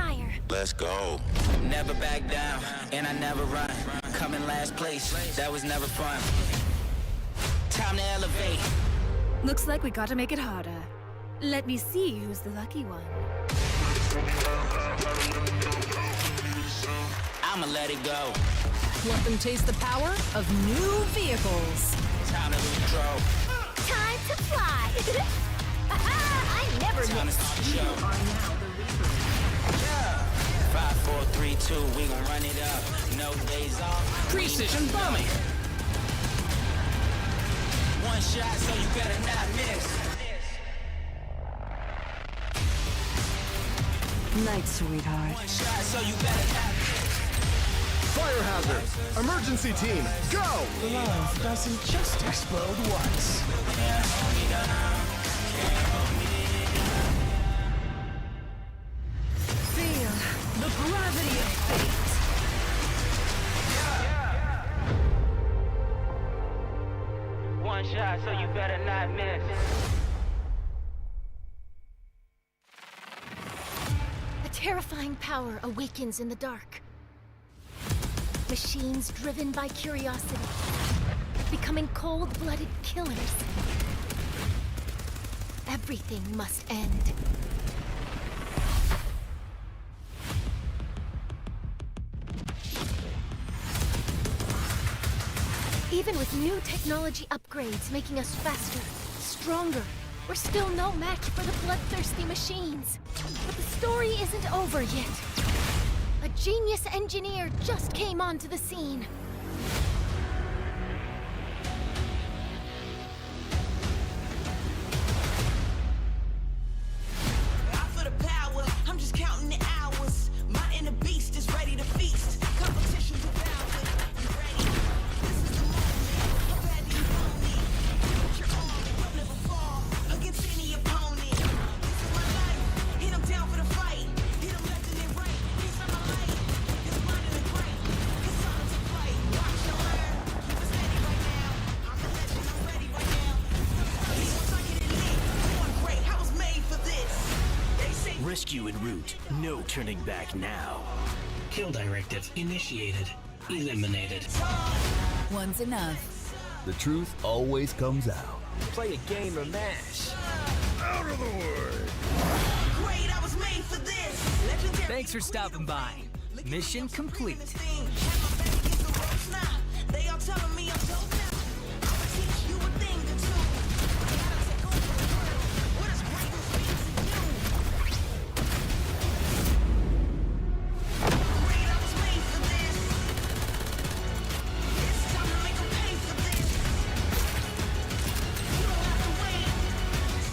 fire. Let's go. Never back down, and I never run. Come in last place, that was never fun. Time to elevate. Looks like we gotta make it harder. Let me see who's the lucky one. I'ma let it go. Let them taste the power of new vehicles. Time to lose control. Time to fly! I never Time to miss. start the show. Yeah. 5, 4, 3, 2, we gon' run it up. No days off. Precision bombing. One shot, so you better not miss. Night, sweetheart. One shot, so you better not miss. Fire hazard! Emergency team, go! Love doesn't just explode once. Feel the gravity of fate. One shot, so you better not miss. A terrifying power awakens in the dark. Machines driven by curiosity, becoming cold-blooded killers. Everything must end. Even with new technology upgrades making us faster, stronger, we're still no match for the bloodthirsty machines. But the story isn't over yet. A genius engineer just came onto the scene. Out for the power, I'm just counting the hours. My inner beast is ready to feast. Competition devoured. You ready? This is the moment. How bad do you want me? Put your arm, don't never fall against any opponent. This is my life. Hit 'em down for the fight. Hit 'em left and then right. He's on my light. His mind in the great. It's time to fight. Watch your learn. Keep it steady right now. I'm the legend. I'm ready right now. Once I get it lit, going great. I was made for this. They say. Rescue en route. No turning back now. Kill directive initiated. Eliminated. One's enough. The truth always comes out. Play a game of MASH. Out of the way! Great, I was made for this. Legendary. Thanks for stopping by. Mission complete. They all telling me I'm dope now. I'ma teach you a thing or two. I gotta take over the world. What is greatness mean to you? Great, I was made for this. It's time to make 'em pay for this. You don't have to wait.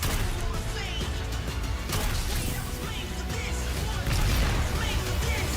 Set for the fate. Great, I was made for this. I was made for this.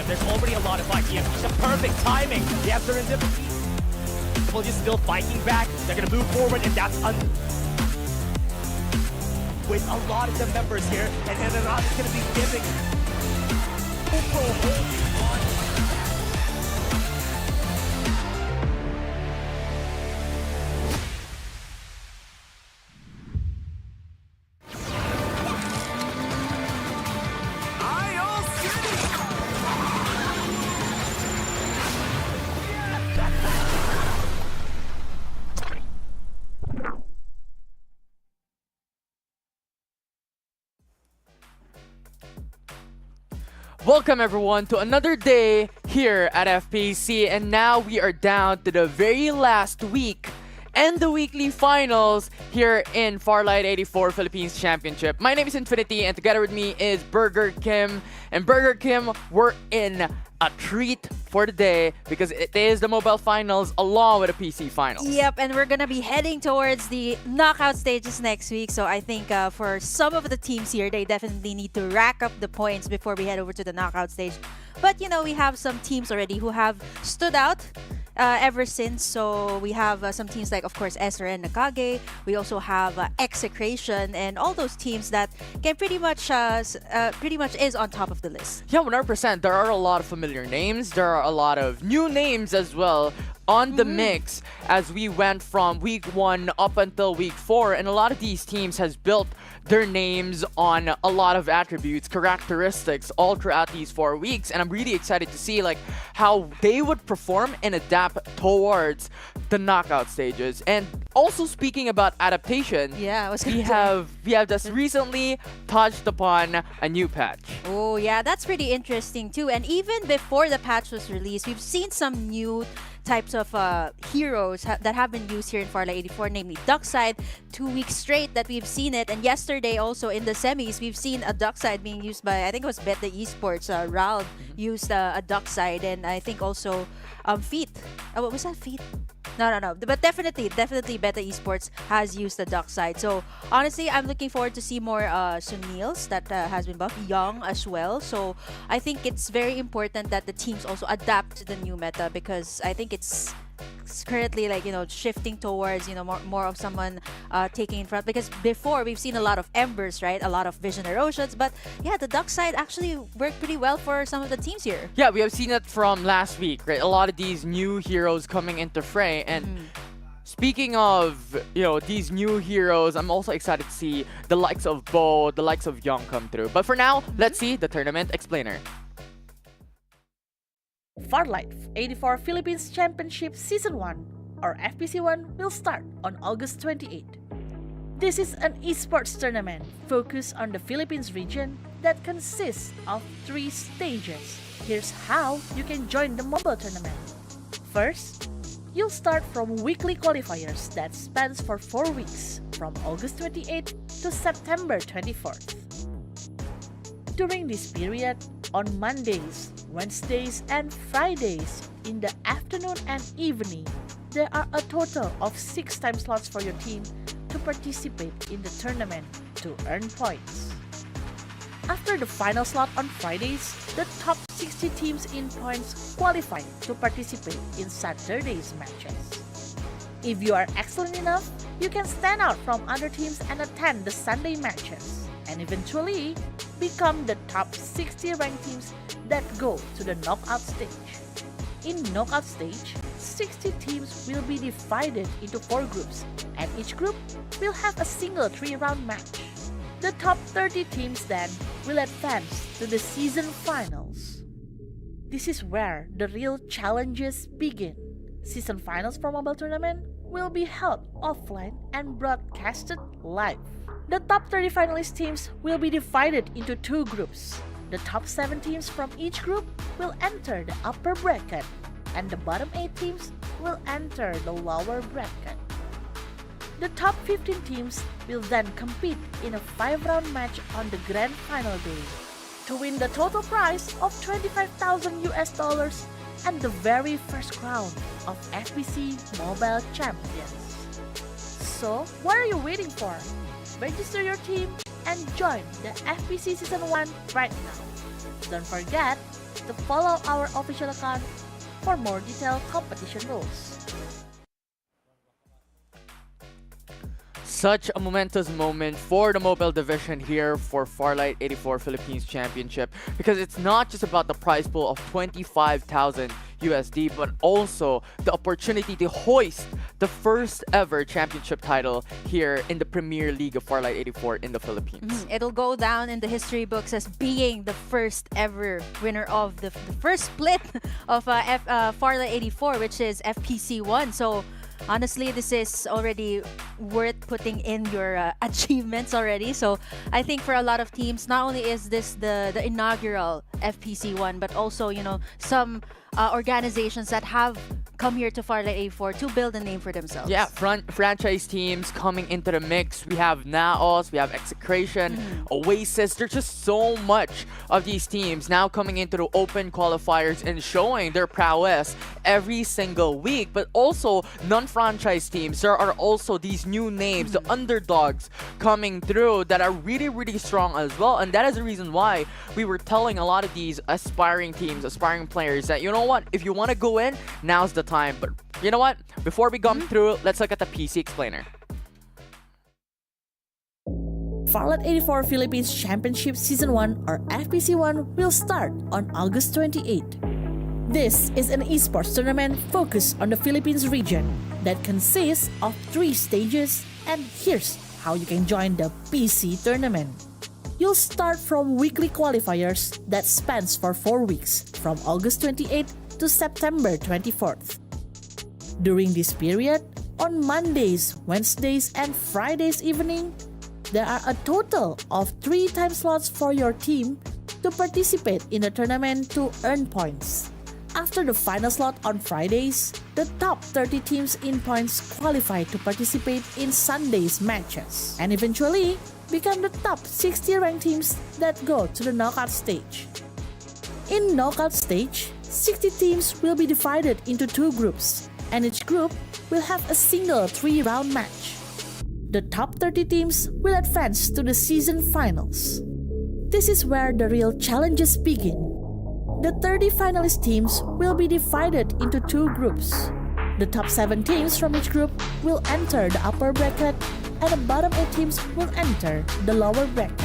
There's already a lot of fighting. It's the perfect timing. They have serendipity. People just still fighting back. They're gonna move forward, and that's with a lot of the members here, and they're not gonna be giving. Welcome everyone to another day here at FPC, and now we are down to the very last week and the weekly finals here in Farlight 84 Philippines Championship. My name is Infinity, and together with me is Burger Kim. And Burger Kim, we're in a treat for the day because it is the mobile finals along with the PC finals. Yep, and we're gonna be heading towards the knockout stages next week. So I think for some of the teams here, they definitely need to rack up the points before we head over to the knockout stage. But you know, we have some teams already who have stood out ever since. So we have some teams like, of course, Esther and Nakage. We also have Execration and all those teams that can pretty much is on top of the list. Yeah, 100%. There are a lot of familiar names. There are a lot of new names as well on the mix as we went from week 1 up until week 4, and a lot of these teams has built their names on a lot of attributes, characteristics all throughout these 4 weeks, and I'm really excited to see like how they would perform and adapt towards the knockout stages. And also speaking about adaptation, Yeah, I was we gonna have just recently touched upon a new patch. Oh yeah, that's pretty interesting too. And even before the patch was released, we've seen some new types of heroes that have been used here in Farlight 84, namely Duckside. 2 weeks straight that we've seen it, and yesterday also in the semis we've seen a Duckside being used by, I think it was Beta Esports. Raul used a Duckside, and I think also Feet. What was that? Feet? No. But definitely Beta Esports has used the duck side. So honestly, I'm looking forward to see more Sunils that has been buffed, Young as well. So I think it's very important that the teams also adapt to the new meta, because I think it's currently like, you know, shifting towards, you know, more of someone taking in front, because before we've seen a lot of Embers, right, a lot of Vision Erosions, but yeah, the duck side actually worked pretty well for some of the teams here. Yeah, we have seen it from last week, right? A lot of these new heroes coming into fray, and speaking of, you know, these new heroes, I'm also excited to see the likes of Bo, the likes of Young come through. But for now, let's see the tournament explainer. Farlight 84 Philippines Championship Season 1, or FPC 1, will start on August 28. This is an esports tournament focused on the Philippines region that consists of 3 stages. Here's how you can join the mobile tournament. First, you'll start from weekly qualifiers that spans for 4 weeks, from August 28th to September 24th. During this period, on Mondays, Wednesdays, and Fridays in the afternoon and evening, there are a total of 6 time slots for your team to participate in the tournament to earn points. After the final slot on Fridays, the top 60 teams in points qualify to participate in Saturday's matches. If you are excellent enough, you can stand out from other teams and attend the Sunday matches, and eventually become the top 60 ranked teams that go to the knockout stage. In knockout stage, 60 teams will be divided into 4 groups, and each group will have a single 3-round match. The top 30 teams then will advance to the season finals. This is where the real challenges begin. Season finals for mobile tournament will be held offline and broadcasted live. The top 30 finalist teams will be divided into 2 groups. The top 7 teams from each group will enter the upper bracket, and the bottom 8 teams will enter the lower bracket. The top 15 teams will then compete in a 5-round match on the grand final day to win the total prize of $25,000 and the very first crown of FPC Mobile Champions. So, what are you waiting for? Register your team and join the FPC Season 1 right now. Don't forget to follow our official account for more detailed competition rules. Such a momentous moment for the mobile division here for Farlight 84 Philippines Championship, because it's not just about the prize pool of 25,000 USD, but also the opportunity to hoist the first ever championship title here in the Premier League of Farlight 84 in the Philippines. It'll go down in the history books as being the first ever winner of the first split of Farlight 84, which is FPC 1. So honestly, this is already worth putting in your achievements already. So I think for a lot of teams, not only is this the inaugural FPC 1, but also, you know, some organizations that have come here to Farlight 84 to build a name for themselves. Yeah, franchise teams coming into the mix. We have Naos, we have Execration, Oasis. There's just so much of these teams now coming into the open qualifiers and showing their prowess every single week. But also non-franchise teams. There are also these new names, the underdogs coming through that are really, really strong as well. And that is the reason why we were telling a lot of these aspiring teams, aspiring players that, you know what, if you want to go in, now's the time. But you know what? Before we come through, let's look at the PC explainer. Farlight 84 Philippines Championship Season 1 or FPC 1 will start on August 28. This is an esports tournament focused on the Philippines region that consists of 3 stages, and here's how you can join the PC tournament. You'll start from weekly qualifiers that spans for 4 weeks from August 28 to September 24th. During this period, on Mondays, Wednesdays, and Fridays evening, there are a total of 3 time slots for your team to participate in the tournament to earn points. After the final slot on Fridays, the top 30 teams in points qualify to participate in Sunday's matches and eventually become the top 60 ranked teams that go to the knockout stage. In knockout stage, 60 teams will be divided into 2 groups, and each group will have a single 3-round match. The top 30 teams will advance to the season finals. This is where the real challenges begin. The 30 finalist teams will be divided into 2 groups. The top 7 teams from each group will enter the upper bracket, and the bottom 8 teams will enter the lower bracket.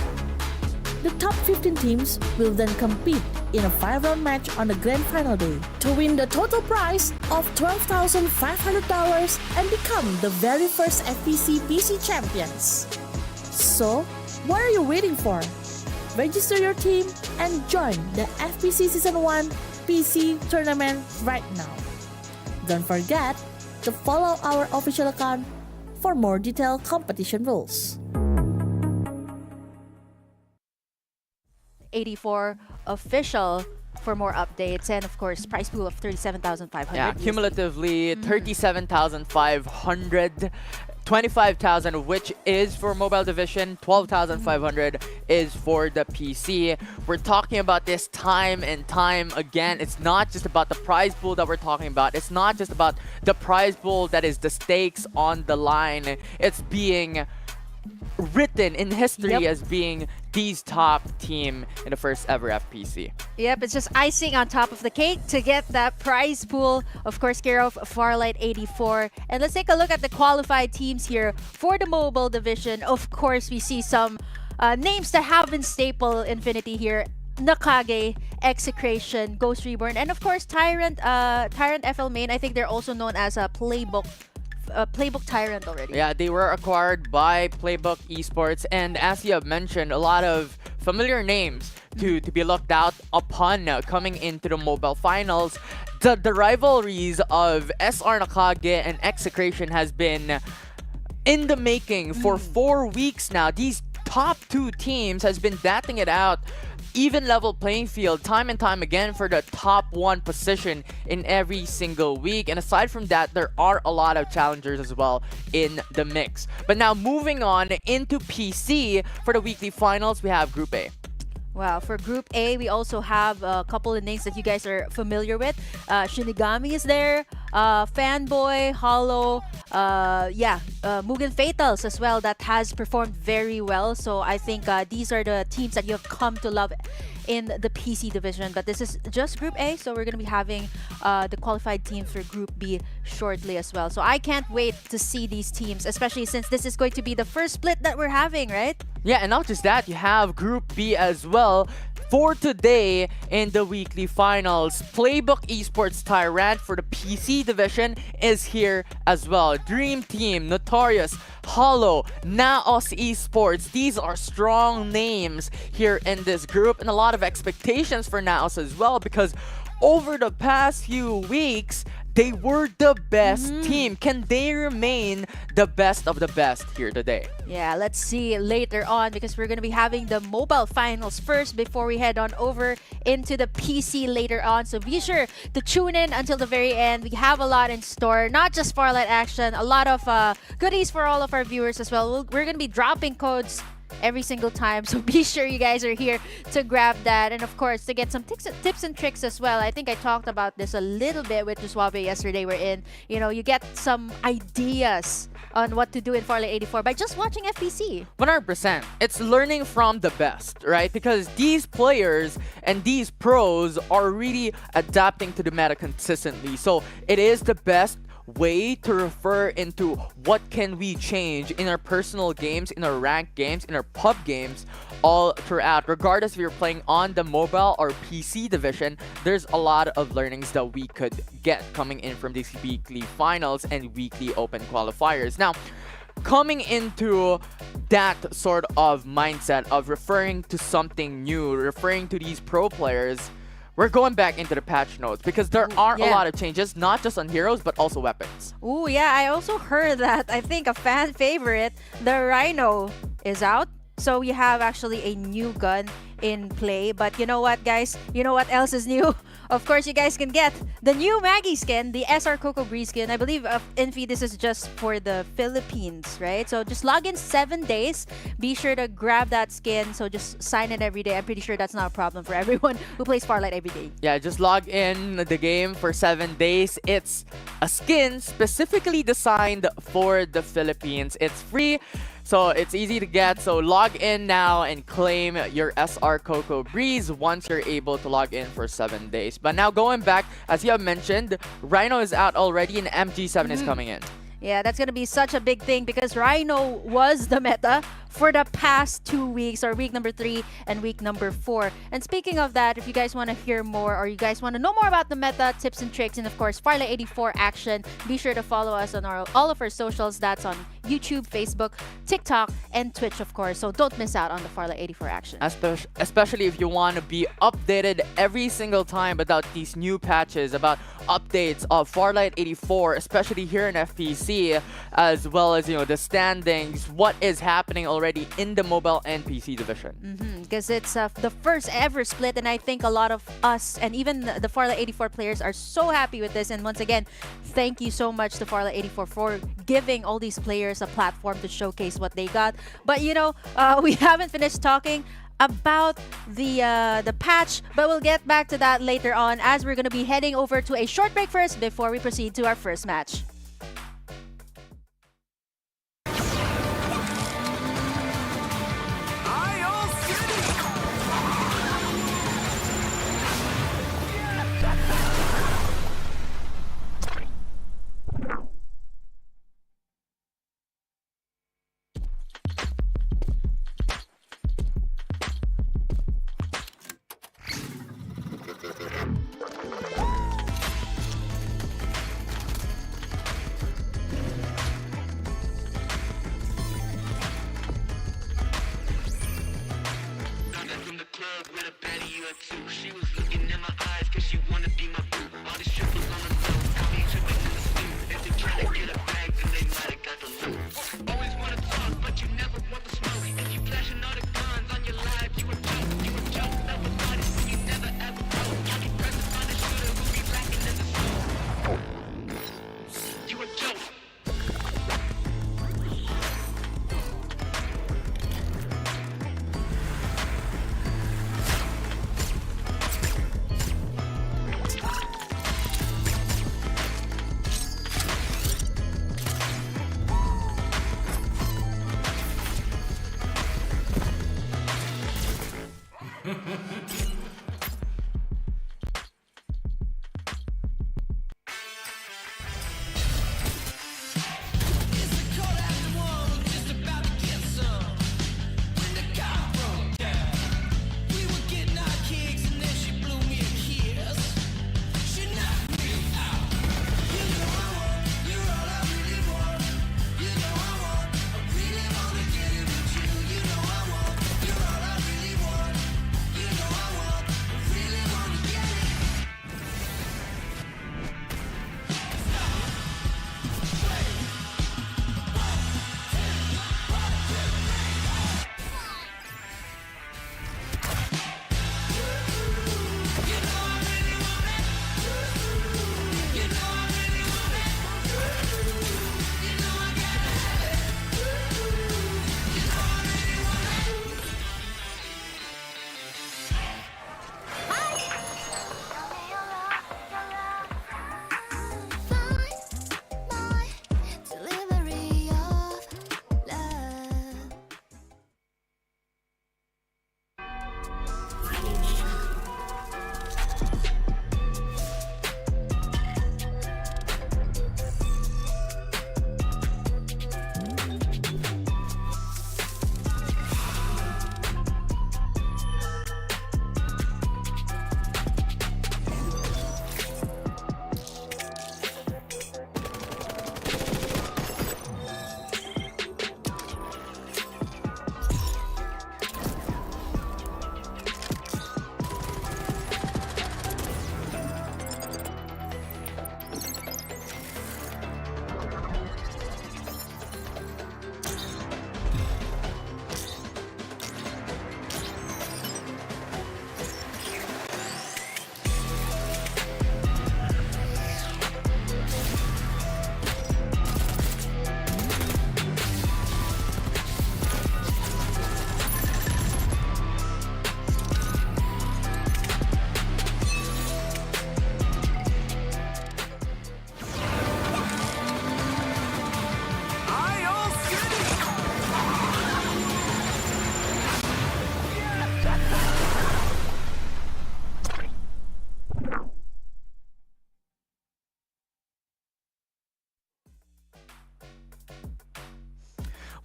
The top 15 teams will then compete in a 5-round match on the grand final day to win the total prize of $12,500 and become the very first FPC PC champions. So, what are you waiting for? Register your team and join the FPC Season 1 PC tournament right now. Don't forget to follow our official account for more detailed competition rules. 84 official for more updates, and of course prize pool of 37,500. Yeah, cumulatively 37,500. 25,000 of which is for mobile division, 12,500 is for the PC. We're talking about this time and time again. It's not just about the prize pool that we're talking about. It's not just about the prize pool that is the stakes on the line. It's being written in history as being these top team in the first ever FPC. Yep, it's just icing on top of the cake to get that prize pool. Of course, care of Farlight 84. And let's take a look at the qualified teams here for the mobile division. Of course, we see some names that have been staple Infinity here. Nakage, Execration, Ghost Reborn, and of course Tyrant FL Main. I think they're also known as a Playbook Tyrant already. Yeah, they were acquired by Playbook Esports, and as you have mentioned, a lot of familiar names to be looked out upon coming into the mobile finals. The rivalries of SR Nakage and Execration has been in the making for 4 weeks now. These top 2 teams has been battling it out. Even level playing field time and time again for the top 1 position in every single week. And aside from that, there are a lot of challengers as well in the mix. But now moving on into PC for the weekly finals, we have Group A. Wow, for Group A, we also have a couple of names that you guys are familiar with. Shinigami is there, Fanboy, Hollow, Mugen Fatals as well, that has performed very well. So I think these are the teams that you have come to love in the PC division. But this is just Group A, so we're going to be having the qualified teams for Group B shortly as well. So I can't wait to see these teams, especially since this is going to be the first split that we're having, right? Yeah, and not just that, you have Group B as well. For today in the weekly finals, Playbook Esports Tyrant for the PC division is here as well. Dream Team, Notorious, Hollow, Naos Esports. These are strong names here in this group, and a lot of expectations for Naos as well, because over the past few weeks, They were the best team. Can they remain the best of the best here today? Yeah, let's see later on because we're going to be having the mobile finals first before we head on over into the PC later on. So be sure to tune in until the very end. We have a lot in store, not just Farlight action, a lot of goodies for all of our viewers as well. We're going to be dropping codes every single time, so be sure you guys are here to grab that, and of course to get some tips and tricks as well. I think I talked about this a little bit with Juswabe yesterday. We're in, you get some ideas on what to do in Farlight 84 by just watching FPC. 100%. It's learning from the best, right? Because these players and these pros are really adapting to the meta consistently. So it is the best way to refer into what can we change in our personal games, in our ranked games, in our pub games, all throughout. Regardless if you're playing on the mobile or PC division, there's a lot of learnings that we could get coming in from these weekly finals and weekly open qualifiers. Now, coming into that sort of mindset of referring to something new, referring to these pro players, we're going back into the patch notes because there are a lot of changes, not just on heroes, but also weapons. Ooh, yeah, I also heard that, I think a fan favorite, the Rhino, is out. So we have actually a new gun in play. But you know what, guys? You know what else is new? Of course, you guys can get the new Maggie skin, the SR Coco Breeze skin. I believe, Infi, this is just for the Philippines, right? So just log in 7 days. Be sure to grab that skin. So just sign in every day. I'm pretty sure that's not a problem for everyone who plays Farlight every day. Yeah, just log in the game for 7 days. It's a skin specifically designed for the Philippines. It's free, so it's easy to get. So log in now and claim your SR Coco Breeze once you're able to log in for 7 days. But now going back, as you have mentioned, Rhino is out already and MG7 is coming in. Yeah, that's going to be such a big thing because Rhino was the meta for the past 2 weeks, or week number 3 and week number 4. And speaking of that, if you guys want to hear more or you guys want to know more about the meta, tips and tricks, and of course Farlight 84 action, be sure to follow us on all of our socials. That's on YouTube, Facebook, TikTok, and Twitch, of course. So don't miss out on the Farlight 84 action. Especially if you want to be updated every single time about these new patches, about updates of Farlight 84, especially here in FPC, as well as, the standings, what is happening already in the mobile and PC division. Because it's the first ever split, and I think a lot of us and even the Farlight 84 players are so happy with this. And once again, thank you so much to Farlight 84 for giving all these players a platform to showcase what they got. But we haven't finished talking about the patch, but we'll get back to that later on as we're going to be heading over to a short break first before we proceed to our first match.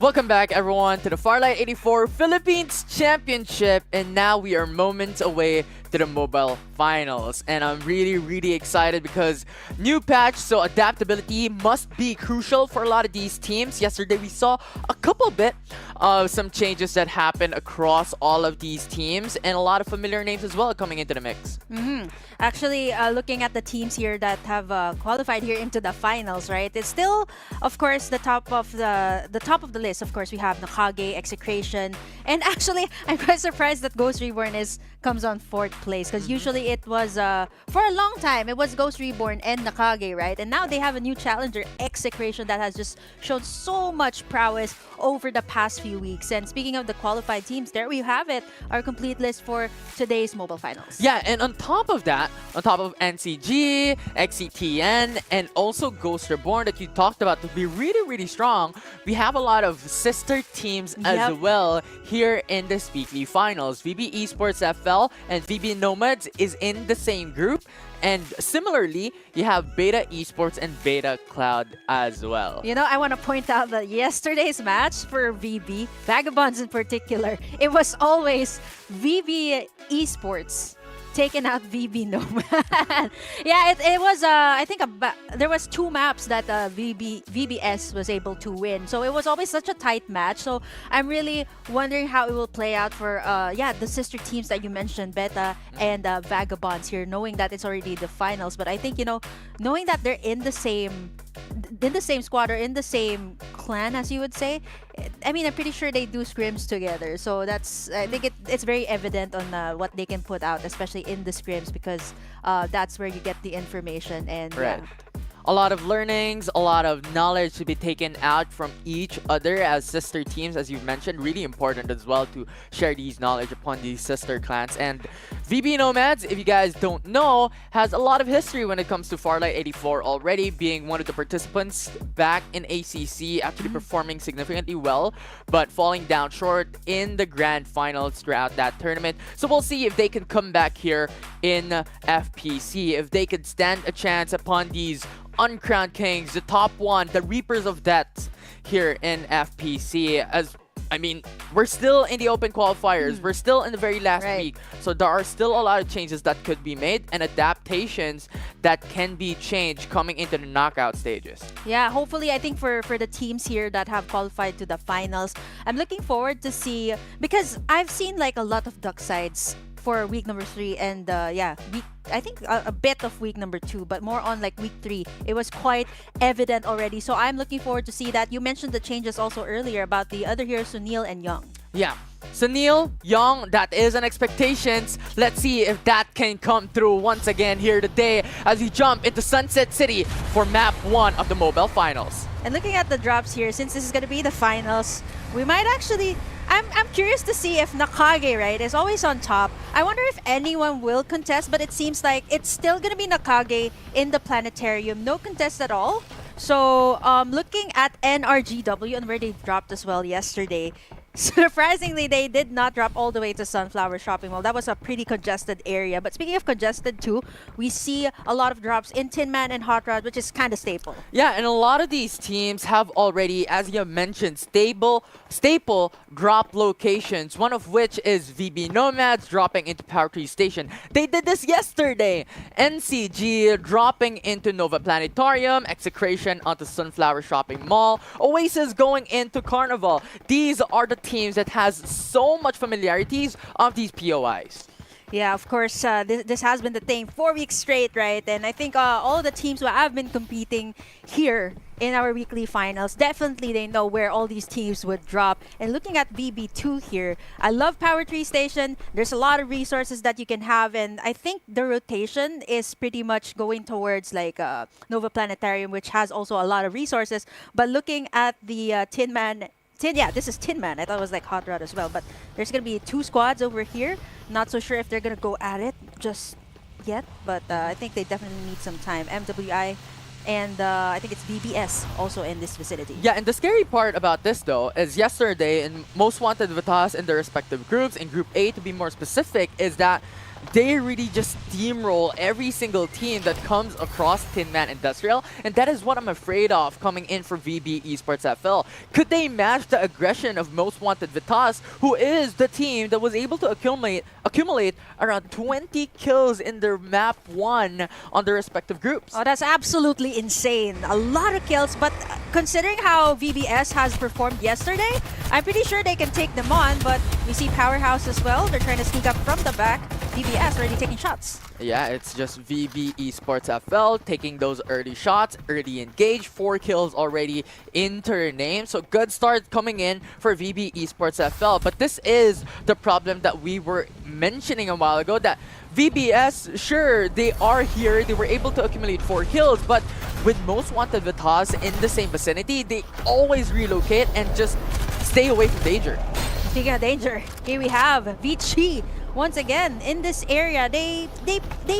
Welcome back, everyone, to the Farlight 84 Philippines Championship. And now we are moments away to the mobile finals. And I'm really excited because new patch, so adaptability must be crucial for a lot of these teams. Yesterday, we saw a couple bit of some changes that happened across all of these teams, and a lot of familiar names as well coming into the mix. Actually, looking at the teams here that have qualified here into the finals, right? It's still, of course, the top of the list. Of course, we have Nakage, Execration, and actually, I'm quite surprised that Ghost Reborn comes on 4th place, because usually it was for a long time it was Ghost Reborn and Nakage, right? And now they have a new challenger, Execration, that has just shown so much prowess over the past few weeks. And speaking of the qualified teams, there we have it, our complete list for today's mobile finals. Yeah, and on top of that, on top of NCG, XCTN, and also Ghost Reborn that you talked about to be really strong, we have a lot of sister teams as well here in this weekly finals. VB Esports FL and VB Nomads is in the same group. And similarly, you have Beta Esports and Beta Cloud as well. You know, I want to point out that yesterday's match for VB, Vagabonds in particular, it was always VB Esports taking out VB Nomad. Yeah, it was, I think there was 2 maps that VBS was able to win. So it was always such a tight match. So I'm really wondering how it will play out for, the sister teams that you mentioned, Beta and Vagabonds here, knowing that it's already the finals. But I think, you know, knowing that they're in the same squad or in the same clan, as you would say, I mean, I'm pretty sure they do scrims together. So I think it's very evident on what they can put out, especially in the scrims, because that's where you get the information. And right. A lot of learnings, a lot of knowledge to be taken out from each other as sister teams, as you mentioned. Really important as well to share these knowledge upon these sister clans. And VB Nomads, if you guys don't know, has a lot of history when it comes to Farlight 84 already, being one of the participants back in ACC, actually performing significantly well, but falling down short in the grand finals throughout that tournament. So we'll see if they can come back here in FPC, if they could stand a chance upon these uncrowned kings, the top one, the Reapers of Death here in FPC. As I mean, we're still in the open qualifiers. We're still in the very last week. So there are still a lot of changes that could be made and adaptations that can be changed coming into the knockout stages. Yeah, hopefully, I think for the teams here that have qualified to the finals, I'm looking forward to see, because I've seen like a lot of duck sides for week number 3 and I think a bit of week number 2, but more on like week 3. It was quite evident already. So I'm looking forward to see that. You mentioned the changes also earlier about the other heroes, Sunil and Young. Yeah. Sunil, Young, that is an expectations. Let's see if that can come through once again here today as we jump into Sunset City for map 1 of the mobile finals. And looking at the drops here, since this is going to be the finals, we might actually... I'm curious to see if Nakage, right, is always on top. I wonder if anyone will contest, but it seems like it's still going to be Nakage in the planetarium. No contest at all. So looking at NRGW and where they dropped as well yesterday, surprisingly, they did not drop all the way to Sunflower Shopping Mall. That was a pretty congested area. But speaking of congested too, we see a lot of drops in Tin Man and Hot Rod, which is kind of staple. Yeah, and a lot of these teams have already, as you mentioned, staple drop locations, one of which is VB Nomads dropping into Power Tree Station. They did this yesterday. NCG dropping into Nova Planetarium, Execration onto Sunflower Shopping Mall, Oasis going into Carnival. These are the teams that has so much familiarities of these POIs. Yeah, of course, this has been the thing 4 weeks straight, right? And I think all the teams who have been competing here in our weekly finals, definitely they know where all these teams would drop. And looking at VB2 here, I love Power Tree Station. There's a lot of resources that you can have, and I think the rotation is pretty much going towards like Nova Planetarium, which has also a lot of resources. But looking at the Tin Man... this is Tin Man. I thought it was like Hot Rod as well. But there's going to be 2 squads over here. Not so sure if they're going to go at it just yet. But I think they definitely need some time. MWI and I think it's VBS also in this vicinity. Yeah, and the scary part about this though is yesterday in Most Wanted Vitas in their respective groups, in Group A to be more specific, is that they really just steamroll every single team that comes across Tin Man Industrial, and that is what I'm afraid of coming in for VB Esports FL. Could they match the aggression of Most Wanted Vitas, who is the team that was able to accumulate around 20 kills in their map 1 on their respective groups? Oh, that's absolutely insane. A lot of kills, but considering how VBS has performed yesterday, I'm pretty sure they can take them on, but we see Powerhouse as well. They're trying to sneak up from the back. VBS already taking shots. Yeah, it's just VB Esports FL taking those early shots, early engage, 4 kills already into their name. So good start coming in for VB Esports FL. But this is the problem that we were mentioning a while ago, that VBS, sure, they are here, they were able to accumulate 4 kills, but with Most Wanted Vitas in the same vicinity, they always relocate and just stay away from danger. Speaking of danger, here we have Vici. Once again, in this area, they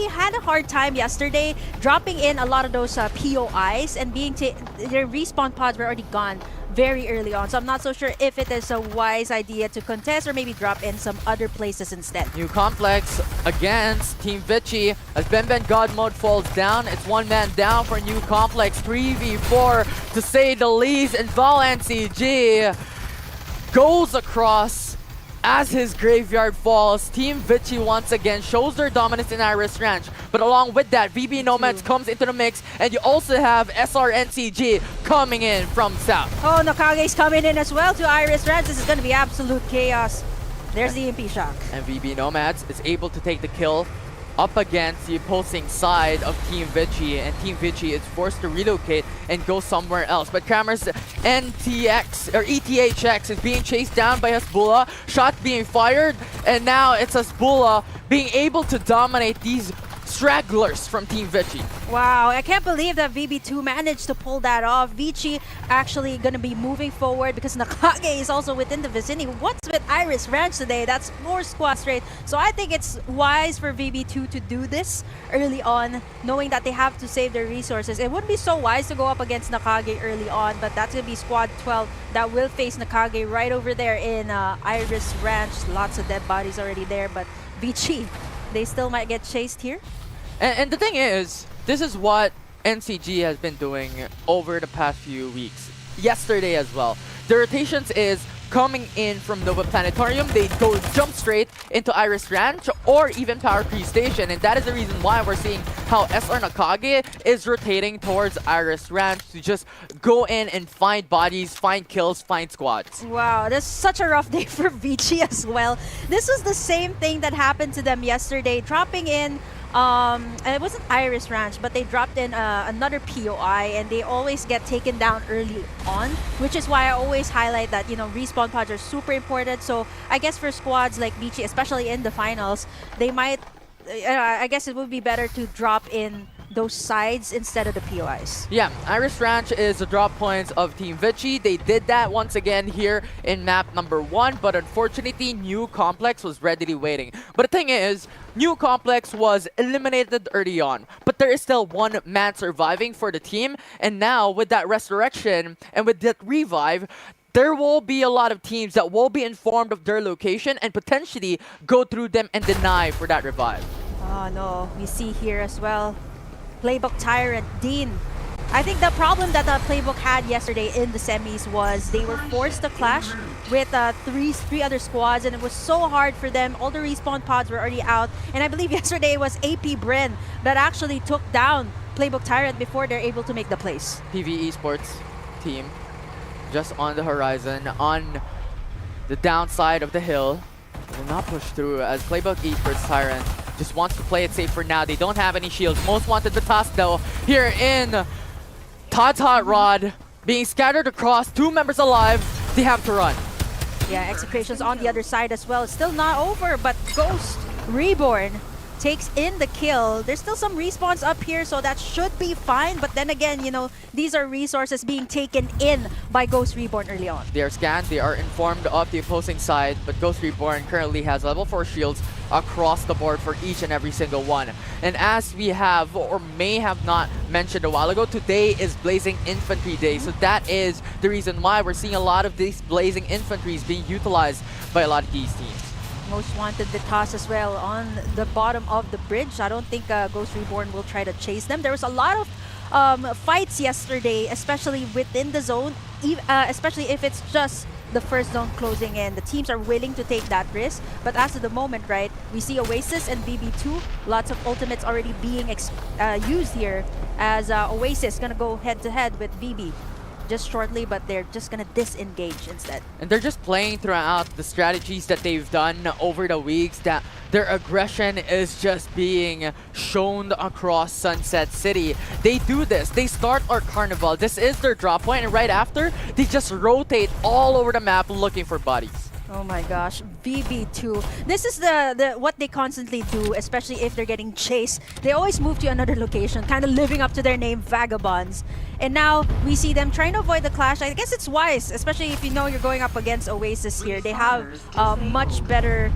had a hard time yesterday dropping in a lot of those POIs and their respawn pods were already gone very early on. So I'm not so sure if it is a wise idea to contest or maybe drop in some other places instead. New complex against Team Vici as Ben God mode falls down. It's 1 man down for New complex, 3v4 to say the least, and Val NCG goes across as his graveyard falls. Team Vici once again shows their dominance in Iris Ranch. But along with that, VB Nomads comes into the mix, and you also have SRNCG coming in from south. Oh, Nakage's coming in as well to Iris Ranch. This is going to be absolute chaos. There's the EMP shock. And VB Nomads is able to take the kill up against the opposing side of Team Vici, and Team Vici is forced to relocate and go somewhere else. But Kramer's NTX or ETHX is being chased down by Hasbulla, shot being fired, and now it's Hasbulla being able to dominate these stragglers from Team Vici. Wow, I can't believe that VB2 managed to pull that off. Vici actually gonna be moving forward because Nakage is also within the vicinity. What's with Iris Ranch today? That's 4 squads straight. So I think it's wise for VB2 to do this early on, knowing that they have to save their resources. It wouldn't be so wise to go up against Nakage early on, but that's gonna be squad 12 that will face Nakage right over there in Iris Ranch. Lots of dead bodies already there, but Vici, they still might get chased here. And the thing is, this is what NCG has been doing over the past few weeks. Yesterday as well. The rotations is coming in from Nova Planetarium, they go jump straight into Iris Ranch or even Power Creek Station, and that is the reason why we're seeing how SR Nakage is rotating towards Iris Ranch to just go in and find bodies, find kills, find squads. Wow, that's such a rough day for Vici as well. This was the same thing that happened to them yesterday, dropping in it wasn't Iris Ranch, but they dropped in another POI, and they always get taken down early on, which is why I always highlight that, you know, respawn pods are super important. So I guess for squads like Vici, especially in the finals, they might, I guess it would be better to drop in those sides instead of the POIs. Yeah, Iris Ranch is the drop points of Team Vici. They did that once again here in map number 1, but unfortunately New Complex was readily waiting. But the thing is, New Complex was eliminated early on, but there is still 1 man surviving for the team, and now with that resurrection and with that revive, there will be a lot of teams that will be informed of their location and potentially go through them and deny for that revive. Oh no, we see here as well, Playbook Tyrant, Dean. I think the problem that the Playbook had yesterday in the semis was they were forced to clash with three other squads, and it was so hard for them. All the respawn pods were already out, and I believe yesterday it was AP Bren that actually took down Playbook Tyrant before they're able to make the plays. PV Esports team just on the horizon, on the downside of the hill, will not push through as Playbook Esports Tyrant just wants to play it safe for now. They don't have any shields. Most Wanted the task though here in Todd's Hot Rod, being scattered across, 2 members alive. They have to run. Yeah, Execration's on the other side as well. It's still not over, but Ghost Reborn takes in the kill. There's still some respawns up here, so that should be fine. But then again, you know, these are resources being taken in by Ghost Reborn early on. They are scanned, they are informed of the opposing side, but Ghost Reborn currently has level 4 shields across the board for each and every single one. And as we have or may have not mentioned a while ago, today is Blazing Infantry Day. So that is the reason why we're seeing a lot of these Blazing Infantries being utilized by a lot of these teams. Most Wanted Vitas as well on the bottom of the bridge. I don't think Ghost Reborn will try to chase them. There was a lot of fights yesterday, especially within the zone, especially if it's just the first zone closing in. The teams are willing to take that risk, but as of the moment, right, we see Oasis and BB2, lots of ultimates already being used here, as Oasis gonna go head-to-head with BB just shortly, but they're just gonna disengage instead. And they're just playing throughout the strategies that they've done over the weeks, that their aggression is just being shown across Sunset City. They do this. They start our carnival. This is their drop point, and right after, they just rotate all over the map looking for bodies. Oh my gosh, BB2. This is the what they constantly do, especially if they're getting chased. They always move to another location, kind of living up to their name, Vagabonds. And now we see them trying to avoid the clash. I guess it's wise, especially if you know you're going up against Oasis here. They have much better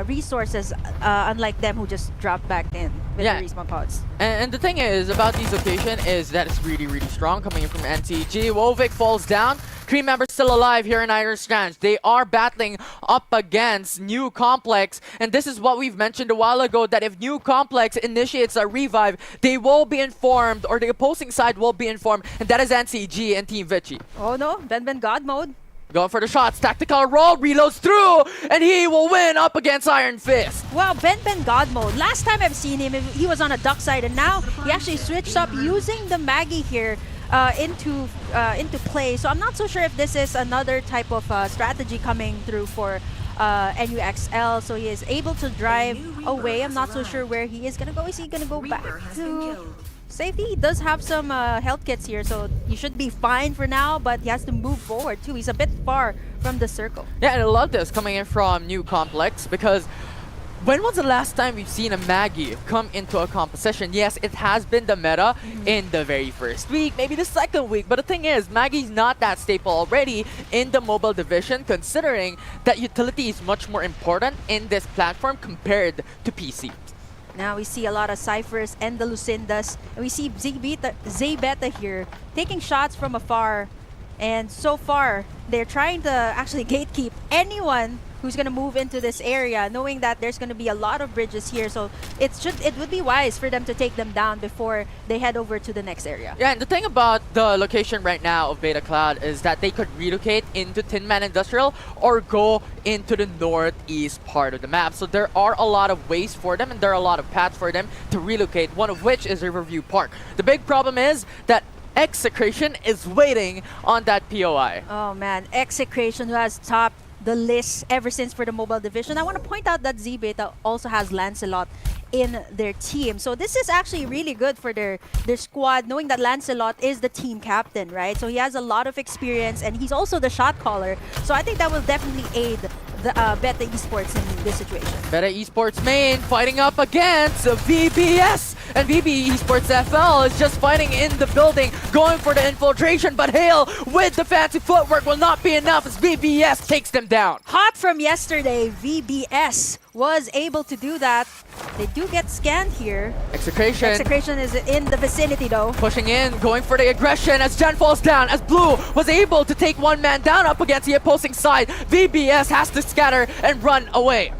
resources, unlike them who just drop back in with the respawn pods. And the thing is about this location is that it's really, really strong coming in from NCG. Wovik falls down. Cream members still alive here in Iron Strands. They are battling up against New Complex, and this is what we've mentioned a while ago, that if New Complex initiates a revive, they will be informed, or the opposing side will be informed, and that is NCG and Team Vichy. Oh no, Ben God mode. Going for the shots, tactical roll, reloads through, and he will win up against Iron Fist. Wow, Ben God mode. Last time I've seen him, he was on a duck side, and now he actually switched up using the Maggie here into play. So I'm not so sure if this is another type of strategy coming through for NUXL. So he is able to drive away. I'm not so sure where he is gonna go. Is he gonna go back to safety? He does have some health kits here, so he should be fine for now, but he has to move forward too. He's a bit far from the circle. Yeah, and I love this coming in from New Complex, because when was the last time we've seen a Maggie come into a composition? Yes, it has been the meta in the very first week, maybe the second week, but the thing is, Maggie's not that staple already in the mobile division, considering that utility is much more important in this platform compared to PC. Now we see a lot of Cyphers and the Lucindas, and we see Zbeta here taking shots from afar, and so far they're trying to actually gatekeep anyone who's going to move into this area, knowing that there's going to be a lot of bridges here. So it would be wise for them to take them down before they head over to the next area. Yeah, and the thing about the location right now of Beta Cloud is that they could relocate into Tin Man Industrial or go into the northeast part of the map. So there are a lot of ways for them, and there are a lot of paths for them to relocate, one of which is Riverview Park. The big problem is that Execration is waiting on that POI. Oh man, Execration, who has topped the list ever since for the mobile division. I want to point out that Z-Beta also has Lancelot in their team. So this is actually really good for their squad, knowing that Lancelot is the team captain, right? So he has a lot of experience, and he's also the shot caller. So I think that will definitely aid the Beta Esports in this situation. Beta Esports main fighting up against VBS, and VB Esports FL is just fighting in the building, going for the infiltration, but Hale with the fancy footwork will not be enough as VBS takes them down. Hot from yesterday, VBS was able to do that. They do get scanned here. Execration is in the vicinity though. Pushing in, going for the aggression as Jen falls down, as Blue was able to take one man down up against the opposing side. VBS has to scatter and run away.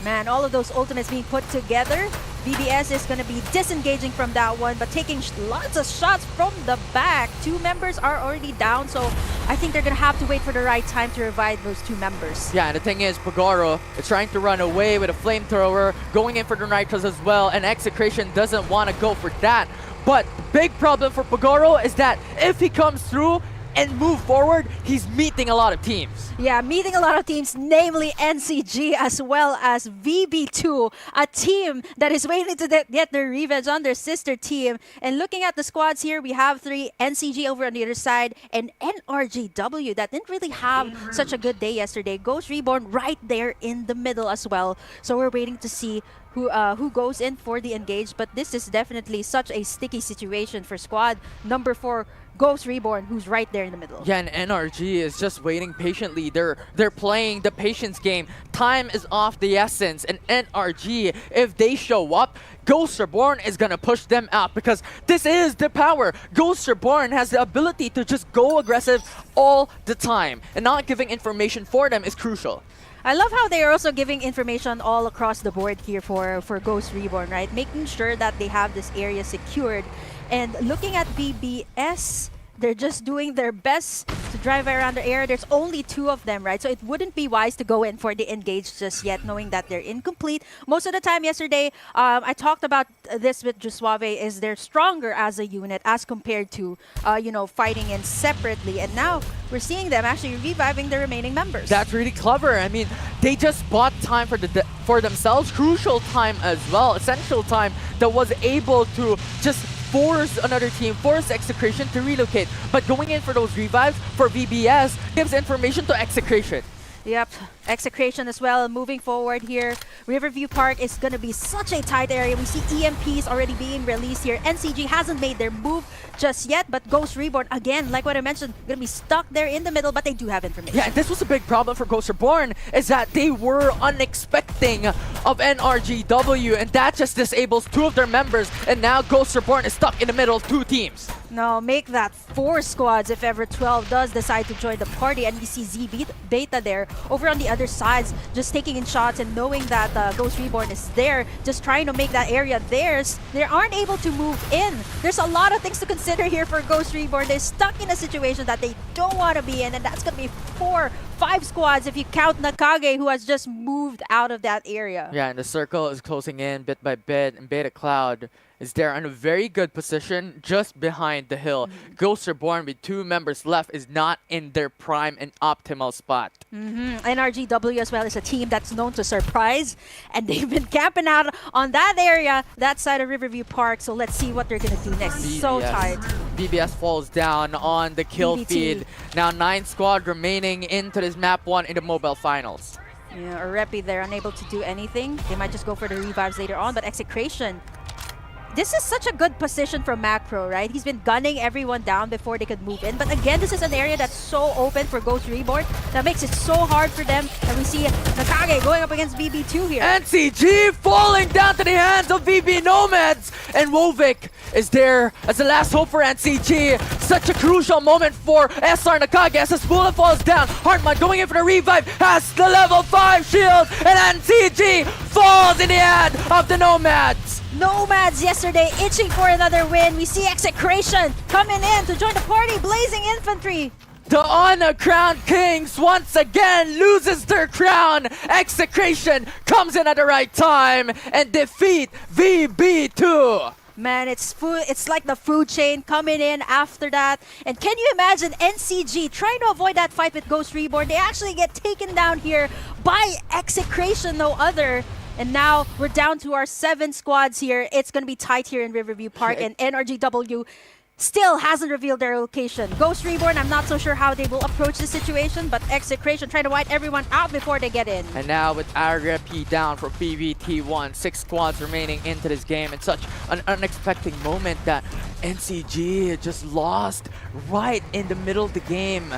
Man, all of those ultimates being put together. VBS is going to be disengaging from that one, but taking lots of shots from the back. Two members are already down, so I think they're going to have to wait for the right time to revive those two members. Yeah, and the thing is, Pagoro is trying to run away with a flamethrower, going in for the nitros as well, and Execration doesn't want to go for that. But big problem for Pagoro is that if he comes through and move forward, he's meeting a lot of teams. Yeah, meeting a lot of teams, namely NCG as well as VB2, a team that is waiting to get their revenge on their sister team. And looking at the squads here, we have 3, NCG over on the other side, and NRGW that didn't really have such a good day yesterday. Ghost Reborn right there in the middle as well. So we're waiting to see who goes in for the engage, but this is definitely such a sticky situation for squad number 4 Ghost Reborn, who's right there in the middle. Yeah, and NRG is just waiting patiently. They're playing the patience game. Time is of the essence, and NRG, if they show up, Ghost Reborn is gonna push them out because this is the power. Ghost Reborn has the ability to just go aggressive all the time, and not giving information for them is crucial. I love how they are also giving information all across the board here for Ghost Reborn, right? Making sure that they have this area secured. And looking at BBS, they're just doing their best to drive around the area. There's only 2 of them, right? So it wouldn't be wise to go in for the engage just yet, knowing that they're incomplete. Most of the time yesterday, I talked about this with Jusuave, is they're stronger as a unit as compared to, fighting in separately. And now we're seeing them actually reviving the remaining members. That's really clever. I mean, they just bought time for themselves, crucial time as well, essential time that was able to just force another team, force Execration to relocate. But going in for those revives for VBS gives information to Execration. Yep, Execration as well moving forward here. Riverview Park is going to be such a tight area. We see EMPs already being released here. NCG hasn't made their move just yet, but Ghost Reborn, again, like what I mentioned, going to be stuck there in the middle, but they do have information. Yeah, this was a big problem for Ghost Reborn, is that they were unexpecting of NRGW, and that just disables 2 of their members, and now Ghost Reborn is stuck in the middle of 2 teams. No, make that 4 squads if ever 12 does decide to join the party. And we see Z Beta there over on the other sides, just taking in shots and knowing that Ghost Reborn is there, just trying to make that area theirs. They aren't able to move in. There's a lot of things to consider here for Ghost Reborn. They're stuck in a situation that they don't want to be in, and that's going to be 4, 5 squads if you count Nakage, who has just moved out of that area. Yeah, and the circle is closing in bit by bit, and Beta Cloud is there in a very good position just behind the hill. Ghost Reborn with 2 members left is not in their prime and optimal spot. NRGW as well is a team that's known to surprise, and they've been camping out on that area, that side of Riverview Park. So let's see what they're going to do next. BBS. So tight. BBS falls down on the kill BBT. feed. Now 9 squad remaining into this map 1 in the mobile finals. Yeah, Repi, they're unable to do anything. They might just go for the revives later on, but Execration, this is such a good position for Macro, right? He's been gunning everyone down before they could move in. But again, this is an area that's so open for Ghost Reborn that makes it so hard for them. And we see Nakage going up against BB2 here. NCG falling down to the hands of VB Nomads. And Wovik is there as the last hope for NCG. Such a crucial moment for SR Nakage as his bullet falls down. Hartman going in for the revive, has the level 5 shield. And NCG falls in the hand of the Nomads. Nomads yesterday itching for another win. We see Execration coming in to join the party, blazing infantry. The uncrowned Kings once again loses their crown. Execration comes in at the right time and defeat VB2. Man, it's like the food chain coming in after that. And can you imagine NCG trying to avoid that fight with Ghost Reborn? They actually get taken down here by Execration, no other. And now we're down to our 7 squads here. It's going to be tight here in Riverview Park, and NRGW still hasn't revealed their location. Ghost Reborn, I'm not so sure how they will approach the situation, but Execration trying to wipe everyone out before they get in. And now with RP down for PVT1, 6 squads remaining into this game, and such an unexpected moment that NCG just lost right in the middle of the game.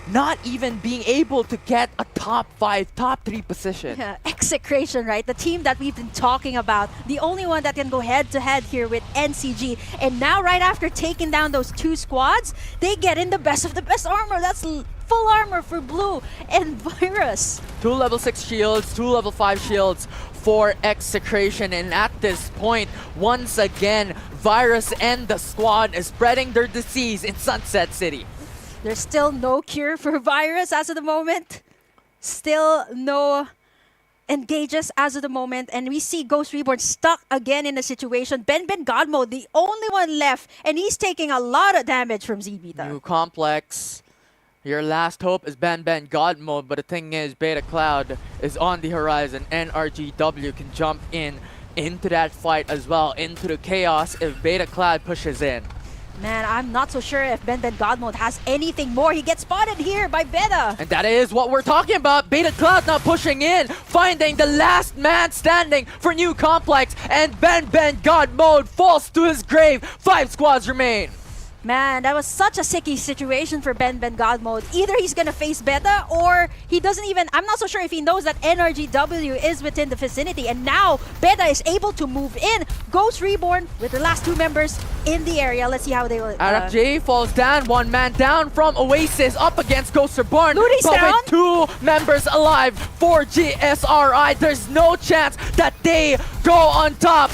Not even being able to get a top 5, top 3 position. Yeah, Execration, right? The team that we've been talking about. The only one that can go head-to-head here with NCG. And now, right after taking down those 2 squads, they get in the best of the best armor. That's full armor for Blue and Virus. 2 level 6 shields, 2 level 5 shields for Execration. And at this point, once again, Virus and the squad is spreading their disease in Sunset City. There's still no cure for Virus as of the moment. Still no engages as of the moment. And we see Ghost Reborn stuck again in a situation. Ben God Mode, the only one left. And he's taking a lot of damage from Z-Beta. New complex. Your last hope is Ben God Mode. But the thing is, Beta Cloud is on the horizon. NRGW can jump into that fight as well. Into the chaos if Beta Cloud pushes in. Man, I'm not so sure if Ben God Mode has anything more. He gets spotted here by Beta. And that is what we're talking about. Beta Cloud now pushing in, finding the last man standing for New Complex. And Ben God Mode falls to his grave. 5 squads remain. Man, that was such a sicky situation for Ben God Mode. Either he's gonna face Beta or he doesn't even... I'm not so sure if he knows that NRGW is within the vicinity. And now Beta is able to move in. Ghost Reborn with the last two members in the area. Let's see how they will... RFJ falls down, one man down from Oasis up against Ghost Reborn. Ludi's but down. with two members alive for GSRI, there's no chance that they go on top.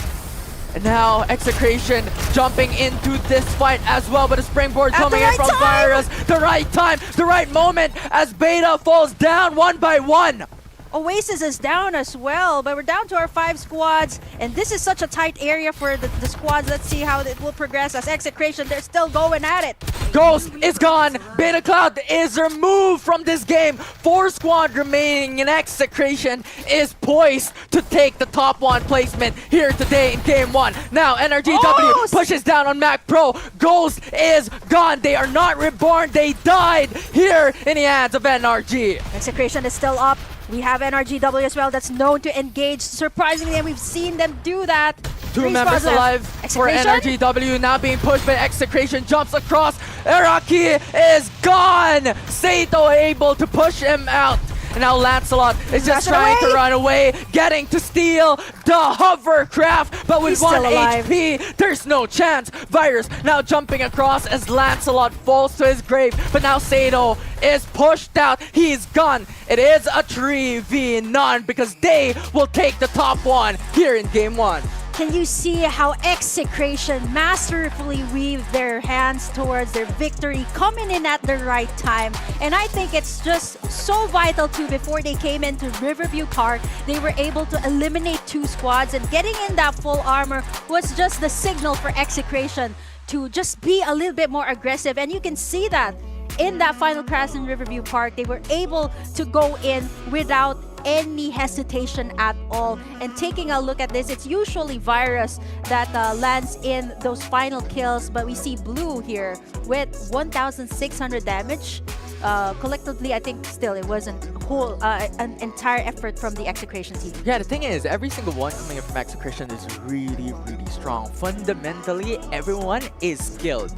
And now Execration jumping into this fight as well, but a springboard At coming the in right from time. Virus. The right time, the right moment as Beta falls down one by one. Oasis is down as well, but we're down to our 5 squads, and this is such a tight area for the squads. Let's see how it will progress as Execration, they're still going at it. Ghost is gone. Beta Cloud is removed from this game. 4 squad remaining, and Execration is poised to take the top 1 placement here today in game 1. Now NRGW pushes down on Mac Pro. Ghost is gone. They are not reborn. They died here in the hands of NRG. Execration is still up. We have NRGW as well that's known to engage. Surprisingly, and we've seen them do that. 2 3 members spots left. alive for Execration? NRGW, now being pushed by Execration, jumps across. Iraqi is gone. Saito able to push him out. And now Lancelot is just trying to run away, getting to steal the hovercraft, but with He's 1 still alive. HP, there's no chance. Virus now jumping across as Lancelot falls to his grave, but now Saito is pushed out. He's gone. It is a 3v none because they will take the top 1 here in game 1. Can you see how Execration masterfully weave their hands towards their victory, coming in at the right time? And I think it's just so vital too. Before they came into Riverview Park, they were able to eliminate 2 squads, and getting in that full armor was just the signal for Execration to just be a little bit more aggressive. And you can see that in that final crash in Riverview Park, they were able to go in without any hesitation at all. And taking a look at this, it's usually Virus that lands in those final kills, but we see Blue here with 1,600 damage. Collectively, I think still it wasn't an entire effort from the Execration team. Yeah, the thing is, every single one coming in from Execration is really, really strong. Fundamentally, everyone is skilled.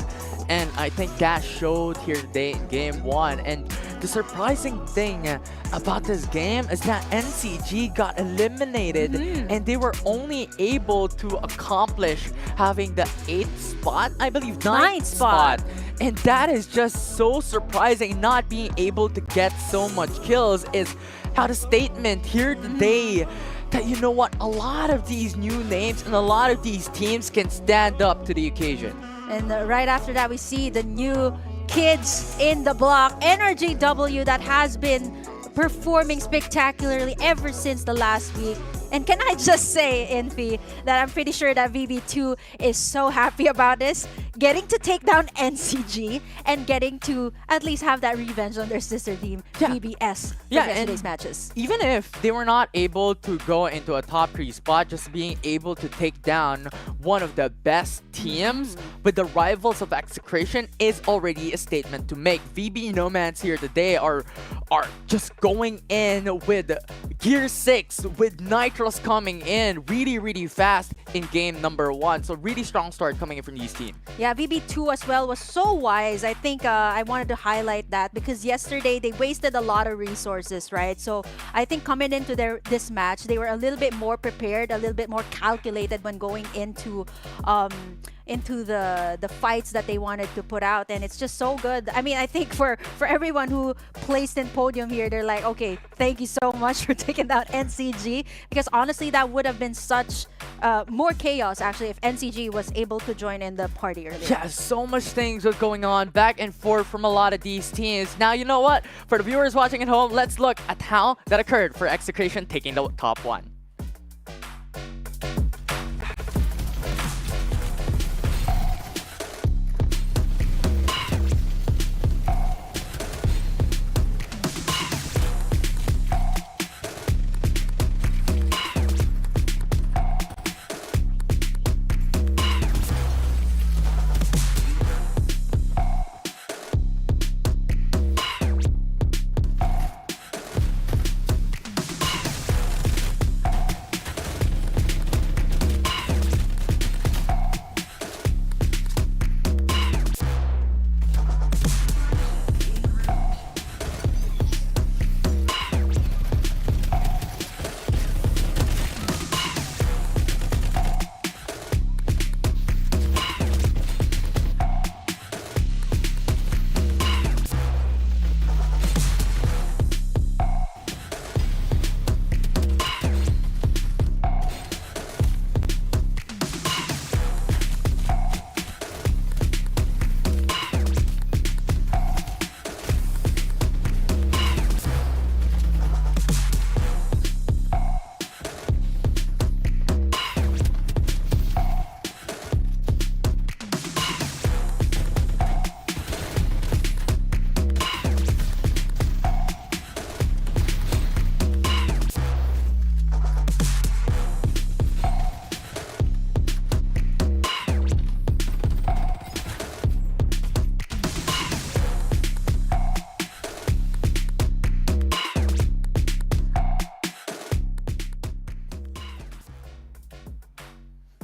And I think that showed here today in game 1. And the surprising thing about this game is that NCG got eliminated and they were only able to accomplish having the 8th spot, I believe 9th spot. And that is just so surprising. Not being able to get so much kills is how the statement here today that, you know what, a lot of these new names and a lot of these teams can stand up to the occasion. And right after that, we see the new kids in the block, NRGW, that has been performing spectacularly ever since the last week. And can I just say, Infi, that I'm pretty sure that VB2 is so happy about this. Getting to take down NCG and getting to at least have that revenge on their sister team, VBS, for yesterday's matches. Even if they were not able to go into a top 3 spot, just being able to take down one of the best teams with the rivals of Execration is already a statement to make. VB Nomads here today are just going in with Gear 6, with Nitros coming in really, really fast in game number 1. So really strong start coming in from these teams. Yeah, VB2 as well was so wise. I think I wanted to highlight that because yesterday they wasted a lot of resources, right? So I think coming into this match, they were a little bit more prepared, a little bit more calculated when going into the fights that they wanted to put out. And it's just so good. I mean, I think for everyone who placed in podium here, they're like, okay, thank you so much for taking down NCG, because honestly that would have been such more chaos actually if NCG was able to join in the party earlier. Yeah, so much things was going on back and forth from a lot of these teams. Now, you know what? For the viewers watching at home, let's look at how that occurred for Execration taking the top 1.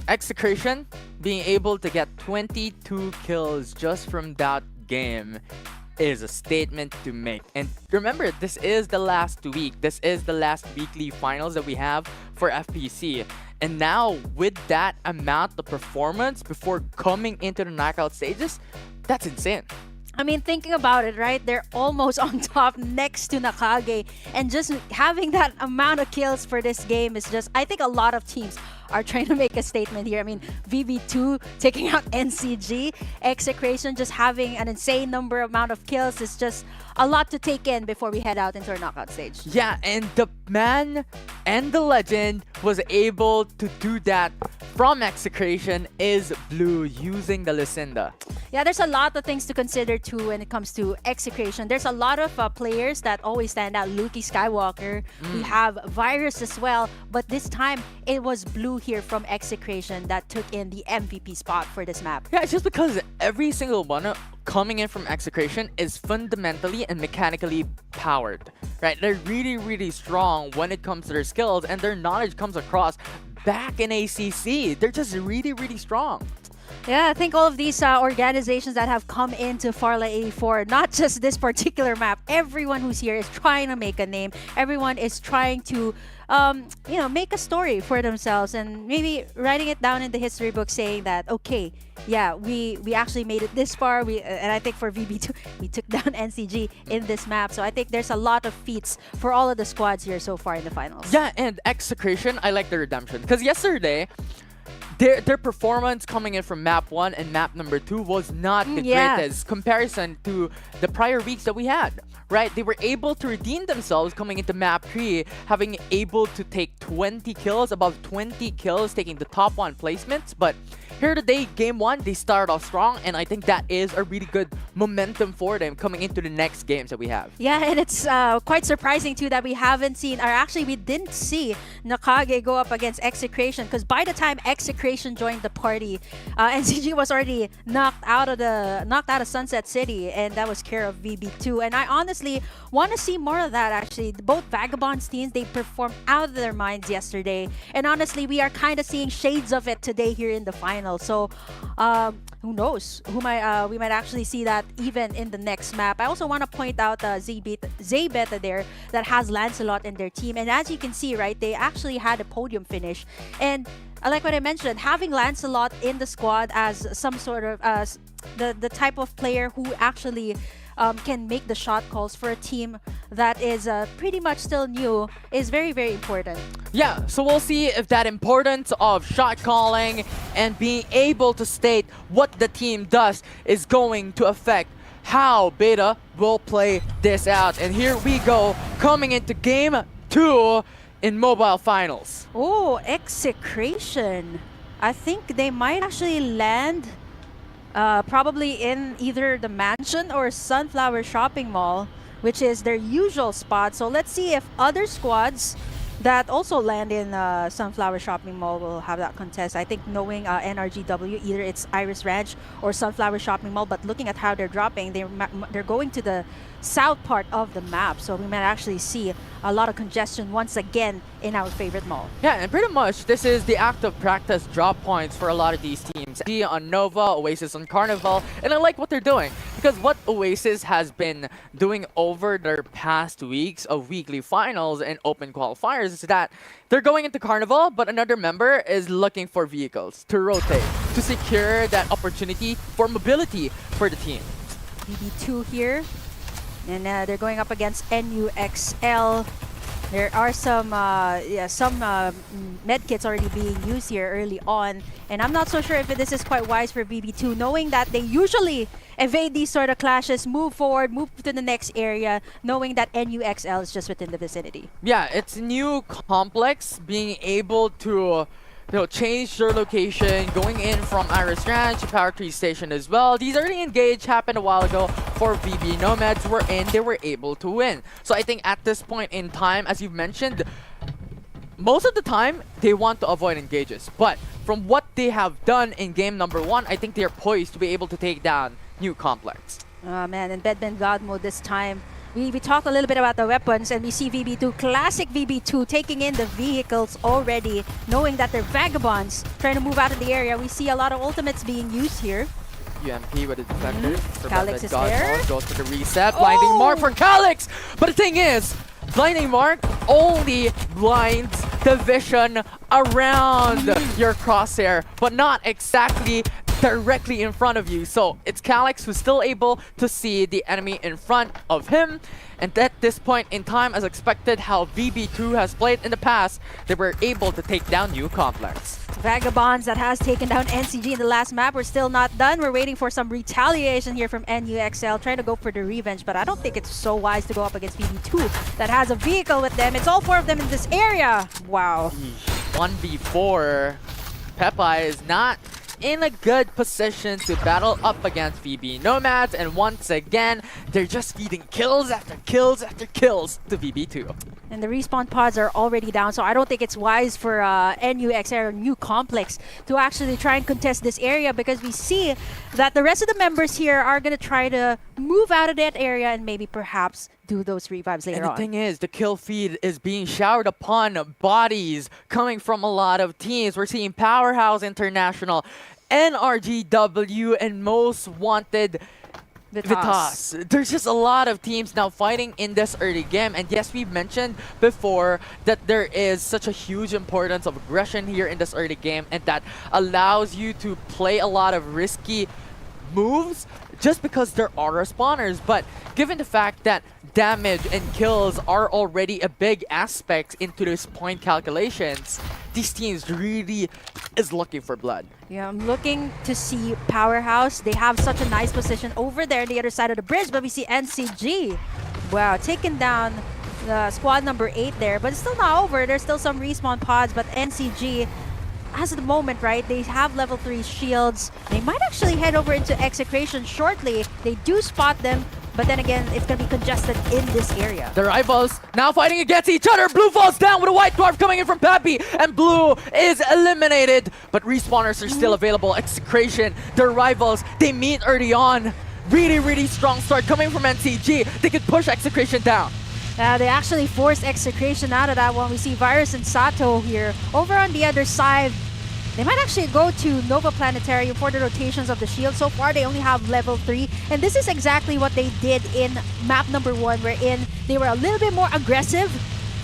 Execration being able to get 22 kills just from that game is a statement to make. And remember, this is the last week. This is the last weekly finals that we have for FPC. And now, with that amount of performance before coming into the knockout stages, that's insane. I mean, thinking about it, right? They're almost on top next to Nakage. And just having that amount of kills for this game is just, I think a lot of teams are trying to make a statement here. I mean, VB2 taking out NCG, Execration just having an insane amount of kills is just a lot to take in before we head out into our knockout stage. Yeah, and the man and the legend was able to do that from Execration is Blue using the Lucinda. Yeah, there's a lot of things to consider too when it comes to Execration. There's a lot of players that always stand out. Luki Skywalker, we have Virus as well, but this time it was Blue here from Execration that took in the MVP spot for this map. Yeah, it's just because every single one coming in from Execration is fundamentally and mechanically powered, right? They're really, really strong when it comes to their skills, and their knowledge comes across back in ACC. They're just really, really strong. Yeah, I think all of these organizations that have come into Farlight 84, not just this particular map, everyone who's here is trying to make a name. Everyone is trying to, make a story for themselves and maybe writing it down in the history book saying that, okay, yeah, we actually made it this far. And I think for VB2, we took down NCG in this map. So I think there's a lot of feats for all of the squads here so far in the finals. Yeah, and Execration, I like the redemption. Because yesterday, their performance coming in from map 1 and map number 2 was not the greatest comparison to the prior weeks that we had, right? They were able to redeem themselves coming into map 3, having able to take 20 kills, above 20 kills, taking the top 1 placements. But here today, game 1, they started off strong, and I think that is a really good momentum for them coming into the next games that we have. Yeah, and it's quite surprising too that we haven't seen, or actually we didn't see Nakage go up against Execration, because by the time Execration joined the party, NCG was already knocked out of Sunset City, and that was care of VB2. And I honestly want to see more of that. Actually, both Vagabonds teams, they performed out of their minds yesterday, and honestly, we are kind of seeing shades of it today here in the final. So who knows? We might actually see that even in the next map. I also want to point out Zaybeta there that has Lancelot in their team, and as you can see, right, they actually had a podium finish. And like what I mentioned, having Lancelot in the squad as some sort of the type of player who actually can make the shot calls for a team that is pretty much still new is very, very important. Yeah, so we'll see if that importance of shot calling and being able to state what the team does is going to affect how Beta will play this out. And here we go, coming into game 2 in mobile finals. Oh, Execration. I think they might actually land probably in either the mansion or Sunflower Shopping Mall, which is their usual spot. So let's see if other squads that also land in Sunflower Shopping Mall will have that contest. I think knowing NRGW, either it's Iris Ranch or Sunflower Shopping Mall, but looking at how they're dropping, they're going to the south part of the map, so we might actually see a lot of congestion once again in our favorite mall. Yeah, and pretty much this is the active practice drop points for a lot of these teams. On Nova, Oasis on Carnival, and I like what they're doing, because what Oasis has been doing over their past weeks of weekly finals and open qualifiers is that they're going into Carnival, but another member is looking for vehicles to rotate, to secure that opportunity for mobility for the team. BB2 here. And they're going up against NUXL. There are some medkits already being used here early on. And I'm not so sure if this is quite wise for BB2, knowing that they usually evade these sort of clashes, move forward, move to the next area, knowing that NUXL is just within the vicinity. Yeah, it's new complex, being able to change their location, going in from Iris Ranch to Power Tree Station as well. These early engage happened a while ago for VB. Nomads were in, they were able to win. So I think at this point in time, as you've mentioned, most of the time, they want to avoid engages. But from what they have done in game number 1, I think they're poised to be able to take down new complex. Oh man, in Bedman God mode this time, We talked a little bit about the weapons, and we see VB2, classic VB2, taking in the vehicles already, knowing that they're vagabonds, trying to move out of the area. We see a lot of ultimates being used here. UMP with the defender. Calyx is there. Goes for the reset. Blinding Mark for Calyx! But the thing is, Blinding Mark only blinds the vision around your crosshair, but not exactly directly in front of you. So it's Calyx who's still able to see the enemy in front of him. And at this point in time, as expected, how VB2 has played in the past, they were able to take down New Complex. Vagabonds that has taken down NCG in the last map. We're still not done. We're waiting for some retaliation here from NUXL, trying to go for the revenge, but I don't think it's so wise to go up against VB2 that has a vehicle with them. It's all 4 of them in this area. Wow. 1v4. Pepa is not in a good position to battle up against VB Nomads, and once again, they're just feeding kills after kills after kills to VB2. And the respawn pods are already down, so I don't think it's wise for NUXL or New Complex to actually try and contest this area, because we see that the rest of the members here are going to try to move out of that area and maybe perhaps do those revives later on. And the thing is, the kill feed is being showered upon bodies coming from a lot of teams. We're seeing Powerhouse International, NRGW, and Most Wanted Vitas. There's just a lot of teams now fighting in this early game. And yes, we've mentioned before that there is such a huge importance of aggression here in this early game, and that allows you to play a lot of risky moves just because there are respawners. But given the fact that damage and kills are already a big aspect into this point calculations, these teams really is looking for blood. Yeah, I'm looking to see Powerhouse. They have such a nice position over there on the other side of the bridge, but we see NCG. Wow, taking down the squad number 8 there, but it's still not over. There's still some respawn pods, but NCG, as of the moment, right, they have level 3 shields. They might actually head over into Execration shortly. They do spot them, but then again, it's going to be congested in this area. The rivals now fighting against each other. Blue falls down with a white dwarf coming in from Pappy, and Blue is eliminated. But respawners are still available. Execration, their rivals, they meet early on. Really, really strong start coming from NCG. They could push Execration down. They actually forced Execration out of that one. We see Virus and Sato here. Over on the other side, they might actually go to Nova Planetarium for the rotations of the shield. So far, they only have level 3. And this is exactly what they did in map number 1, wherein they were a little bit more aggressive,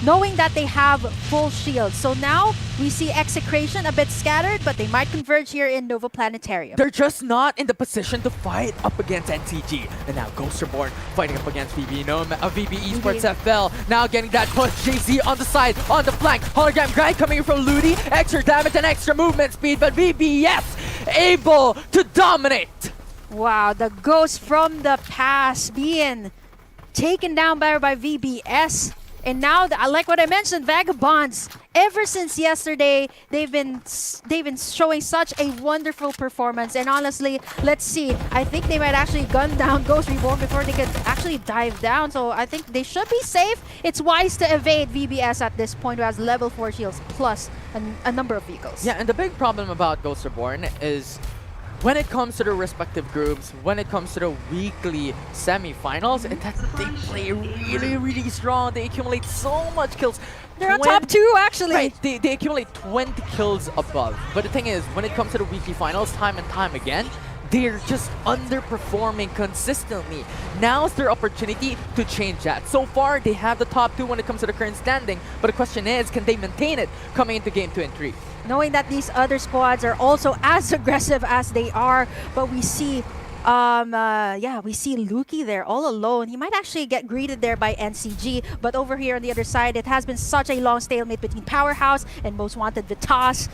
knowing that they have full shields. So now we see Execration a bit scattered, but they might converge here in Nova Planetarium. They're just not in the position to fight up against NCG. And now Ghost Reborn fighting up against VB Esports FL. Now getting that push. JZ on the side, on the flank. Hologram Grind coming in from Ludi. Extra damage and extra movement speed, but VBS able to dominate. Wow, the Ghost from the past being taken down by VBS. And now, like what I mentioned, Vagabonds, ever since yesterday, they've been showing such a wonderful performance. And honestly, let's see. I think they might actually gun down Ghost Reborn before they could actually dive down. So I think they should be safe. It's wise to evade VBS at this point, who has level 4 shields plus a number of vehicles. Yeah, and the big problem about Ghost Reborn is when it comes to the respective groups, when it comes to the weekly semi-finals, they play really, really strong. They accumulate so much kills. They're on top 2, actually. Right, they accumulate 20 kills above. But the thing is, when it comes to the weekly finals, time and time again, they're just underperforming consistently. Now's their opportunity to change that. So far, they have the top 2 when it comes to the current standing. But the question is, can they maintain it coming into game 2 and 3? Knowing that these other squads are also as aggressive as they are, but we see we see Luki there all alone. He might actually get greeted there by NCG, but over here on the other side, it has been such a long stalemate between Powerhouse and Most Wanted Vitas.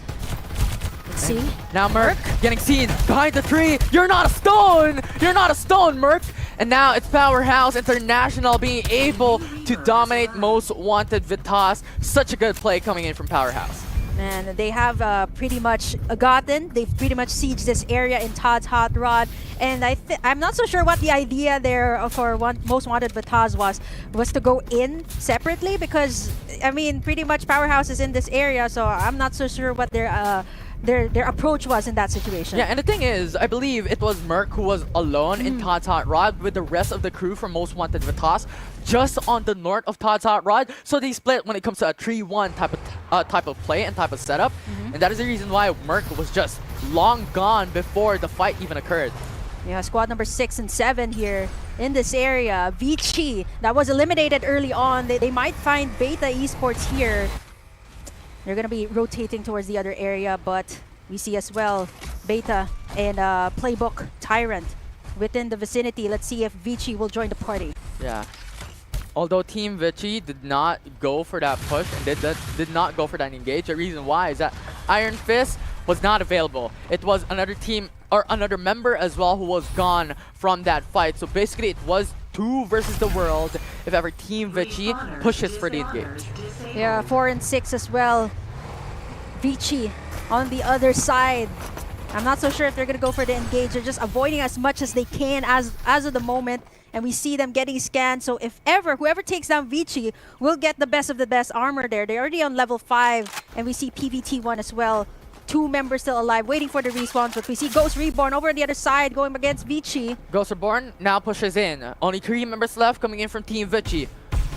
Let's see. Now Merc getting seen behind the tree. You're not a stone! You're not a stone, Merc! And now it's Powerhouse International being able to dominate Most Wanted Vitas. Such a good play coming in from Powerhouse. And they have pretty much they've pretty much sieged this area in Todd's Hot Rod. And I'm not so sure what the idea there for Most Wanted Vitas was to go in separately, because, I mean, pretty much Powerhouse is in this area, so I'm not so sure what their their approach was in that situation. Yeah, and the thing is, I believe it was Merc who was alone in Todd's Hot Rod with the rest of the crew from Most Wanted Vitas just on the north of Todd's Hot Rod. So they split when it comes to a 3-1 type of play and type of setup. And that is the reason why Merc was just long gone before the fight even occurred. Yeah, squad number 6 and 7 here in this area. Vici, that was eliminated early on. They might find Beta Esports here. They're going to be rotating towards the other area, but we see as well Beta and Playbook Tyrant within the vicinity. Let's see if Vici will join the party. Yeah. Although Team Vici did not go for that push and did not go for that engage, the reason why is that Iron Fist was not available. It was another team or another member as well who was gone from that fight. So basically it was 2 versus the world if ever Team Vici pushes for the engage. Yeah, 4 and 6 as well. Vici on the other side. I'm not so sure if they're going to go for the engage. They're just avoiding as much as they can as of the moment. And we see them getting scanned. So if ever, whoever takes down Vici will get the best of the best armor there. They're already on level 5. And we see PVT1 as well. 2 members still alive, waiting for the respawns. But we see Ghost Reborn over on the other side, going against Vici. Ghost Reborn now pushes in. Only 3 members left coming in from Team Vici.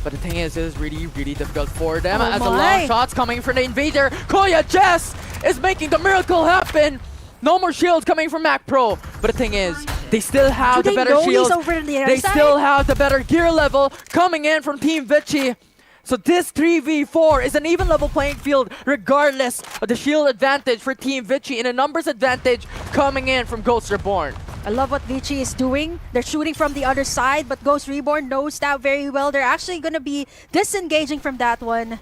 But the thing is, it is really, really difficult for them as the long shots coming from the invader. Koya Jess is making the miracle happen. No more shields coming from Mac Pro. But the thing is, they still have the better shields. They still have the better gear level coming in from Team Vici. So this 3v4 is an even level playing field regardless of the shield advantage for Team Vici and a numbers advantage coming in from Ghost Reborn. I love what Vici is doing. They're shooting from the other side, but Ghost Reborn knows that very well. They're actually going to be disengaging from that one.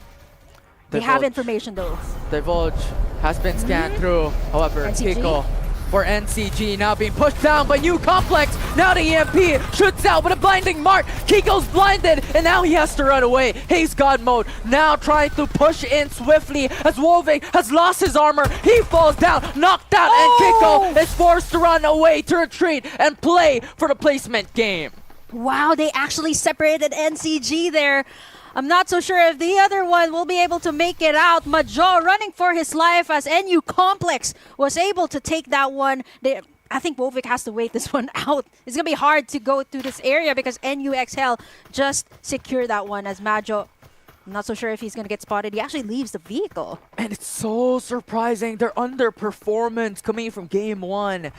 They have information though. Divulge has been scanned through. However, NCG? Kiko for NCG now being pushed down by New Complex. Now the EMP shoots out with a blinding mark. Kiko's blinded and now he has to run away. Haze God mode now trying to push in swiftly as Wolvik has lost his armor. He falls down, knocked out, and Kiko is forced to run away to retreat and play for the placement game. Wow, they actually separated NCG there. I'm not so sure if the other one will be able to make it out. Majo running for his life as NU Complex was able to take that one. I think Wolvik has to wait this one out. It's going to be hard to go through this area because NUXL just secured that one as Majo. I'm not so sure if he's going to get spotted. He actually leaves the vehicle. And it's so surprising. Their underperformance coming from game 1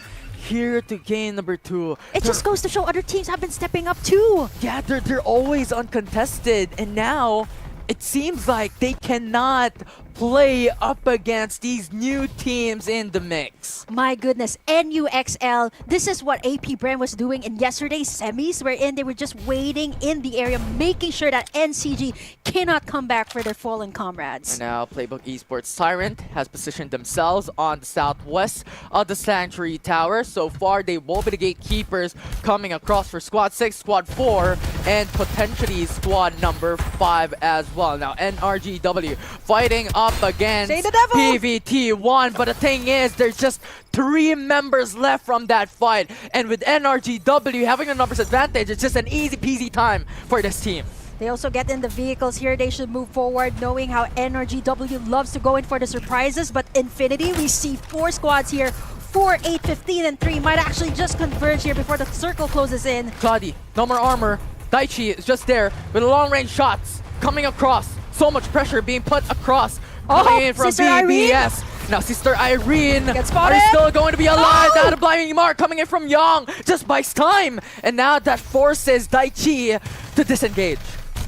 here to game number 2. It just goes to show other teams have been stepping up too. Yeah, they're always uncontested. And now it seems like they cannot play up against these new teams in the mix. My goodness, NUXL, this is what AP Brand was doing in yesterday's semis, wherein they were just waiting in the area, making sure that NCG cannot come back for their fallen comrades. And now Playbook Esports Tyrant has positioned themselves on the southwest of the Sanctuary Tower. So far, they will be the gatekeepers coming across for Squad 6, Squad 4, and potentially Squad number 5 as well. Now, NRGW fighting up against PVT1, but the thing is, there's just 3 members left from that fight, and with NRGW having a numbers advantage, it's just an easy peasy time for this team. They also get in the vehicles here. They should move forward, knowing how NRGW loves to go in for the surprises, but Infinity, we see 4 squads here. 4, 8, 15, and 3 might actually just converge here before the circle closes in. Claudia, no more armor. Daichi is just there with long-range shots coming across. So much pressure being put across. Coming in from BBS. Now Sister Irene are still going to be alive. That blinding mark coming in from Young just buys time. And now that forces Daichi to disengage.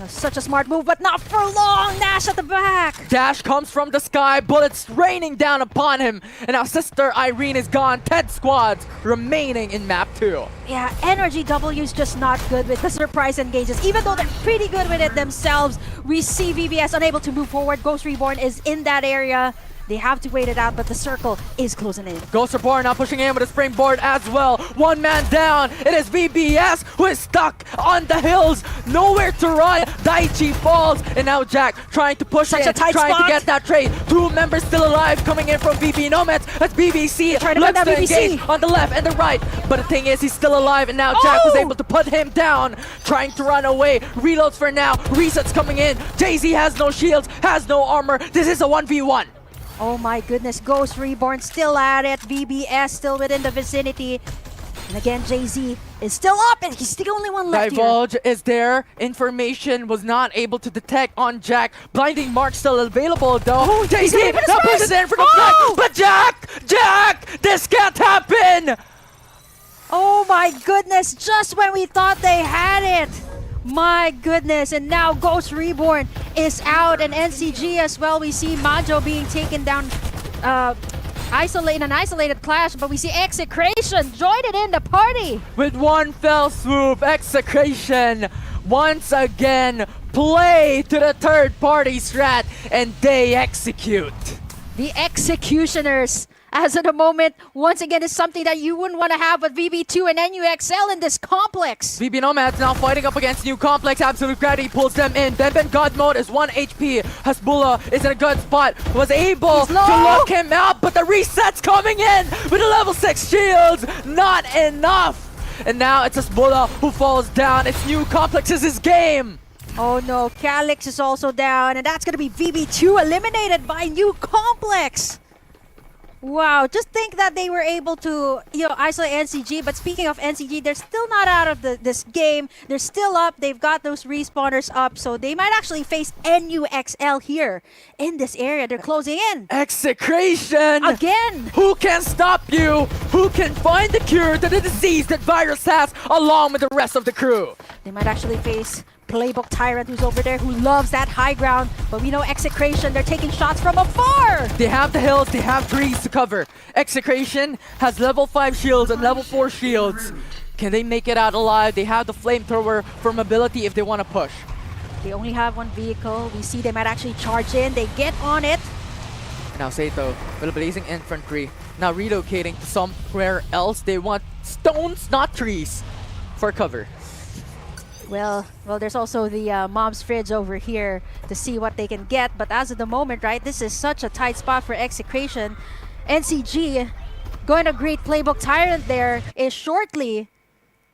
Such a smart move, but not for long. Nash at the back. Dash comes from the sky, bullets raining down upon him. And now Sister Irene is gone. 10 squads remaining in map 2. Yeah, NRGW is just not good with the surprise engages. Even though they're pretty good with it themselves, we see VBS unable to move forward. Ghost Reborn is in that area. They have to wait it out, but the circle is closing in. Ghost Reborn now pushing in with a springboard as well. 1 man down. It is VBS who is stuck on the hills. Nowhere to run. Daichi falls. And now Jack trying to push in, trying to get that trade. 2 members still alive coming in from BB Nomads as BBC looks to engage on the left and the right. But the thing is, he's still alive, and now Jack was able to put him down. Trying to run away. Reloads for now. Resets coming in. Jay-Z has no shields, has no armor. This is a 1v1. Oh my goodness, Ghost Reborn still at it. VBS still within the vicinity. And again, JZ is still up, and he's the only one left Divulge is there. Information was not able to detect on Jack. Blinding Mark still available though. Oh, he's JZ gonna now put his pushes in for the Oh! flag. But Jack, this can't happen. Oh my goodness, just when we thought they had it. My goodness, and now Ghost Reborn is out, and NCG as well. We see Majo being taken down in an isolated clash, but we see Execration joining in the party. With one fell swoop, Execration once again play to the third party strat, and they execute. The Executioners, as of the moment, once again, is something that you wouldn't want to have with VB2 and NUXL in this complex. VB Nomads now fighting up against New Complex. Absolute Gravity pulls them in. Ben God Mode is 1 HP. Hasbulla is in a good spot. Was able to lock him out, but the reset's coming in with a level 6 shields. Not enough. And now it's Hasbulla who falls down. It's New Complex's game. Oh no, Calyx is also down, and that's going to be VB2 eliminated by New Complex. Wow, just think that they were able to, isolate NCG. But speaking of NCG, they're still not out of this game. They're still up. They've got those respawners up, so they might actually face NUXL here in this area. They're closing in. Execration! Again! Who can stop you? Who can find the cure to the disease that Virus has along with the rest of the crew? They might actually face Playbook Tyrant, who's over there, who loves that high ground. But we know Execration, they're taking shots from afar. They have the hills, they have trees to cover. Execration has level 5 shields and level 4 shields. Can they make it out alive? They have the flamethrower for mobility if they want to push. They only have one vehicle. We see they might actually charge in. They get on it. Now Sato with blazing infantry. Now relocating to somewhere else. They want stones, not trees, for cover. Well, there's also the mom's fridge over here to see what they can get. But as of the moment, right, this is such a tight spot for Execration. NCG going to greet Playbook Tyrant there is shortly.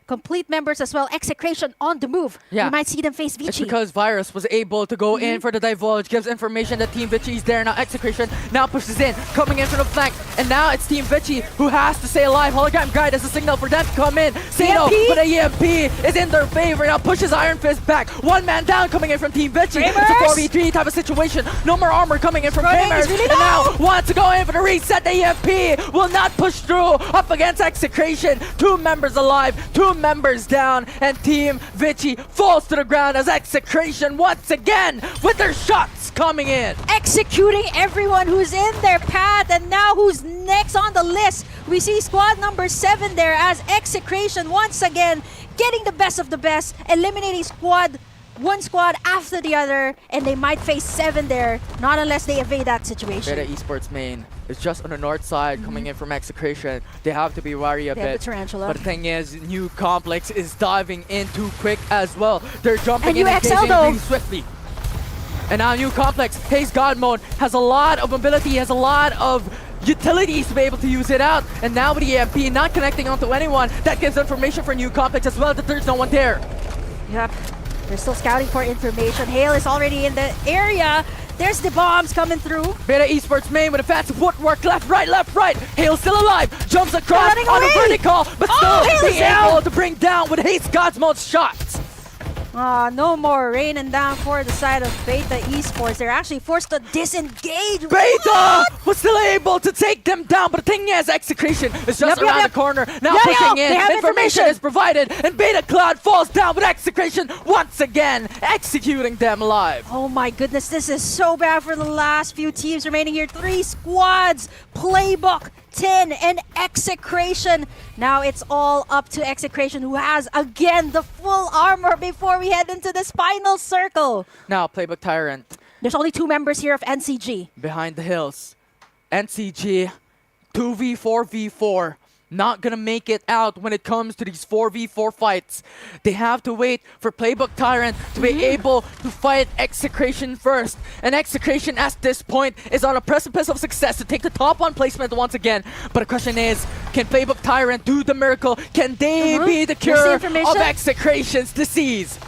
Complete members as well. Execration on the move. Yeah. We might see them face Vici. It's because Virus was able to go in for the divulge, gives information that Team Vici is there. Now Execration now pushes in, coming in from the flank. And now it's Team Vici who has to stay alive. Hologram Guide as a signal for them to come in. Sato with a EMP is in their favor. Now pushes Iron Fist back. One man down coming in from Team Vici. It's a 4v3 type of situation. No more armor coming in from Framers. Really and now wants to go in for the reset. The EMP will not push through up against Execration. 2 members alive, 2 members down, and Team Vici falls to the ground as Execration once again with their shots coming in. Executing everyone who's in their path, and now who's next on the list? We see squad number 7 there as Execration once again getting the best of the best, eliminating one squad after the other, and they might face 7 there, not unless they evade that situation. Beta Esports main is just on the north side coming in from Execration. They have to be wary a They have bit. the Tarantula. But the thing is, New Complex is diving in too quick as well. They're jumping And in and UXL engaging though. really swiftly. And now New Complex, Haze God Mode, has a lot of mobility, has a lot of utilities to be able to use it out. And now with the EMP not connecting onto anyone, that gives information for New Complex as well that there's no one there. Yep. They're still scouting for information. Hale is already in the area. There's the bombs coming through. Beta Esports main with a fancy footwork, left, right. Hale's still alive, jumps across on a vertical, but still being able to bring down with Haze God's most shots. No more raining down for the side of Beta Esports. They're actually forced to disengage. Beta was still able to take them down, but the thing is, Execration is just around the corner. Now pushing in, information is provided, and Beta Cloud falls down with Execration once again, executing them live. Oh my goodness, this is so bad for the last few teams remaining here. 3 squads, Playbook, 10, and Execration. Now it's all up to Execration, who has, again, the full armor before we head into this final circle. Now, Playbook Tyrant. There's only 2 members here of NCG. Behind the hills. NCG, 2v4v4. Not gonna make it out when it comes to these 4v4 fights. They have to wait for Playbook Tyrant to be able to fight Execration first. And Execration at this point is on a precipice of success to take the top 1 placement once again. But the question is, can Playbook Tyrant do the miracle? Can they be the cure of Execration's disease?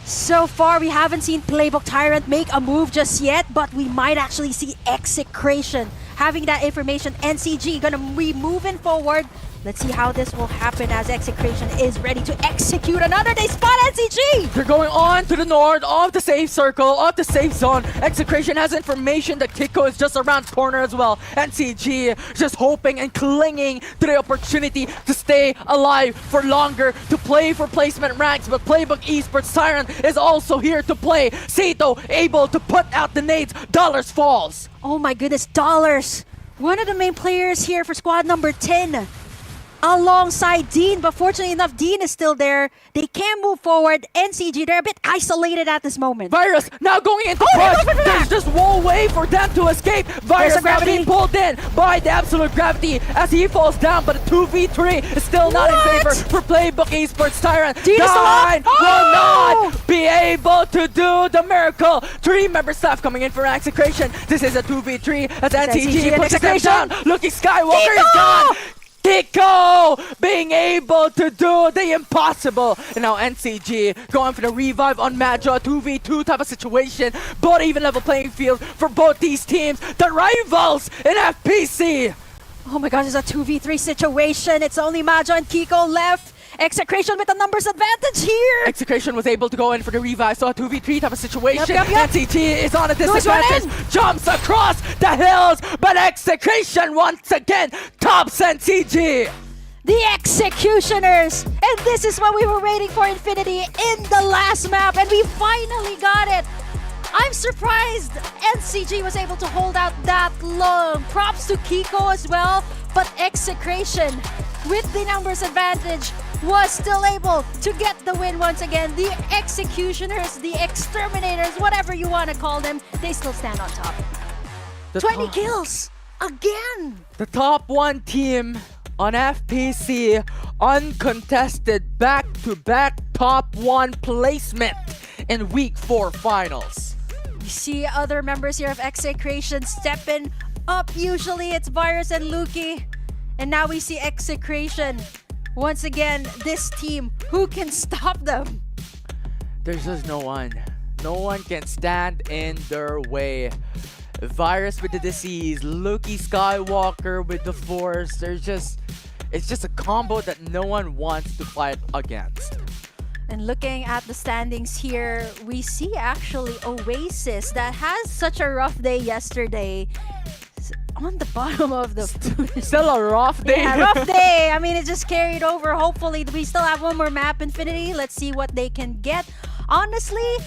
So far, we haven't seen Playbook Tyrant make a move just yet, but we might actually see Execration. Having that information, NCG gonna be moving forward. Let's see how this will happen as Execration is ready to execute another day spot NCG! They're going on to the north of the safe circle, of the safe zone. Execration has information that Kiko is just around the corner as well. NCG just hoping and clinging to the opportunity to stay alive for longer, to play for placement ranks, but Playbook Esports Tyrant is also here to play. Sato able to put out the nades. Dollars falls. Oh my goodness, Dollars! One of the main players here for squad number 10. Alongside Dean, but fortunately enough, Dean is still there. They can move forward. NCG, they're a bit isolated at this moment. Virus now going into push. There's just one way for them to escape. Virus now being pulled in by the absolute gravity as he falls down, but a 2v3 is still not in favor for Playbook Esports Tyrant. Dean is Nine still will not be able to do the miracle. 3-member staff coming in for Execration. This is a 2v3 as NCG puts them down. Looking Skywalker is gone. Kiko being able to do the impossible. And now NCG going for the revive on Majo, a 2v2 type of situation, but even level playing field for both these teams, the rivals in FPC. Oh my gosh, it's a 2v3 situation. It's only Majo and Kiko left. Execration with a numbers advantage here. Execration was able to go in for the revive, so a 2v3 type of situation. Yep. NCG is on a disadvantage, jumps across the hills, but Execration once again tops NCG. The Executioners! And this is what we were waiting for, Infinity, in the last map, and we finally got it! I'm surprised NCG was able to hold out that long. Props to Kiko as well, but Execration, with the numbers advantage, was still able to get the win once again. The Executioners, the Exterminators, whatever you want to call them, they still stand on top. 20 kills! Again! The top 1 team on FPC, uncontested back-to-back top 1 placement in Week 4 finals. We see other members here of Execration stepping up. Usually it's Virus and Luki. And now we see Execration. Once again, this team, who can stop them? There's just no one. No one can stand in their way. Virus with the disease, Luki Skywalker with the force. It's just a combo that no one wants to fight against. And looking at the standings here, we see actually Oasis that has such a rough day yesterday. On the bottom of the still a rough day. Yeah, rough day. I mean, it just carried over. Hopefully, we still have one more map, Infinity. Let's see what they can get. Honestly,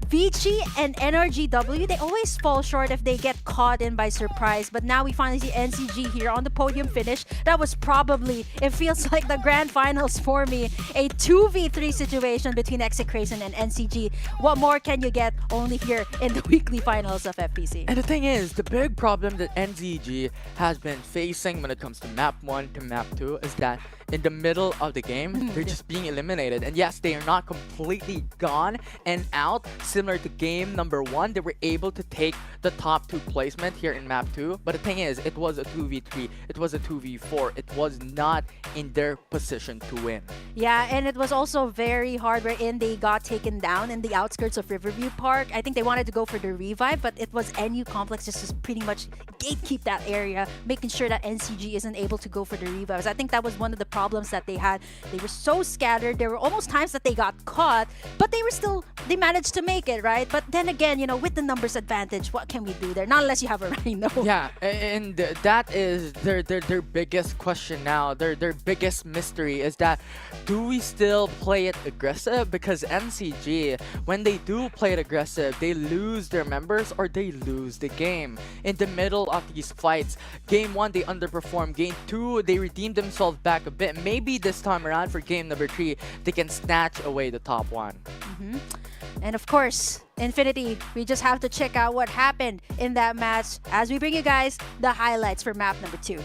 Vici and NRGW, they always fall short if they get caught in by surprise. But now we finally see NCG here on the podium finish. That was probably, it feels like the grand finals for me. A 2v3 situation between Execration and NCG. What more can you get only here in the weekly finals of FPC? And the thing is, the big problem that NCG has been facing when it comes to map 1 to map 2 is that in the middle of the game, they're just being eliminated. And yes, they are not completely gone and out. Similar to game number 1, they were able to take the top 2 placement here in map 2. But the thing is, it was a 2v3, it was a 2v4. It was not in their position to win. Yeah, and it was also very hard wherein they got taken down in the outskirts of Riverview Park. I think they wanted to go for the revive, but it was NU Complex just pretty much gatekeep that area, making sure that NCG isn't able to go for the revives. I think that was one of the problems that they had. They were so scattered. There were almost times that they got caught, but they managed to make it, right? But then again, you know, with the numbers advantage, what can we do there? Not unless you have a Rhino. Yeah, and that is their biggest question now. Their biggest mystery is that, do we still play it aggressive? Because NCG, when they do play it aggressive, they lose their members or they lose the game. In the middle of these fights, game 1 they underperform, game 2 they redeemed themselves back a bit. Maybe this time around for game number 3 they can snatch away the top 1. And of course, Infinity, we just have to check out what happened in that match as we bring you guys the highlights for map number 2.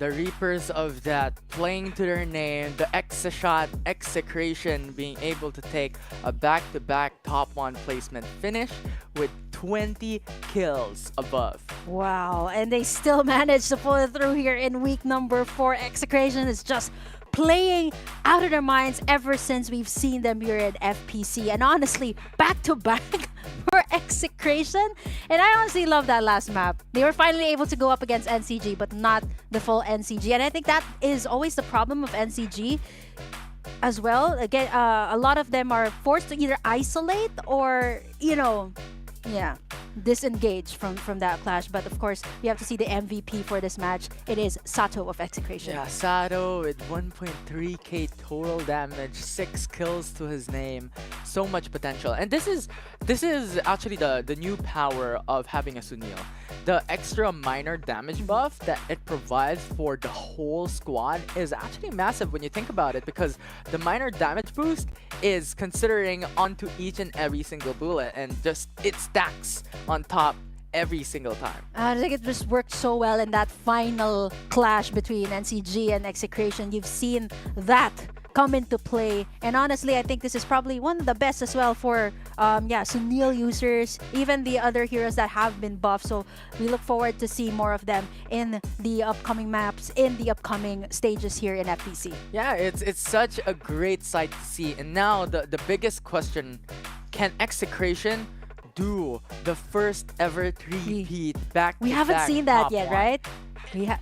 the Reapers of that playing to their name, the Exashot Execration being able to take a back-to-back top 1 placement finish with 20 kills above. Wow, and they still managed to pull it through here in week number 4. Execration is just playing out of their minds ever since we've seen them here at FPC. And honestly, back-to-back for Execration. And I honestly love that last map. They were finally able to go up against NCG, but not the full NCG. And I think that is always the problem of NCG as well. Again, a lot of them are forced to either isolate or, disengage from that clash. But of course, we have to see the MVP for this match. It is Sato of Execration. Yeah, Sato with 1.3k total damage, 6 kills to his name, so much potential. And this is actually the new power of having a Sunil. The extra minor damage buff that it provides for the whole squad is actually massive when you think about it, because the minor damage boost is considering onto each and every single bullet, and just it stacks on top every single time. I think it just worked so well in that final clash between NCG and Execration. You've seen that come into play, and honestly, I think this is probably one of the best as well for Sunil users, even the other heroes that have been buffed. So we look forward to see more of them in the upcoming maps, in the upcoming stages here in FPC. Yeah, it's such a great sight to see. And now the biggest question, can Execration do the first ever 3-peat back? We haven't seen that yet, right?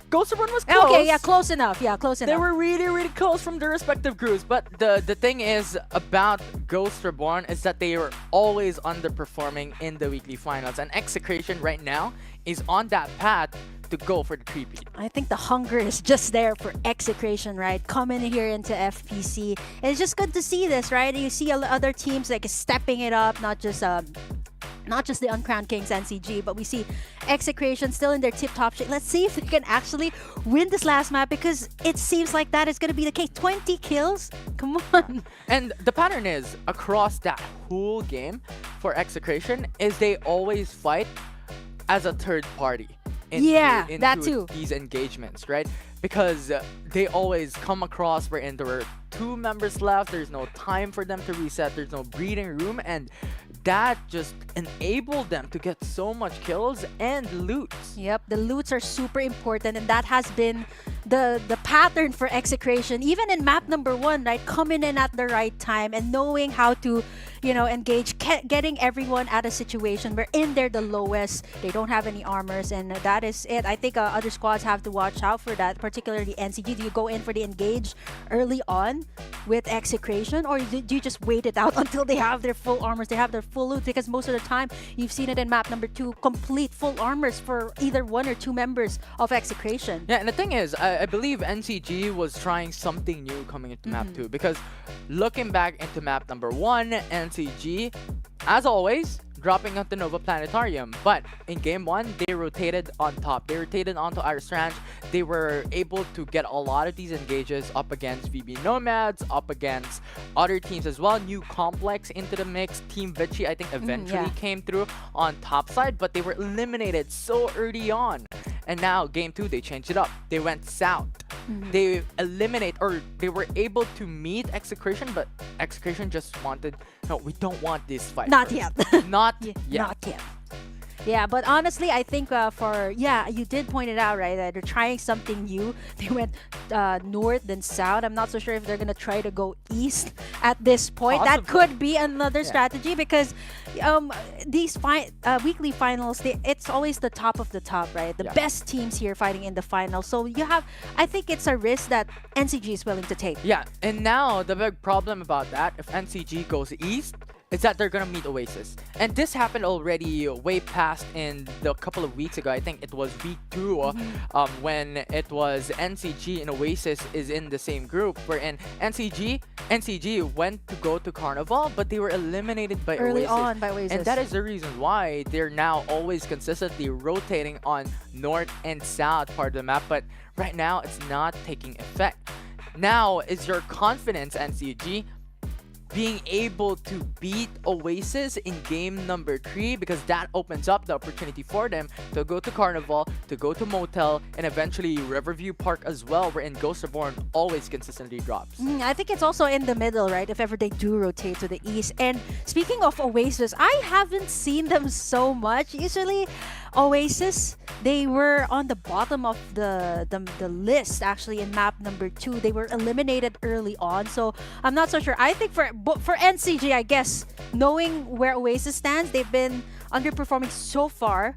Ghost Reborn was close. Okay, yeah, close enough. Yeah, close enough. They were really close from their respective groups. But the thing is about Ghost Reborn is that they were always underperforming in the weekly finals. And Execration right now is on that path to go for the 3-peat. I think the hunger is just there for Execration, right? Coming here into FPC. And it's just good to see this, right? You see other teams like stepping it up, not just the Uncrowned Kings NCG, but we see Execration still in their tip-top shape. Let's see if they can actually win this last map, because it seems like that is going to be the case. 20 kills? Come on. And the pattern is, across that whole game for Execration, is they always fight as a third party into that too. These engagements, right? Because they always come across wherein there were 2 members left, there's no time for them to reset, there's no breathing room, and that just enabled them to get so much kills and loot. Yep, the loots are super important, and that has been the pattern for Execration. Even in map number 1, right? Coming in at the right time and knowing how to, engage, getting everyone at a situation where in they're the lowest, they don't have any armors, and that is it. I think other squads have to watch out for that, particularly NCG. Do you go in for the engage early on with Execration, or do you just wait it out until they have their full armors, they have their full loot? Because most of the time, you've seen it in map number 2, complete full armors for either 1 or 2 members of Execration. Yeah, and the thing is, I believe NCG was trying something new coming into map 2, because looking back into map number 1, NCG, as always, dropping out the Nova Planetarium. But in game 1, they rotated on top. They rotated onto Iris Ranch. They were able to get a lot of these engages up against VB Nomads, up against other teams as well. New Complex into the mix. Team Vichy, I think, eventually came through on top side, but they were eliminated so early on. And now, game 2, they changed it up. They went south. They they were able to meet Execration, but Execration just wanted, no, we don't want this fight. Not yet. Not yet. Not yet. Yeah, but honestly, I think you did point it out, right? That they're trying something new. They went north then south. I'm not so sure if they're going to try to go east at this point. Possibly. That could be another strategy, because these weekly finals, it's always the top of the top, right? The best teams here fighting in the final. So I think it's a risk that NCG is willing to take. Yeah, and now the big problem about that, if NCG goes east, is that they're gonna meet Oasis. And this happened already way past in the couple of weeks ago. I think it was week 2 when it was NCG and Oasis is in the same group, wherein NCG went to go to Carnival, but they were eliminated by early Oasis. on by Oasis. And that is the reason why they're now always consistently rotating on north and south part of the map, but right now it's not taking effect. Now is your confidence, NCG, being able to beat Oasis in game number 3, because that opens up the opportunity for them to go to Carnival, to go to Motel, and eventually Riverview Park as well, wherein Ghost Reborn always consistently drops. I think it's also in the middle, right? If ever they do rotate to the east. And speaking of Oasis, I haven't seen them so much. Usually, Oasis, they were on the bottom of the list actually in map number 2. They were eliminated early on, so I'm not so sure. I think for NCG, I guess, knowing where Oasis stands, they've been underperforming so far.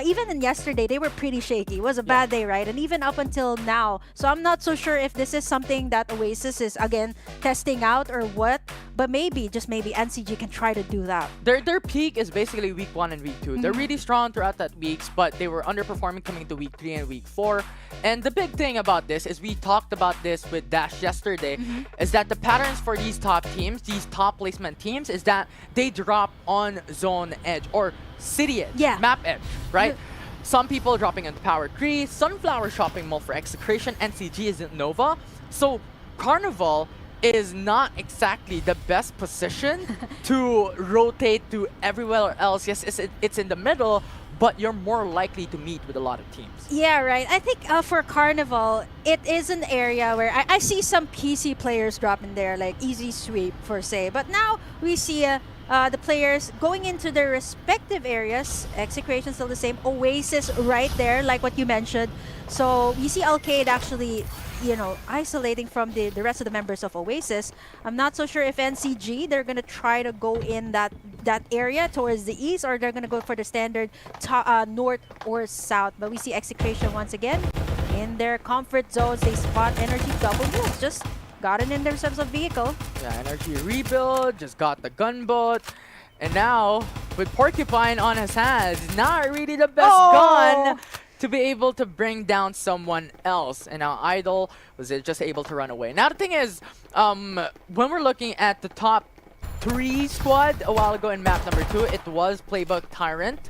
Even in yesterday, they were pretty shaky. It was a bad day, right? And even up until now. So I'm not so sure if this is something that Oasis is, again, testing out or what. But maybe, just maybe, NCG can try to do that. Their peak is basically week 1 and week 2. They're really strong throughout that weeks, but they were underperforming coming into week 3 and week 4. And the big thing about this is we talked about this with Dash yesterday, is that the patterns for these top teams, these top placement teams, is that they drop on zone edge or city edge, map edge, right? Some people dropping into Power 3, Sunflower shopping mall for Execration, NCG isn't Nova. So Carnival is not exactly the best position to rotate to everywhere else. Yes, it's in the middle, but you're more likely to meet with a lot of teams. Yeah, right. I think for Carnival, it is an area where I see some PC players drop in there, like Easy Sweep, per se. But now we see the players going into their respective areas. Execration still the same. Oasis right there, like what you mentioned. So we see Alcade actually, isolating from the rest of the members of Oasis. I'm not so sure if NCG, they're going to try to go in that area towards the east, or they're going to go for the standard north or south. But we see Execration once again in their comfort zones. They spot Energy double moves. Just gotten in themselves a vehicle. Yeah, Energy rebuild, just got the gunboat. And now, with Porcupine on his hands, not really the best gun to be able to bring down someone else. And now Idol was just able to run away. Now the thing is, when we're looking at the top 3 squad a while ago in map number 2, it was Playbook Tyrant,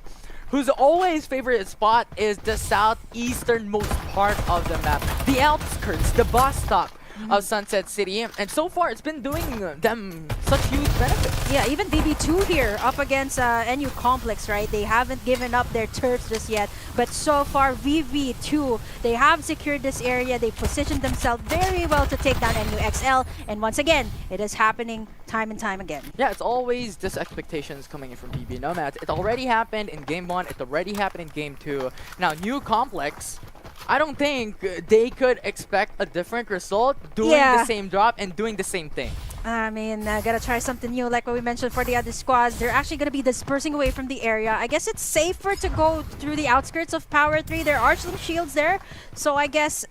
whose always favorite spot is the southeasternmost part of the map, the outskirts, the bus stop of Sunset City, and so far it's been doing them such huge benefits. Yeah, even BB2 here up against NU Complex, right? They haven't given up their turfs just yet, but so far VV2, they have secured this area. They positioned themselves very well to take down NU XL, and once again, it is happening time and time again. Yeah, it's always this expectations coming in from BB Nomads. It already happened in game 1, it already happened in game 2. Now, New Complex, I don't think they could expect a different result doing the same drop and doing the same thing. I mean, gotta try something new, like what we mentioned for the other squads. They're actually gonna be dispersing away from the area. I guess it's safer to go through the outskirts of Power 3. There are some shields there, so I guess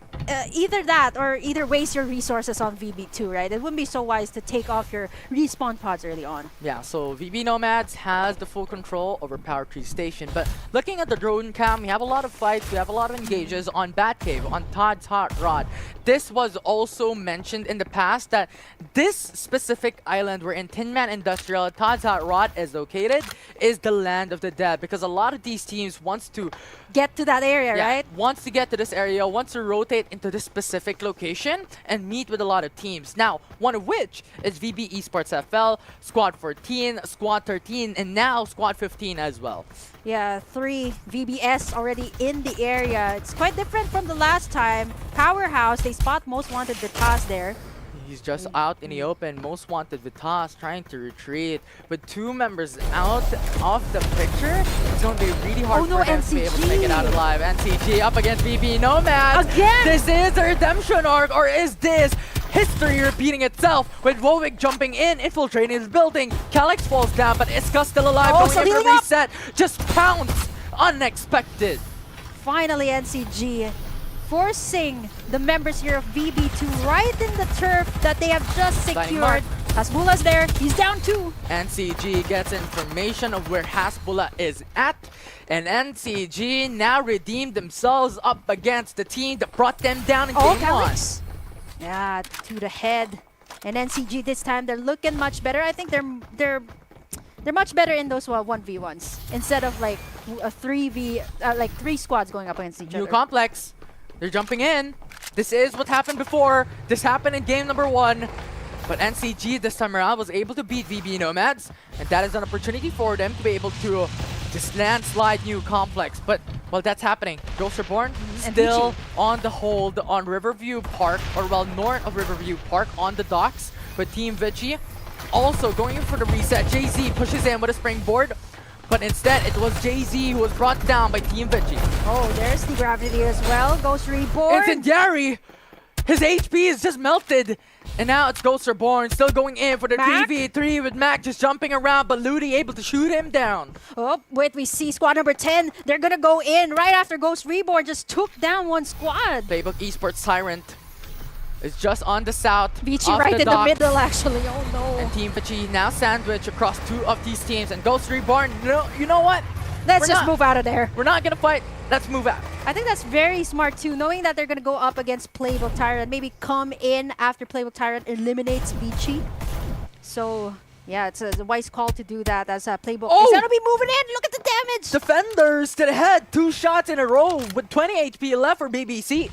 either that or either waste your resources on VB2, right? It wouldn't be so wise to take off your respawn pods early on. Yeah, so VB Nomads has the full control over Power 3 Station, but looking at the drone cam, we have a lot of fights, we have a lot of engages on Batcave, on Todd's Hot Rod. This was also mentioned in the past that this specific island where in Tin Man Industrial, Todd's Hot Rod is located, is the land of the dead, because a lot of these teams wants to get to that area, right? Wants to get to this area, wants to rotate into this specific location and meet with a lot of teams. Now, one of which is VB Esports FL, Squad 14, Squad 13, and now Squad 15 as well. Yeah, 3 VBS already in the area. It's quite different from the last time. Powerhouse, they spot Most Wanted Vitas there. He's just out in the open. Most Wanted Vitas trying to retreat. With 2 members out of the picture, it's going to be really hard for them to be able to make it out alive. NCG up against VB Nomads. Again! This is a redemption arc, or is this history repeating itself with Wowick jumping in, infiltrating his building. Calyx falls down, but Iska's still alive, going in for reset. Just pounce! Unexpected. Finally, NCG forcing the members here of VB2 right in the turf that they have just secured. Hasbulla's there, he's down 2. NCG gets information of where Hasbulla is at, and NCG now redeemed themselves up against the team that brought them down in game 1. Yeah, to the head. And NCG this time, they're looking much better. I think they're much better in those 1v1s instead of like a 3v, like 3 squads going up against each other. New Complex. They're jumping in. This is what happened before. This happened in game number 1. But NCG this time around was able to beat VB Nomads, and that is an opportunity for them to be able to just landslide new complex. But while that's happening, Ghost Reborn still on the hold on Riverview Park, or well, north of Riverview Park on the docks. But Team Vici also going in for the reset. Jay-Z pushes in with a springboard, but instead it was Jay-Z who was brought down by Team Vici. Oh, there's the gravity as well. Ghost Reborn. Incendiary! His HP is just melted. And now it's Ghost Reborn still going in for the Mac? 3v3 with Mac just jumping around, but Ludi able to shoot him down. Oh, wait, we see squad number 10. They're gonna go in right after Ghost Reborn just took down one squad. Playbook Esports Tyrant is just on the south. Vici off right in the docks. middle, actually. Oh no. And Team Vici now sandwich across two of these teams. And Ghost Reborn, you know what? Let's just move out of there. We're not gonna fight. Let's move out. I think that's very smart too, knowing that they're gonna go up against Playbook Tyrant, maybe come in after Playbook Tyrant eliminates Vici. So yeah, it's a wise call to do that as Playbook is gonna be moving in. Look at the damage. Defenders to the head, 2 shots in a row with 20 HP left for BBC.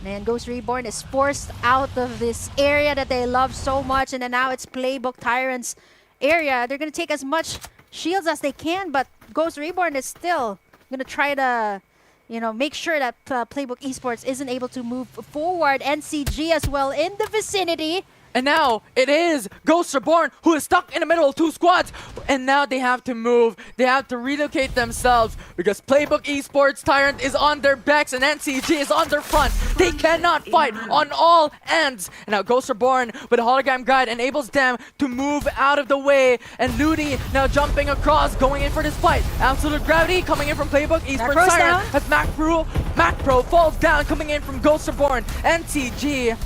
Man, Ghost Reborn is forced out of this area that they love so much, and then now it's Playbook Tyrant's area. They're gonna take as much shields as they can, but Ghost Reborn is still gonna try to, you know, make sure that Playbook Esports isn't able to move forward. NCG as well in the vicinity. And now it is Ghost Reborn who is stuck in the middle of 2 squads. And now they have to move. They have to relocate themselves because Playbook Esports Tyrant is on their backs and NCG is on their front. They cannot fight on all ends. And now Ghost Reborn with a hologram guide enables them to move out of the way. And Ludi now jumping across, going in for this fight. Absolute Gravity coming in from Playbook Esports Tyrant as Mac Pro falls down, coming in from Ghost Reborn. NCG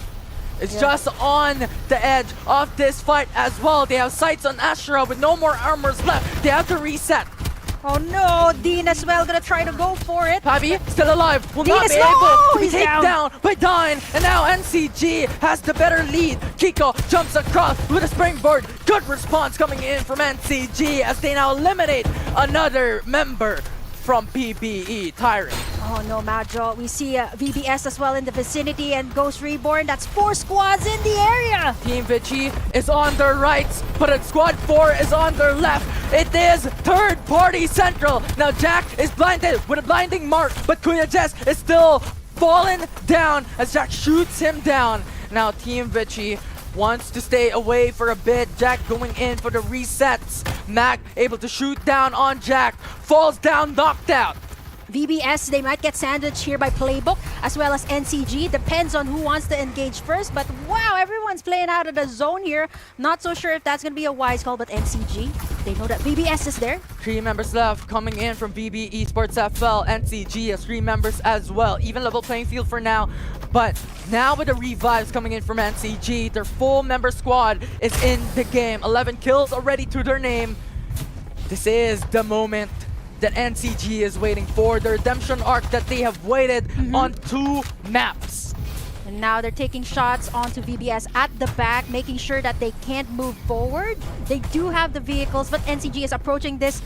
is just on the edge of this fight as well. They have sights on Ashura with no more armors left. They have to reset. Oh no, Dean as well gonna try to go for it. Pabi still alive, will Dean not is be able to be he's taken down by Dine. And now NCG has the better lead. Kiko jumps across with a springboard. Good response coming in from NCG as they now eliminate another member from PBE Tyrant. Oh no, Majo. We see VBS as well in the vicinity and Ghost Reborn. That's 4 squads in the area. Team Vici is on their rights, but squad 4 is on their left. It is third party central. Now Jack is blinded with a blinding mark, but Kuya Jess is still fallen down as Jack shoots him down. Now Team Vici wants to stay away for a bit. Jack going in for the resets. Mac able to shoot down on Jack. Falls down, knocked out. VBS, they might get sandwiched here by Playbook as well as NCG. Depends on who wants to engage first. But wow, everyone's playing out of the zone here. Not so sure if that's going to be a wise call, but NCG, they know that VBS is there. 3 members left coming in from VB Esports FL. NCG has 3 members as well. Even level playing field for now. But now with the revives coming in from NCG, their full member squad is in the game. 11 kills already to their name. This is the moment that NCG is waiting for, the redemption arc that they have waited on 2 maps. And now they're taking shots onto VBS at the back, making sure that they can't move forward. They do have the vehicles, but NCG is approaching this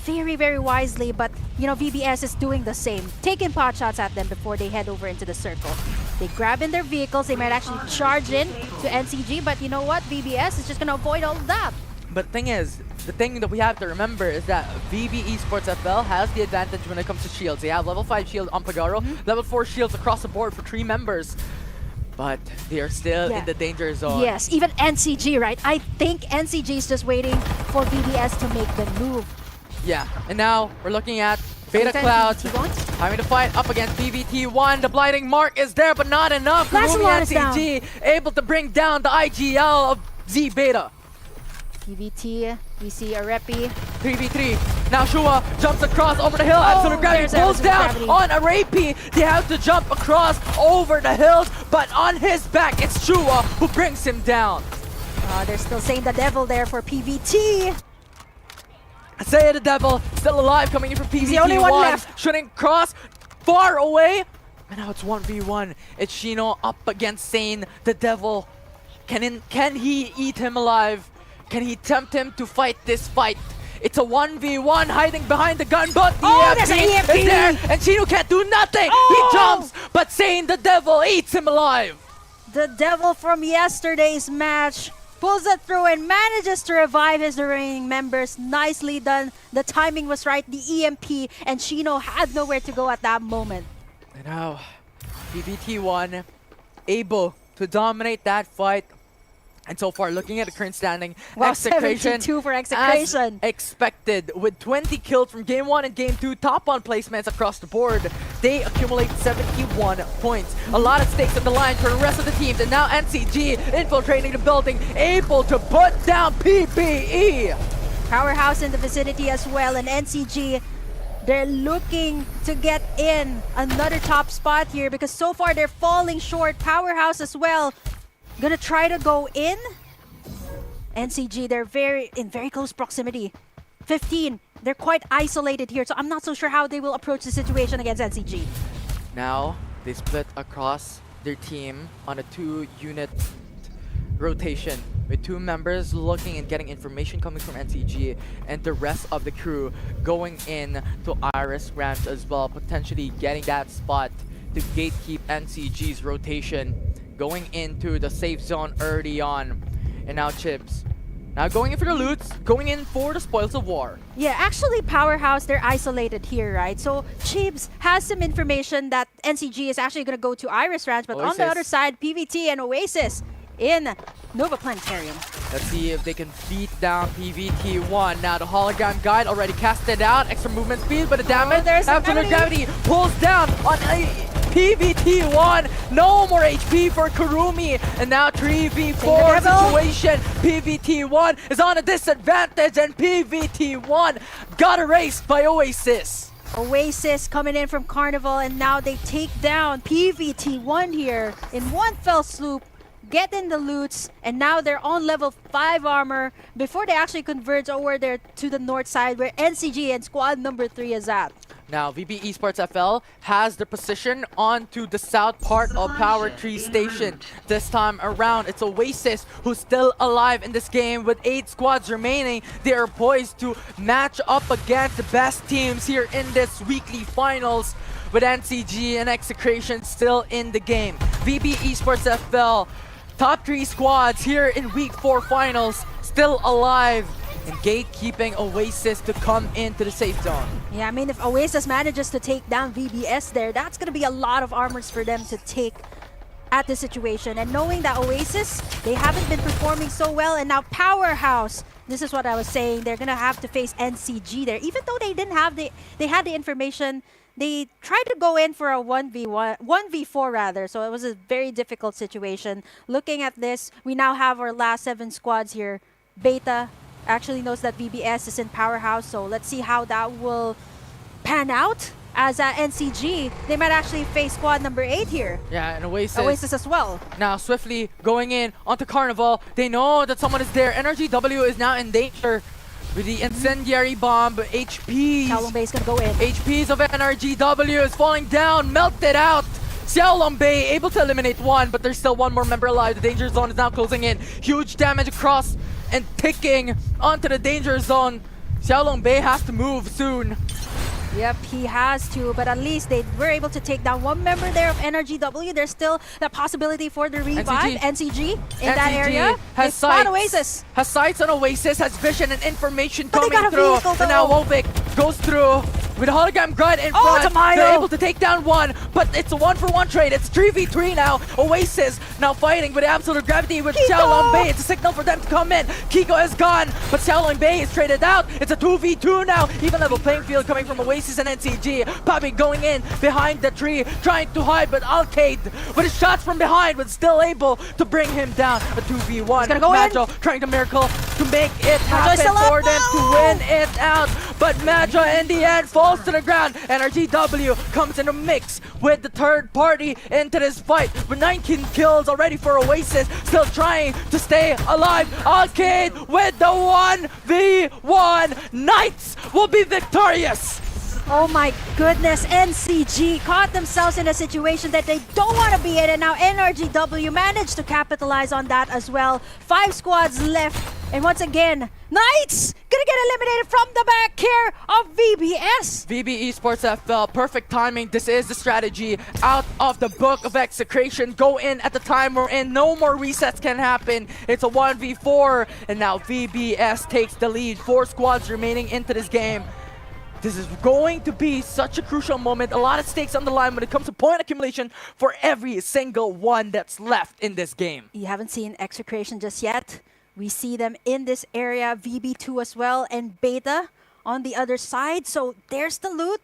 very, very wisely. But, you know, VBS is doing the same, taking pot shots at them before they head over into the circle. They grab in their vehicles, they might actually charge in to NCG, but you know what? VBS is just gonna avoid all of that. But the thing that we have to remember is that VB Esports FL has the advantage when it comes to shields. They have level 5 shield on Pagaro, level 4 shields across the board for 3 members. But they are still in the danger zone. Yes, even NCG, right? I think NCG is just waiting for VBS to make the move. Yeah, and now we're looking at Beta Clouds having to fight up against BBT1. The blinding mark is there, but not enough. NCG able to bring down the IGL of Z Beta. PVT, we see a Repi. 3v3. Now Shua jumps across over the hill. Absolute Gravity pulls down on a Repi. They have to jump across over the hills, but on his back, it's Shua who brings him down. They're still saying the devil there for PVT. Say the devil, still alive, coming in from PVT1. The only one left. Shooting cross, far away. And now it's 1v1. It's Shino up against Sane, the devil. Can he eat him alive? Can he tempt him to fight this fight? It's a 1v1 hiding behind the gun, but the EMP is there, and Shino can't do nothing. He jumps, but Sane the devil eats him alive. The devil from yesterday's match pulls it through and manages to revive his remaining members. Nicely done. The timing was right. The EMP and Shino had nowhere to go at that moment. And now, BBT1 able to dominate that fight. And so far, looking at the current standing, Wow, Execration 72 for Execration. as expected, with 20 kills from Game 1 and Game 2, top on placements across the board. They accumulate 71 points. A lot of stakes on the line for the rest of the teams, and now NCG infiltrating the building, able to put down PPE. Powerhouse in the vicinity as well, and NCG, they're looking to get in another top spot here because so far they're falling short. Powerhouse as well. Gonna try to go in. NCG, they're in very close proximity. 15. They're quite isolated here, so I'm not so sure how they will approach the situation against NCG. Now, they split across their team on a 2-unit rotation, with 2 members looking and getting information coming from NCG, and the rest of the crew going in to Iris Ranch as well, potentially getting that spot to gatekeep NCG's rotation, going into the safe zone early on. And now Chips, now going in for the loots, going in for the spoils of war. Yeah, actually Powerhouse, they're isolated here, right? So Chibs has some information that NCG is actually going to go to Iris Ranch, but on the other side, PVT and Oasis in Nova Planetarium. Let's see if they can beat down PVT1. Now the hologram guide already casted out, extra movement speed, but the damage there's absolute gravity pulls down on PVT1. No more HP for Kurumi, and now 3v4 situation. PVT1 is on a disadvantage, and PVT1 got erased by Oasis. Oasis coming in from Carnival, and now they take down PVT1 here in one fell swoop. Get in the loots, and now they're on level 5 armor before they actually converge over there to the north side where NCG and squad number 3 is at. Now, VB Esports FL has their position onto the south part of Power Tree Station. This time around, it's Oasis who's still alive in this game with 8 squads remaining. They are poised to match up against the best teams here in this weekly finals, with NCG and Execration still in the game. VB Esports FL, top 3 squads here in week 4 finals, still alive and gatekeeping Oasis to come into the safe zone. Yeah, I mean, if Oasis manages to take down VBS there, that's going to be a lot of armors for them to take at this situation. And knowing that Oasis, they haven't been performing so well, and now Powerhouse, this is what I was saying, they're going to have to face NCG there. Even though they didn't have they had the information, they tried to go in for a 1v4 rather, so it was a very difficult situation. Looking at this, we now have our last 7 squads here. Beta actually knows that VBS is in Powerhouse, so let's see how that will pan out. As NCG, they might actually face squad number 8 here. Yeah, and Oasis as well. Now swiftly going in onto Carnival. They know that someone is there. Energy W is now in danger with the incendiary bomb. HPs. Xiaolong Bei is gonna go in. HPs of Energy W is falling down, melted out. Xiaolong Bei able to eliminate 1, but there's still 1 more member alive. The danger zone is now closing in. Huge damage across and ticking onto the danger zone. Xiaolong Bei has to move soon. Yep, he has to, but at least they were able to take down 1 member there of Energy W. There's still the possibility for the revive. NCG in that area. Has sights. Oasis. Has sights on Oasis, has vision and information but coming through. And now Wolvik goes through with a hologram guard in front. They're able to take down 1, but it's a 1-for-1 trade. It's 3v3 now. Oasis now fighting with absolute gravity with Xiaolong Bei. It's a signal for them to come in. Kiko is gone, but Xiaolong Bei is traded out. It's a 2v2 now. Even level playing field coming from Oasis and NCG. Papi going in behind the tree, trying to hide, but Alcade with his shots from behind was still able to bring him down. A 2v1. Majo trying to miracle to make it happen for them to win it out. But Majo in the end falls to the ground. Energy W comes in the mix with the third party into this fight. With 19 kills already for Oasis, still trying to stay alive. Alcade with the 1v1. Knights will be victorious. Oh my goodness, NCG caught themselves in a situation that they don't want to be in, and now Energy W managed to capitalize on that as well. 5 squads left And once again, Knights gonna get eliminated from the back here of VBS. VB Esports FL, perfect timing. This is the strategy out of the book of execration. Go in at the time we're in. No more resets can happen. It's a 1v4, and now VBS takes the lead. 4 squads remaining into this game. This is going to be such a crucial moment. A lot of stakes on the line when it comes to point accumulation for every single one that's left in this game. You haven't seen Execration just yet. We see them in this area, VB2 as well, and Beta on the other side. So there's the loot.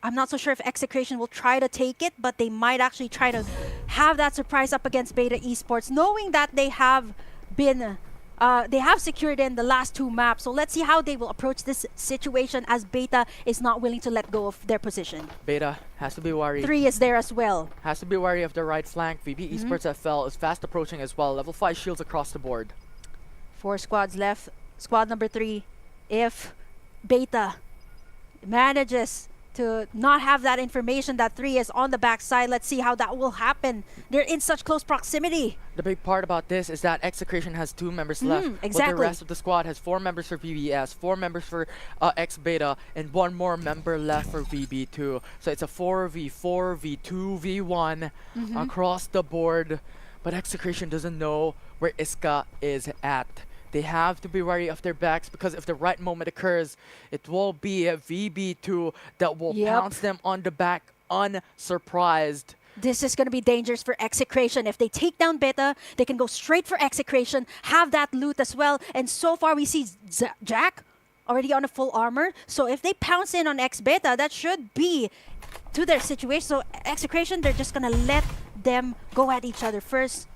I'm not so sure if Execration will try to take it, but they might actually try to have that surprise up against Beta Esports, knowing that they have been, they have secured in the last 2 maps. So let's see how they will approach this situation as Beta is not willing to let go of their position. Beta has to be worried. 3 is there as well. Has to be wary of the right flank. VB Esports FL is fast approaching as well. Level 5 shields across the board. 4 squads left. Squad number 3. If Beta manages to not have that information that 3 is on the backside, let's see how that will happen. They're in such close proximity. The big part about this is that Execration has 2 members left. Exactly. But the rest of the squad has 4 members for VBS, 4 members for X-Beta, and 1 more member left for VB2. So it's a 4v4, V2, V1 across the board. But Execration doesn't know where Iska is at. They have to be wary of their backs, because if the right moment occurs, it will be a VB2 that will pounce them on the back unsurprised. This is going to be dangerous for Execration. If they take down Beta, they can go straight for Execration, have that loot as well. And so far, we see Jack already on a full armor. So if they pounce in on X-Beta, that should be to their situation. So Execration, they're just going to let them go at each other first.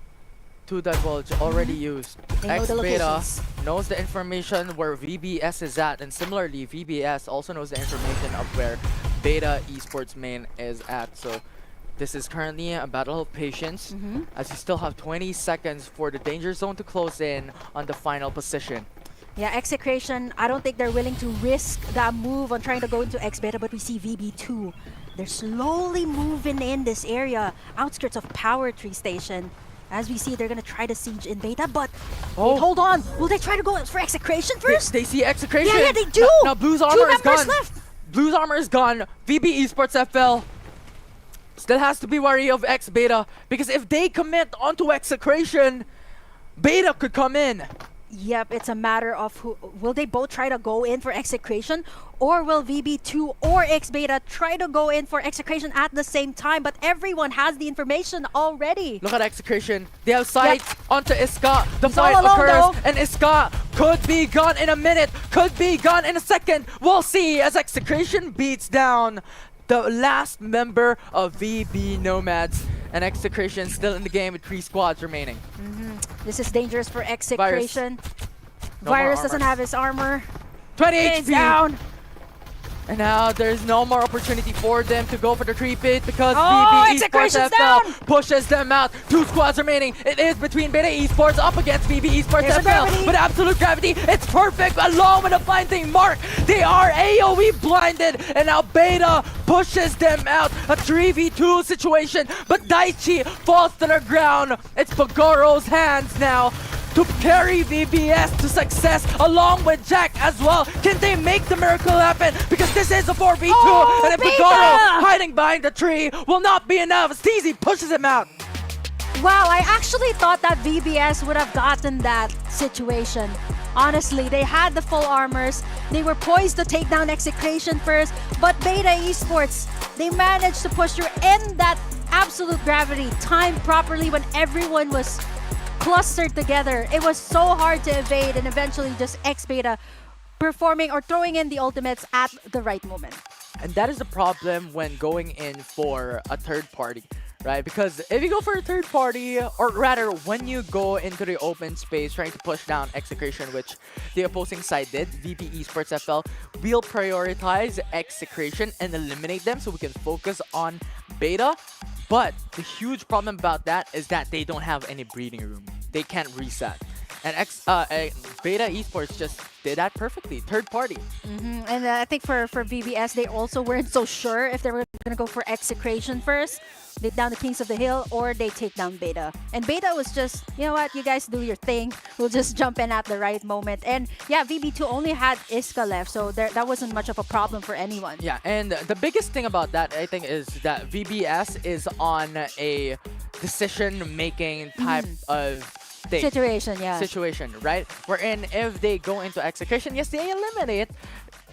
2 divulge already used. They know the X-Beta locations. knows the information where VBS is at, and similarly, VBS also knows the information of where Beta Esports main is at. So this is currently a battle of patience, as you still have 20 seconds for the danger zone to close in on the final position. Yeah, Execration, I don't think they're willing to risk that move on trying to go into X-Beta, but we see VB2. They're slowly moving in this area, outskirts of Power Tree Station. As we see, they're going to try to siege in Beta, but wait, hold on. Will they try to go for Execration first? They see Execration. Yeah, they do. Now Blue's 2 armor is members gone. left. Blue's armor is gone. VB Esports FL still has to be wary of X-Beta, because if they commit onto Execration, Beta could come in. Yep, it's a matter of who will they both try to go in for Execration, or will VB2 or X-Beta try to go in for Execration at the same time? But everyone has the information already. Look at Execration. They have sight onto Iska. The He's fight all alone, occurs, though. and Iska could be gone in a minute, could be gone in a second. We'll see as Execration beats down the last member of VB Nomads, and Execration still in the game with 3 squads remaining. This is dangerous for Execration. No more Virus doesn't armor. have his armor. 20 It's HP. down. And now there's no more opportunity for them to go for the 3-pit, because Oh, VB Esports Execration's FL down. pushes them out. 2 squads remaining. It is between Beta Esports up against VB Esports There's a FL. gravity. But absolute gravity, it's perfect along with a blinding mark. They are AoE blinded, and now Beta pushes them out. A 3v2 situation, but Daichi falls to the ground. It's Pagoro's hands now to carry VBS to success, along with Jack as well. Can they make the miracle happen? Because this is a 4v2, and if Beta! Pagoro hiding behind the tree will not be enough. Steezy pushes him out. Wow, I actually thought that VBS would have gotten that situation. Honestly, they had the full armors. They were poised to take down Execration first, but Beta Esports, they managed to push through, and that absolute gravity timed properly when everyone was clustered together. It was so hard to evade, and eventually just X-Beta performing or throwing in the ultimates at the right moment. And that is the problem when going in for a third party, right? Because if you go for a third party, or rather when you go into the open space trying to push down Execration, which the opposing side did, VB Esports FL will prioritize Execration and eliminate them so we can focus on Beta. But the huge problem about that is that they don't have any breathing room. They can't reset. And Beta Esports just did that perfectly. Third party. And I think for VBS, they also weren't so sure if they were going to go for Execration first, take down the Kings of the Hill, or they take down Beta. And Beta was just, you know what, you guys do your thing. We'll just jump in at the right moment. And yeah, VB2 only had Iska left, so that wasn't much of a problem for anyone. Yeah, and the biggest thing about that, I think, is that VBS is on a decision-making type of thing. Situation, right? Wherein if they go into Execution, yes, they eliminate.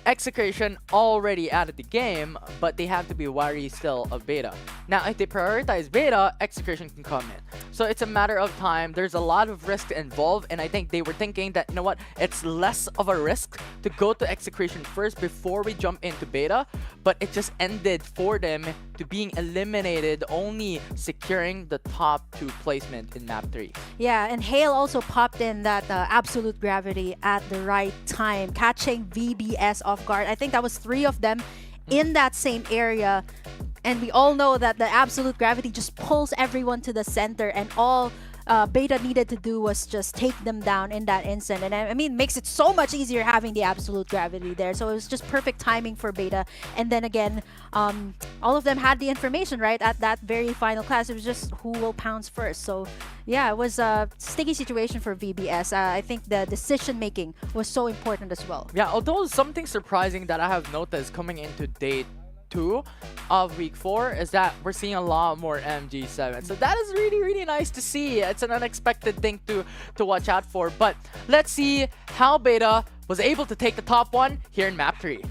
Execution already out of the game, but they have to be wary still of Beta. Now, if they prioritize Beta, Execution can come in. So it's a matter of time. There's a lot of risk involved, and I think they were thinking that, you know what, it's less of a risk to go to Execution first before we jump into Beta, but it just ended for them to being eliminated, only securing the top 2 placement in map 3. Yeah, and Hale also popped in that absolute gravity at the right time, catching VBS off guard. I think that was 3 of them in that same area. And we all know that the absolute gravity just pulls everyone to the center, and all Beta needed to do was just take them down in that instant. And I mean, makes it so much easier having the absolute gravity there. So it was just perfect timing for Beta. And then again, all of them had the information, right? At that very final class, it was just who will pounce first. So yeah, it was a sticky situation for VBS. I think the decision making was so important as well. Yeah, although something surprising that I have noticed coming into day 2 of week 4 is that we're seeing a lot more MG7. So that is really, really nice to see. It's an unexpected thing to watch out for. But let's see how Beta was able to take the top 1 here in map 3.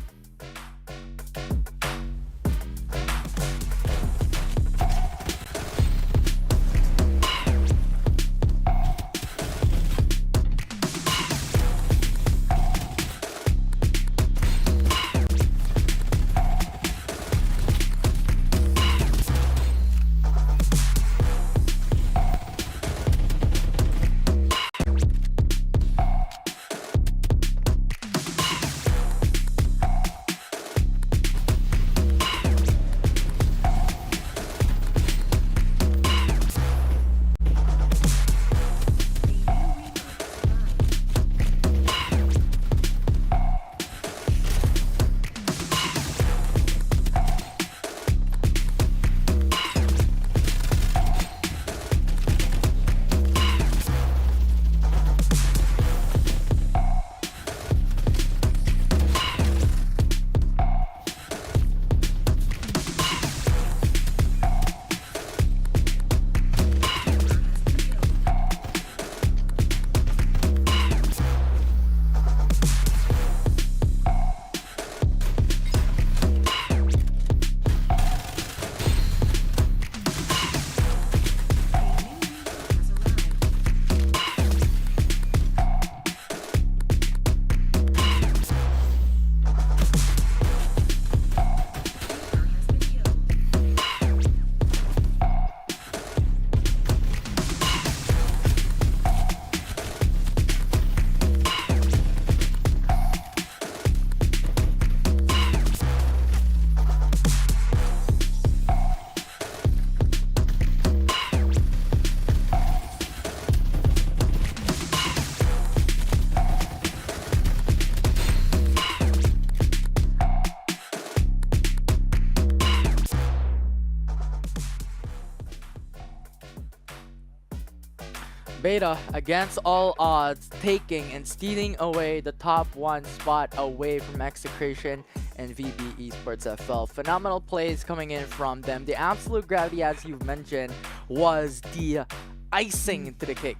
Beta, against all odds, taking and stealing away the top 1 spot away from Execration and VB Esports FL. Phenomenal plays coming in from them. The absolute gravity, as you've mentioned, was the icing to the cake.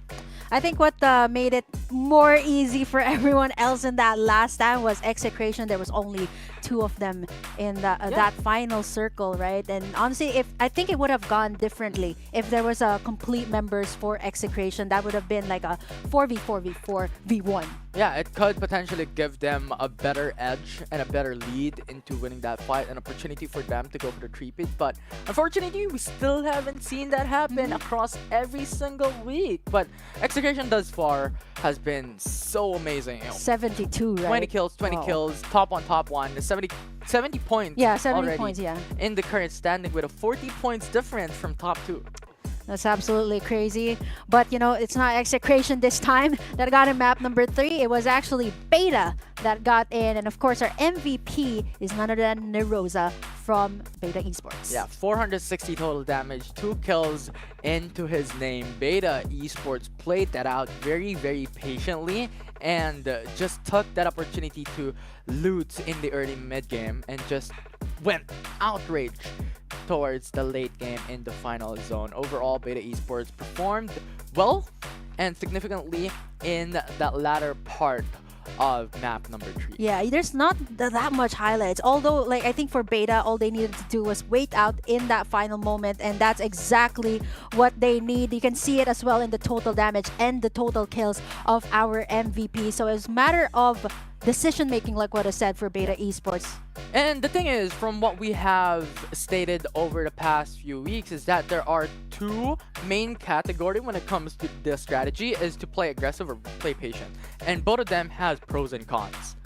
I think what made it more easy for everyone else in that last time was Execration. There was only 2 of them in that final circle, right? And honestly, I think it would have gone differently if there was a complete members for Execration. That would have been like a 4v4v4 v1. Yeah, it could potentially give them a better edge and a better lead into winning that fight, an opportunity for them to go for the 3-peat. But unfortunately, we still haven't seen that happen across every single week. But Execution thus far has been so amazing. 72, right? 20 kills, 20 kills, top 1, 70 points. Yeah, 70 already points, yeah. In the current standing with a 40 points difference from top 2. That's absolutely crazy. But you know, it's not Execration this time that got in map number 3. It was actually Beta that got in. And of course, our MVP is none other than Nerosa from Beta Esports. Yeah, 460 total damage, 2 kills into his name. Beta Esports played that out very, very patiently and just took that opportunity to loot in the early mid game and just went outraged towards the late game in the final zone. Overall, Beta Esports performed well and significantly in that latter part of map number 3. Yeah, there's not that much highlights. Although, like, I think for Beta, all they needed to do was wait out in that final moment, and that's exactly what they need. You can see it as well in the total damage and the total kills of our MVP. So it's a matter of decision making, like what I said, for Beta Esports. And the thing is, from what we have stated over the past few weeks, is that there are 2 main categories when it comes to the strategy, is to play aggressive or play patient. And both of them has pros and cons.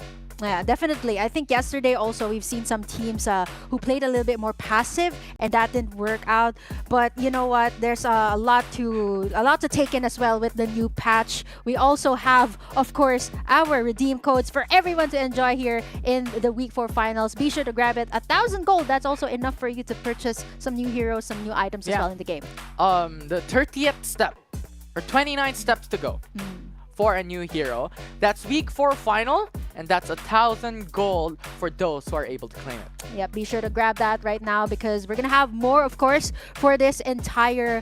Yeah, definitely. I think yesterday also we've seen some teams who played a little bit more passive, and that didn't work out. But you know what? There's a lot to take in as well with the new patch. We also have, of course, our redeem codes for everyone to enjoy here in the Week 4 finals. Be sure to grab it. 1,000 gold. That's also enough for you to purchase some new heroes, some new items as well in the game. The 30th step, or 29 steps to go for a new hero. That's Week 4 final, and that's 1,000 gold for those who are able to claim it. Yep, be sure to grab that right now because we're gonna have more, of course, for this entire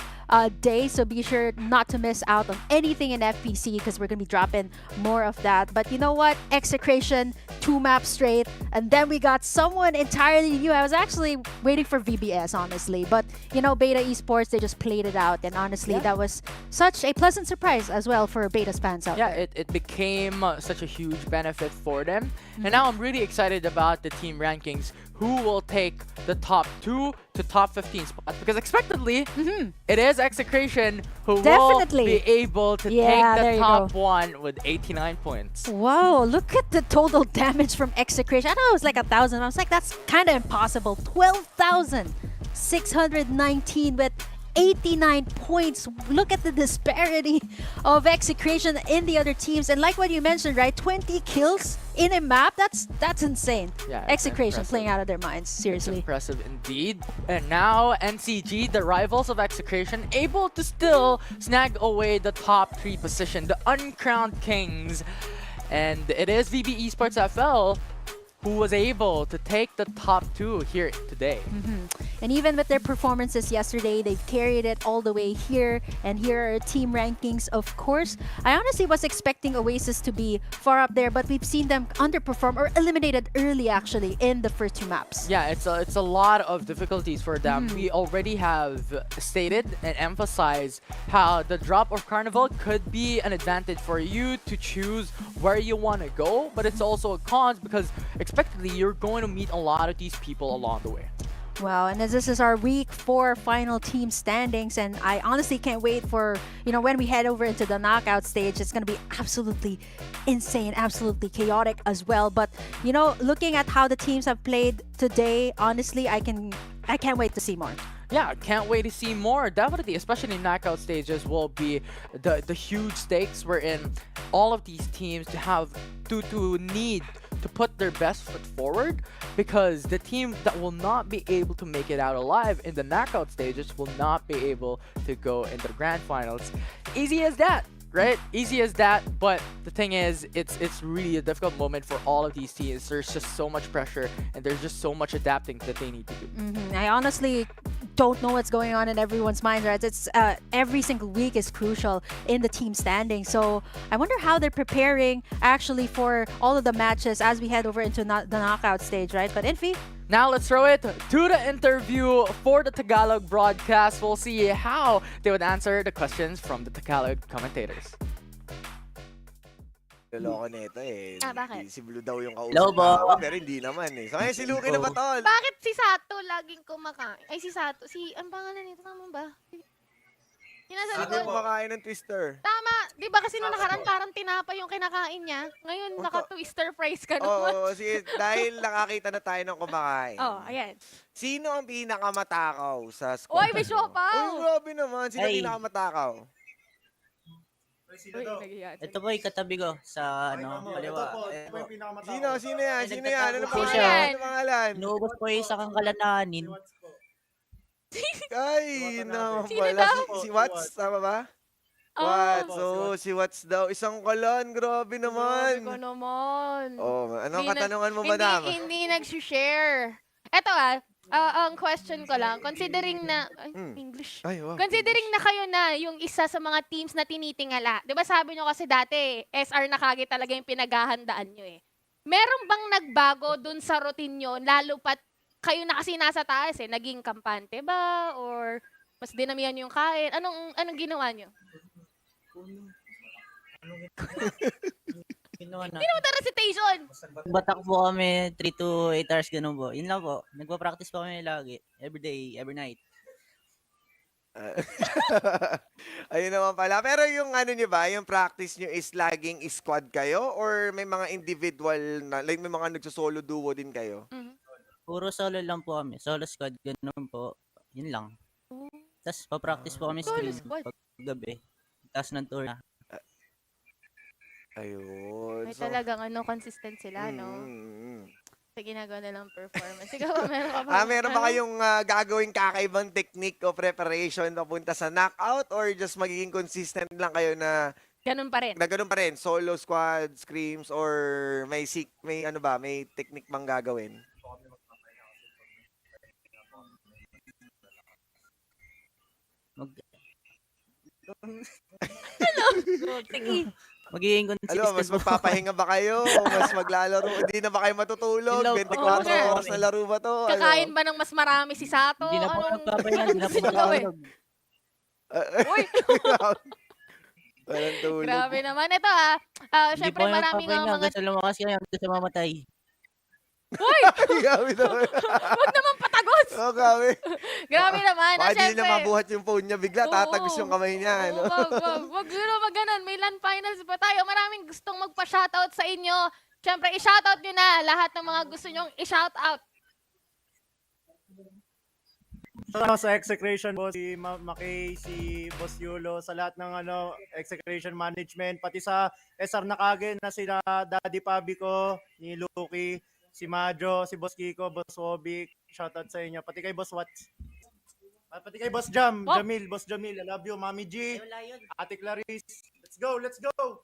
day. So be sure not to miss out on anything in FPC because we're gonna be dropping more of that. But you know what? Execration, 2 maps straight, and then we got someone entirely new. I was actually waiting for VBS, honestly, but you know, Beta Esports, they just played it out, and honestly, that was such a pleasant surprise as well for Beta's fans out there. It became such a huge benefit for them. And now I'm really excited about the team rankings, who will take the top 2 to top 15 spots, because expectedly it is Execration who will be able to take the top 1 with 89 points. Wow, look at the total damage from Execration. I know it was like 1,000. I was like, that's kind of impossible. 12,619 with 89 points. Look at the disparity of Execration in the other teams. And like what you mentioned, right? 20 kills in a map. That's insane. Yeah, Execration playing out of their minds. Seriously. It's impressive indeed. And now NCG, the rivals of Execration, able to still snag away the top 3 position, the uncrowned kings. And it is VB Esports FL who was able to take the top 2 here today. And even with their performances yesterday, they've carried it all the way here. And here are team rankings, of course. I honestly was expecting Oasis to be far up there, but we've seen them underperform or eliminated early, actually, in the first 2 maps. Yeah, it's a lot of difficulties for them. We already have stated and emphasized how the drop of Carnival could be an advantage for you to choose where you want to go, but it's also a con because expectedly you're going to meet a lot of these people along the way. Wow, and this is our Week 4 final team standings, and I honestly can't wait for, you know, when we head over into the knockout stage. It's going to be absolutely insane, absolutely chaotic as well. But, you know, looking at how the teams have played today, honestly, I can't wait to see more. Yeah, can't wait to see more. Definitely, especially knockout stages will be the huge stakes wherein all of these teams to need to put their best foot forward, because the team that will not be able to make it out alive in the knockout stages will not be able to go into the grand finals. Easy as that, right? Easy as that. But the thing is, it's really a difficult moment for all of these teams. There's just so much pressure and there's just so much adapting that they need to do. I honestly don't know what's going on in everyone's minds, right? It's every single week is crucial in the team standing. So I wonder how they're preparing actually for all of the matches as we head over into the knockout stage, right? But Infi, now let's throw it to the interview for the Tagalog broadcast. We'll see how they would answer the questions from the Tagalog commentators. Loko nito eh. Bakit? Si Blue daw yung Hello, kausap Bo. ko, pero hindi naman eh. So, si Luki na ba, tol? Bakit si Sato laging kumakain? Ay, si Sato. Ang pangalan nito, tama ba? Yung nasa Sabi likod. mo kumakain ng Twister. Tama. Di ba kasi nung nakaraan parang tinapa yung kinakain niya? Ngayon, naka-twister fries ka naman. Oo, sige, dahil nakakita na tayo ng kumakain. Oh, ayan. Sino ang pinakamatakaw sa Uy, squad? may siopaw! Uy, grabe naman. Sino Ay. pinakamatakaw? Uy, nag-iyan. Ito po yung katabi ko sa kaliwa. Sino yan? Sino yan? Ano po pangalan? siya. Ano pangalan? Inuubos po yung sa kangkalananin. Ay, no. Sino Wala daw? si Watts, tama ba? Watts. So, si Watts daw. Isang kalan. Grabe naman. Grabe ko naman. Oh, anong Hindi katanungan mo, hindi, madam? Hindi nag-share. Eto ang question ko lang, considering na, English. Ay, wow. Considering na kayo na yung isa sa mga teams na tinitingala, di ba sabi nyo kasi dati, SR na kagi talaga yung pinaghahandaan nyo eh. Meron bang nagbago dun sa routine nyo, lalo pat kayo na kasi nasa taas eh, naging kampante ba? Or mas dinamihan yung kain? Anong ginawa nyo? Ginawa na. Hindi naman recitation! Batak po kami 3 to 8 hours ganun po. Yun lang po. Nagpa-practice po kami lagi. Every day, every night. Ayun naman pala. Pero yung ano nyo ba, yung practice nyo is laging squad kayo? Or may mga individual na, like may mga nagsosolo duo din kayo? Puro solo lang po kami. Solo squad, ganun po. Yun lang. Tapos pa-practice po kami Solo screen squad. pag gabi. Tapos ng tour na. Ayun. May talagang consistent sila, no? Sa ginagawa nilang performance. Ikaw, meron ka ba? Meron ba kayong gagawing kakaibang technique o preparation papunta sa knockout or just magiging consistent lang kayo na Ganun pa rin. na ganun pa rin? Solo, squad, screams, or may ano ba, may technique bang gagawin? Sige. Magiging consistent Mas po. magpapahinga ba kayo? O mas maglalaro? Hindi na ba kayo matutulog? Ilaw 24 po. oras na laro ba to? Kakain ba ng mas marami si Sato? Hindi na po magpapahinga. Hindi na po gusto nyo gawin? matulog. Uy! Walang tulog. Grabe naman. Ito Hindi syempre po maraming magpapahinga. mga... Gusto lumakas kayo. Gusto mamatay. Uy! Grabe naman. Huwag naman patagos! Oh, grabe. Grabe naman. Baka di Syempre. na mabuhat yung phone niya. Bigla tatagos yung kamay niya. Oo, wag ganun. May land finals pa tayo. Maraming gustong magpa-shoutout sa inyo. Syempre, i-shoutout nyo na lahat ng mga gusto nyong i-shoutout. Sa execution boss, si Makay, si Boss Yulo, sa lahat ng execution management, pati sa SR Nakage na sila Daddy Pabi ko, ni Luki, si Majo, si Boss Kiko, Boss Wobik, shoutout sa inyo. Pati kay Boss Watts. Pati kay Boss Jam, Jamil, Boss Jamil, I love you, Mami G, Ate Clarice. Let's go, let's go!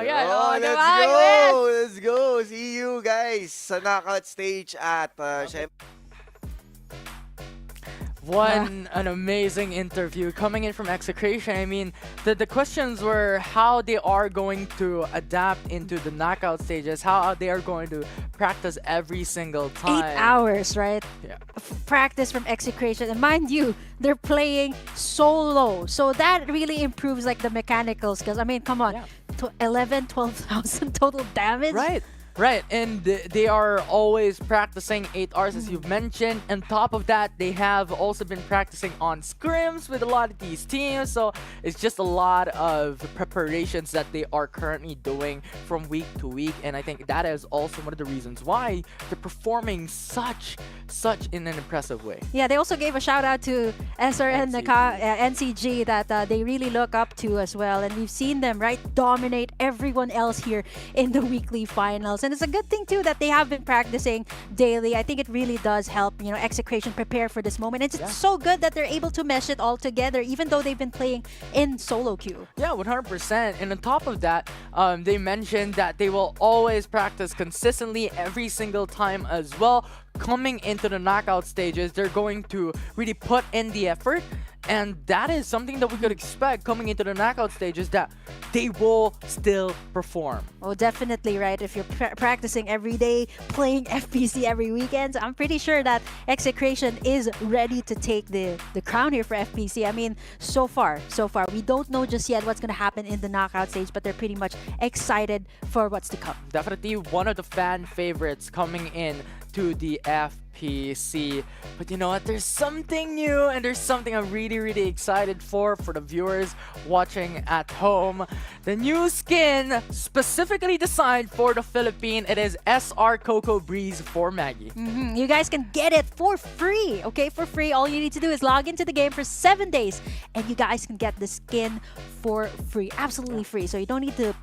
Yan. Let's go! Let's go! See you guys sa knockout stage at syempre. An amazing interview coming in from Execration. I mean, the questions were how they are going to adapt into the knockout stages, how they are going to practice every single time. 8 hours, right? Yeah. Practice from Execration. And mind you, they're playing solo. So that really improves like the mechanicals. Because, I mean, come on. 12,000 total damage. Right, and they are always practicing 8 hours as you've mentioned. On top of that, they have also been practicing on scrims with a lot of these teams. So it's just a lot of preparations that they are currently doing from week to week. And I think that is also one of the reasons why they're performing such in an impressive way. Yeah, they also gave a shout out to SRN NCG that they really look up to as well. And we've seen them, right, dominate everyone else here in the weekly finals. And it's a good thing too that they have been practicing daily. I think it really does help, Execration prepare for this moment. It's so good that they're able to mesh it all together, even though they've been playing in solo queue. Yeah, 100%. And on top of that, they mentioned that they will always practice consistently every single time as well. Coming into the knockout stages, they're going to really put in the effort. And that is something that we could expect coming into the knockout stages, that they will still perform. Oh, definitely, right? If you're practicing every day, playing FPC every weekend, I'm pretty sure that Execration is ready to take the crown here for FPC. I mean, so far, we don't know just yet what's going to happen in the knockout stage, but they're pretty much excited for what's to come. Definitely one of the fan favorites coming in to the FPC FPC. But you know what? There's something new and there's something I'm really excited for the viewers watching at home. The new skin specifically designed for the Philippines. It is SR Coco Breeze for Maggie. You guys can get it for free, okay? For free. All you need to do is log into the game for 7 days, and you guys can get the skin for free, absolutely free. So you don't need to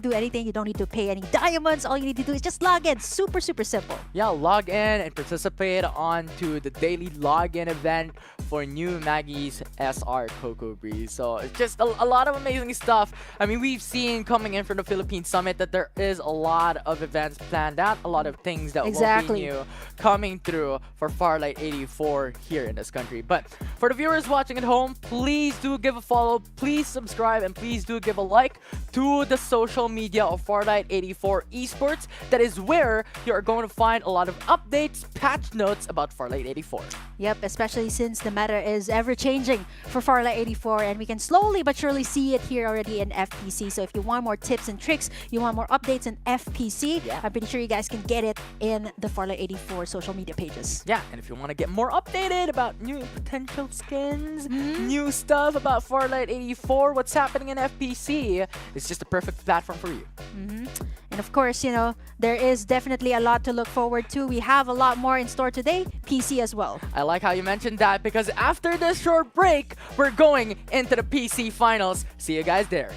do anything. You don't need to pay any diamonds. All you need to do is just log in. Super simple. Yeah, log in and participate on to the daily login event for new Maggie's SR Coco Breeze. So it's just a lot of amazing stuff. I mean, we've seen coming in from the Philippine Summit that there is a lot of events planned out, a lot of things that will be new coming through for Farlight 84 here in this country. But for the viewers watching at home, please do give a follow, please subscribe, and please do give a like to the social media of Farlight 84 Esports. That is where you are going to find a lot of updates, patch notes about Farlight 84. Yep, especially since the meta is ever changing for Farlight 84, and we can slowly but surely see it here already in FPC. So if you want more tips and tricks, you want more updates in FPC, I'm pretty sure you guys can get it in the Farlight 84 social media pages. Yeah, and if you want to get more updated about new potential skins, new stuff about Farlight 84, what's happening in FPC, it's just a perfect platform for you. And of course, you know, there is definitely a lot to look forward to. We have a lot more in store today, PC as well. I like how you mentioned that, because after this short break, we're going into the PC finals. See you guys there.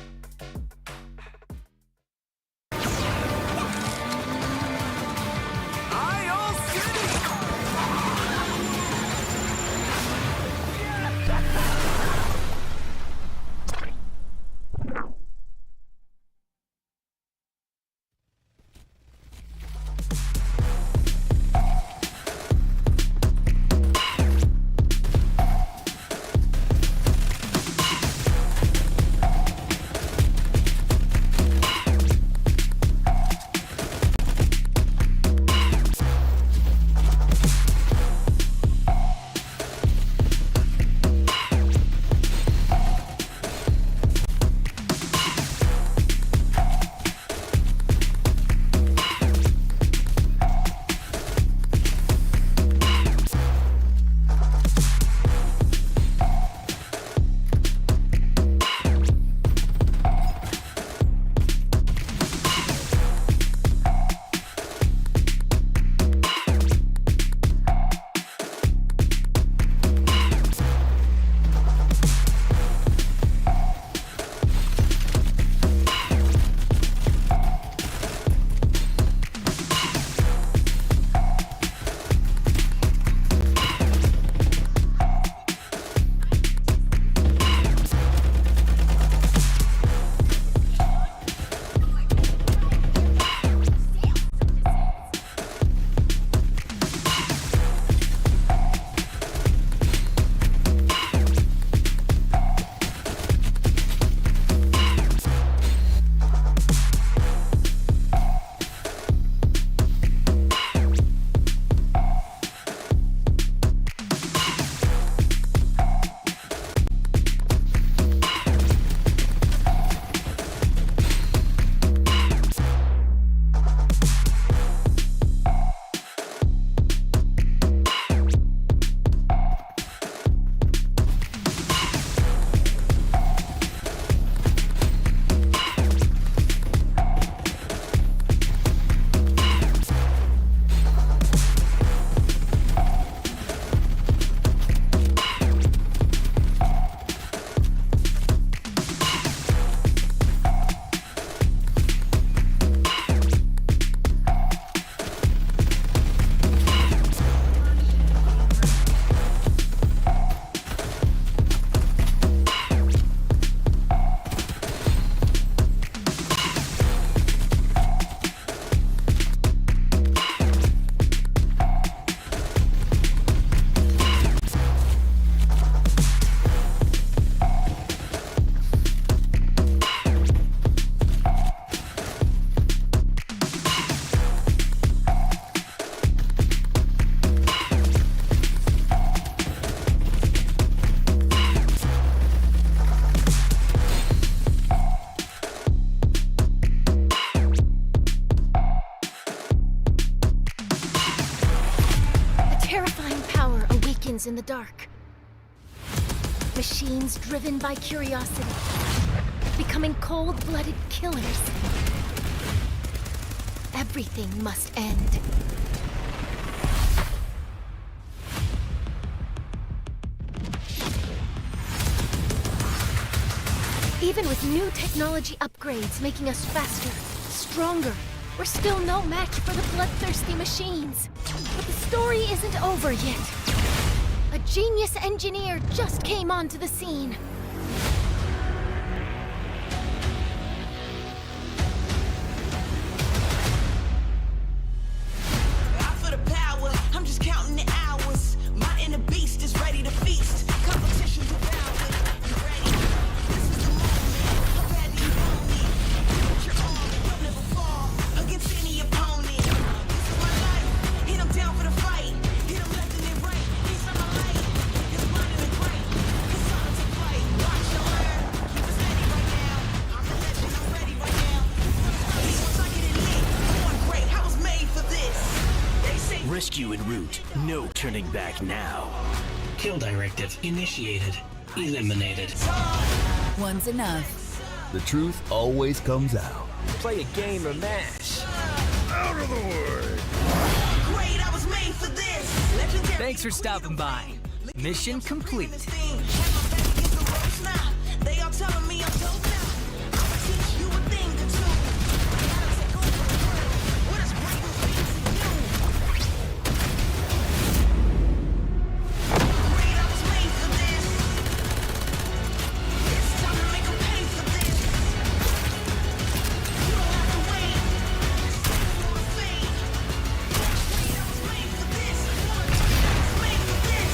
shadows in the dark. Machines driven by curiosity, becoming cold-blooded killers. Everything must end. Even with new technology upgrades making us faster, stronger, we're still no match for the bloodthirsty machines. But the story isn't over yet. A genius engineer just came onto the scene. Out for the power, I'm just counting the hours. My inner beast is ready to feast. Competition devoured. You ready? This is the moment. How bad do you want me? Put your arm, you'll never fall against any opponent. This is my life. Hit him down for the fight. Hit him left and then right. He's on my light. It's blinding and bright. It's time to fight. Watch your learn. Keep us steady right now. I'm the legend. I'm ready right now. Once I get it lit, I'm on great. I was made for this. They say Rescue en route. No turning back now. Kill directive initiated. Eliminated. One's enough. The truth always comes out. Play a game or mash. Out of the way! great. I was made for this. Legendary. Thanks for stopping by. Mission complete. They all telling me I'm dope now. I'ma teach you a thing or two. I gotta take over the world. What is greatness mean to you? Great, I was made for this. It's time to make 'em pay for this. You don't have to wait. Stay for the fame. Great, I was made for this. I was made for this.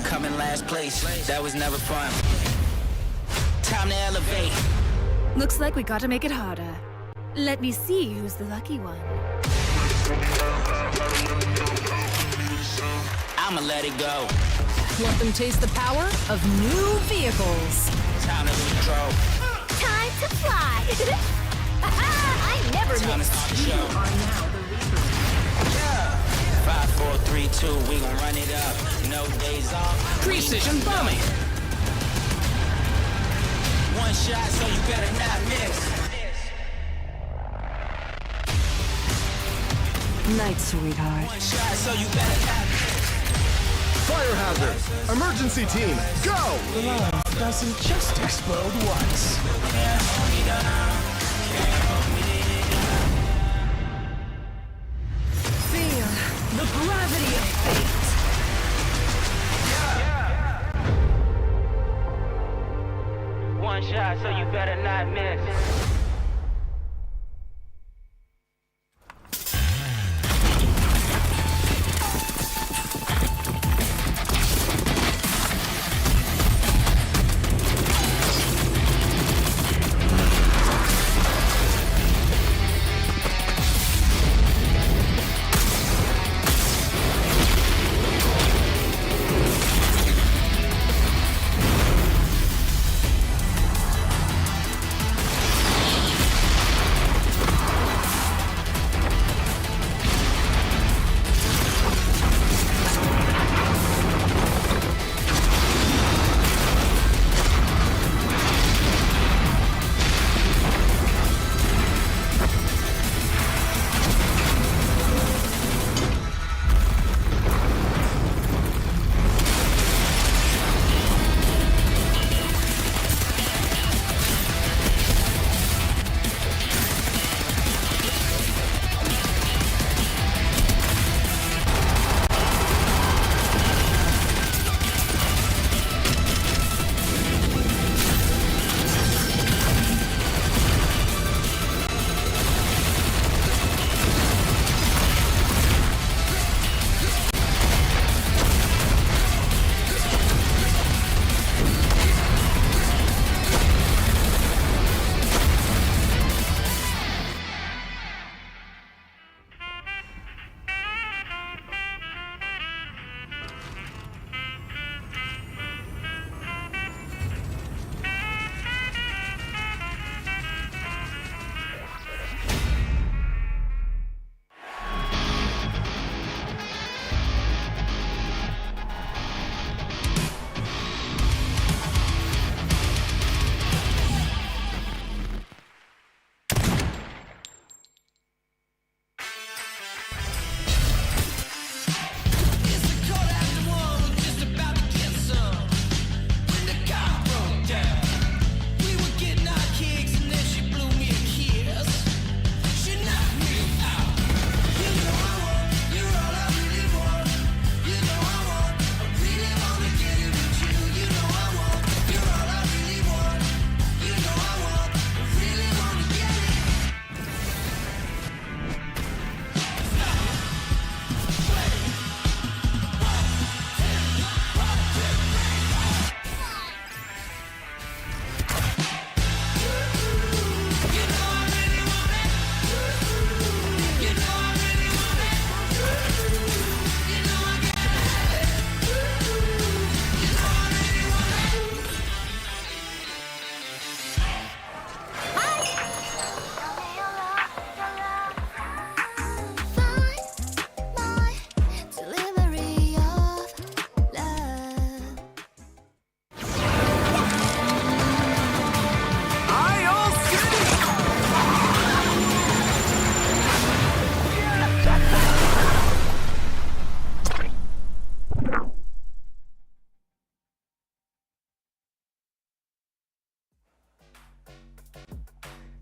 come in last place. That was never fun. Time to elevate. Looks like we gotta make it harder. Let me see who's the lucky one. I'ma let it go. Let them taste the power of new vehicles. Time to control. Time to fly! I never Time to miss. start the show. Yeah. 5, 4, 3, 2, we gon' run it up. No days off. Precision bombing. One shot, so you better not miss. Night, sweetheart. One shot, so you better not miss. Fire hazard. Emergency team, go! Love doesn't just explode once. Feel the gravity of fate. One shot, so you better not miss.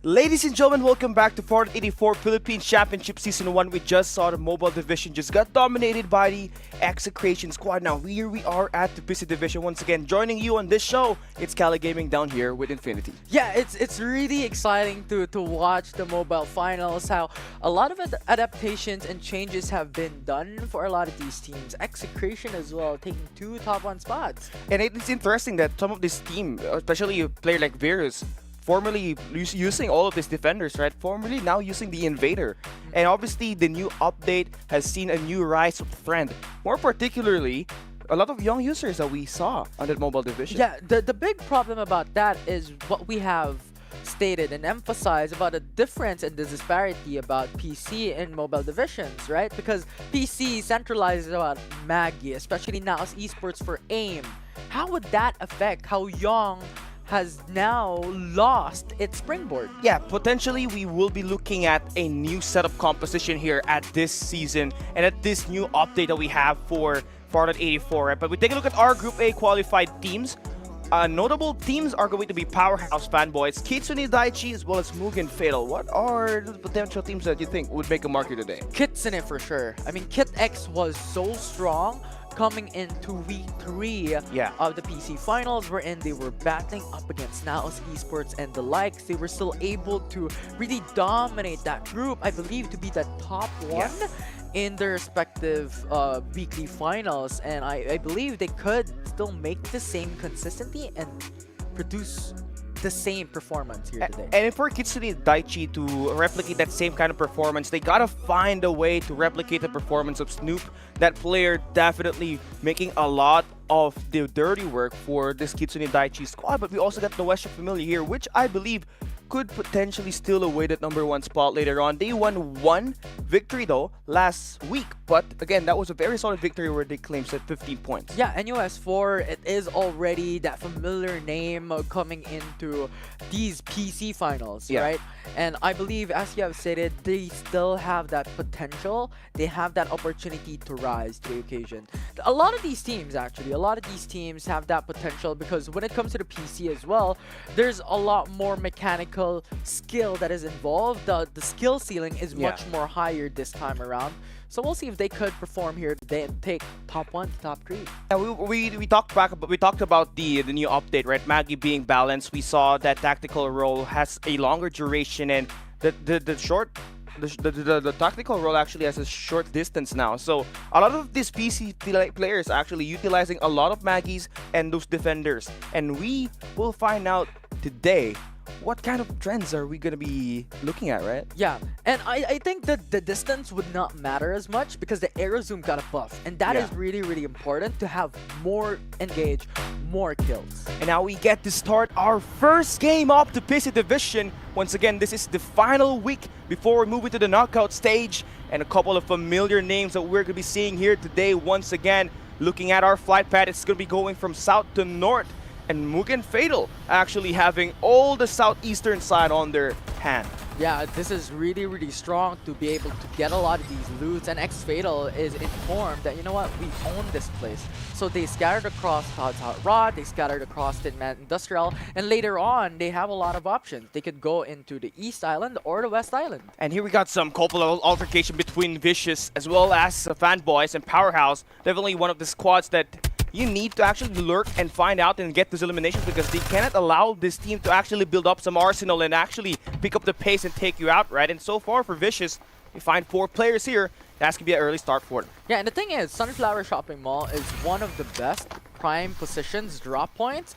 Ladies and gentlemen, welcome back to Farlight 84 Philippines Championship Season 1. We just saw the mobile division just got dominated by the Execration squad. Now here we are at the PC division once again. Joining you on this show, it's Cali Gaming down here with Infinity. Yeah, it's really exciting to watch the mobile finals, how a lot of adaptations and changes have been done for a lot of these teams. Execration as well, taking 2 top 1 spots. And it's interesting that some of this team, especially a player like Virus, formerly using all of these defenders, right? Formerly now using the Invader. And obviously the new update has seen a new rise of trend. More particularly, a lot of young users that we saw on the mobile division. Yeah, the big problem about that is what we have stated and emphasized about the difference and the disparity about PC and mobile divisions, right? Because PC centralizes about Maggie, especially now as Esports for AIM. How would that affect how Young has now lost its springboard? Yeah, potentially we will be looking at a new setup composition here at this season and at this new update that we have for Farlight 84, right? But we take a look at our Group A qualified teams. Notable teams are going to be Powerhouse Fanboys, Kitsune Daichi, as well as Mugen Fatal. What are the potential teams that you think would make a mark here today? Kitsune for sure. I mean, Kit X was so strong coming into week 3 of the PC finals, wherein they were battling up against Naos Esports and the likes. They were still able to really dominate that group, I believe, to be the top 1 in their respective weekly finals. And I believe they could still make the same consistency and produce the same performance here today. And for Kitsune Daichi to replicate that same kind of performance, they gotta find a way to replicate the performance of Snoop. That player definitely making a lot of the dirty work for this Kitsune Daichi squad. But we also got Noesha Familia here, which I believe could potentially steal away that #1 spot later on. They won 1 victory though last week, but again, that was a very solid victory where they claimed 15 points. Yeah, NUS4, it is already that familiar name coming into these PC finals, right? And I believe, as you have stated, they still have that potential. They have that opportunity to rise to the occasion. A lot of these teams, actually, have that potential because when it comes to the PC as well, there's a lot more mechanical skill that is involved. The skill ceiling is much more higher this time around. So we'll see if they could perform here today and take top 1 to top 3. Yeah, we talked about the new update, right? Maggie being balanced. We saw that tactical role has a longer duration, and the tactical role actually has a short distance now. So a lot of these PC players actually utilizing a lot of Maggies and those defenders. And we will find out today what kind of trends are we going to be looking at, right? Yeah, and I think that the distance would not matter as much because the aero zoom got a buff, and that is really, really important to have more engage, more kills. And now we get to start our first game of the PC division. Once again, this is the final week before we move into the knockout stage, and a couple of familiar names that we're going to be seeing here today. Once again, looking at our flight path, it's going to be going from south to north. And Mugen Fatal actually having all the southeastern side on their hand. Yeah, this is really, really strong to be able to get a lot of these loots, and X-Fatal is informed that, you know what, we own this place. So they scattered across Todd's Hot Rod, they scattered across Tin Man Industrial, and later on, they have a lot of options. They could go into the East Island or the West Island. And here we got some couple of altercation between Vicious as well as Fanboys and Powerhouse. Definitely one of the squads that you need to actually lurk and find out and get those eliminations, because they cannot allow this team to actually build up some arsenal and actually pick up the pace and take you out, right? And so far for Vicious, we find 4 players here. That's going to be an early start for them. Yeah, and the thing is, Sunflower Shopping Mall is one of the best prime positions, drop points,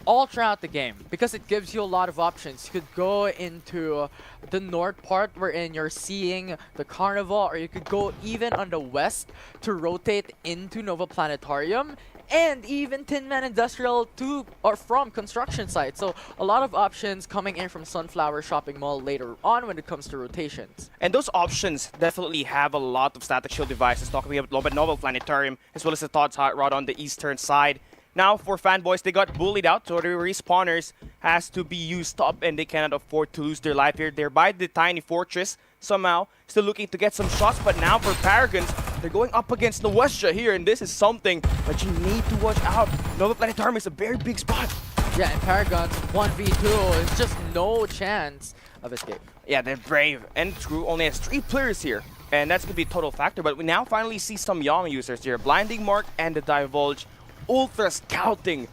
all throughout the game, because it gives you a lot of options. You could go into the north part wherein you're seeing the Carnival, or you could go even on the west to rotate into Nova Planetarium, and even Tin Man Industrial to or from construction site. So a lot of options coming in from Sunflower Shopping Mall later on when it comes to rotations. And those options definitely have a lot of static shield devices, talking about Nova Planetarium as well as the Todd's Hot Rod on the eastern side. Now for Fanboys, they got bullied out, so their respawners has to be used up and they cannot afford to lose their life here. They're by the tiny fortress somehow, still looking to get some shots, but now for Paragons, they're going up against Noesha here, and this is something that you need to watch out. Nova Planetarium is a very big spot. Yeah, and Paragon's 1v2 is just no chance of escape. Yeah, they're brave. And True only has 3 players here. And that's going to be a total factor. But we now finally see some young users here. Blinding Mark and the Divulge. Ultra Scouting.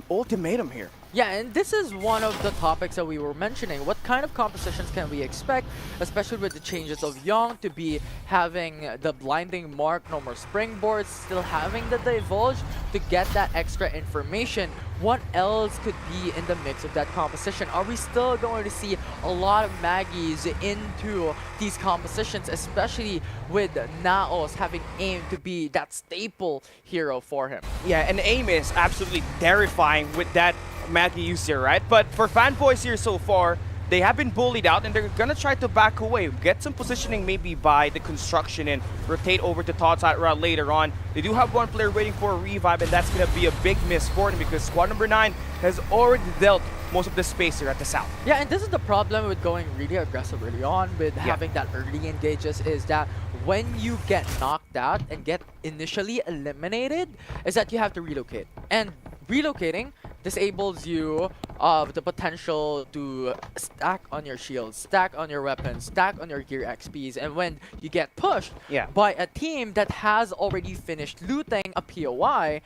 Ultimatum here. Yeah, and this is one of the topics that we were mentioning. What kind of compositions can we expect, especially with the changes of Young to be having the Blinding Mark, no more Springboards, still having the Divulge to get that extra information. What else could be in the mix of that composition? Are we still going to see a lot of Maggies into these compositions, especially with Naos having AIM to be that staple hero for him? Yeah, and AIM is absolutely terrifying with that Maggie use here, right? But for fanboys here so far, they have been bullied out and they're gonna try to back away, get some positioning maybe by the construction and rotate over to Todd side route later on. They do have one player waiting for a revive, and that's gonna be a big miss for them because squad number 9 has already dealt most of the space here at the south. Yeah, and this is the problem with going really aggressive early on with having that early engages, is that when you get knocked out and get initially eliminated, is that you have to relocate. And relocating disables you of the potential to stack on your shields, stack on your weapons, stack on your gear XPs, and when you get pushed by a team that has already finished looting a POI,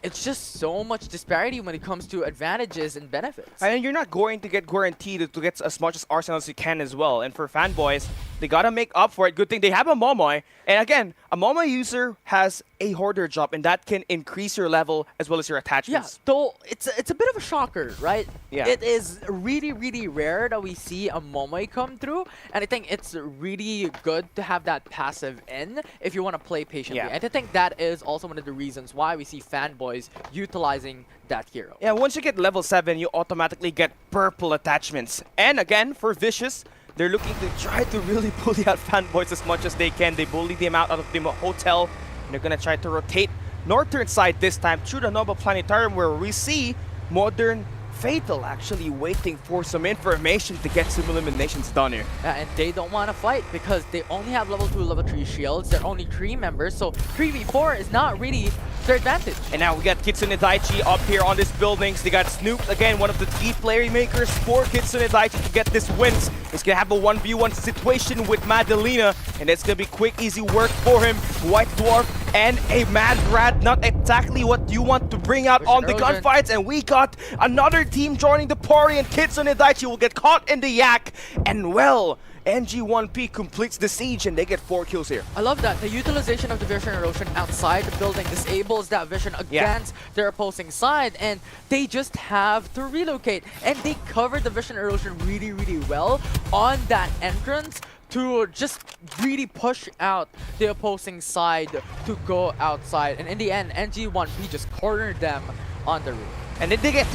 it's just so much disparity when it comes to advantages and benefits. And you're not going to get guaranteed to get as much as Arsenal as you can as well. And for fanboys, they gotta make up for it. Good thing they have a Momoy. And again, a Momoy user has a Hoarder job, and that can increase your level as well as your attachments. Yeah, though it's a bit of a shocker, right? Yeah. It is really, really rare that we see a Momoy come through, and I think it's really good to have that passive in if you want to play patiently. Yeah. And I think that is also one of the reasons why we see fanboys utilizing that hero. Yeah, once you get level 7, you automatically get purple attachments. And again, for Vicious, they're looking to try to really bully out fanboys as much as they can. They bully them out of the hotel, and they're gonna try to rotate northern side this time through the Nova Planetarium, where we see Modern Fatal actually waiting for some information to get some eliminations done here. And they don't want to fight because they only have level 2, level 3 shields. They're only 3 members, so 3v4 is not really their advantage. And now we got Kitsune Daichi up here on these buildings. They got Snoop, again, one of the key player makers for Kitsune Daichi to get this wins. He's gonna have a 1v1 situation with Madalena, and it's gonna be quick, easy work for him. White Dwarf and a Mad Rat, not exactly what you want to bring out on the gunfights. And we got another team joining the party, and Kitsune Daichi will get caught in the yak. And well, NG1P completes the siege and they get 4 kills here. I love that. The utilization of the vision erosion outside the building disables that vision against their opposing side, and they just have to relocate. And they covered the vision erosion really, really well on that entrance to just really push out the opposing side to go outside. And in the end, NG1P just cornered them on the roof. And then they get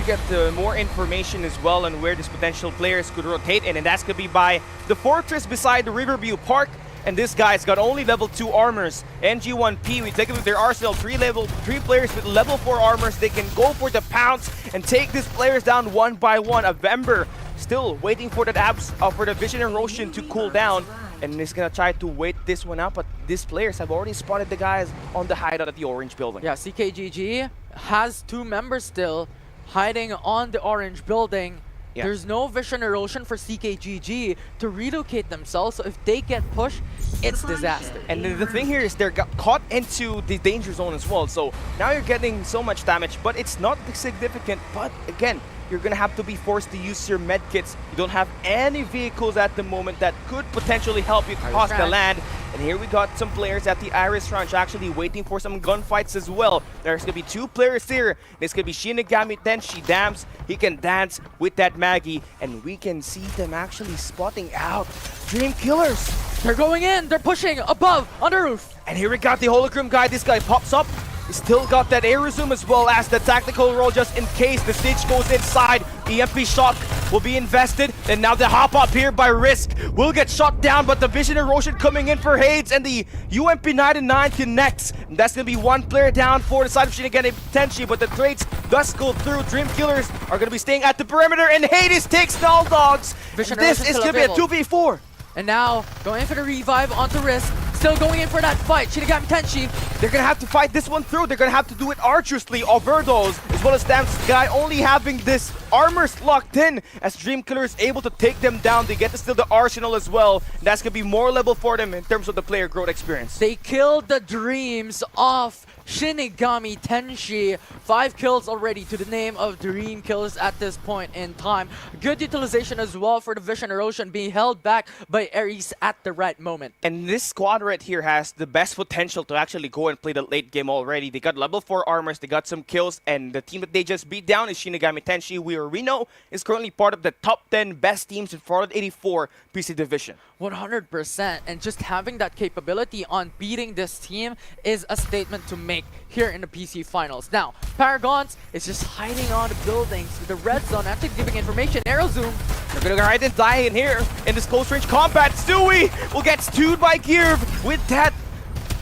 more information as well on where these potential players could rotate in, and that's going to be by the fortress beside the Riverview Park. And this guy's got only level 2 armors. NG1P, we take it with their arsenal, 3 players with level 4 armors. They can go for the pounce and take these players down one by one. A Vember still waiting for for the vision erosion to cool down. And he's gonna try to wait this one out, but these players have already spotted the guys on the hideout at the orange building. Yeah, CKGG has 2 members still hiding on the orange building. Yeah. There's no vision erosion for CKGG to relocate themselves, so if they get pushed, it's disaster. And the thing here is they're caught into the danger zone as well, so now you're getting so much damage, but it's not significant. But again, you're gonna have to be forced to use your medkits. You don't have any vehicles at the moment that could potentially help you cross the land. And here we got some players at the Iris Ranch actually waiting for some gunfights as well. There's gonna be 2 players here. It's gonna be Shinigami Tenshi Dams. He can dance with that Maggie, and we can see them actually spotting out Dream Killers. They're going in, they're pushing above on the roof. And here we got the hologram guy. This guy pops up. He's still got that air zoom as well as the tactical roll just in case the stage goes inside. EMP shock will be invested, and now the hop up here by Risk will get shot down, but the vision erosion coming in for Hades, and the UMP 99 connects. And that's gonna be 1 player down for the side of Shinigami Tenshi, but the trades does go through. Dream Killers are gonna be staying at the perimeter, and Hades takes Null Dogs. This is gonna be a 2v4. And now going for the revive onto Risk. still going in for that fight. Shinigami Tenshi. They're gonna have to fight this one through. They're gonna have to do it arduously. Overdose, as well as Dance Guy, only having this armors locked in as Dream Killer is able to take them down. They get to steal the arsenal as well. That's gonna be more level for them in terms of the player growth experience. They killed the dreams of Shinigami Tenshi. 5 kills already to the name of Dream Killers at this point in time. Good utilization as well for the Vision Erosion, being held back by Ares at the right moment. And this squad right here has the best potential to actually go and play the late game already. They got level 4 armors, they got some kills, and the team that they just beat down is Shinigami Tenshi. We know is currently part of the top 10 best teams in Farlight 84 PC division. 100%, and just having that capability on beating this team is a statement to make here in the PC finals. Now, Paragons is just hiding on the buildings with the red zone, actually giving information. Arrow zoom. They're gonna go right and die in here in this close range combat. Stewie will get stewed by Gear with that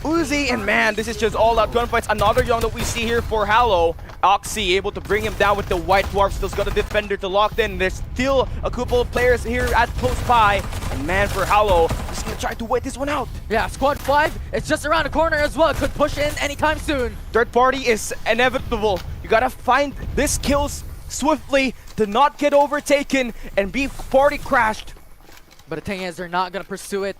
Uzi, and man, this is just all out gunfights. Another young that we see here for Hallow. Oxy able to bring him down with the White Dwarf. Still's got a defender to lock in. There's still a couple of players here at close by. And man, for Hallow, just gonna try to wait this one out. Yeah, squad 5, it's just around the corner as well. It could push in anytime soon. Third party is inevitable. You gotta find this kills swiftly to not get overtaken and be party crashed. But the thing is, they're not gonna pursue it.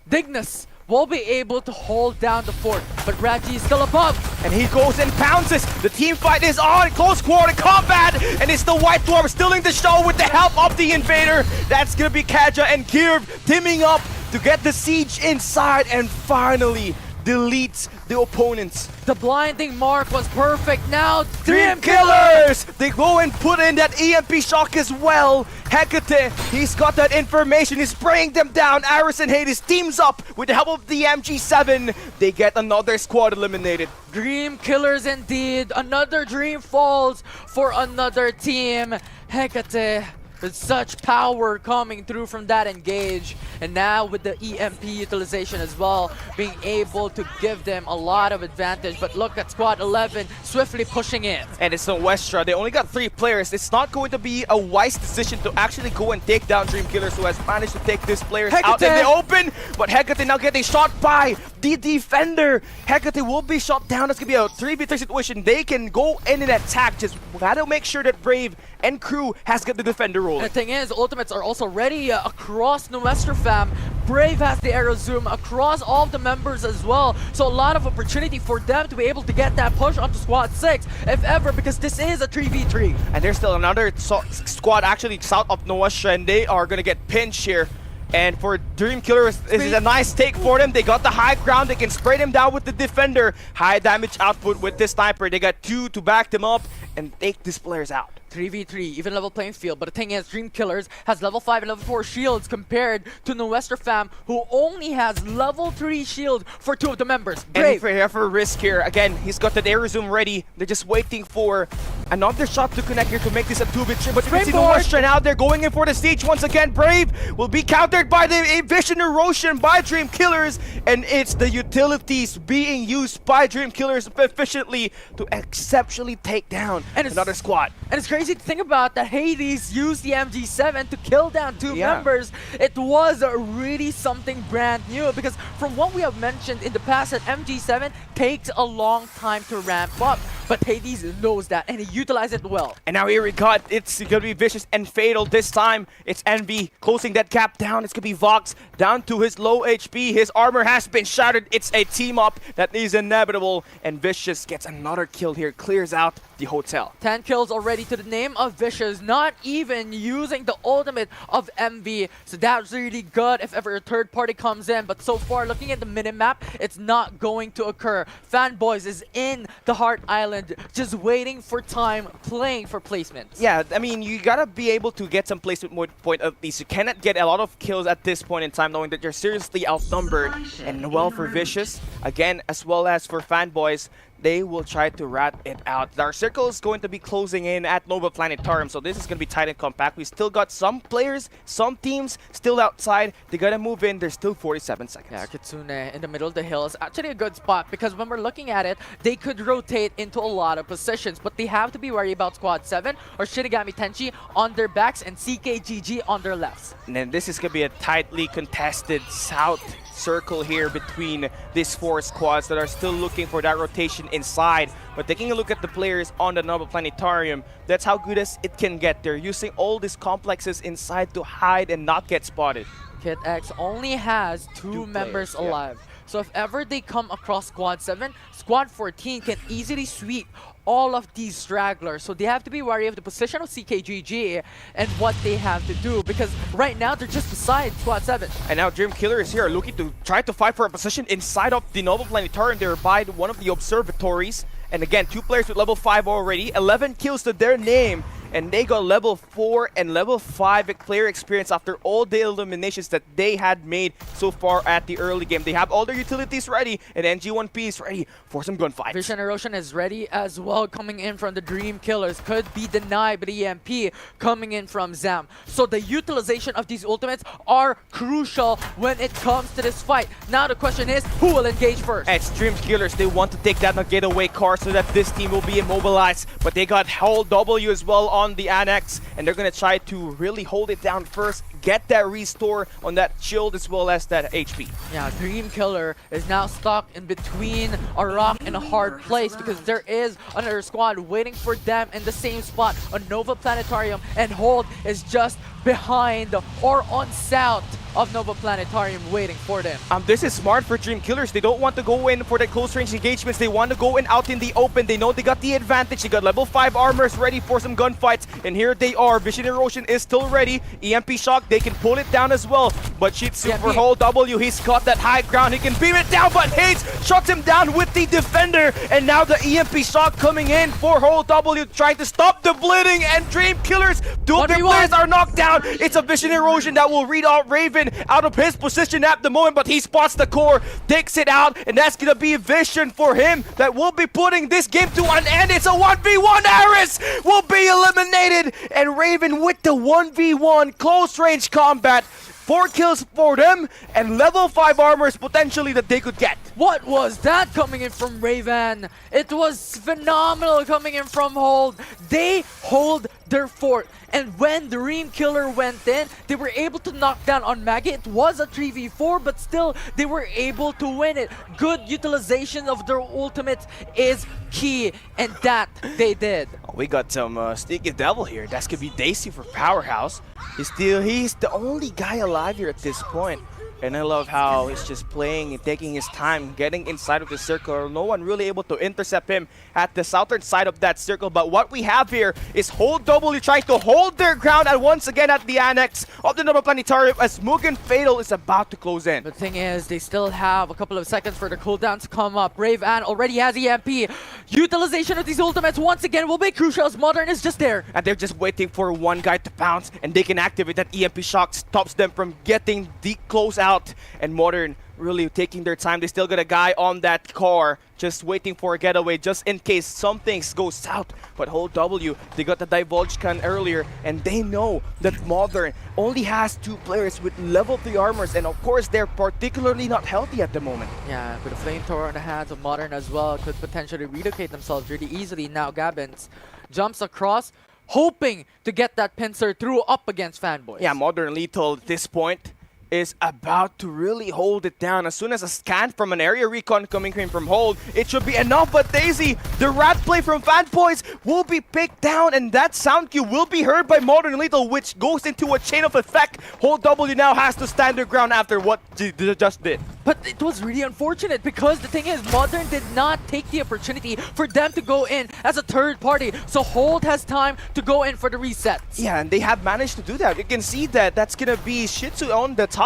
Dignus will be able to hold down the fort, but Raji is still above. And he goes and pounces. The team fight is on. Close quarter combat. And it's the White Dwarf stealing the show with the help of the Invader. That's going to be Kaja and Kirv teaming up to get the siege inside and finally deletes the opponents. The blinding mark was perfect. Now, Dream Killers! They go and put in that EMP shock as well. Hecate, he's got that information. He's spraying them down. Aris and Hades teams up with the help of the MG7. They get another squad eliminated. Dream Killers indeed. Another dream falls for another team. Hecate with such power coming through from that engage, and now with the EMP utilization as well, being able to give them a lot of advantage. But look at squad 11 swiftly pushing in. And it's no Westra. They only got 3 players. It's not going to be a wise decision to actually go and take down Dream Killers, who has managed to take these players out in the open. But Hecate now getting shot by the defender. Hecate will be shot down. It's going to be a 3v3 situation. They can go in and attack. Just gotta make sure that Brave and crew has got the defender rolling. The thing is, ultimates are also ready across Nuestra fam. Brave has the arrow zoom across all of the members as well. So a lot of opportunity for them to be able to get that push onto squad 6, if ever, because this is a 3v3. And there's still another squad actually south of Nuestra, and they are going to get pinched here. And for Dream Killers, this is a nice take for them. They got the high ground. They can spray them down with the defender. High damage output with this sniper. They got 2 to back them up and take these players out. 3v3, even level playing field. But the thing is, Dream Killers has level 5 and level 4 shields compared to Nuestra fam, who only has level 3 shield for 2 of the members. Brave. And for risk here, again, he's got that air zoom ready. They're just waiting for another shot to connect here to make this a 2v3. But you can see Nuestra now, they're going in for the siege once again. Brave will be countered by the Vision Erosion by Dream Killers. And it's the utilities being used by Dream Killers efficiently to exceptionally take down another squad. And it's crazy to think about that Hades used the MG7 to kill down 2 members. It was really something brand new, because from what we have mentioned in the past, that MG7 takes a long time to ramp up. But Hades knows that, and he utilized it well. And now here we got, it's going to be Vicious and Fatal this time. It's Envy closing that gap down. It's going to be Vox down to his low HP. His armor has been shattered. It's a team up that is inevitable. And Vicious gets another kill here, clears out the hotel. 10 kills already to the name of Vicious, not even using the ultimate of Envy. So that's really good if ever a third party comes in. But so far, looking at the minimap, it's not going to occur. Fanboys is in the Heart Island, just waiting for time, playing for placements. Yeah, I mean, you gotta be able to get some placement point at least. You cannot get a lot of kills at this point in time, knowing that you're seriously outnumbered. And well, for Vicious, again, as well as for Fanboys, they will try to rat it out. Our circle is going to be closing in at Nova Planetarium, so this is going to be tight and compact. We still got some players, some teams still outside. They got to move in. There's still 47 seconds. Yeah, Kitsune in the middle of the hill is actually a good spot, because when we're looking at it, they could rotate into a lot of positions, but they have to be worried about Squad 7 or Shinigami Tenshi on their backs and CKGG on their lefts. And then this is going to be a tightly contested south circle here between these 4 squads that are still looking for that rotation inside. But taking a look at the players on the Nova Planetarium, that's how good as it can get. They're using all these complexes inside to hide and not get spotted. Kit X only has two members players, yeah. alive. So if ever they come across Squad 7, Squad 14 can easily sweep all of these stragglers. So they have to be wary of the position of CKGG and what they have to do, because right now they're just beside Squad 7. And now Dream Killer is here looking to try to fight for a position inside of the Nova Planetarium. They're by one of the observatories. And again, 2 players with level 5 already. 11 kills to their name. And they got level 4 and level 5 player experience after all the eliminations that they had made so far at the early game. They have all their utilities ready, and NG1P is ready for some gunfights. Vision Erosion is ready as well, coming in from the Dream Killers. Could be denied by the EMP coming in from Zam. So the utilization of these ultimates are crucial when it comes to this fight. Now the question is, who will engage first? It's Dream Killers. They want to take down the getaway car so that this team will be immobilized. But they got Hull W as well on the annex, and they're gonna try to really hold it down first, get that restore on that shield as well as that HP. Yeah, Dream Killer is now stuck in between a rock and a hard place, because there is another squad waiting for them in the same spot on Nova Planetarium, and Hold is just behind or on south of Nova Planetarium waiting for them. This is smart for Dream Killers. They don't want to go in for the close range engagements. They want to go in out in the open. They know they got the advantage. They got level 5 armors ready for some gunfights. And here they are. Vision Erosion is still ready. EMP Shock, they can pull it down as well. But Shitsu for Hull W, he's got that high ground. He can beam it down, but Hades shuts him down with the defender. And now the EMP Shock coming in for Hull W, trying to stop the bleeding. And Dream Killers, 2 of their players are knocked down. It's a Vision Erosion that will read out Raven out of his position at the moment, but he spots the core, takes it out, and that's gonna be vision for him that will be putting this game to an end. It's a 1v1. Aris will be eliminated, and Raven with the 1v1 close range combat. 4 kills for them, and level 5 armors potentially that they could get. What was that coming in from Raven? It was phenomenal coming in from Hold. They hold their fort. And when the Dream Killer went in, they were able to knock down on Maggie. It was a 3v4, but still, they were able to win it. Good utilization of their ultimates is key, and that they did. We got some sneaky devil here. That's gonna be Daisy for Powerhouse. He's the only guy alive here at this point. And I love how he's just playing and taking his time, getting inside of the circle. No one really able to intercept him at the southern side of that circle. But what we have here is Hold W trying to hold their ground and once again at the annex of the Nova Planetarium as Mugen Fatal is about to close in. The thing is, they still have a couple of seconds for the cooldown to come up. Brave Ann already has EMP. Utilization of these ultimates once again will be crucial as Modern is just there. And they're just waiting for one guy to pounce, and they can activate that EMP Shock, stops them from getting the close out. And Modern really taking their time. They still got a guy on that car just waiting for a getaway just in case some things go south. But Hold W, they got the Divulge Can earlier, and they know that Modern only has 2 players with level 3 armors, and of course they're particularly not healthy at the moment. Yeah, with a flamethrower in the hands of Modern as well, could potentially relocate themselves really easily. Now Gabbins jumps across, hoping to get that pincer through up against Fanboys. Yeah, Modern Lethal at this point is about to really hold it down. As soon as a scan from an area recon coming in from Hold, it should be enough. But Daisy, the rat play from Fanboys will be picked down, and that sound cue will be heard by Modern Lethal, which goes into a chain of effect. Hold W now has to stand their ground after what they just did. But it was really unfortunate, because the thing is, Modern did not take the opportunity for them to go in as a third party. So Hold has time to go in for the resets. Yeah, and they have managed to do that. You can see that that's gonna be Shitsu on the top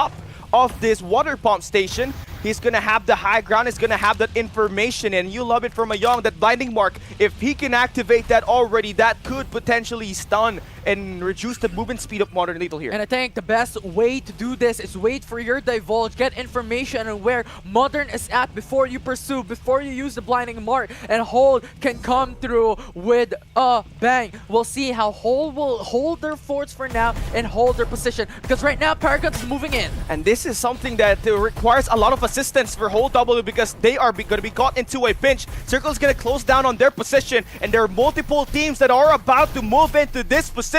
of this water pump station. He's gonna have the high ground, he's gonna have that information, and you love it from a young, that blinding mark. If he can activate that already, that could potentially stun and reduce the movement speed of Modern Lethal here. And I think the best way to do this is wait for your Divulge, get information on where Modern is at before you pursue, before you use the blinding mark, and Hold can come through with a bang. We'll see how Hold will hold their forts for now and hold their position, because right now Paragon is moving in. And this is something that requires a lot of assistance for Hold W, because they are going to be caught into a pinch. Circle's going to close down on their position, and there are multiple teams that are about to move into this position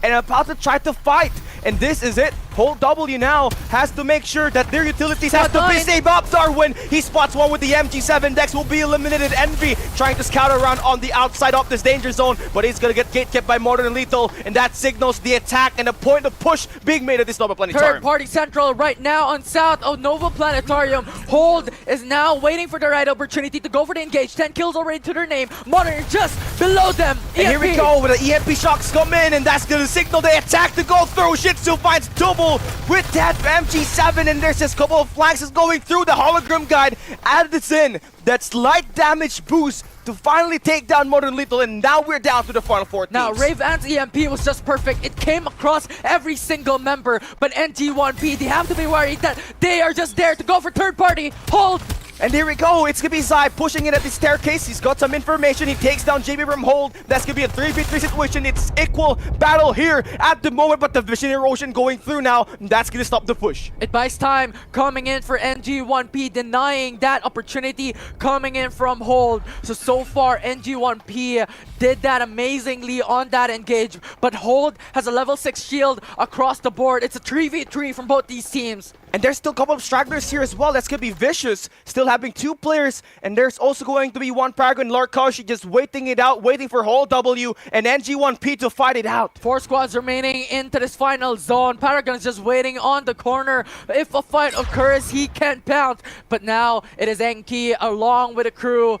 and about to try to fight. And this is it Hold W now has to make sure that their utilities have to be saved up. Darwin, he spots one with the MG7. Dex will be eliminated. Envy trying to scout around on the outside of this danger zone, but he's gonna get gate kept by Modern and Lethal, and that signals the attack and the point of push being made at this Nova Planetarium. Third party central right now on south of Nova Planetarium. Hold is now waiting for the right opportunity to go for the engage. 10 kills already to their name. Modern just below them. And here we go with the EMP shocks come in, and that's gonna signal the attack to go through. Shitsu finds double with that MG7, and there's just a couple of flanks going through. The hologram guide added this in. That slight damage boost to finally take down Modern Lethal, and now we're down to the final 4 teams. Now, Raven's EMP was just perfect. It came across every single member, but NG1P, they have to be worried that they are just there to go for third party. Hold! And here we go, it's gonna be Zai pushing in at the staircase. He's got some information, he takes down JB from Hold. That's gonna be a 3v3 situation. It's equal battle here at the moment, but the vision erosion going through now, and that's gonna stop the push. It buys time coming in for NG1P, denying that opportunity coming in from Hold. So far, NG1P did that amazingly on that engage, but Hold has a level 6 shield across the board. It's a 3v3 from both these teams. And there's still a couple of stragglers here as well. That's gonna be Vicious, still having 2 players. And there's also going to be one Paragon, Larkoshi, just waiting it out, waiting for Whole W and NG1P to fight it out. 4 squads remaining into this final zone. Paragon is just waiting on the corner. If a fight occurs, he can pounce. But now it is Enki along with a crew,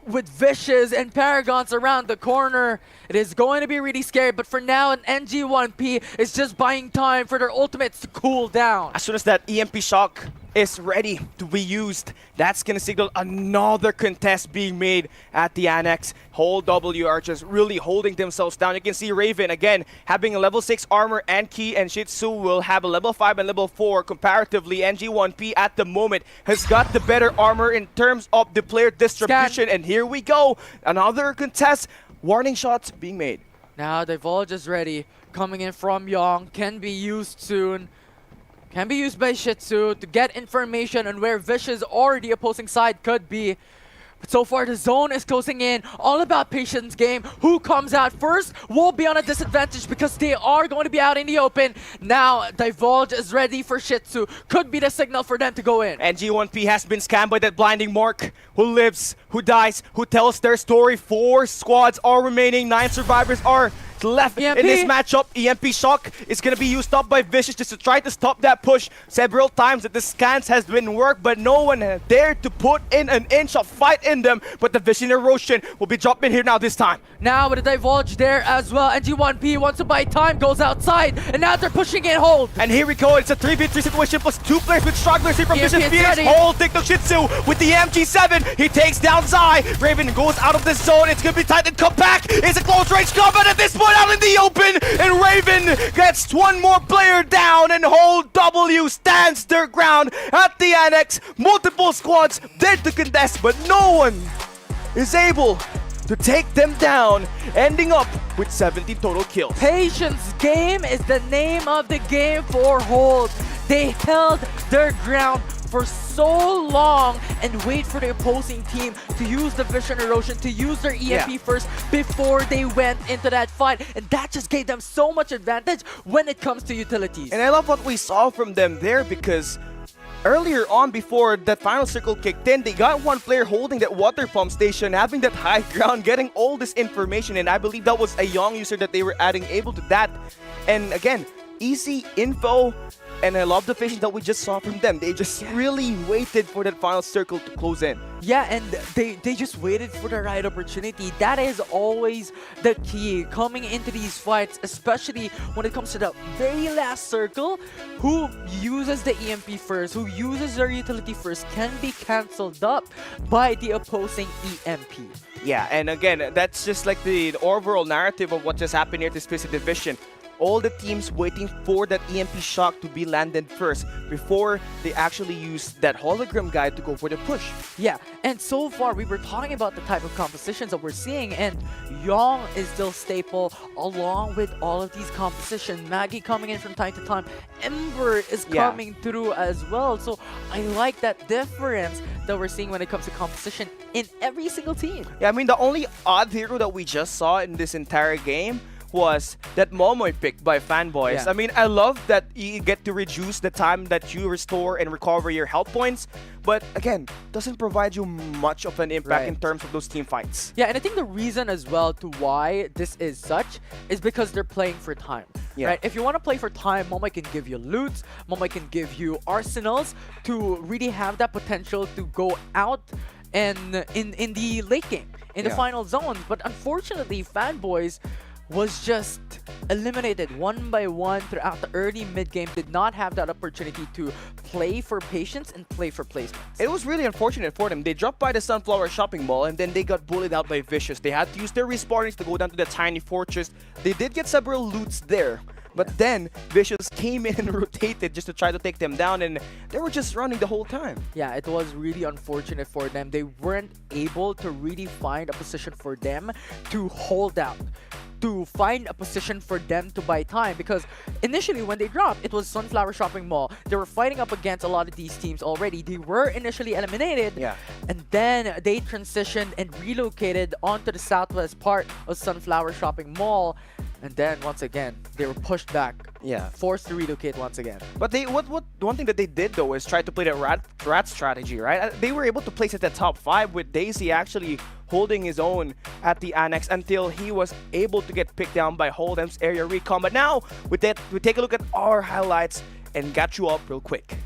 with Vicious and Paragons around the corner. It is going to be really scary, but for now, an NG1P is just buying time for their ultimates to cool down. As soon as that EMP shock is ready to be used, that's gonna signal another contest being made at the Annex. Whole W are just really holding themselves down. You can see Raven again having a level 6 armor, and Key and Shitsu will have a level 5 and level 4 comparatively. NG1P at the moment has got the better armor in terms of the player distribution. And here we go, another contest. Warning shots being made. Now Divulge is ready, coming in from Young, can be used soon. Can be used by Shitsu to get information on where Vicious or the opposing side could be. But so far, the zone is closing in. All about patience game. Who comes out first will be on a disadvantage because they are going to be out in the open. Now, Divulge is ready for Shitsu. Could be the signal for them to go in. And G1P has been scammed by that blinding mark. Who lives, who dies, who tells their story. 4 squads are remaining. 9 survivors are left in this matchup. EMP shock is going to be used up by Vicious just to try to stop that push. Several times that the scans has been worked, but no one dared to put in an inch of fight in them. But the vision erosion will be dropping here now this time. Now with the Divulge there as well. NG1P wants to buy time, goes outside, and now they're pushing in Hold. And here we go, it's a 3v3 situation plus 2 players with stragglers here from Vicious Phoenix. Hold, TikTok Shitsu with the MG7. He takes down Zai. Raven goes out of this zone. It's going to be tight and come back. It's a close range combat at this point out in the open. And Raven gets one more player down, and Hold W stands their ground at the Annex. Multiple squads did to contest, but no one is able to take them down, ending up with 17 total kills. Patience game is the name of the game for Hold. They held their ground for so long and wait for the opposing team to use the vision erosion, to use their EMP first before they went into that fight. And that just gave them so much advantage when it comes to utilities. And I love what we saw from them there, because earlier on, before that final circle kicked in, they got one player holding that water pump station, having that high ground, getting all this information, and I believe that was a young user that they were adding able to that. And again, easy info, and I love the vision that we just saw from them. They just really waited for that final circle to close in. Yeah, and they just waited for the right opportunity. That is always the key coming into these fights, especially when it comes to the very last circle. Who uses the EMP first, who uses their utility first, can be cancelled up by the opposing EMP. Yeah, and again, that's just like the overall narrative of what just happened here to Specific Division. All the teams waiting for that EMP shock to be landed first before they actually use that hologram guide to go for the push. Yeah, and so far we were talking about the type of compositions that we're seeing, and Young is still staple along with all of these compositions. Maggie coming in from time to time. Ember is coming through as well. So I like that difference that we're seeing when it comes to composition in every single team. Yeah, I mean, the only odd hero that we just saw in this entire game was that Momoy pick by fanboys. Yeah. I mean, I love that you get to reduce the time that you restore and recover your health points, but again, doesn't provide you much of an impact in terms of those team fights. Yeah, and I think the reason as well to why this is such is because they're playing for time. Yeah. Right? If you want to play for time, Momoy can give you loots, Momoy can give you arsenals to really have that potential to go out and in the late game, in the final zones. But unfortunately, fanboys was just eliminated one by one throughout the early mid-game, did not have that opportunity to play for patience and play for placements. It was really unfortunate for them. They dropped by the Sunflower Shopping Mall and then they got bullied out by Vicious. They had to use their respawnings to go down to the tiny fortress. They did get several loots there, but then Vicious came in and rotated just to try to take them down, and they were just running the whole time. Yeah, it was really unfortunate for them. They weren't able to really find a position for them to hold out, to find a position for them to buy time, because initially when they dropped, it was Sunflower Shopping Mall. They were fighting up against a lot of these teams already. They were initially eliminated, and then they transitioned and relocated onto the southwest part of Sunflower Shopping Mall, and then once again they were pushed back, forced to relocate once again. But they one thing that they did though is try to play the rat strategy, right? They were able to place at the top 5 with Daisy actually holding his own at the annex until he was able to get picked down by Hold'em's area recon. But now with that, we take a look at our highlights and got you up real quick.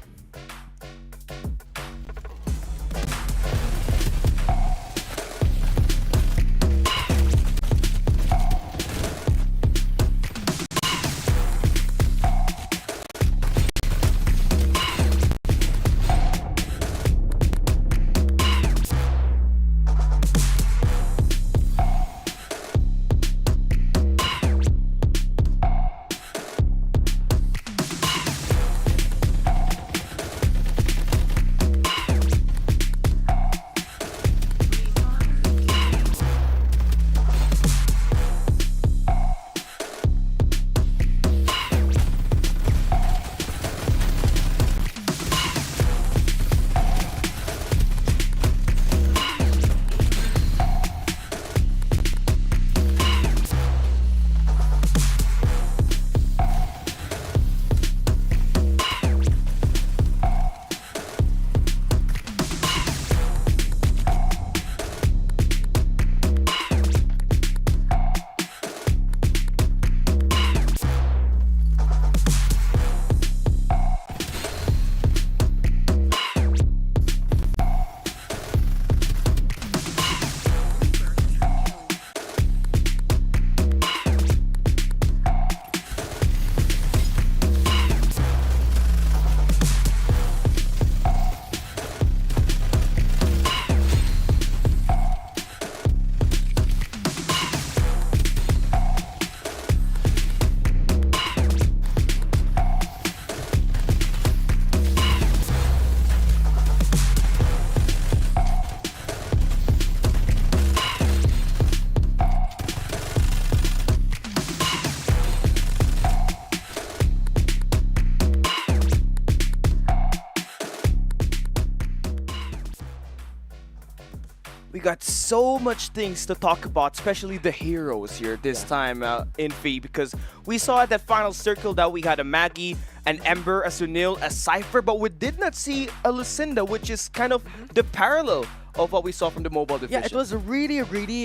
We got so much things to talk about, especially the heroes here this time in Fee, because we saw at that final circle that we had a Maggie, an Ember, a Sunil, a Cypher, but we did not see a Lucinda, which is kind of the parallel of what we saw from the mobile division. Yeah, it was really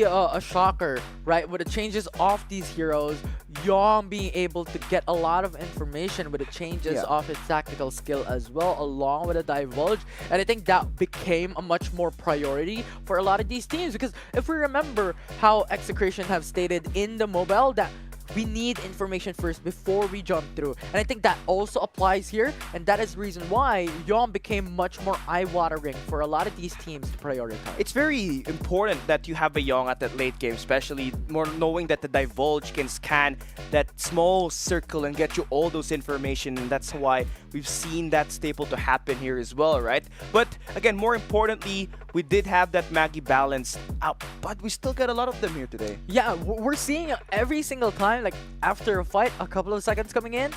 a shocker, right? With the changes of these heroes, Yom being able to get a lot of information with the changes of his tactical skill as well, along with the divulge. And I think that became a much more priority for a lot of these teams, because if we remember how Execration have stated in the mobile that we need information first before we jump through. And I think that also applies here, and that is the reason why Yom became much more eye-watering for a lot of these teams to prioritize. It's very important that you have a Young at that late game, especially more knowing that the Divulge can scan that small circle and get you all those information, and that's why we've seen that staple to happen here as well, right? But again, more importantly, we did have that Maggie balance out, but we still got a lot of them here today. Yeah, we're seeing every single time, like after a fight, a couple of seconds coming in,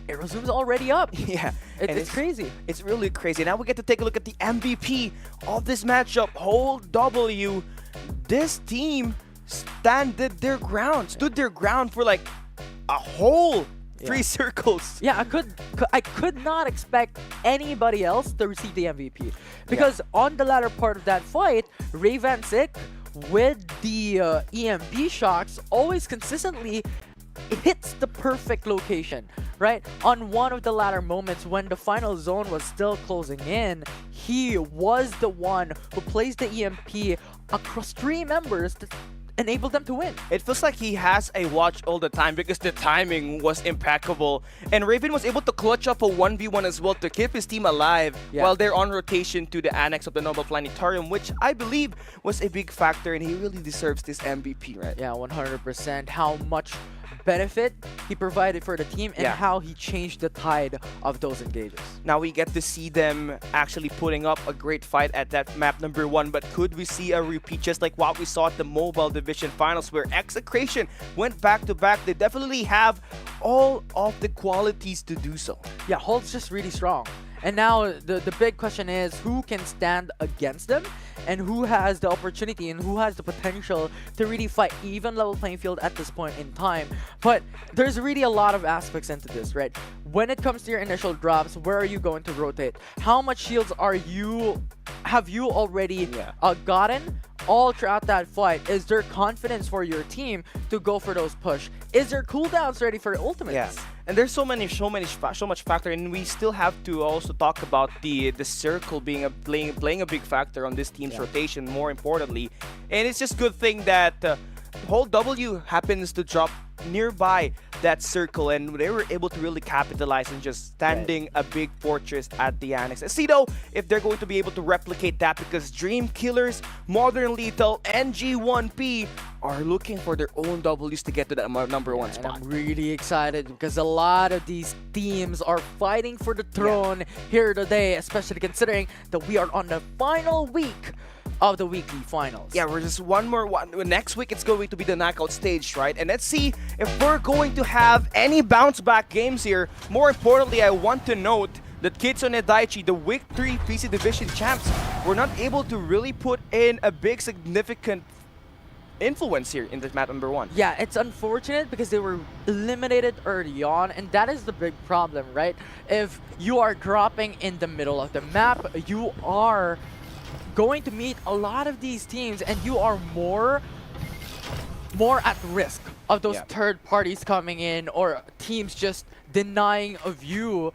it resumes already up. Yeah, it's crazy. It's really crazy. Now we get to take a look at the MVP of this matchup, Whole W. This team stood their ground for like a whole 3 circles. Yeah, I could not expect anybody else to receive the MVP because on the latter part of that fight, Raven Sick with the EMP shocks always consistently hits the perfect location, right? On one of the latter moments when the final zone was still closing in, he was the one who placed the EMP across 3 members to enable them to win. It feels like he has a watch all the time because the timing was impeccable. And Raven was able to clutch up a 1v1 as well to keep his team alive while they're on rotation to the annex of the Noble Planetarium, which I believe was a big factor, and he really deserves this MVP, right? Yeah, 100%. How much benefit he provided for the team and how he changed the tide of those engages. Now we get to see them actually putting up a great fight at that map number 1, but could we see a repeat just like what we saw at the Mobile Division Finals where Execration went back-to-back? They definitely have all of the qualities to do so. Yeah, Hulk's just really strong. And now the big question is who can stand against them and who has the opportunity and who has the potential to really fight even level playing field at this point in time. But there's really a lot of aspects into this, right? When it comes to your initial drops, where are you going to rotate? How much shields have you already gotten all throughout that fight? Is there confidence for your team to go for those push? Is there cooldowns ready for ultimates? Yeah. And there's so much factor, and we still have to also talk about the circle being playing a big factor on this team's rotation. More importantly, and it's just good thing that whole W happens to drop nearby that circle, and they were able to really capitalize on just standing a big fortress at the annex. Let's see though if they're going to be able to replicate that, because Dream Killers, Modern Lethal, and G1P are looking for their own Ws to get to that number 1 spot. I'm really excited because a lot of these teams are fighting for the throne here today, especially considering that we are on the final week of the weekly finals. Yeah, we're just one. Next week, it's going to be the knockout stage, right? And let's see if we're going to have any bounce back games here. More importantly, I want to note that Kitsune Daiichi, the Week 3 PC Division champs, were not able to really put in a big significant influence here in this map number 1. Yeah, it's unfortunate because they were eliminated early on, and that is the big problem, right? If you are dropping in the middle of the map, you are going to meet a lot of these teams, and you are more at risk of those third parties coming in or teams just denying of you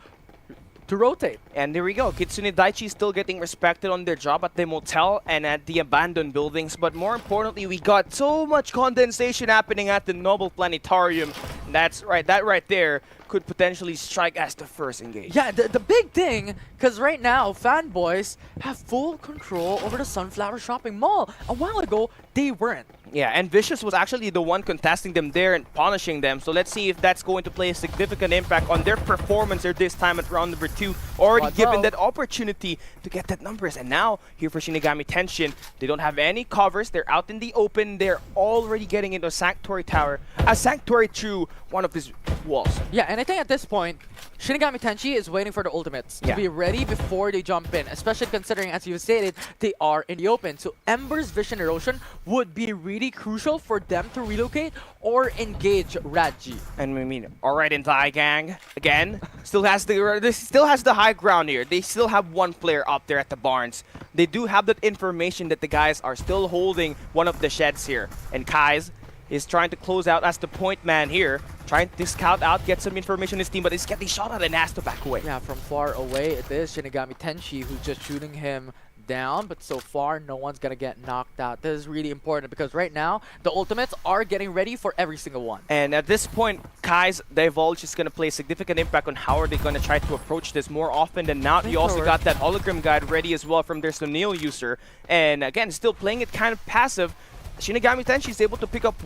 to rotate. And there we go. Kitsune Daiichi is still getting respected on their job at the motel and at the abandoned buildings. But more importantly, we got so much condensation happening at the Noble Planetarium. That's right. That right there could potentially strike as the first engage. Yeah, the big thing, because right now, fanboys have full control over the Sunflower Shopping Mall. A while ago, they weren't. Yeah, and Vicious was actually the one contesting them there and punishing them. So let's see if that's going to play a significant impact on their performance here this time at round number 2. Already given that opportunity to get that numbers. And now, here for Shinigami Tenshin, they don't have any covers. They're out in the open. They're already getting into a Sanctuary Tower. A Sanctuary through one of these walls. Yeah, and I think at this point, Shinigami Tenchi is waiting for the ultimates to be ready before they jump in, especially considering, as you stated, they are in the open. So Ember's Vision Erosion would be really crucial for them to relocate or engage Radji. And I mean, alright, in Die Gang, again, still has the high ground here. They still have one player up there at the barns. They do have that information that the guys are still holding one of the sheds here. And Kai's is trying to close out as the point man here, trying to scout out, get some information on his team, but he's getting shot at and has to back away. Yeah, from far away, it is Shinigami Tenchi who's just shooting him down, but so far, no one's gonna get knocked out. This is really important because right now, the ultimates are getting ready for every single one. And at this point, Kai's Divulge is gonna play a significant impact on how are they gonna try to approach this more often than not. You also got that hologram guide ready as well from their Sunil user. And again, still playing it kind of passive. Shinigami Tenchi is able to pick up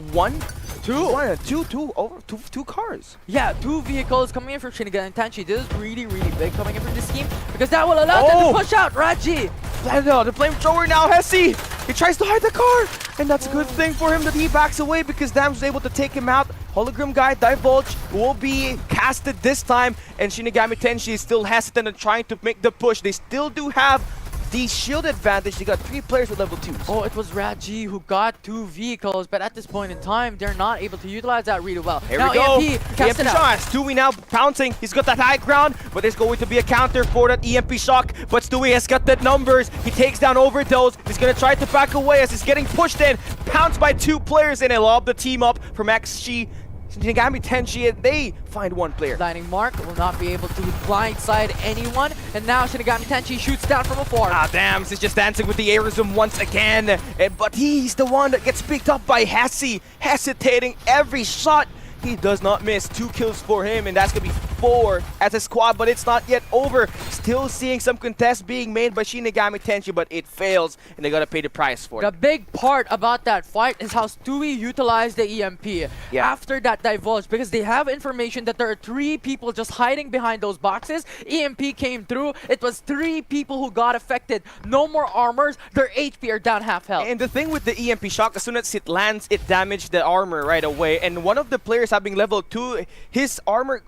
two cars. Yeah, 2 vehicles coming in from Shinigami Tenchi. This is really, really big coming in from this team because that will allow them to push out Raji. The flamethrower now, Hesi. He tries to hide the car, and that's a good thing for him that he backs away because Dam's able to take him out. Hologram guy Divulge will be casted this time, and Shinigami Tenchi is still hesitant and trying to make the push. They still do have the shield advantage. They got 3 players with level 2s. Oh, it was Raji who got 2 vehicles, but at this point in time, they're not able to utilize that really well. Here now we go. EMP casts it out. Shot. Stewie now pouncing. He's got that high ground, but there's going to be a counter for that EMP shock. But Stewie has got the numbers. He takes down Overdose. He's going to try to back away as he's getting pushed in. Pounced by 2 players, and I love the team up from XG. Shinigami Tenchi, and they find 1 player. Lightning Mark will not be able to blindside anyone, and now Shinigami Tenchi shoots down from afar. Ah, damn, he's just dancing with the aerism once again. But he's the one that gets picked up by Hassie, hesitating every shot. He does not miss. 2 kills for him, and that's going to be 4 as a squad, but it's not yet over. Still seeing some contests being made by Shinigami Tenchi, but it fails, and they got to pay the price for it. The big part about that fight is how Stewie utilized the EMP after that divulge, because they have information that there are 3 people just hiding behind those boxes. EMP came through. It was 3 people who got affected. No more armors. Their HP are down half health. And the thing with the EMP shock, as soon as it lands, it damaged the armor right away. And one of the players having level 2, his armor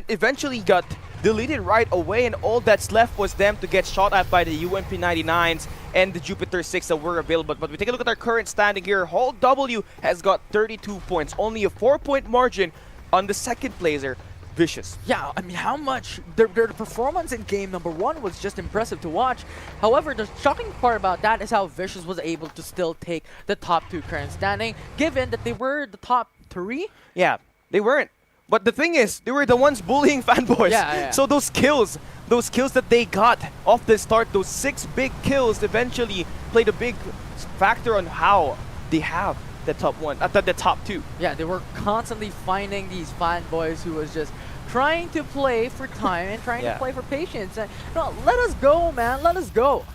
eventually got deleted right away, and all that's left was them to get shot at by the UMP 99s and the Jupiter 6 that were available. But we take a look at our current standing here. Hall W has got 32 points, only a 4-point margin on the second placer, Vicious. Yeah, I mean, how much their performance in game number 1 was just impressive to watch. However, the shocking part about that is how Vicious was able to still take the top 2 current standing, given that they were the top 3. Yeah, they weren't. But the thing is, they were the ones bullying fanboys. Yeah. So those kills that they got off the start, those 6 big kills eventually played a big factor on how they have the top 1, the top 2. Yeah, they were constantly finding these fanboys who was just trying to play for time and trying to play for patience. And, no, let us go, man. Let us go.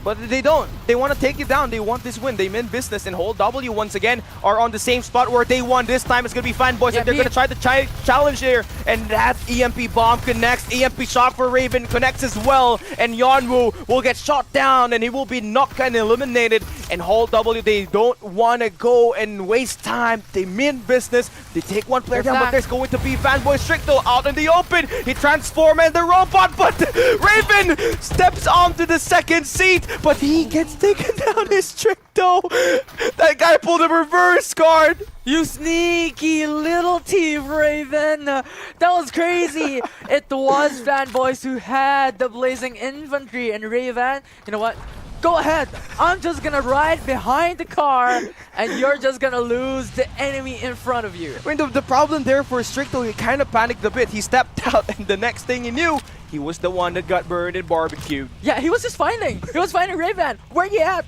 But they don't. They want to take it down. They want this win. They mean business. And Whole W once again are on the same spot where they won. This time it's going to be Fanboys. Yeah, and they're going to try to challenge here. And that EMP bomb connects. EMP shock for Raven connects as well. And Yeonwoo will get shot down and he will be knocked and eliminated. And Whole W, they don't want to go and waste time. They mean business. They take 1 player down, but there's going to be Fanboy Stricto out in the open. He transforms in the robot, but Raven steps onto the second seat. But he gets taken down his Stricto. That guy pulled a reverse card. You sneaky little thief, Raven. That was crazy. It was Fanboys who had the blazing infantry, and Raven, you know what? Go ahead. I'm just gonna ride behind the car and you're just gonna lose the enemy in front of you. I mean, the problem there for Stricto, he kind of panicked a bit. He stepped out and the next thing he knew, he was the one that got burned and barbecued. Yeah, he was just finding. He was finding Raven. Where you at?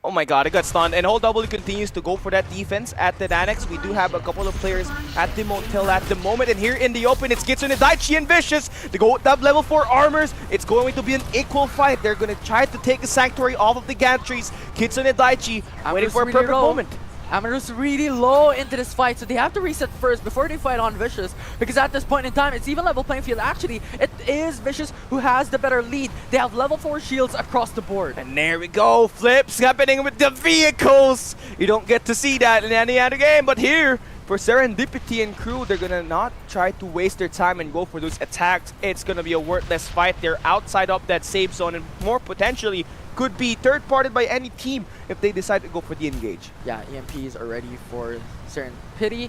Oh my god, it got stunned. And Whole W continues to go for that defense at the annex. We do have a couple of players at the motel at the moment. And here in the open, it's Kitsune Daichi and Vicious. They go with that level 4 armors. It's going to be an equal fight. They're going to try to take the Sanctuary off of the gantries. Kitsune Daichi waiting for a perfect moment. Amarus really low into this fight, so they have to reset first before they fight on Vicious, because at this point in time, it's even level playing field. Actually, it is Vicious who has the better lead. They have level 4 shields across the board. And there we go, flips happening with the vehicles. You don't get to see that in any other game, but here, for Serendipity and crew, they're gonna not try to waste their time and go for those attacks. It's gonna be a worthless fight. They're outside of that safe zone and more potentially could be third-parted by any team if they decide to go for the engage. Yeah, EMPs are ready for Serendipity,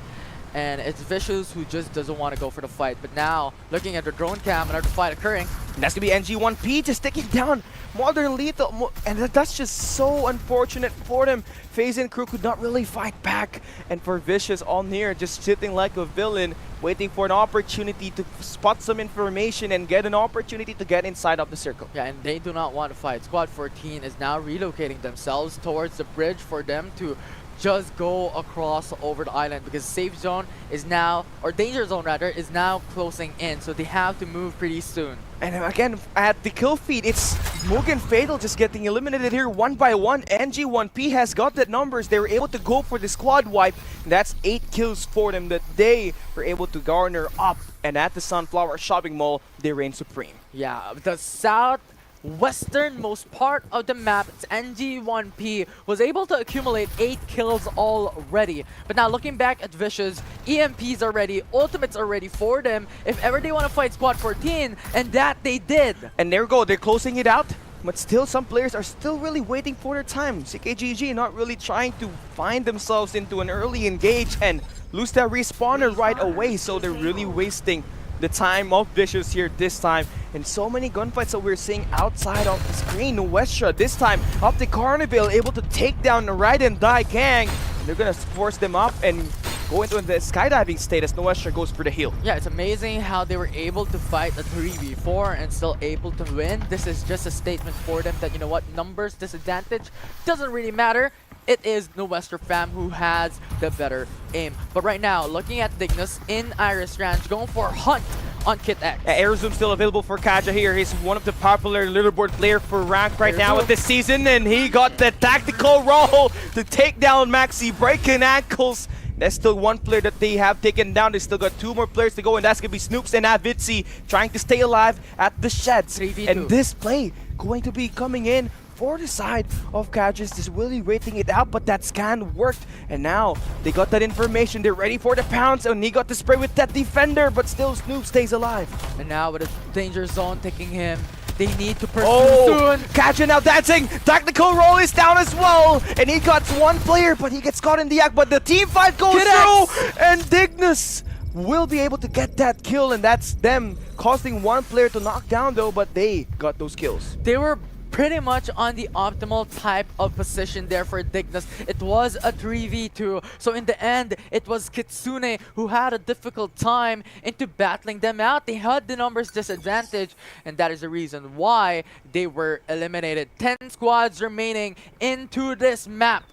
and it's Vicious who just doesn't want to go for the fight. But now, looking at the drone cam, another fight occurring. And that's going to be NG1P just taking down Modern Lethal, and that's just so unfortunate for them. FaZe and crew could not really fight back, and for Vicious on here, just sitting like a villain, waiting for an opportunity to spot some information and get an opportunity to get inside of the circle. Yeah, and they do not want to fight. Squad 14 is now relocating themselves towards the bridge for them to just go across over the island, because safe zone is now, or danger zone rather, is now closing in, so they have to move pretty soon. And again, at the kill feed, it's Mugen Fatal just getting eliminated here 1 by 1. NG1P has got that numbers. They were able to go for the squad wipe. And that's 8 kills for them that they were able to garner up. And at the Sunflower Shopping Mall, they reign supreme. Yeah, the southwesternmost part of the map, it's NG1P, was able to accumulate 8 kills already. But now looking back at Vicious, EMPs are ready, ultimates are ready for them if ever they want to fight Squad 14, and that they did. And there we go, they're closing it out. But still, some players are still really waiting for their time. CKGG not really trying to find themselves into an early engage and lose that respawner right away. So they're really wasting the time of Vicious here this time. And so many gunfights that we're seeing outside of the screen. Nuestra this time up the Carnival, able to take down the Ride and Die gang. And they're gonna force them up and go into the skydiving state as Nuestra goes for the heal. Yeah, it's amazing how they were able to fight a 3v4 and still able to win. This is just a statement for them that, you know what, numbers disadvantage doesn't really matter. It is Nuestra fam who has the better aim. But right now, looking at Dignus in Iris Ranch, going for a hunt on Kit X. Air Zoom still available for Kaja here. He's one of the popular leaderboard player for rank right now at this season, and he got the tactical roll to take down Maxi, breaking ankles. There's still one player that they have taken down. They still got 2 more players to go, and that's going to be Snoops and Avitsi trying to stay alive at the sheds. 3v2. And this play going to be coming in for the side of Kajis, just really waiting it out, but that scan worked. And now they got that information. They're ready for the pounce, and he got the spray with that defender, but still Snoop stays alive. And now with a danger zone taking him, they need to pursue soon. soon. Kaja now dancing. Tactical roll is down as well. And he got one player, but he gets caught in the act. But the team fight goes through. And Dignus will be able to get that kill. And that's them costing one player to knock down though. But they got those kills. They were pretty much on the optimal type of position there for Dignus. It was a 3v2, so in the end it was Kitsune who had a difficult time into battling them out. They had the numbers disadvantage, and that is the reason why they were eliminated. 10 squads remaining into this map.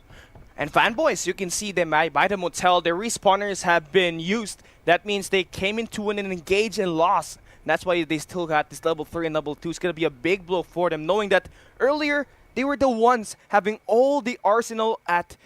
And fanboys, you can see them by the motel. Their respawners have been used. That means they came into an engage and lost. That's why they still got this level 3 and level 2. It's going to be a big blow for them, knowing that earlier they were the ones having all the arsenal at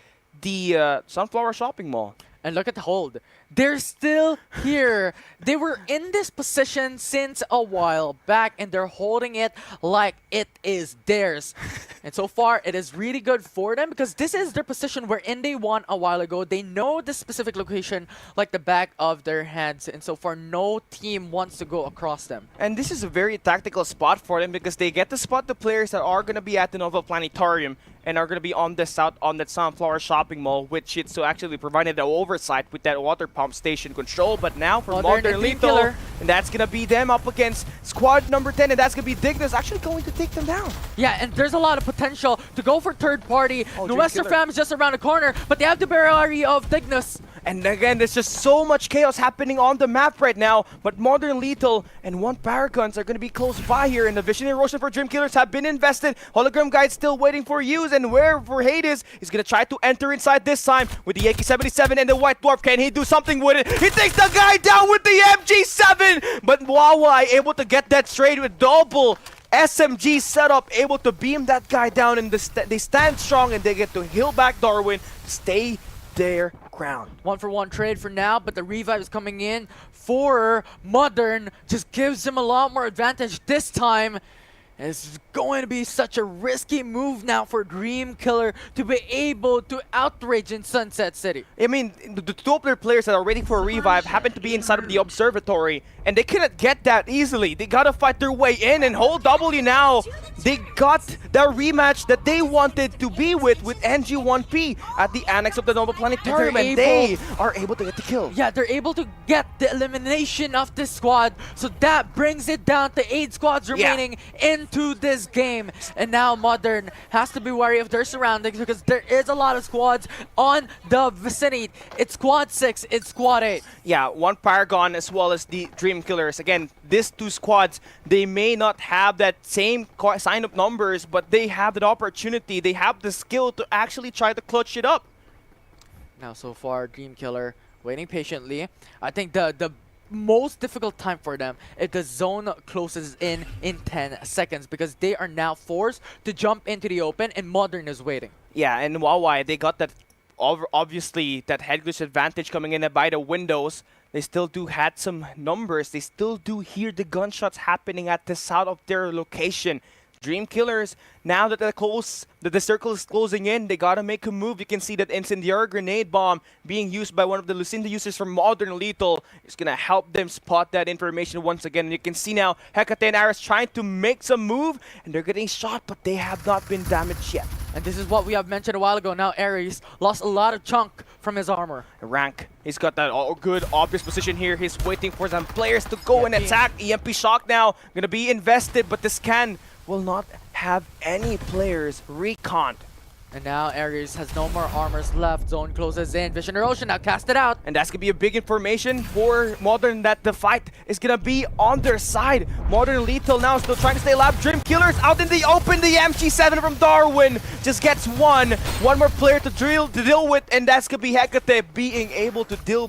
the Sunflower Shopping Mall. And look at the hold. They're still here. They were in this position since a while back, and they're holding it like it is theirs. And so far, it is really good for them because this is their position wherein they won a while ago. They know the specific location like the back of their hands, and so far, no team wants to go across them. And this is a very tactical spot for them because they get to spot the players that are going to be at the Nova Planetarium and are going to be on the south on that Sunflower Shopping Mall, which it's so actually provided the oversight with that water pump station control. But now for Modern Lethal, and that's going to be them up against squad number 10, and that's going to be Dignus actually going to take them down. Yeah, and there's a lot of potential to go for third party. Nuestra fam is just around the corner, but they have the barrier of Dignus. And again, there's just so much chaos happening on the map right now. But Modern Lethal and one Paragons are going to be close by here. And the Vision Erosion for Dream Killers have been invested. Hologram Guide still waiting for use. And where for Hades is going to try to enter inside this time with the AK-77 and the White Dwarf. Can he do something with it? He takes the guy down with the MG7. But Wawa able to get that straight with double SMG setup, able to beam that guy down. And they stand strong and they get to heal back Darwin. Stay their ground. 1-for-1 trade for now, but the revive is coming in for Modern. Just gives them a lot more advantage this time. And it's going to be such a risky move now for Dream Killer to be able to outrage in Sunset City. I mean, the two of their players that are waiting for a revive happen to be inside of the observatory, and they cannot get that easily. They gotta fight their way in, and hold W now. They got the rematch that they wanted to be with NG1P at the annex of the Nova Planetarium, and they are able to get the kill. Yeah, they're able to get the elimination of this squad, so that brings it down to 8 squads remaining into this game. And now Modern has to be wary of their surroundings because there is a lot of squads on the vicinity. It's squad 6, it's squad 8. Yeah, one Paragon as well as the Dream Killers. Again, these two squads, they may not have that same sign-up numbers, but they have that opportunity. They have the skill to actually try to clutch it up. Now so far, Dream Killer waiting patiently. I think the most difficult time for them if the zone closes in 10 seconds because they are now forced to jump into the open and Modern is waiting. Yeah, and Huawei, they got that obviously that head glitch advantage coming in by the windows. They still do had some numbers. They still do hear the gunshots happening at the south of their location. Dream Killers, now that the circle is closing in, they gotta make a move. You can see that incendiary grenade bomb being used by one of the Lucinda users from Modern Lethal is gonna help them spot that information once again. And you can see now Hecate and Aris trying to make some move, and they're getting shot, but they have not been damaged yet. And this is what we have mentioned a while ago. Now Ares lost a lot of chunk from his armor. Rank, he's got that good obvious position here. He's waiting for some players to go and attack. EMP shock now gonna be invested, but the scan will not have any players reconned. And now Ares has no more armors left. Zone closes in. Vision Erosion now cast it out. And that's going to be a big information for Modern that the fight is going to be on their side. Modern Lethal now still trying to stay alive. Dream Killers out in the open. The MG7 from Darwin just gets one more player to deal with, and that's going to be Hecate being able to deal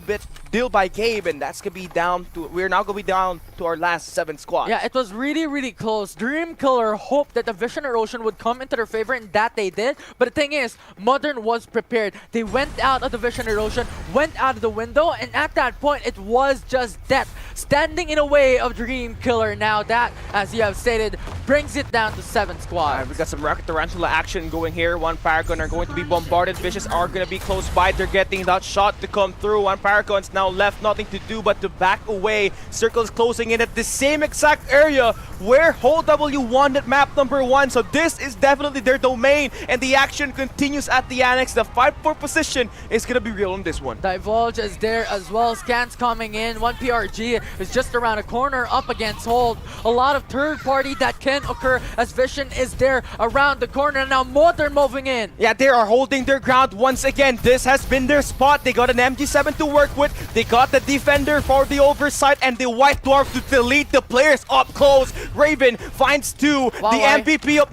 by Gabe, and that's going to be down to, we're now going to be down to our last 7 squads. Yeah, it was really, really close. Dream Killer hoped that the Vision Erosion would come into their favor, and that they did. But the thing is, Modern was prepared. They went out of the Vision Erosion, went out of the window, and at that point, it was just death. Standing in a way of Dream Killer. Now that, as you have stated, brings it down to 7 squads. We got some Rocket Tarantula action going here. One Paragon are going to be bombarded. Vicious are going to be close by. They're getting that shot to come through. One Paragon's now left, nothing to do but to back away. Circle is closing in at the same exact area where Whole W won at map number 1. So this is definitely their domain, and the action continues at the annex. The fight for position is going to be real on this one. Divulge is there as well. Scans coming in. 1PRG is just around a corner up against Hold. A lot of third party that can occur as Vision is there around the corner. And now Modern moving in. Yeah, they are holding their ground once again. This has been their spot. They got an MG7 to work with. They got the defender for the oversight and the White Dwarf to delete the players up close. Raven finds 2. The MVP of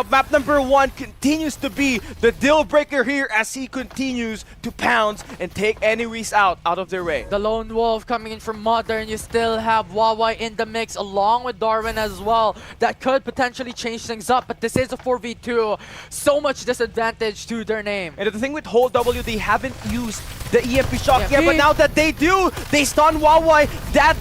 map number 1 continues to be the deal breaker here as he continues to pounce and take enemies out of their way. The Lone Wolf coming in from Modern. You still have Wawai in the mix along with Darwin as well. That could potentially change things up, but this is a 4v2. So much disadvantage to their name. And the thing with Whole W, they haven't used the EMP shock yet, but now that they do, they stun Wawai. That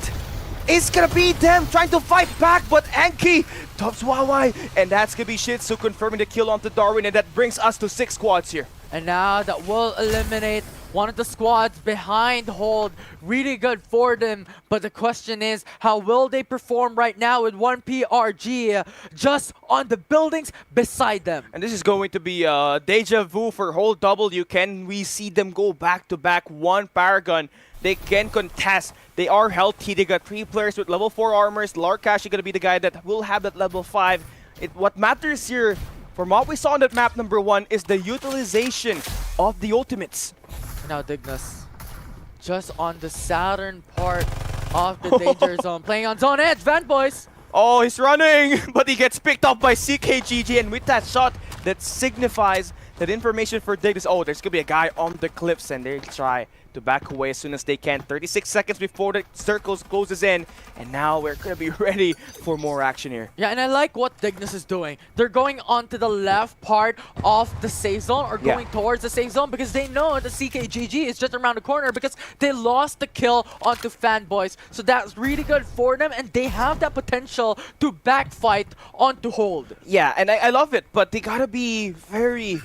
is gonna be them trying to fight back, but Anki tops Wawai, and that's gonna be Shitsu confirming the kill onto Darwin, and that brings us to 6 squads here. And now that will eliminate one of the squads behind Hold. Really good for them, but the question is, how will they perform right now with 1PRG just on the buildings beside them? And this is going to be a deja vu for Whole W. Can we see them go back to back? One Paragon, they can contest. They are healthy. They got 3 players with level 4 armors. Larkash is going to be the guy that will have that level 5. What matters here, from what we saw on that map number 1, is the utilization of the ultimates. Now Dignas, just on the southern part of the danger zone, playing on zone edge. Van Boys. Oh, he's running, but he gets picked up by CKGG, and with that shot, that signifies that information for Dignas. Oh, there's gonna be a guy on the cliffs, and they try to back away as soon as they can. 36 seconds before the circles closes in, and now we're gonna be ready for more action here. Yeah, and I like what Dignas is doing. They're going onto the left part of the safe zone, or going towards the safe zone, because they know the CKGG is just around the corner, because they lost the kill onto Fanboys. So that's really good for them, and they have that potential to backfight onto Hold. Yeah, and I love it, but they gotta be very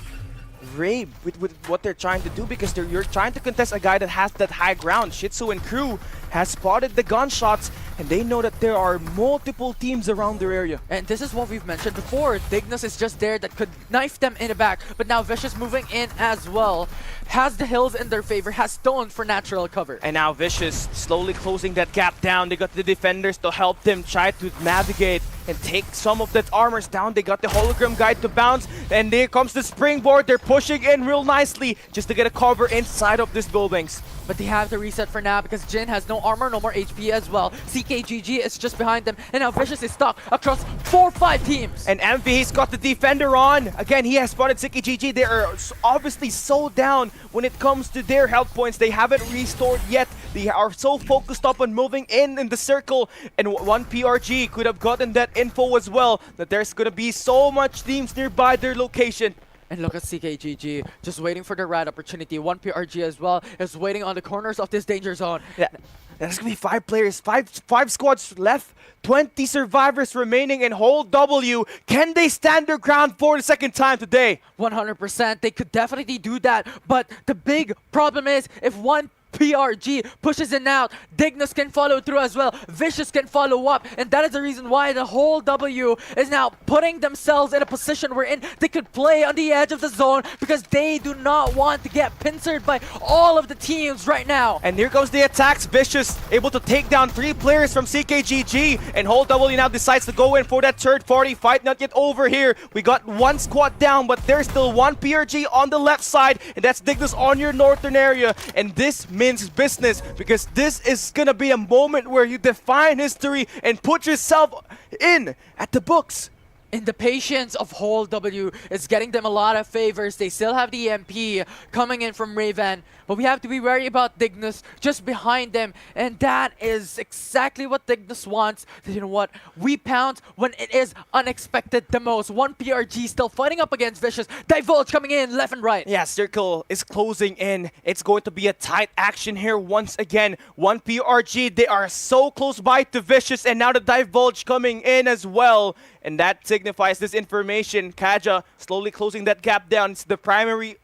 brave with what they're trying to do, because you're trying to contest a guy that has that high ground. Shitsu and crew has spotted the gunshots, and they know that there are multiple teams around their area. And this is what we've mentioned before. Dignas is just there that could knife them in the back, but now Vicious moving in as well. Has the hills in their favor, has stones for natural cover. And now Vicious slowly closing that gap down. They got the defenders to help them try to navigate and take some of that armors down. They got the hologram guide to bounce, and there comes the springboard. They're pushing in real nicely just to get a cover inside of these buildings. But they have to reset for now because Jin has no armor, no more HP as well. CKGG is just behind them, and now Vicious is stuck across 4 or 5 teams. And MV's got the defender on. Again, he has spotted CKGG. They are obviously so down when it comes to their health points. They haven't restored yet. They are so focused up on moving in the circle, and 1PRG could have gotten that info as well, that there's going to be so much teams nearby their location. And look at CKGG, just waiting for the right opportunity. 1PRG as well is waiting on the corners of this danger zone. Yeah. There's gonna be 5 players, five squads left, 20 survivors remaining, and Hold W. Can they stand their ground for the second time today? 100%, they could definitely do that. But the big problem is if one PRG pushes in out, Dignus can follow through as well, Vicious can follow up, and that is the reason why the whole W is now putting themselves in a position wherein they could play on the edge of the zone because they do not want to get pincered by all of the teams right now. And here comes the attacks. Vicious able to take down 3 players from CKGG, and Hold W now decides to go in for that third party fight. Not yet over here. We got 1 squad down, but there's still 1 PRG on the left side, and that's Dignus on your northern area, and this means business because this is gonna be a moment where you define history and put yourself in at the books. And the patience of Whole W is getting them a lot of favors. They still have the EMP coming in from Raven, but we have to be wary about Dignus just behind them, and that is exactly what Dignus wants. You know what? We pounce when it is unexpected the most. 1 PRG still fighting up against Vicious. Divulge coming in left and right. Yeah, Circle is closing in. It's going to be a tight action here once again. 1 PRG, they are so close by to Vicious, and now the Divulge coming in as well. And that signifies this information. Kaja slowly closing that gap down. It's the primary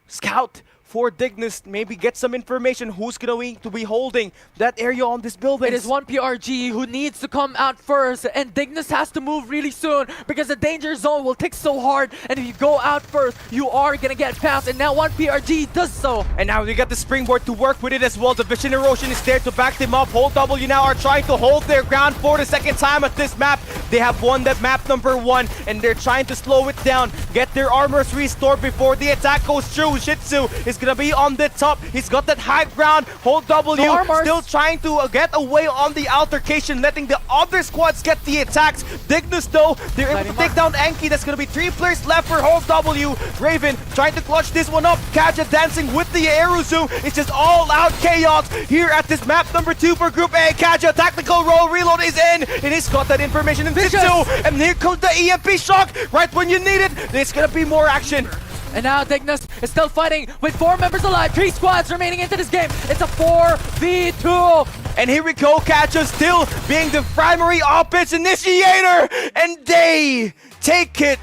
scout for Dignus. Maybe get some information who's going to be holding that area on this building. It is 1 PRG who needs to come out first, and Dignus has to move really soon because the danger zone will tick so hard, and if you go out first, you are gonna get pounced, and now 1 PRG does so. And now we got the springboard to work with it as well. The Vision Erosion is there to back them up. Hold W now are trying to hold their ground for the second time at this map. They have won that map number 1, and they're trying to slow it down, get their armors restored before the attack goes through. Shih Tzu is gonna be on the top. He's got that high ground. Hold W still trying to get away on the altercation, letting the other squads get the attacks. Dignus though, they're able to take down Enki. That's gonna be 3 players left for Hold W. Raven trying to clutch this one up. Kaja dancing with the Aero Zoom. It's just all out chaos here at this map number 2 for Group A. Kaja, tactical roll reload is in, and he's got that information in Shih Tzu. And here comes the EMP shock right when you need it. There's gonna be more action. And now Dignus is still fighting with 4 members alive. 3 squads remaining into this game. It's a 4v2. And here we go, Kaja still being the primary offense initiator. And they take it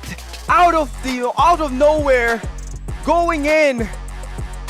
out of nowhere. Going in,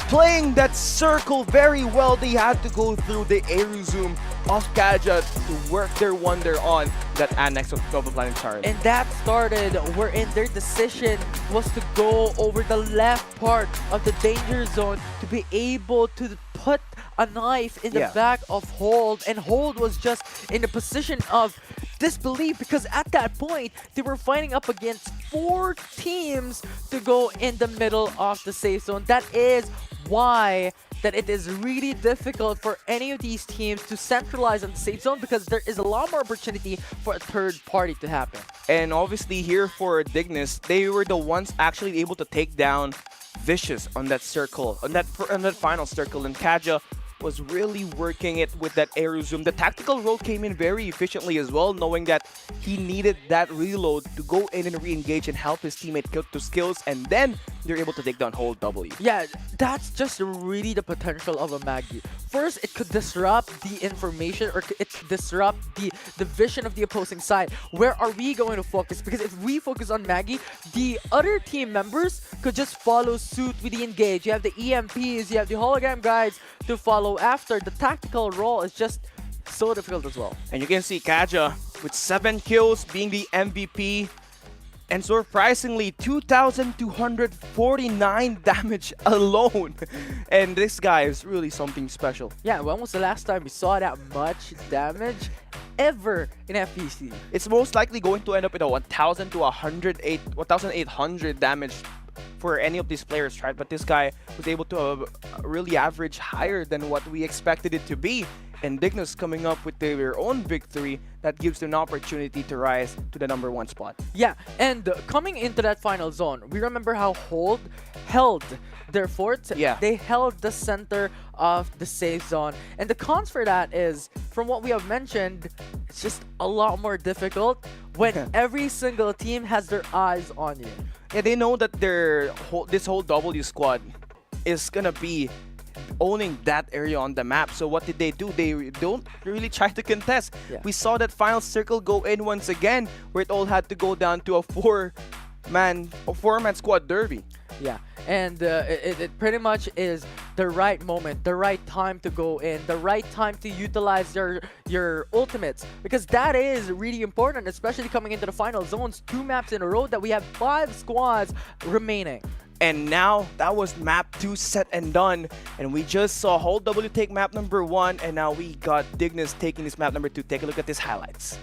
playing that circle very well. They had to go through the Aero Zoom of Kaja to work their wonder on that annex of Global Planetary. And that started wherein their decision was to go over the left part of the danger zone to be able to put a knife in the back of Hold, and Hold was just in the position of disbelief because at that point they were fighting up against 4 teams to go in the middle of the safe zone. That is why that it is really difficult for any of these teams to centralize on the safe zone because there is a lot more opportunity for a third party to happen. And obviously here for Dignus, they were the ones actually able to take down Vicious on that circle, on that final circle, and Kaja was really working it with that Aero Zoom. The tactical roll came in very efficiently as well, knowing that he needed that reload to go in and re-engage and help his teammate kill 2 skills, and then they're able to take down Hold W. Yeah, that's just really the potential of a Maggie. First, it could disrupt the information, or it could disrupt the vision of the opposing side. Where are we going to focus? Because if we focus on Maggie, the other team members could just follow suit with the engage. You have the EMPs, you have the hologram guides to follow after. The tactical role is just so difficult as well. And you can see Kaja with 7 kills being the MVP, and surprisingly 2,249 damage alone. And this guy is really something special. Yeah, when was the last time we saw that much damage ever in FPC? It's most likely going to end up in a 1,000 to 1,800 damage for any of these players, right? But this guy was able to really average higher than what we expected it to be. And Dignus coming up with their own victory that gives them an opportunity to rise to the number 1 spot. Yeah, and coming into that final zone, we remember how Hold held their fort. Yeah. They held the center of the safe zone. And the cons for that is, from what we have mentioned, it's just a lot more difficult when every single team has their eyes on you. Yeah, they know that this whole W squad is gonna be owning that area on the map. So what did they do? They don't really try to contest. Yeah. We saw that final circle go in once again, where it all had to go down to a four-man squad derby. Yeah, and it pretty much is the right moment, the right time to go in, the right time to utilize your ultimates, because that is really important, especially coming into the final zones. 2 maps in a row that we have 5 squads remaining. And now that was map 2 set and done, and we just saw Whole W take map number 1, and now we got Dignus taking this map number 2. Take a look at these highlights.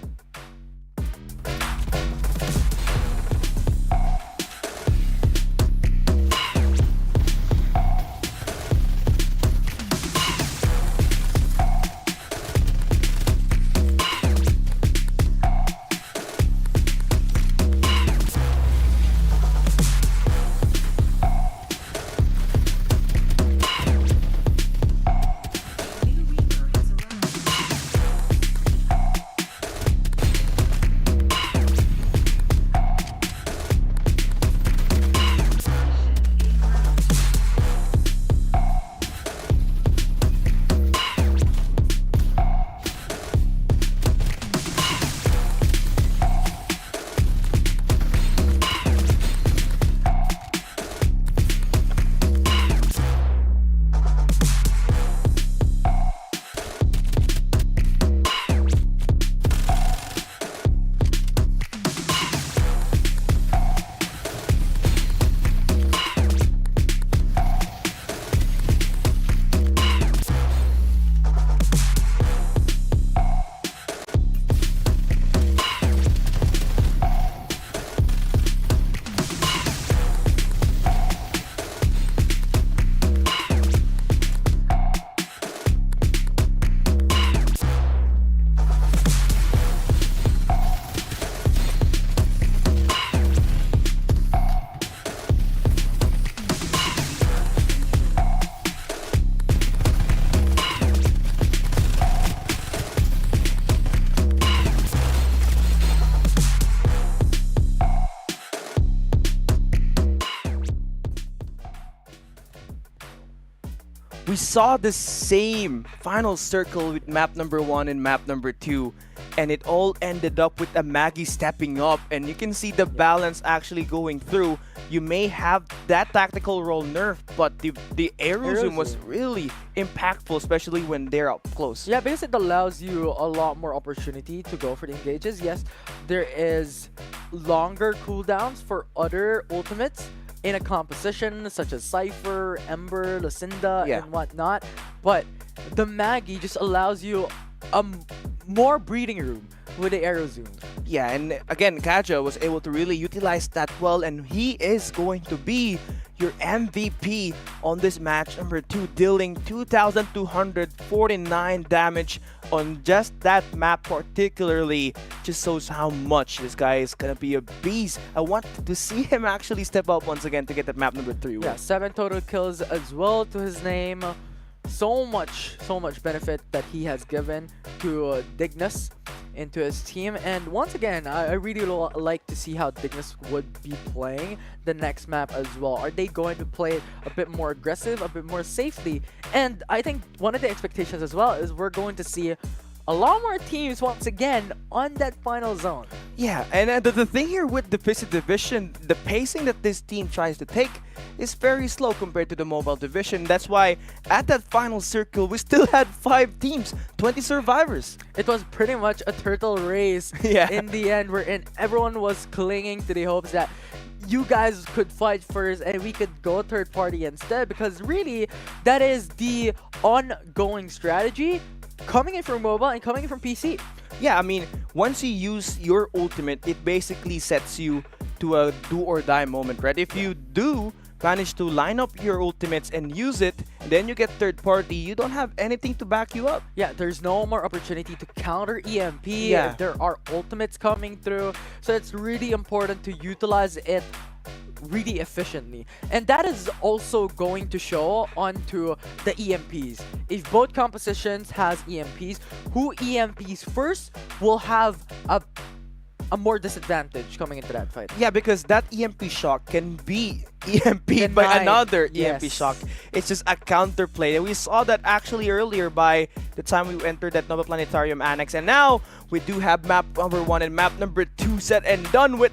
We saw the same final circle with map number 1 and map number 2, and it all ended up with a Maggie stepping up, and you can see the balance actually going through. You may have that tactical role nerfed, but the aero zoom was really impactful, especially when they're up close. Yeah, because it allows you a lot more opportunity to go for the engages. Yes, there is longer cooldowns for other ultimates in a composition such as Cypher, Ember, Lucinda, and whatnot, but the Maggie just allows you more breathing room with the aero zoom. Yeah, and again, Kaja was able to really utilize that well, and he is going to be your MVP on this match number 2, dealing 2,249 damage on just that map particularly. Just shows how much this guy is gonna be a beast. I want to see him actually step up once again to get that map number 3 win. Yeah, 7 total kills as well to his name. So much benefit that he has given to Dignus into his team. And once again, I really like to see how Dignus would be playing the next map as well. Are they going to play it a bit more aggressive, a bit more safely? And I think one of the expectations as well is we're going to see a lot more teams once again on that final zone. Yeah, and the thing here with the FPC division, the pacing that this team tries to take is very slow compared to the mobile division. That's why at that final circle, we still had 5 teams, 20 survivors. It was pretty much a turtle race in the end, wherein everyone was clinging to the hopes that you guys could fight first and we could go third party instead, because really that is the ongoing strategy coming in from mobile and coming in from PC. Yeah, I mean, once you use your ultimate, it basically sets you to a do or die moment, right? If you do manage to line up your ultimates and use it, then you get third party, you don't have anything to back you up. Yeah, there's no more opportunity to counter EMP if there are ultimates coming through. So it's really important to utilize it really efficiently, and that is also going to show onto the EMPs. If both compositions has EMPs, who EMPs first will have a a more disadvantage coming into that fight. Yeah, because that EMP shock can be EMP'd by another EMP shock. It's just a counterplay. And we saw that actually earlier by the time we entered that Nova Planetarium Annex. And now we do have map number 1 and map number 2 set and done with.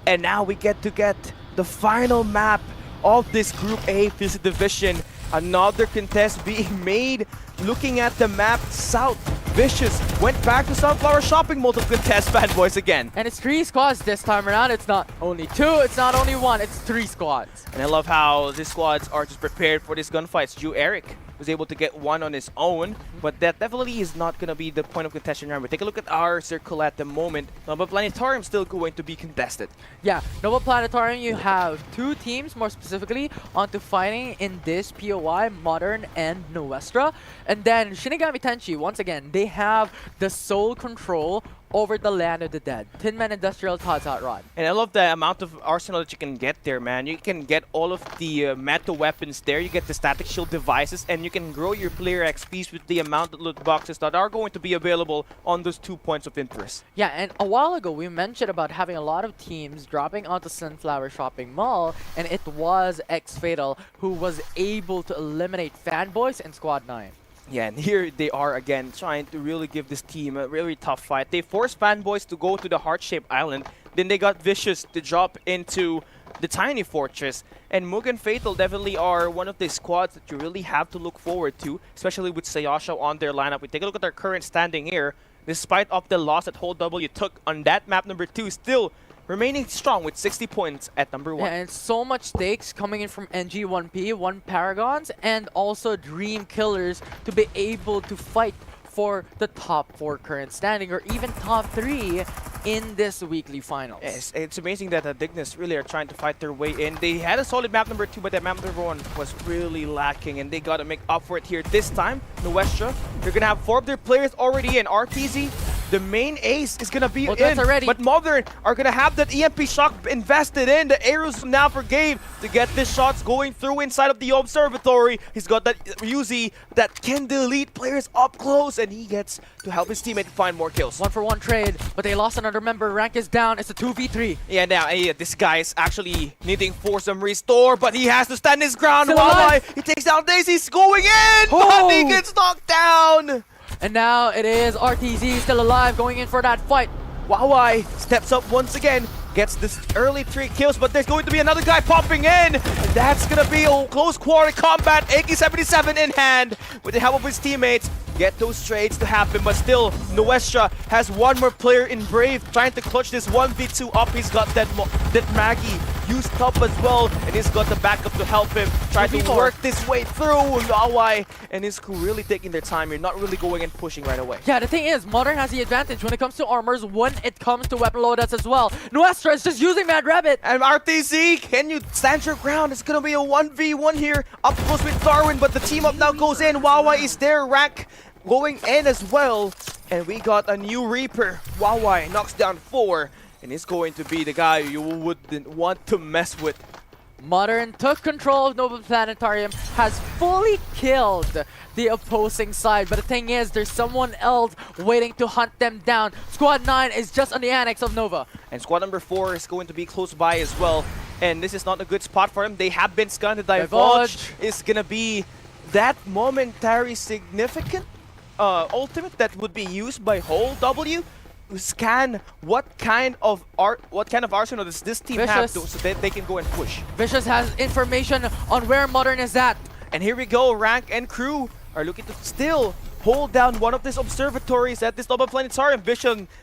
And now we get the final map of this Group A FPC division. Another contest being made. Looking at the map, South Vicious went back to Sunflower Shopping Mall to contest Fanboys again. And it's 3 squads this time around. It's not only 2, it's not only 1, it's 3 squads. And I love how these squads are just prepared for these gunfights. Ju Eric was able to get one on his own, but that definitely is not going to be the point of contention. Remember, take a look at our circle at the moment. Nova Planetarium still going to be contested. Yeah, Nova Planetarium, you have 2 teams more specifically onto fighting in this POI, Modern and Nuestra. And then Shinigami Tenchi, once again, they have the sole control over the land of the dead. Tin Man Industrial Todd's Hot Rod. And I love the amount of arsenal that you can get there, man. You can get all of the meta weapons there. You get the static shield devices, and you can grow your player XPs with the amount of loot boxes that are going to be available on those 2 points of interest. Yeah, and a while ago we mentioned about having a lot of teams dropping onto Sunflower Shopping Mall, and it was X-Fatal who was able to eliminate Fanboys and Squad 9. Yeah, and here they are again trying to really give this team a really tough fight. They forced Fanboys to go to the heart-shaped island. Then they got Vicious to drop into the tiny fortress. And Mugen Fatal definitely are one of the squads that you really have to look forward to, especially with Sayasha on their lineup. We take a look at their current standing here. Despite of the loss that Hold W took on that map number 2, still remaining strong with 60 points at number 1. Yeah, and so much stakes coming in from NG1P, 1 Paragons, and also Dream Killers to be able to fight for the top 4 current standing, or even top 3 in this weekly finals. Yes, it's amazing that the Dignitas really are trying to fight their way in. They had a solid map number 2, but that map number 1 was really lacking, and they got to make up for it here this time. Nuestra, they're going to have 4 of their players already in. RTZ, the main ace, is going to be in, but Modern are going to have that EMP shock invested in. The arrows now for Gabe to get the shots going through inside of the observatory. He's got that Ryuzi that can delete players up close, and he gets to help his teammate find more kills. 1-for-1 trade, but they lost another member. Rank is down. It's a 2v3. Yeah, now this guy is actually needing for some restore, but he has to stand his ground. Still alive. He takes down Daisy. He's going in, but he gets knocked down. And now it is RTZ still alive, going in for that fight. Wowai steps up once again, gets this early 3 kills, but there's going to be another guy popping in. And that's going to be a close quarter combat, AK-77 in hand, with the help of his teammates. Get those trades to happen, but still, Nuestra has 1 more player in Brave, trying to clutch this 1v2 up. He's got that Maggie used up as well, and he's got the backup to help him try to work this way through. Wowai and his crew really taking their time here, not really going and pushing right away. Yeah, the thing is, Modern has the advantage when it comes to armors, when it comes to weapon loadouts as well. Nuestra is just using Mad Rabbit. And RTZ, can you stand your ground? It's going to be a 1v1 here, up close with Darwin, but the team up now goes in. Wowai is there, Rank going in as well, and we got a new Reaper. Wowai knocks down 4, and he's going to be the guy you wouldn't want to mess with. Modern took control of Nova Planetarium, has fully killed the opposing side, but the thing is, there's someone else waiting to hunt them down. Squad 9 is just on the annex of Nova. And squad number 4 is going to be close by as well, and this is not a good spot for him. They have been scanned. The Divulge is going to be that momentary significant ultimate that would be used by Whole W to scan what kind of arsenal does this team have so that they can go and push. Vicious has information on where Modern is at. And here we go, Rank and crew are looking to still hold down one of these observatories at this Nova Planetarium.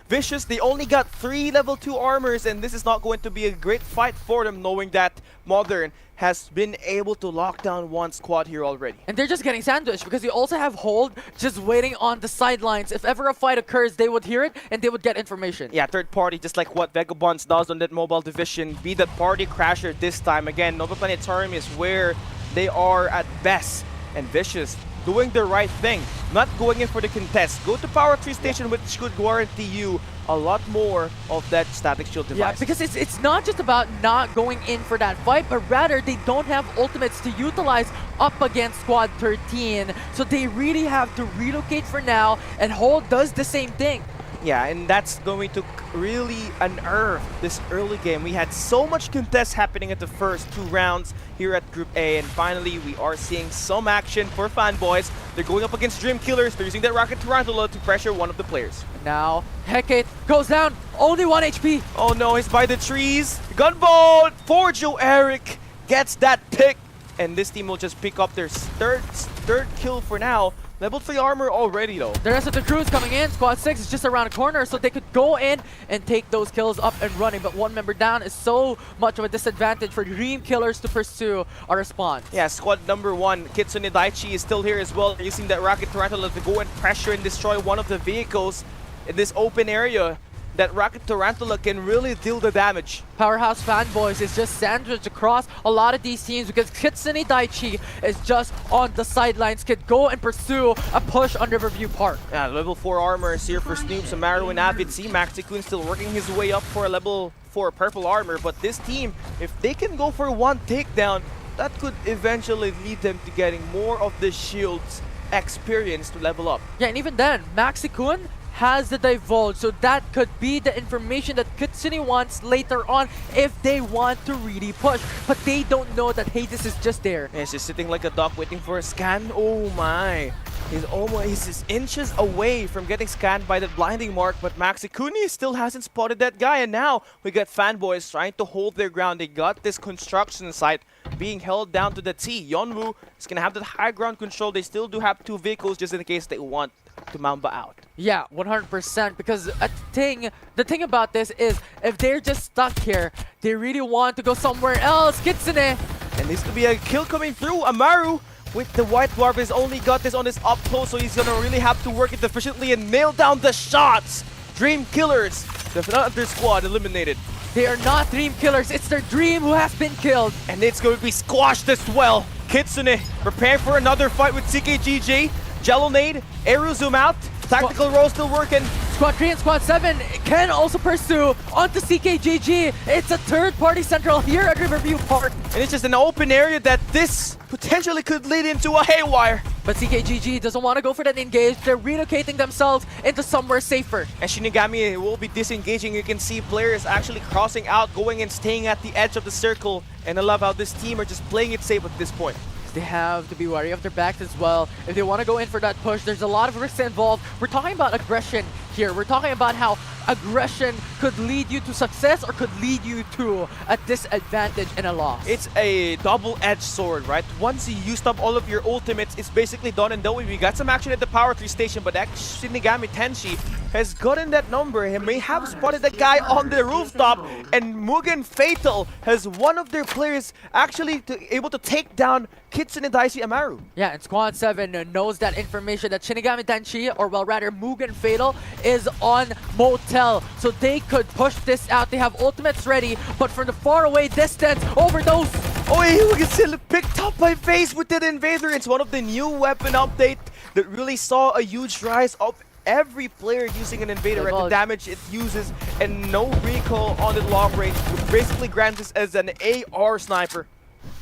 Vicious, they only got 3 level 2 armors, and this is not going to be a great fight for them, knowing that Modern has been able to lock down 1 squad here already. And they're just getting sandwiched because you also have Hold just waiting on the sidelines. If ever a fight occurs, they would hear it and they would get information. Yeah, third party, just like what Vagabonds does on that mobile division. Be that party crasher this time. Again, Nova Planetarium is where they are at best. And Vicious doing the right thing, not going in for the contest. Go to Power 3 Station, which could guarantee you a lot more of that static shield device. Yeah, because it's not just about not going in for that fight, but rather they don't have ultimates to utilize up against Squad 13. So they really have to relocate for now, and Hold does the same thing. Yeah, and that's going to really unearth this early game. We had so much contest happening at the first 2 rounds here at Group A, and finally we are seeing some action for Fanboys. They're going up against Dream Killers. They're using that Rocket Tarantula to pressure one of the players. Now, Hecate goes down, only 1 HP. Oh no, he's by the trees. Gunboat for Joe Eric gets that pick, and this team will just pick up their third kill for now. Level 3 armor already though. The rest of the crew is coming in. Squad 6 is just around the corner, so they could go in and take those kills up and running. But 1 member down is so much of a disadvantage for Dream Killers to pursue a response. Yeah, squad number 1, Kitsune Daichi is still here as well, using that Rocket Tarantula to go and pressure and destroy one of the vehicles in this open area. That Rocket Tarantula can really deal the damage. Powerhouse Fanboys is just sandwiched across a lot of these teams because Kitsune Daichi is just on the sidelines, could go and pursue a push on Riverview Park. Yeah, level 4 armor is here for Snoop, Samaru, and Avid C. Maxi-kun still working his way up for a level 4 purple armor, but this team, if they can go for 1 takedown, that could eventually lead them to getting more of the shield's experience to level up. Yeah, and even then, Maxi-kun has the divulge, so that could be the information that Kitsune wants later on if they want to really push. But they don't know that Hades is just there. Yeah, he's just sitting like a duck waiting for a scan. Oh my. He's just inches away from getting scanned by the blinding mark, but Maxi-kun still hasn't spotted that guy, and now we got Fanboys trying to hold their ground. They got this construction site being held down to the T. Yeonwoo is gonna have the high ground control. They still do have 2 vehicles just in case they want to Mamba out. Yeah, 100%, because the thing about this is if they're just stuck here, they really want to go somewhere else. Kitsune! And this could be a kill coming through. Amaru with the white dwarf has only got this on his up close, so he's gonna really have to work it efficiently and nail down the shots. Dream Killers, the other squad eliminated. They are not Dream Killers, it's their Dream who has been killed. And it's going to be squashed as well. Kitsune prepare for another fight with CKGG. Jello Nade, Aero zoom out, tactical roll still working. Squad 3 and Squad 7 can also pursue onto CKGG. It's a third-party central here at Riverview Park. And it's just an open area that this potentially could lead into a haywire. But CKGG doesn't want to go for that engage. They're relocating themselves into somewhere safer. And Shinigami will be disengaging. You can see players actually crossing out, going and staying at the edge of the circle. And I love how this team are just playing it safe at this point. They have to be wary of their backs as well. If they want to go in for that push, there's a lot of risks involved. We're talking about aggression here. We're talking about how aggression could lead you to success or could lead you to a disadvantage and a loss. It's a double-edged sword, right? Once you used up all of your ultimates, it's basically done and done. We got some action at the Power 3 station, but that Shinigami Tenshi has gotten that number. He may have spotted the guy on the rooftop, and Mugen Fatal has one of their players actually able to take down Kitsune Daichi Amaru. Yeah, and Squad 7 knows that information that Shinigami Tenshi, or well rather Mugen Fatal, is on Motel. So they could push this out. They have ultimates ready, but from the far away distance, overdose. Oh, he gets still picked up by FaZe with that Invader. It's one of the new weapon update that really saw a huge rise of every player using an Invader at the damage it uses and no recoil on the long range, which basically grants us as an AR sniper.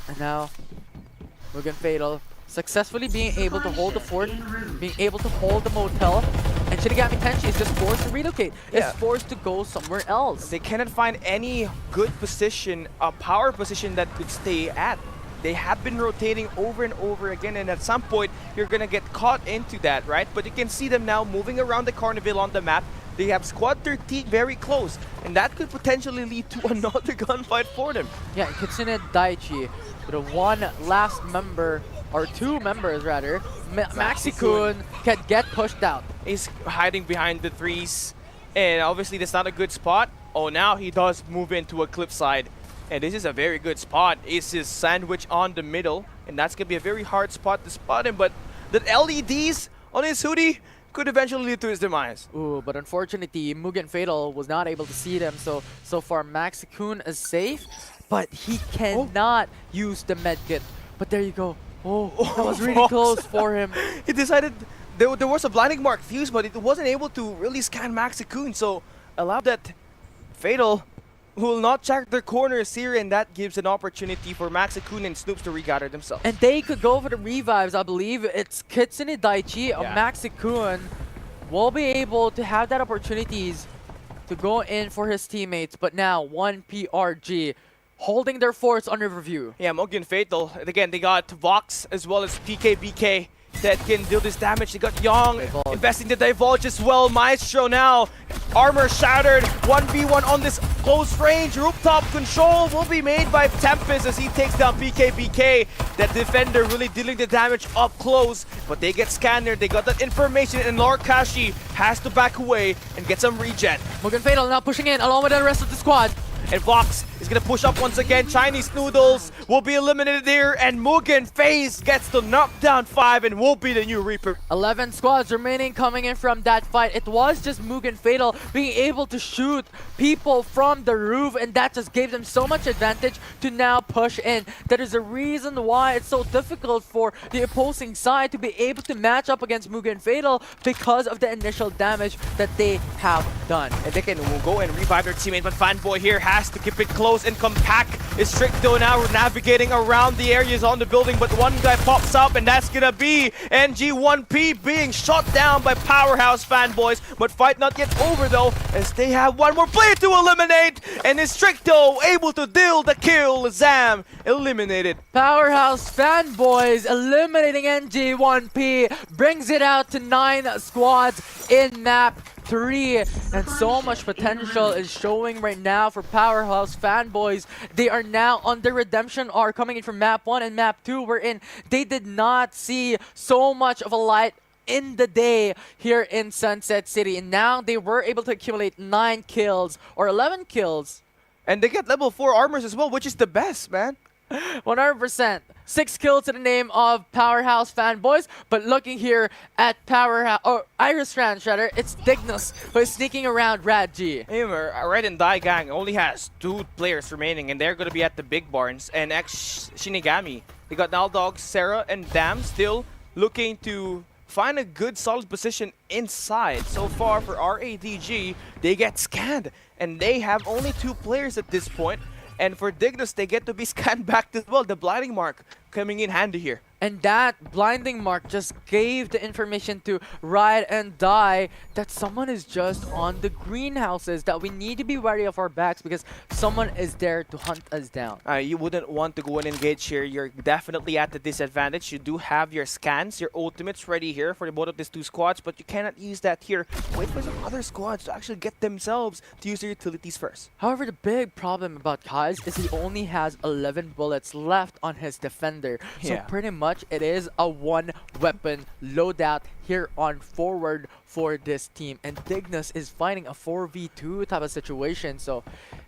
And now, Mugen Fatal successfully being able to hold the fort, being able to hold the motel, and Shinigami Tenshi is just forced to relocate. Yeah. It's forced to go somewhere else. They cannot find any good position, a power position that could stay at. They have been rotating over and over again, and at some point, you're gonna get caught into that, right? But you can see them now moving around the Carnival on the map. They have Squad 13 very close, and that could potentially lead to another gunfight for them. Yeah, Kitsune Daichi with one last member, or 2 members rather, Maxi-kun can get pushed out. He's hiding behind the trees, and obviously that's not a good spot. Oh, now he does move into a cliffside, and this is a very good spot. Ace is sandwiched on the middle, and that's gonna be a very hard spot to spot him, but the LEDs on his hoodie could eventually lead to his demise. Ooh, but unfortunately, Mugen Fatal was not able to see them, so far Maxi-kun is safe, but he cannot use the medkit. But there you go. Oh, that was really close for him. He decided there was a blinding mark fuse, but it wasn't able to really scan Maxi-kun, so allow that Fatal will not check their corners here, and that gives an opportunity for Maxi-kun and Snoops to regather themselves. And they could go for the revives, I believe. It's Kitsune Daichi or Maxi-kun will be able to have that opportunities to go in for his teammates, but now 1PRG holding their forts under review. Yeah, Mugen Fatal. And again, they got Vox as well as PKBK that can deal this damage. They got Young investing the Divulge as well. Maestro now. Armor shattered. 1v1 on this close range. Rooftop control will be made by Tempest as he takes down PKBK. That defender really dealing the damage up close. But they get Scanner. They got that information, and Lorkashi has to back away and get some regen. Mugen Fatal now pushing in along with the rest of the squad. And Vox is going to push up once again. Chinese Noodles will be eliminated here. And Mugen FaZe gets to knock down 5 and will be the new Reaper. 11 squads remaining coming in from that fight. It was just Mugen Fatal being able to shoot people from the roof, and that just gave them so much advantage to now push in. That is the reason why it's so difficult for the opposing side to be able to match up against Mugen Fatal, because of the initial damage that they have done. And they can go and revive their teammate, but Fanboy here has to keep it close and compact. Is Stricto now navigating around the areas on the building, but one guy pops up, and that's gonna be NG1P being shot down by Powerhouse Fanboys. But fight not yet over though, as they have one more player to eliminate, and is Stricto able to deal the kill. Zam eliminated. Powerhouse Fanboys eliminating NG1P brings it out to 9 squads in map 3, and so much potential is showing right now for Powerhouse Fanboys. They are now on the redemption arc coming in from map 1 and map 2, wherein they did not see so much of a light in the day here in Sunset City, and now they were able to accumulate 9 kills or 11 kills. And they get level 4 armors as well, which is the best, man. 100%. 6 kills to the name of Powerhouse Fanboys, but looking here at Powerhouse, or Iris Rand, rather, it's Dignus who is sneaking around Rad G. Red and Die Gang only has 2 players remaining, and they're going to be at the big barns. And Shinigami, they got Naldog, Sarah, and Dam still looking to find a good solid position inside. So far for RADG, they get scanned, and they have only 2 players at this point. And for Dignus, they get to be scanned back as well. The blinding mark coming in handy here. And that blinding mark just gave the information to Ride and Die that someone is just on the greenhouses, that we need to be wary of our backs because someone is there to hunt us down. You wouldn't want to go and engage here. You're definitely at the disadvantage. You do have your scans, your ultimates ready here for both of these 2 squads, but you cannot use that here. Wait for some other squads to actually get themselves to use their utilities first. However, the big problem about Kai's is he only has 11 bullets left on his defender. So pretty much it is a 1-weapon loadout here on forward for this team, and Dignus is fighting a 4v2 type of situation, so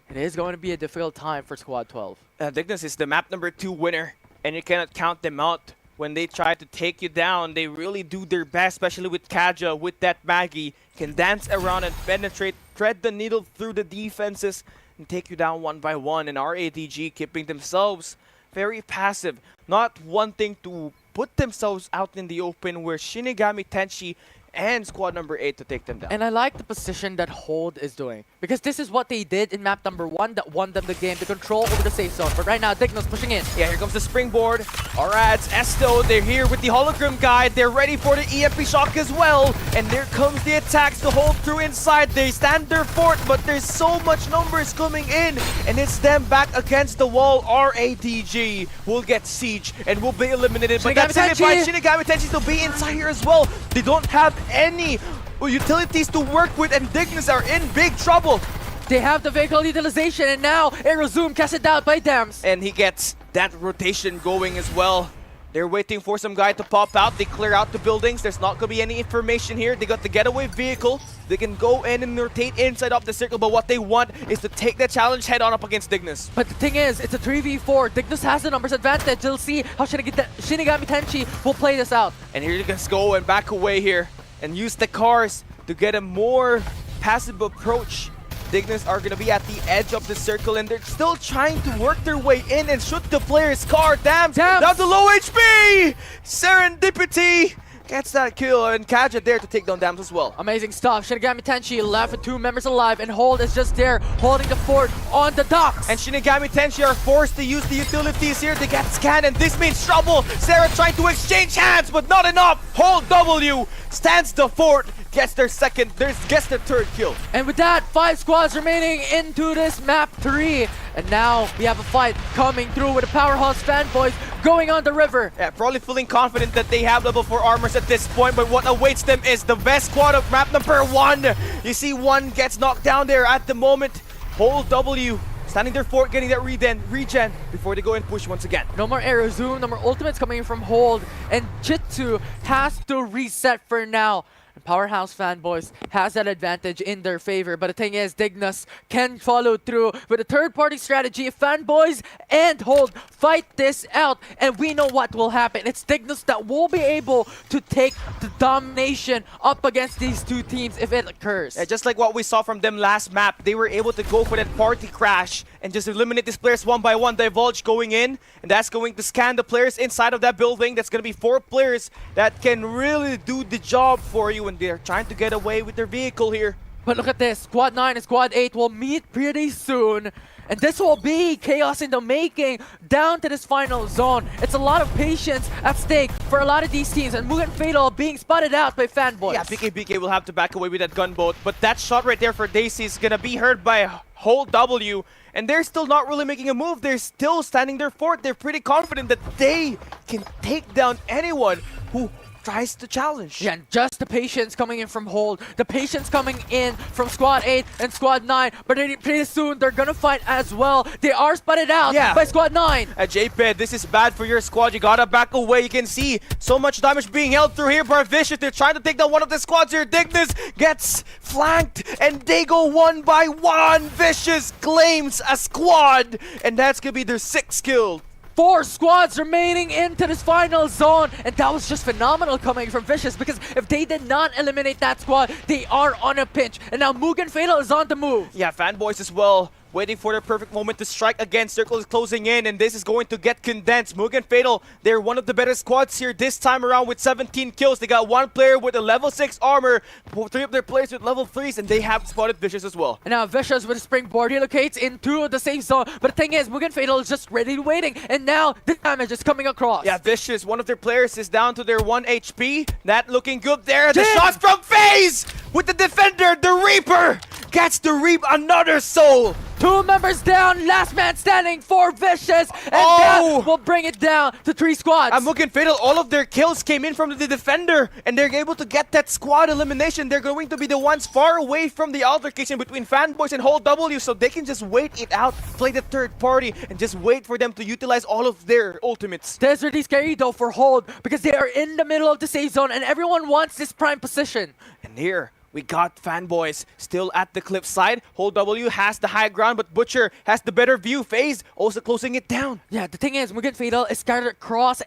it is going to be a difficult time for Squad 12. Dignus is the map number 2 winner, and you cannot count them out. When they try to take you down, they really do their best, especially with Kaja, with that Maggie, can dance around and penetrate, thread the needle through the defenses, and take you down one by one. And RADG keeping themselves very passive, not wanting to put themselves out in the open, where Shinigami Tenshi and squad number 8 to take them down. And I like the position that Hold is doing, because this is what they did in map number 1 that won them the game, the control over the safe zone. But right now, Dignus pushing in. Yeah, here comes the springboard. Arads, Esto, they're here with the hologram guide. They're ready for the EMP shock as well. And there comes the attacks to hold through inside. They stand their fort, but there's so much numbers coming in. And it's them back against the wall. RADG will get siege and will be eliminated. But that's it, Shinigami Tenshi will be inside here as well. They don't have any utilities to work with, and Dignus are in big trouble. They have the vehicle utilization, and now Aerozoom casted out by Dams. And he gets that rotation going as well. They're waiting for some guy to pop out. They clear out the buildings. There's not going to be any information here. They got the getaway vehicle. They can go in and rotate inside of the circle, but what they want is to take the challenge head on up against Dignus. But the thing is, it's a 3v4. Dignus has the numbers advantage. We'll see how Shinigami Tenshi will play this out. And here they just go and back away here and use the cars to get a more passive approach. Dignus are going to be at the edge of the circle, and they're still trying to work their way in and shoot the player's car. Damn, down to low HP! Serendipity gets that kill, and Kaja there to take down Dams as well. Amazing stuff. Shinigami Tenshi left with 2 members alive, and Hold is just there holding the fort on the docks. And Shinigami Tenshi are forced to use the utilities here to get scanned, and this means trouble. Sarah trying to exchange hands, but not enough. Hold W stands the fort. gets their third kill. And with that, 5 squads remaining into this map 3. And now we have a fight coming through with the Powerhouse fanboys going on the river. Yeah, probably feeling confident that they have level 4 armors at this point, but what awaits them is the best squad of map number 1. You see one gets knocked down there at the moment. Whole W standing their fort, getting that regen before they go and push once again. No more arrow zoom, no more ultimates coming in from Hold, and Jitsu has to reset for now. And Powerhouse fanboys has that advantage in their favor, but the thing is, Dignus can follow through with a third-party strategy. If fanboys and Hold fight this out, and we know what will happen. It's Dignus that will be able to take the domination up against these two teams if it occurs. Yeah, just like what we saw from them last map, they were able to go for that party crash and just eliminate these players one by one. Divulge going in, and that's going to scan the players inside of that building. That's going to be 4 players that can really do the job for you, and they're trying to get away with their vehicle here. But look at this, Squad 9 and Squad 8 will meet pretty soon. And this will be chaos in the making down to this final zone. It's a lot of patience at stake for a lot of these teams. And Mugen Fatal being spotted out by fanboys. Yeah, BK will have to back away with that gunboat. But that shot right there for Daisy is going to be heard by Whole W. And they're still not really making a move. They're still standing their fort. They're pretty confident that they can take down anyone who tries to challenge. Yeah, and just the patience coming in from Hold, the patience coming in from Squad 8 and Squad 9, but pretty soon they're gonna fight as well. They are spotted out by Squad 9. JPED, this is bad for your squad. You gotta back away. You can see so much damage being held through here by Vicious. They're trying to take down one of the squads here. Dignus gets flanked, and they go one by one. Vicious claims a squad, and that's gonna be their 6th kill. 4 squads remaining into this final zone, and that was just phenomenal coming from Vicious, because if they did not eliminate that squad, they are on a pinch. And now Mugen Fatal is on the move. Yeah, fanboys as well, waiting for their perfect moment to strike again. Circle is closing in, and this is going to get condensed. Mugen Fatal, they're one of the better squads here this time around with 17 kills. They got 1 player with a level 6 armor, 3 of their players with level 3s, and they have spotted Vicious as well. And now Vicious with a springboard relocates into the safe zone. But the thing is, Mugen Fatal is just ready waiting, and now the damage is coming across. Yeah, Vicious, one of their players is down to their 1 HP. That looking good there. The shots from FaZe with the defender, the Reaper, gets to reap another soul. 2 members down, last man standing for Vicious, and that will bring it down to 3 squads. And Mugen Fatal, all of their kills came in from the defender, and they're able to get that squad elimination. They're going to be the ones far away from the altercation between fanboys and Whole W, so they can just wait it out, play the third party, and just wait for them to utilize all of their ultimates. That's really scary though for Hold, because they are in the middle of the safe zone, and everyone wants this prime position. And here, we got fanboys still at the cliff side. Whole W has the high ground, but Butcher has the better view. FaZe also closing it down. Yeah, the thing is, Mugen Fatal is scattered across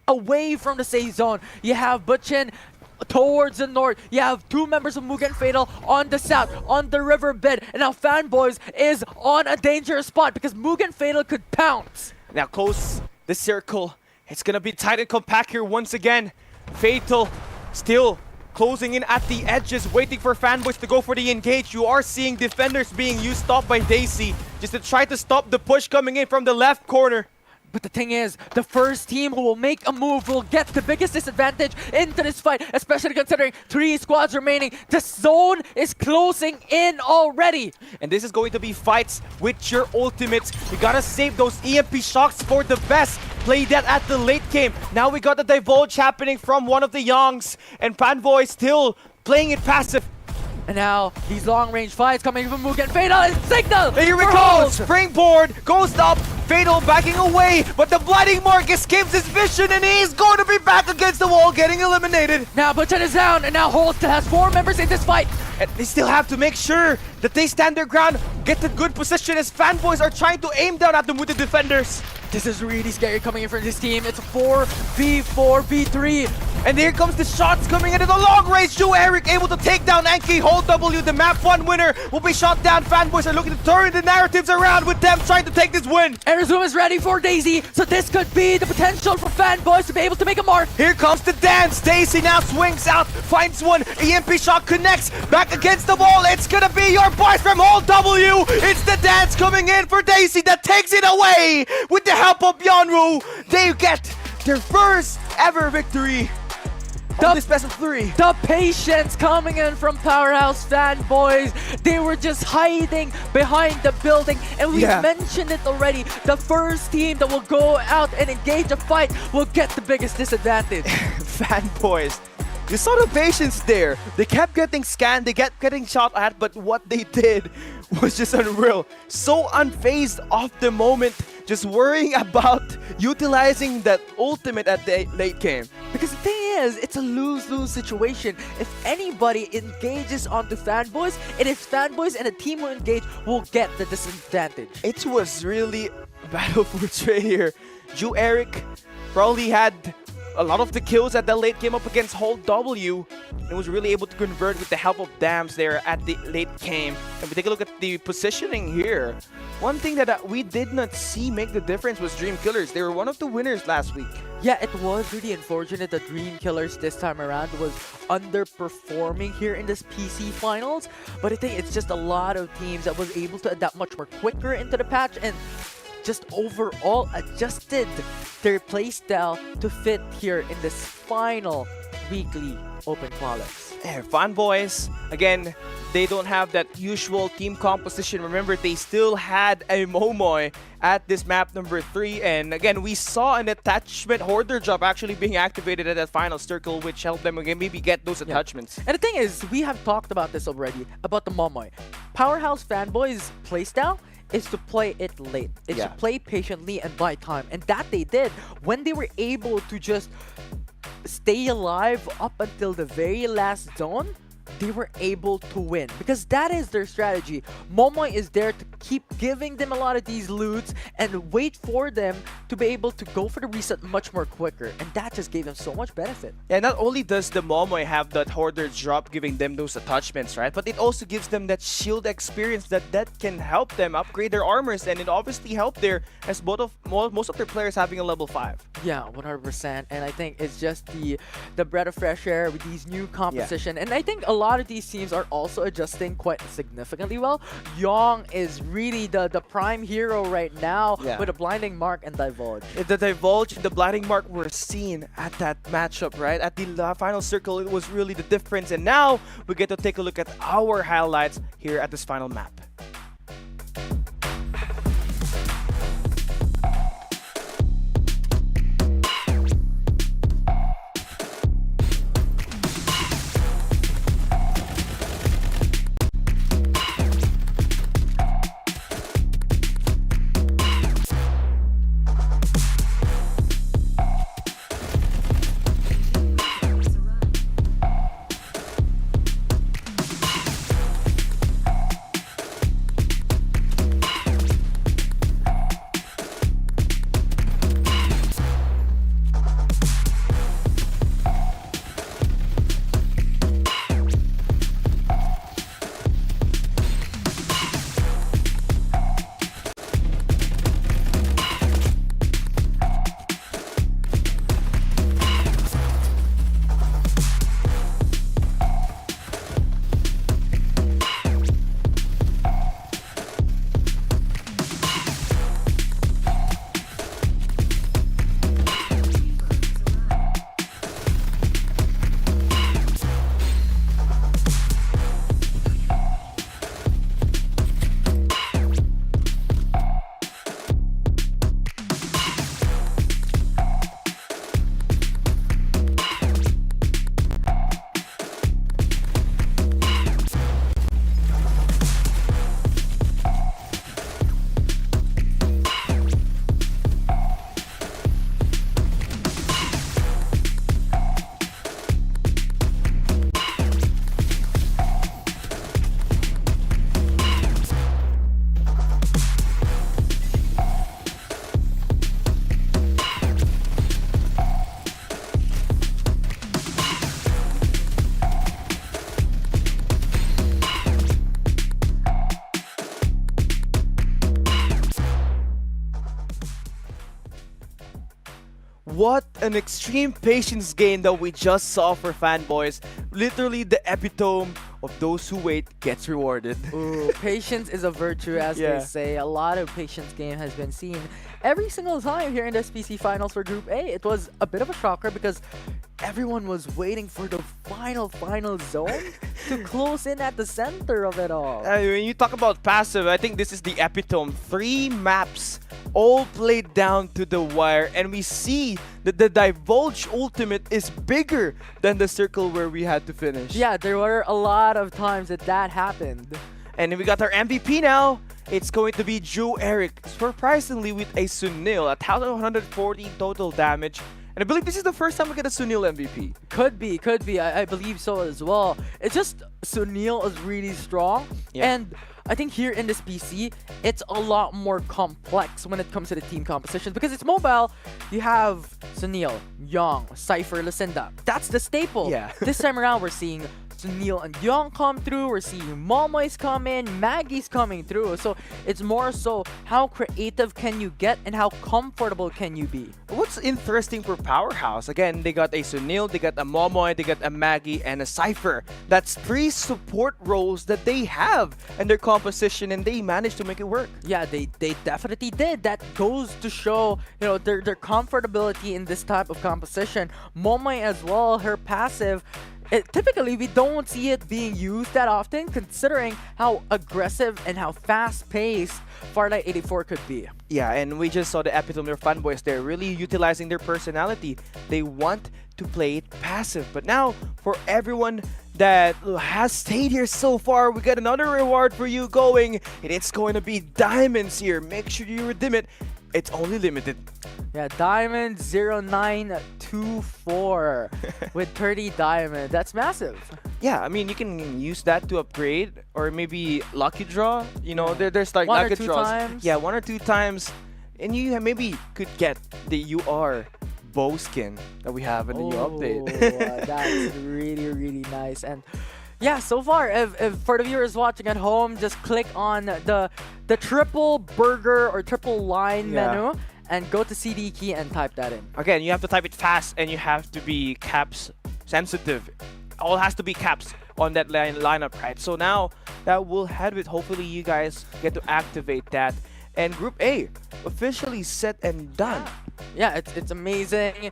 away from the safe zone. You have Butchin towards the north. You have 2 members of Mugen Fatal on the south, on the riverbed. And now Fanboys is on a dangerous spot because Mugen Fatal could pounce. Now close the circle. It's gonna be tight and compact here once again. Fatal still closing in at the edges, waiting for fanboys to go for the engage. You are seeing defenders being used, stopped by Daisy, just to try to stop the push coming in from the left corner. But the thing is, the first team who will make a move will get the biggest disadvantage into this fight, especially considering 3 squads remaining. The zone is closing in already. And this is going to be fights with your ultimates. You gotta save those EMP shocks for the best. Play that at the late game. Now we got the divulge happening from one of the Youngs, and Fanboy still playing it passive. And now, these long-range fights coming from Mugen Fatal and Signal! Here we go! Springboard goes up, Fatal backing away, but the Blinding Mark escapes his vision, and he's going to be back against the wall, getting eliminated. Now Butchen is down, and now Hold still has 4 members in this fight. And they still have to make sure that they stand their ground, get the good position as fanboys are trying to aim down at them with the defenders. This is really scary coming in from this team. It's a 4v4v3. And here comes the shots coming into the long range. Joe Eric able to take down Enki. Whole W, the map 1 winner, will be shot down. Fanboys are looking to turn the narratives around with them trying to take this win. Arizuma is ready for Daisy, so this could be the potential for Fanboys to be able to make a mark. Here comes the dance. Daisy now swings out, finds one. EMP shot connects, back against the wall. It's gonna be your boys from Whole W. It's the dance coming in for Daisy that takes it away. With the help of Yanru, they get their first ever victory. on this best of 3. The patience coming in from Powerhouse fanboys. They were just hiding behind the building, and we mentioned it already. The first team that will go out and engage a fight will get the biggest disadvantage. Fanboys. You saw the patience there. They kept getting scanned, they kept getting shot at, but what they did was just unreal. So unfazed of the moment, just worrying about utilizing that ultimate at the late game. Because the thing is, it's a lose-lose situation. If anybody engages onto fanboys, and if fanboys and a team who engage will get the disadvantage. It was really a battle for Trey here. Ju Eric probably had a lot of the kills at the late game up against Hold W, and was really able to convert with the help of Dams there at the late game. And we take a look at the positioning here. One thing that we did not see make the difference was Dream Killers. They were one of the winners last week. Yeah, it was really unfortunate that Dream Killers this time around was underperforming here in this PC finals. But I think it's just a lot of teams that was able to adapt much more quicker into the patch and just overall adjusted their playstyle to fit here in this final weekly open qualifiers. Fanboys, again, they don't have that usual team composition. Remember, they still had a Momoy at this map number 3. And again, we saw an attachment hoarder job actually being activated at that final circle, which helped them again maybe get those attachments. And the thing is, we have talked about this already, about the Momoy. Powerhouse fanboys playstyle is to play it late. It's to play patiently and buy time. And that they did when they were able to just stay alive up until the very last zone. They were able to win because that is their strategy. Momoy is there to keep giving them a lot of these loots and wait for them to be able to go for the reset much more quicker, and that just gave them so much benefit. And not only does the Momoy have that hoarder drop giving them those attachments, right, but it also gives them that shield experience that can help them upgrade their armors, and it obviously helped there as most of their players having a level 5. Yeah, 100%. And I think it's just the breath of fresh air with these new composition. And I think a lot of these teams are also adjusting quite significantly well. Yong is really the prime hero right now with a blinding mark and divulge. The divulge and the blinding mark were seen at that matchup, right? At the final circle, it was really the difference. And now we get to take a look at our highlights here at this final map. What an extreme patience game that we just saw for fanboys. Literally the epitome of those who wait gets rewarded. Ooh, patience is a virtue, as Yeah. they say. A lot of patience game has been seen every single time here in the SPC finals for Group A. It was a bit of a shocker because everyone was waiting for the final zone to close in at the center of it all. When you talk about passive, I think this is the epitome. 3 maps all played down to the wire, and we see that the Divulge ultimate is bigger than the circle where we had to finish. Yeah, there were a lot of times that happened. And then we got our MVP now. It's going to be Joe Eric, surprisingly with a Sunil, 1,140 total damage. And I believe this is the first time we get a Sunil MVP. Could be. I believe so as well. It's just Sunil is really strong. Yeah. And I think here in this PC, it's a lot more complex when it comes to the team compositions. Because it's mobile, you have Sunil, Young, Cypher, Lucinda. That's the staple. Yeah. This time around, we're seeing Sunil and Young come through. We're seeing Momoy's come in, Maggie's coming through. So it's more so how creative can you get and how comfortable can you be. What's interesting for Powerhouse, again, they got a Sunil, they got a Momoy, they got a Maggie, and a Cypher. That's 3 support roles that they have in their composition, and they managed to make it work. Yeah, they definitely did. That goes to show, you know, their comfortability in this type of composition. Momoy as well, her passive. Typically, we don't see it being used that often, considering how aggressive and how fast-paced Farlight 84 could be. Yeah, and we just saw the epitome of fanboys there, really utilizing their personality. They want to play it passive. But now, for everyone that has stayed here so far, we got another reward for you going, and it's going to be diamonds here. Make sure you redeem it. It's only limited. Yeah, Diamond 0924 with 30 diamond. That's massive. Yeah, I mean, you can use that to upgrade, or maybe lucky draw. You know, there's like One or lucky two draws. times. Yeah, 1 or 2 times, and you maybe could get the UR bow skin that we have in the new update. That's really nice. And yeah, so far, if for the viewers watching at home, just click on the triple burger or triple line menu and go to CD key and type that in. Again, you have to type it fast, and you have to be caps sensitive. All has to be caps on that lineup, right? So now that we'll head with, hopefully you guys get to activate that. And Group A officially set and done. Yeah, it's amazing.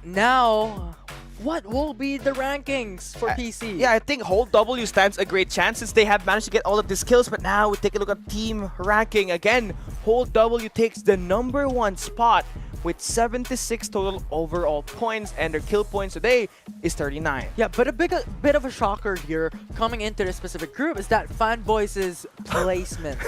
Now, what will be the rankings for PC? Yeah, I think Hold W stands a great chance since they have managed to get all of the skills. But now we take a look at team ranking. Again, Hold W takes the #1 spot with 76 total overall points, and their kill points today is 39. Yeah, but a bit of a shocker here coming into this specific group is that Fanboys' placement.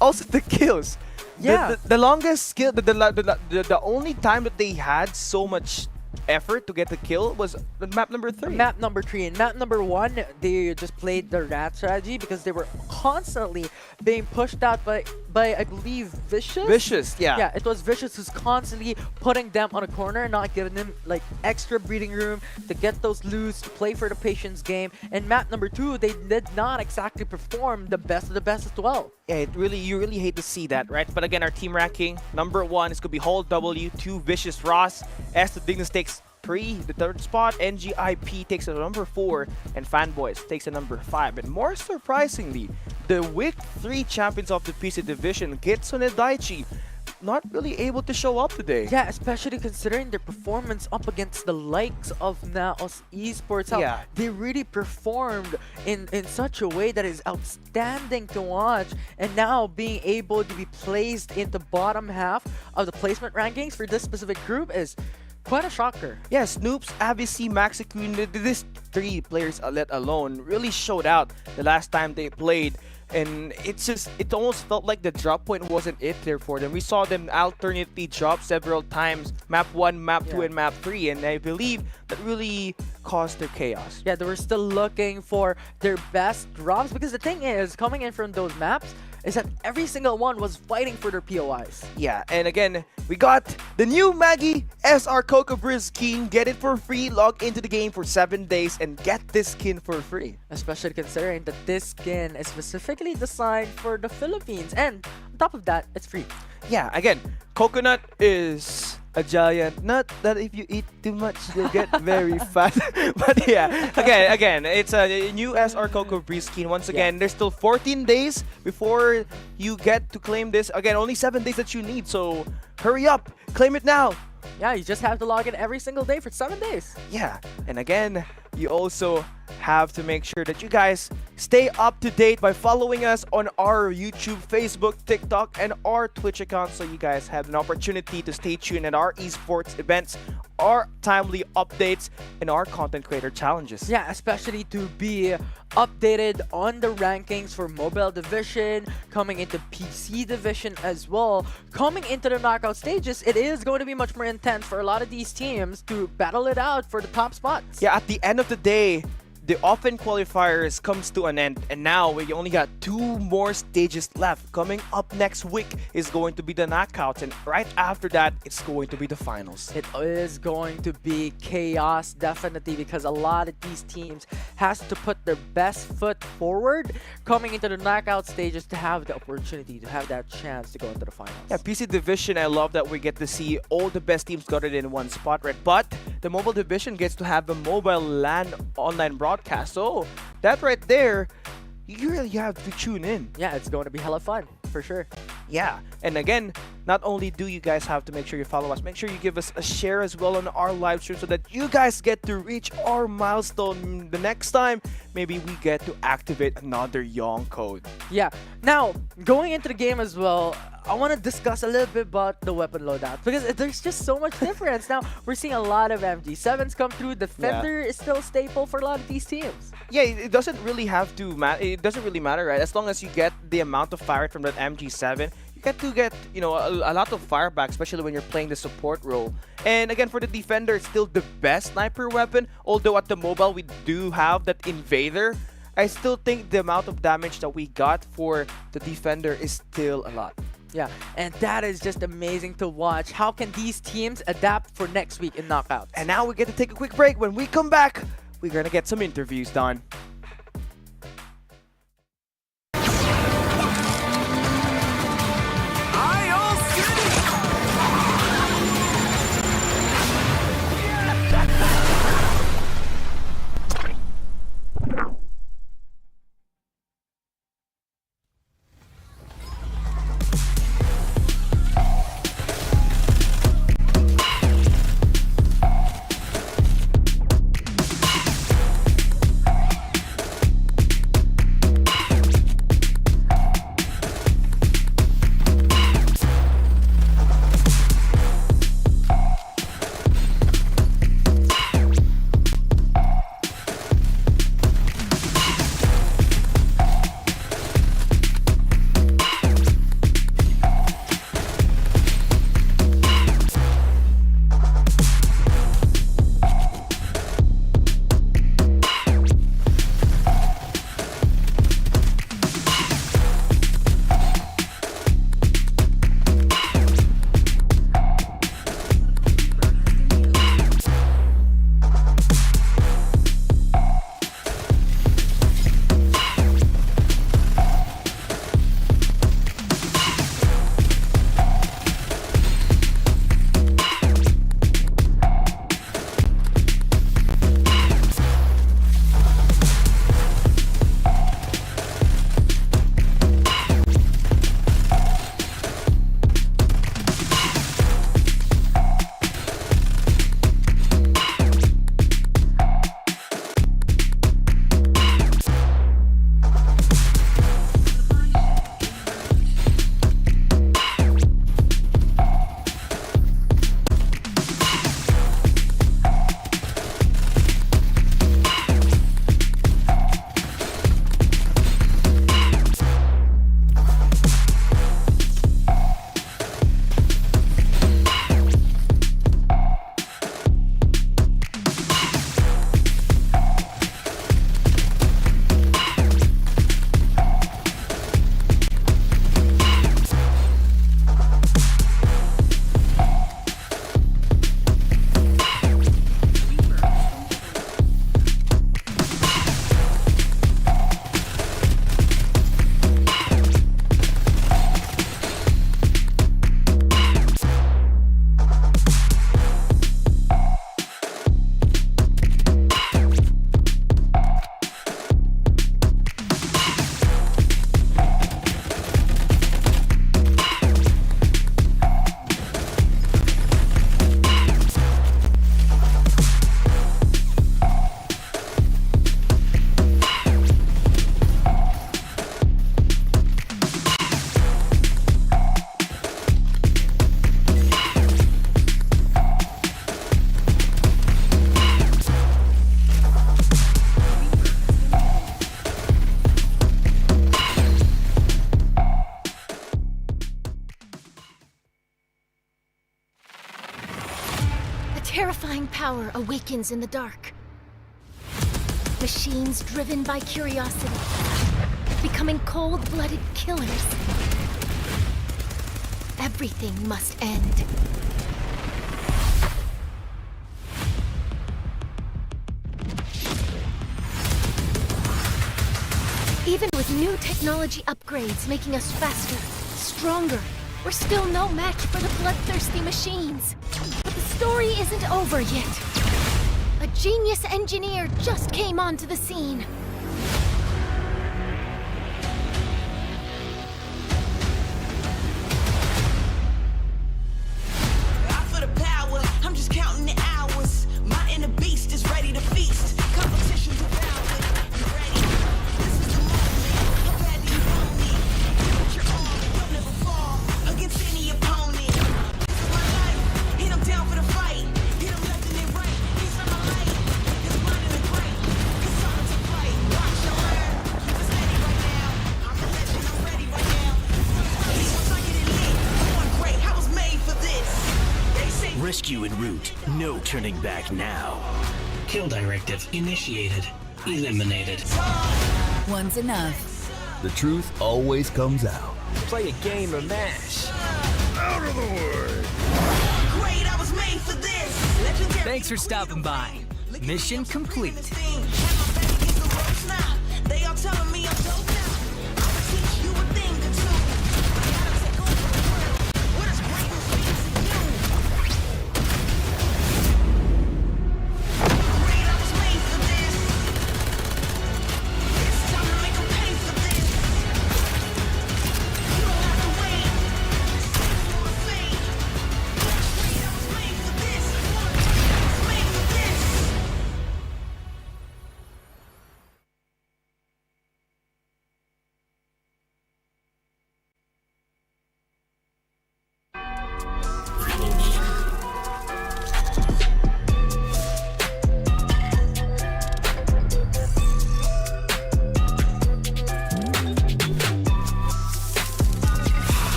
Also the kills. Yeah. The longest skill, the only time that they had so much effort to get the kill was map number 3. Map number 3. And map number 1, they just played the rat strategy because they were constantly being pushed out by I believe Vicious. Vicious, yeah. Yeah, it was Vicious who's constantly putting them on a corner, not giving them like extra breathing room to get those loose, to play for the patience game. And map number 2, they did not exactly perform the best of the best as well. Yeah, you really hate to see that, right? But again, our team ranking, #1 is going to be Hold W, 2 Vicious Ross, S to Dignus takes 3, the 3rd spot, NGIP takes a #4, and Fanboys takes a #5. And more surprisingly, the Week 3 champions of the PC division, Gitsun and Daichi, not really able to show up today. Yeah, especially considering their performance up against the likes of Naos Esports. How they really performed in such a way that is outstanding to watch. And now being able to be placed in the bottom half of the placement rankings for this specific group is quite a shocker. Yeah, Snoops, Abisi, Maxicune, these 3 players let alone really showed out the last time they played. And it almost felt like the drop point wasn't it there for them. We saw them alternately drop several times, map 1, map 2, and map 3, and I believe that really caused their chaos. Yeah, they were still looking for their best drops because the thing is, coming in from those maps, is that every single one was fighting for their POIs. Yeah, and again, we got the new Maggie SR Coco Briz skin. Get it for free, log into the game for 7 days, and get this skin for free. Especially considering that this skin is specifically designed for the Philippines, and on top of that, it's free. Yeah, again, Coconut is a giant. Not that if you eat too much, you'll get very fat. But yeah, again, it's a new SR Coco Breeze skin. Once again, there's still 14 days before you get to claim this. Again, only 7 days that you need, so hurry up, claim it now. Yeah, you just have to log in every single day for 7 days. Yeah, and again, you also have to make sure that you guys stay up to date by following us on our YouTube, Facebook, TikTok, and our Twitch account, so you guys have an opportunity to stay tuned at our esports events, our timely updates, and our content creator challenges. Yeah, especially to be updated on the rankings for mobile division, coming into PC division as well. Coming into the knockout stages, it is going to be much more intense for a lot of these teams to battle it out for the top spots. Yeah, at the end of the day, the open qualifiers comes to an end, and now we only got 2 more stages left. Coming up next week is going to be the knockouts, and right after that, it's going to be the finals. It is going to be chaos, definitely, because a lot of these teams has to put their best foot forward coming into the knockout stages to have the opportunity, to have that chance to go into the finals. Yeah, PC division, I love that we get to see all the best teams got it in one spot, right? But the mobile division gets to have a mobile LAN online broadcast. So that right there, you really have to tune in. Yeah, it's going to be hella fun, for sure. Yeah, and again, not only do you guys have to make sure you follow us, make sure you give us a share as well on our live stream so that you guys get to reach our milestone. The next time, maybe we get to activate another Young code. Yeah, now, going into the game as well, I want to discuss a little bit about the weapon loadout because there's just so much difference. Now, we're seeing a lot of MG7s come through. Defender is still a staple for a lot of these teams. Yeah, it doesn't really have to matter. It doesn't really matter, right? As long as you get the amount of fire from that MG7, you get to get, you know, a lot of fire back, especially when you're playing the support role. And again, for the defender, it's still the best sniper weapon. Although at the mobile, we do have that invader. I still think the amount of damage that we got for the defender is still a lot. Yeah, and that is just amazing to watch. How can these teams adapt for next week in knockouts? And now we get to take a quick break. When we come back, we're gonna get some interviews done. divine power awakens in the dark. Machines driven by curiosity, becoming cold-blooded killers. Everything must end. Even with new technology upgrades making us faster, stronger, we're still no match for the bloodthirsty machines. But the story isn't over yet. A genius engineer just came onto the scene. I feel the power, I'm just counting the hours. My inner beast is ready to feast. Competition devoured. You ready? This is the moment. How bad do you want me? Put your arm, you'll never fall against any opponent. This is my life. Hit him down for the fight. Hit him left and then right. He's on my light. His mind in the great. His time to fight. Watch your learn. Keep it steady right now. I'm a legend. I'm ready right now. Once I get it lit, I'm one great. I was made for this. They say Rescue en route. No turning back now. Kill directive initiated. Eliminated. One's enough. The truth always comes out. Play a game of MASH. Out of the way! great. I was made for this. Legendary. Thanks for stopping by. Mission complete. They all telling me I'm dope now. I'ma teach you a thing or two. I gotta take over the world. What is greatness mean to you? Great, I was made for this. It's time to make 'em pay for this. You don't have to wait. Save for the fate. Great, I was made for this. I was made for this.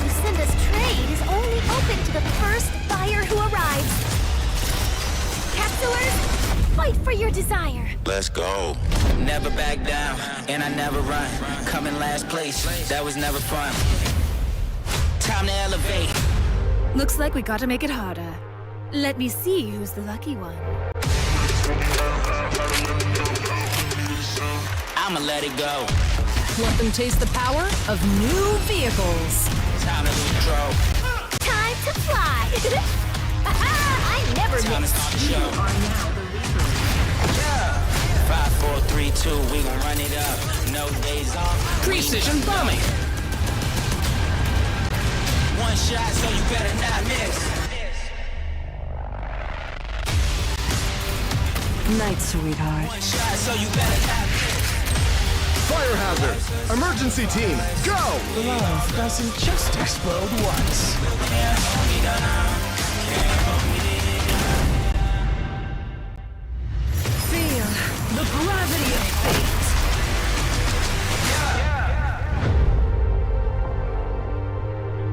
Lucinda's trade is only open to the first buyer who arrives. Capsuers, fight for your desire. Let's go. Never back down, and I never run. Come in last place, that was never fun. Time to elevate. Looks like we gotta make it harder. Let me see who's the lucky one. I'ma let it go. Let them taste the power of new vehicles. Time to lose control. Time to fly. I never Time to miss. start the show. 5, 4, 3, 2, we gon' run it up. No days off. Precision bombing. One shot, so you better not miss. Night, sweetheart. One shot, so you better not miss. Fire hazard. Emergency team, go! Love doesn't just explode once. Feel the gravity of fate.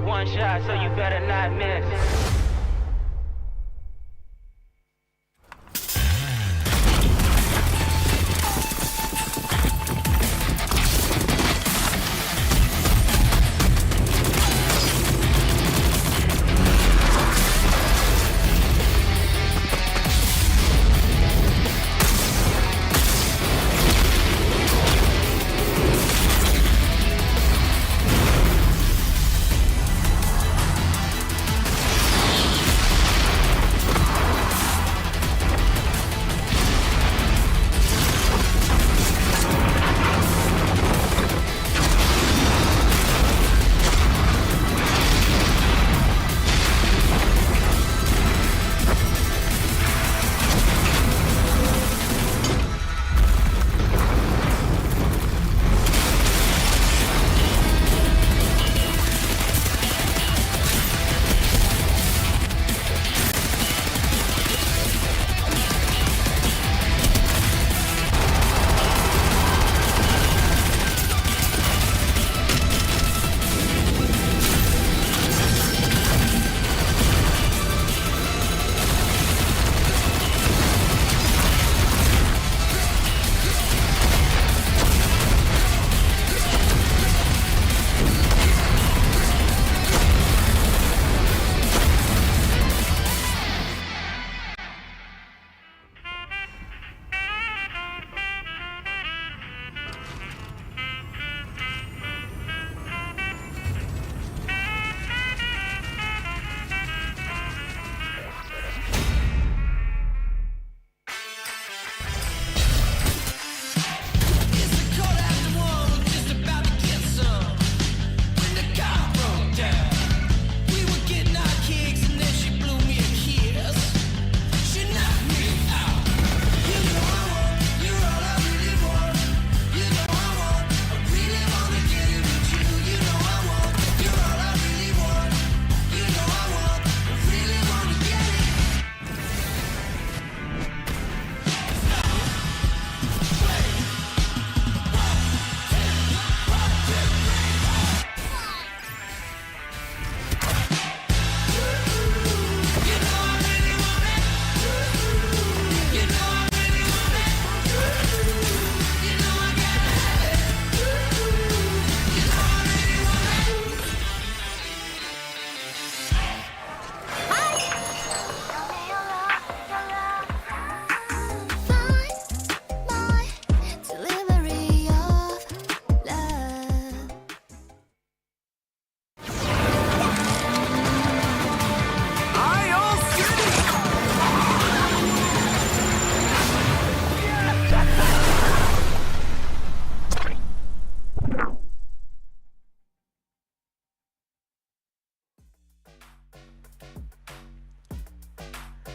One shot, so you better not miss.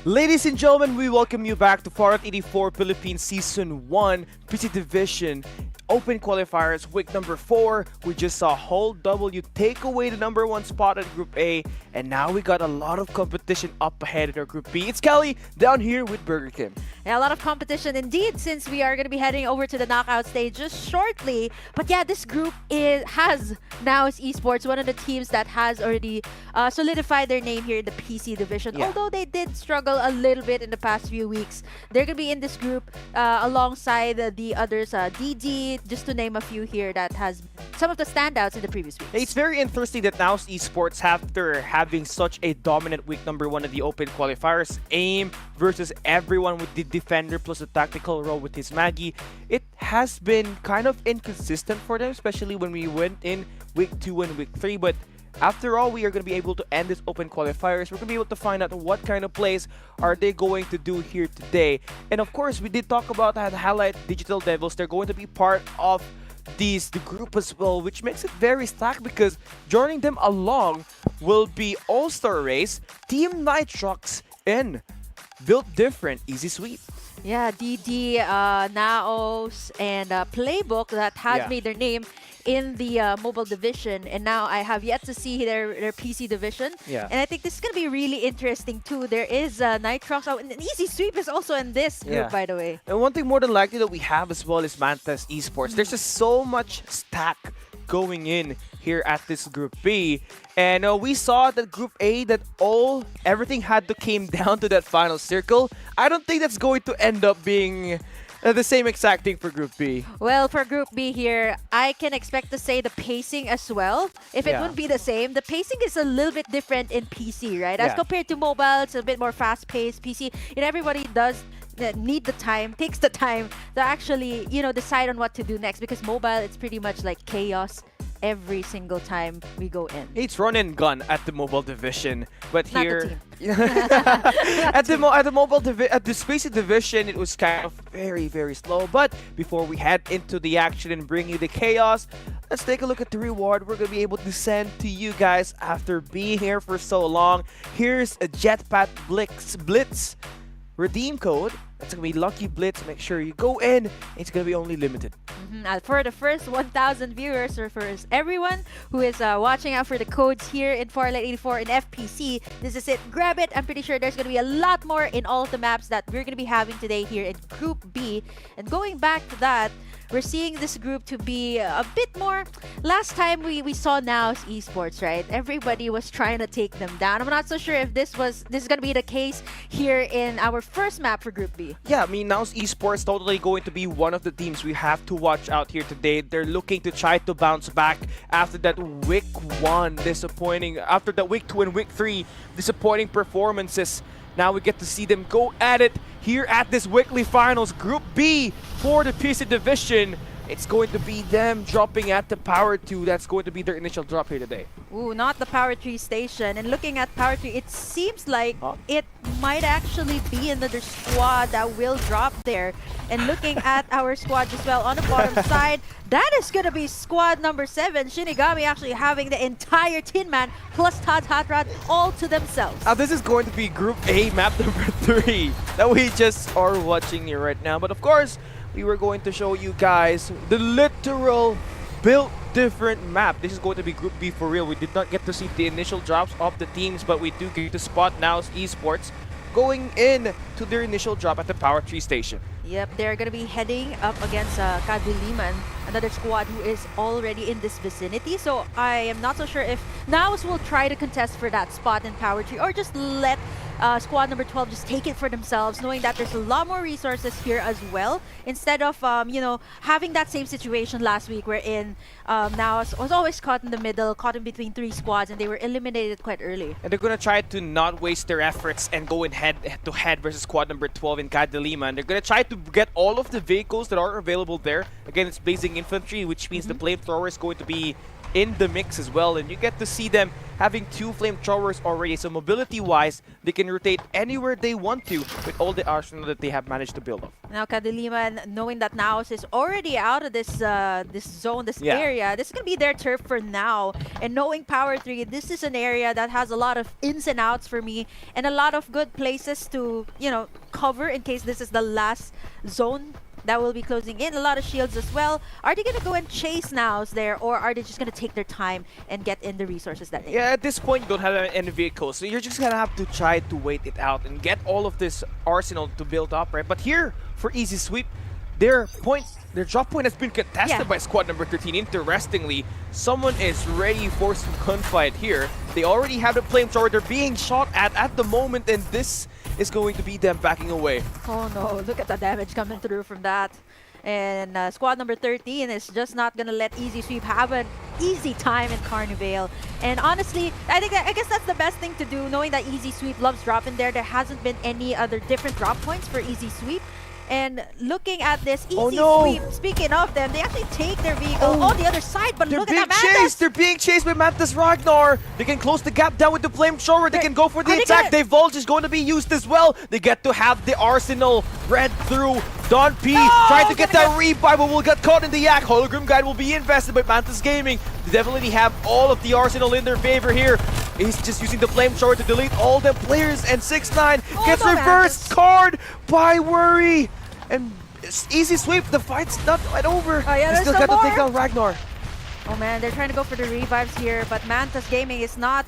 Ladies and gentlemen, we welcome you back to Farlight 84 Philippines Season 1 PC Division Open Qualifiers Week number 4. We just saw Whole W take away the number 1 spot at Group A, and now we got a lot of competition up ahead in our Group B. It's Kelly down here with Burger Kim. Yeah, a lot of competition indeed, since we are going to be heading over to the knockout stage just shortly. But yeah, this group has now Esports, one of the teams that has already solidified their name here in the PC division. Yeah. Although they did struggle a little bit in the past few weeks, they're going to be in this group alongside the others, DD, just to name a few here that has some of the standouts in the previous weeks. It's very interesting that now Esports, after having such a dominant week number 1 of the open qualifiers, aim versus everyone with the defender plus a tactical role with his Maggie, it has been kind of inconsistent for them, especially when we went in week 2 and week 3. But after all, we are going to be able to end this open qualifiers. We're going to be able to find out what kind of plays are they going to do here today. And of course, we did talk about the Highlight Digital Devils. They're going to be part of the group as well, which makes it very stacked because joining them along will be All-Star Race, Team Nitrox, and Built Different Easy Sweep. Yeah, DD, Naos, and Playbook that has made their name in the mobile division, and now I have yet to see their PC division. Yeah. And I think this is going to be really interesting too. There is Nitrox, and an Easy Sweep is also in this group, by the way. And one thing more than likely that we have as well is Mantas Esports. There's just so much stack going in here at this Group B. And we saw that Group A, that everything had to came down to that final circle. I don't think that's going to end up being the same exact thing for Group B. Well, for Group B here, I can expect to say the pacing as well. If it wouldn't be the same, the pacing is a little bit different in PC, right? As compared to mobile, it's a bit more fast-paced. PC, everybody does need the time, takes the time to actually, decide on what to do next. Because mobile, it's pretty much like chaos every single time we go in. It's run and gun at the mobile division, but Not here the at the Spacey division, it was kind of very, very slow. But before we head into the action and bring you the chaos, let's take a look at the reward we're gonna be able to send to you guys after being here for so long. Here's a Jetpack Blitz redeem code. That's gonna be Lucky Blitz. Make sure you go in. It's gonna be only limited. For the first 1,000 viewers, or for everyone who is watching out for the codes here in Farlight 84 in FPC, this is it. Grab it. I'm pretty sure there's going to be a lot more in all of the maps that we're going to be having today here in Group B. And going back to that, we're seeing this group to be a bit more... Last time we saw Now's Esports, right? Everybody was trying to take them down. I'm not so sure if this is going to be the case here in our first map for Group B. Yeah, I mean, Now's Esports totally going to be one of the teams we have to watch out here today. They're looking to try to bounce back after that week 1 disappointing, after that week 2 and week 3 disappointing performances. Now we get to see them go at it here at this weekly finals. Group B for the PC division. It's going to be them dropping at the Power 2. That's going to be their initial drop here today. Ooh, not the Power 3 station. And looking at Power 3, it seems like it might actually be another squad that will drop there. And looking at our squad as well on the bottom side, that is going to be squad number 7. Shinigami actually having the entire Tin Man plus Todd's Hot Rod all to themselves. This is going to be Group A map number 3 that we just are watching here right now. But of course, we were going to show you guys the literal Built Different map. This is going to be Group B for real. We did not get to see the initial drops of the teams, but we do get to spot Now's Esports going in to their initial drop at the Power 3 station. Yep, they're going to be heading up against Kadiliman, another squad who is already in this vicinity. So I am not so sure if Naus will try to contest for that spot in Power 3 or just let squad number 12 just take it for themselves, knowing that there's a lot more resources here as well. Instead of, having that same situation last week wherein Naus was always caught in the middle, caught in between 3 squads, and they were eliminated quite early. And they're going to try to not waste their efforts and go in head-to-head versus squad number 12 in Kadilima. And they're going to try to get all of the vehicles that are available there. Again, it's Blazing Infantry, which means the flamethrower is going to be in the mix as well, and you get to see them having 2 flamethrowers already. So mobility-wise, they can rotate anywhere they want to with all the arsenal that they have managed to build up. Now, Kadiliman, knowing that Naos is already out of this zone, this area, this is going to be their turf for now. And knowing Power 3, this is an area that has a lot of ins and outs for me and a lot of good places to, cover in case this is the last zone that will be closing in. A lot of shields as well. Are they going to go and chase nows there, or are they just going to take their time and get in the resources that they need? Yeah, at this point, you don't have any vehicles, so you're just gonna have to try to wait it out and get all of this arsenal to build up, right? But here, for easy sweep, their drop point has been contested by squad number 13. Interestingly, someone is ready for some gunfight here. They already have the flamethrower. They're being shot at the moment, and this is going to be them backing away. Oh no, look at the damage coming through from that. And squad number 13 is just not gonna let Easy Sweep have an easy time in Carnival. And honestly, I guess that's the best thing to do, knowing that Easy Sweep loves dropping there. There hasn't been any other different drop points for Easy Sweep. And looking at this Easy Sweep, speaking of them, they actually take their vehicle on the other side, but look at that Mantis! They're being chased by Mantis Ragnar! They can close the gap down with the flamethrower. They can go for the attack. Divulge is going to be used as well. They get to have the arsenal read through. Don P trying to get that revive, but will get caught in the act. Hologram Guide will be invested by Mantis Gaming. They definitely have all of the arsenal in their favor here. He's just using the flamethrower to delete all the players, and 6ix9ine gets reversed card by Worry. And Easy Sweep, the fight's not quite over. Oh yeah, they still got to take down Ragnar. Oh man, they're trying to go for the revives here, but Mantis Gaming is not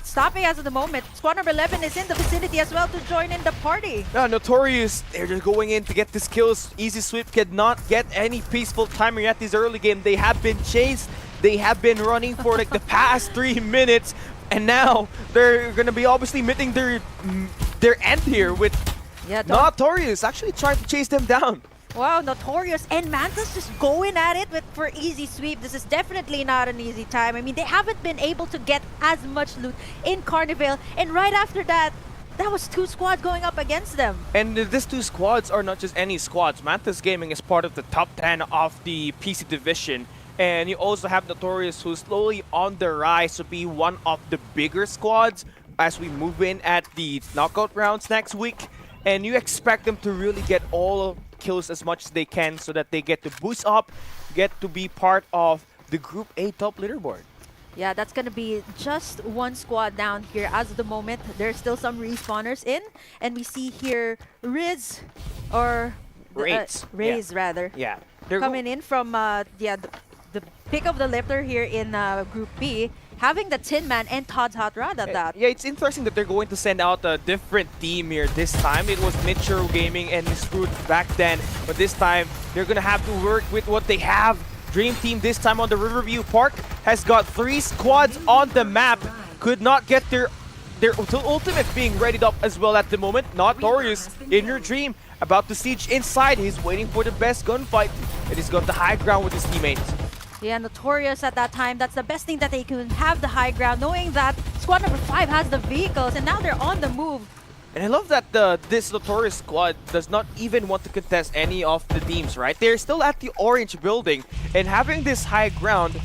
stopping as of the moment. Squad number 11 is in the vicinity as well to join in the party. Yeah, Notorious, they're just going in to get these kills. Easy Sweep cannot get any peaceful timing at this early game. They have been chased. They have been running for like the past 3 minutes, and now they're gonna be obviously meeting their end here with Notorious actually trying to chase them down. Wow, Notorious and Mantis just going at it for Easy Sweep. This is definitely not an easy time. I mean, they haven't been able to get as much loot in Carnival, and right after that, that was 2 squads going up against them. And these 2 squads are not just any squads. Mantis Gaming is part of the top 10 of the PC division. And you also have Notorious, who's slowly on the rise to be one of the bigger squads as we move in at the knockout rounds next week. And you expect them to really get all kills as much as they can so that they get to boost up, get to be part of the Group A top leaderboard. Yeah, that's going to be just 1 squad down here as of the moment. There's still some respawners in. And we see here Riz, or Raze rather. Yeah. Coming in from the pick of the lifter here in Group B. Having the Tin Man and Todd's Hot Rod at that. Yeah, it's interesting that they're going to send out a different team here this time. It was Mitchell Gaming and Screwed back then, but this time they're going to have to work with what they have. Dream Team this time on the Riverview Park has got 3 squads on the map. Could not get their ultimate being readied up as well at the moment. Notorious in your dream, about to siege inside. He's waiting for the best gunfight, and he's got the high ground with his teammates. Yeah, Notorious at that time, that's the best thing that they can have the high ground, knowing that squad number 5 has the vehicles, and now they're on the move. And I love that this Notorious squad does not even want to contest any of the teams, right? They're still at the orange building, and having this high ground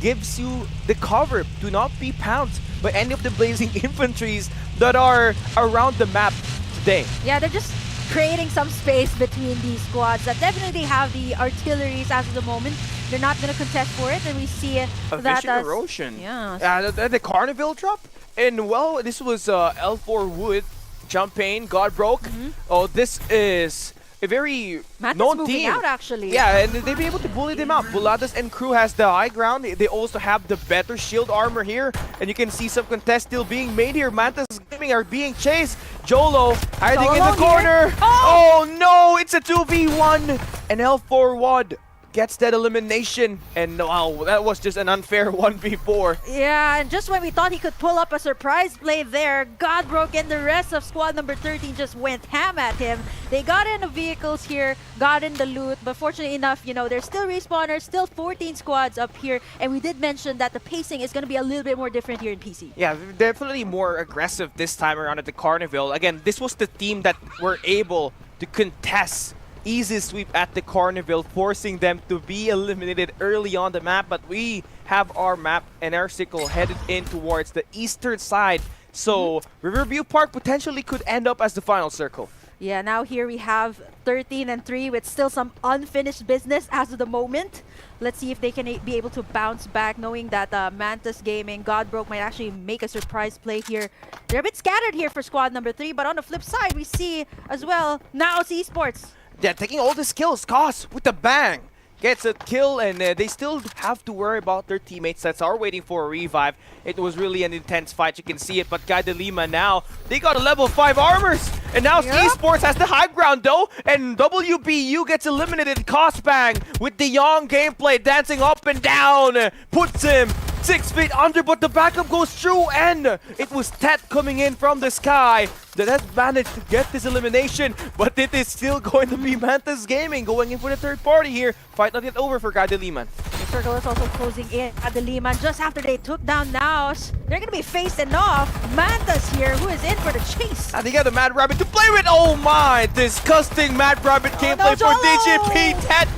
gives you the cover to not be pounced by any of the blazing infantries that are around the map today. Yeah, they're just creating some space between these squads that definitely have the artilleries as of the moment. They're not going to contest for it, and we see that Vision Erosion. Yeah. The Carnival drop. And well, this was L4 Wood, Champagne, God Broke. Oh, this is a very known moving team. Out, actually. Yeah, and they'll be able to bully them out. Buladas and crew has the high ground. They also have the better shield armor here. And you can see some contests still being made here. Mantis Gaming are being chased. Jolo hiding in the corner. Oh no, it's a 2v1. And L4 Wood gets that elimination, and wow, that was just an unfair 1v4. Yeah, and just when we thought he could pull up a surprise play there, Godbroke and the rest of squad number 13 just went ham at him. They got in the vehicles here, got in the loot, but fortunately enough, you know, there's still respawners, still 14 squads up here, and we did mention that the pacing is going to be a little bit more different here in PC. Yeah, definitely more aggressive this time around at the Carnival. Again, this was the team that were able to contest Easy Sweep at the Carnival, forcing them to be eliminated early on the map. But we have our map and our sickle headed in towards the eastern side. So Riverview Park potentially could end up as the final circle. Yeah, now here we have 13 and 3 with still some unfinished business as of the moment. Let's see if they can be able to bounce back, knowing that Mantis Gaming, Godbroke might actually make a surprise play here. They're a bit scattered here for squad number 3, but on the flip side, we see as well now it's Esports. they're taking all the skills. Cos with the bang gets a kill, and they still have to worry about their teammates that are waiting for a revive. It was really an intense fight, you can see it, but Guy de Lima now, they got a level 5 armors, and now Esports has the high ground though, and WBU gets eliminated. Cosbang with the young gameplay, dancing up and down, puts him 6 feet under, but the backup goes through, and it was Tet coming in from the sky that has managed to get this elimination, but it is still going to be Mantas Gaming going in for the third party here. Fight not yet over for Guy de Lima. The circle is also closing in at the Lehman just after they took down Naus. They're gonna be facing off Mantas here, who is in for the chase. And they got the Mad Rabbit to play with. Oh my, disgusting Mad Rabbit gameplay for DGP. Tet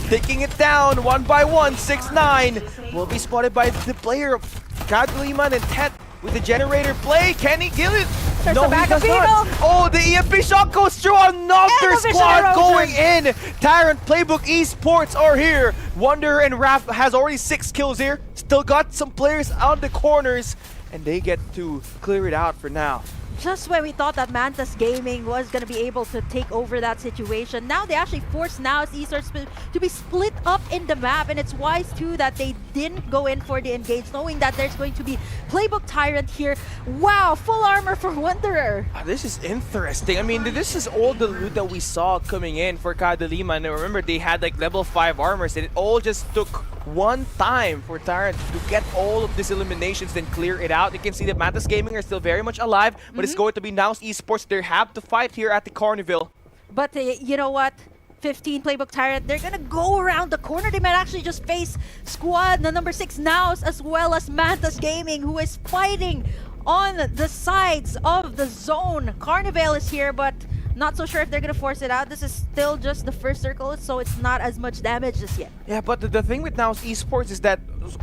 taking it down 1 by 1. 6-9 will be spotted by the player of Guy de Lima, and Tet with the generator play. Can he kill it? No, he does not. Oh, the EMP shot goes through. Another squad going in. Tyrant Playbook Esports are here. Wonder and Raph has already 6 kills here. Still got some players on the corners, and they get to clear it out for now. Just when we thought that Mantas Gaming was going to be able to take over that situation, now they actually force Naus Esports to be split up in the map, and it's wise too that they didn't go in for the engage, knowing that there's going to be Playbook Tyrant here. Wow, full armor for Wanderer. This is interesting. I mean, this is all the loot that we saw coming in for Guy de Lima, and remember they had like level 5 armors, and it all just took one time for Tyrant to get all of these eliminations and clear it out. You can see that Mantas Gaming are still very much alive, but it's going to be Naus Esports. They have to fight here at the Carnival. But you know what? 15 Playbook Tyrant, they're gonna go around the corner. They might actually just face squad number 6 Naus, as well as Mantas Gaming, who is fighting on the sides of the zone. Carnival is here, but not so sure if they're gonna force it out. This is still just the first circle, so it's not as much damage just yet. Yeah, but the thing with Naus Esports is that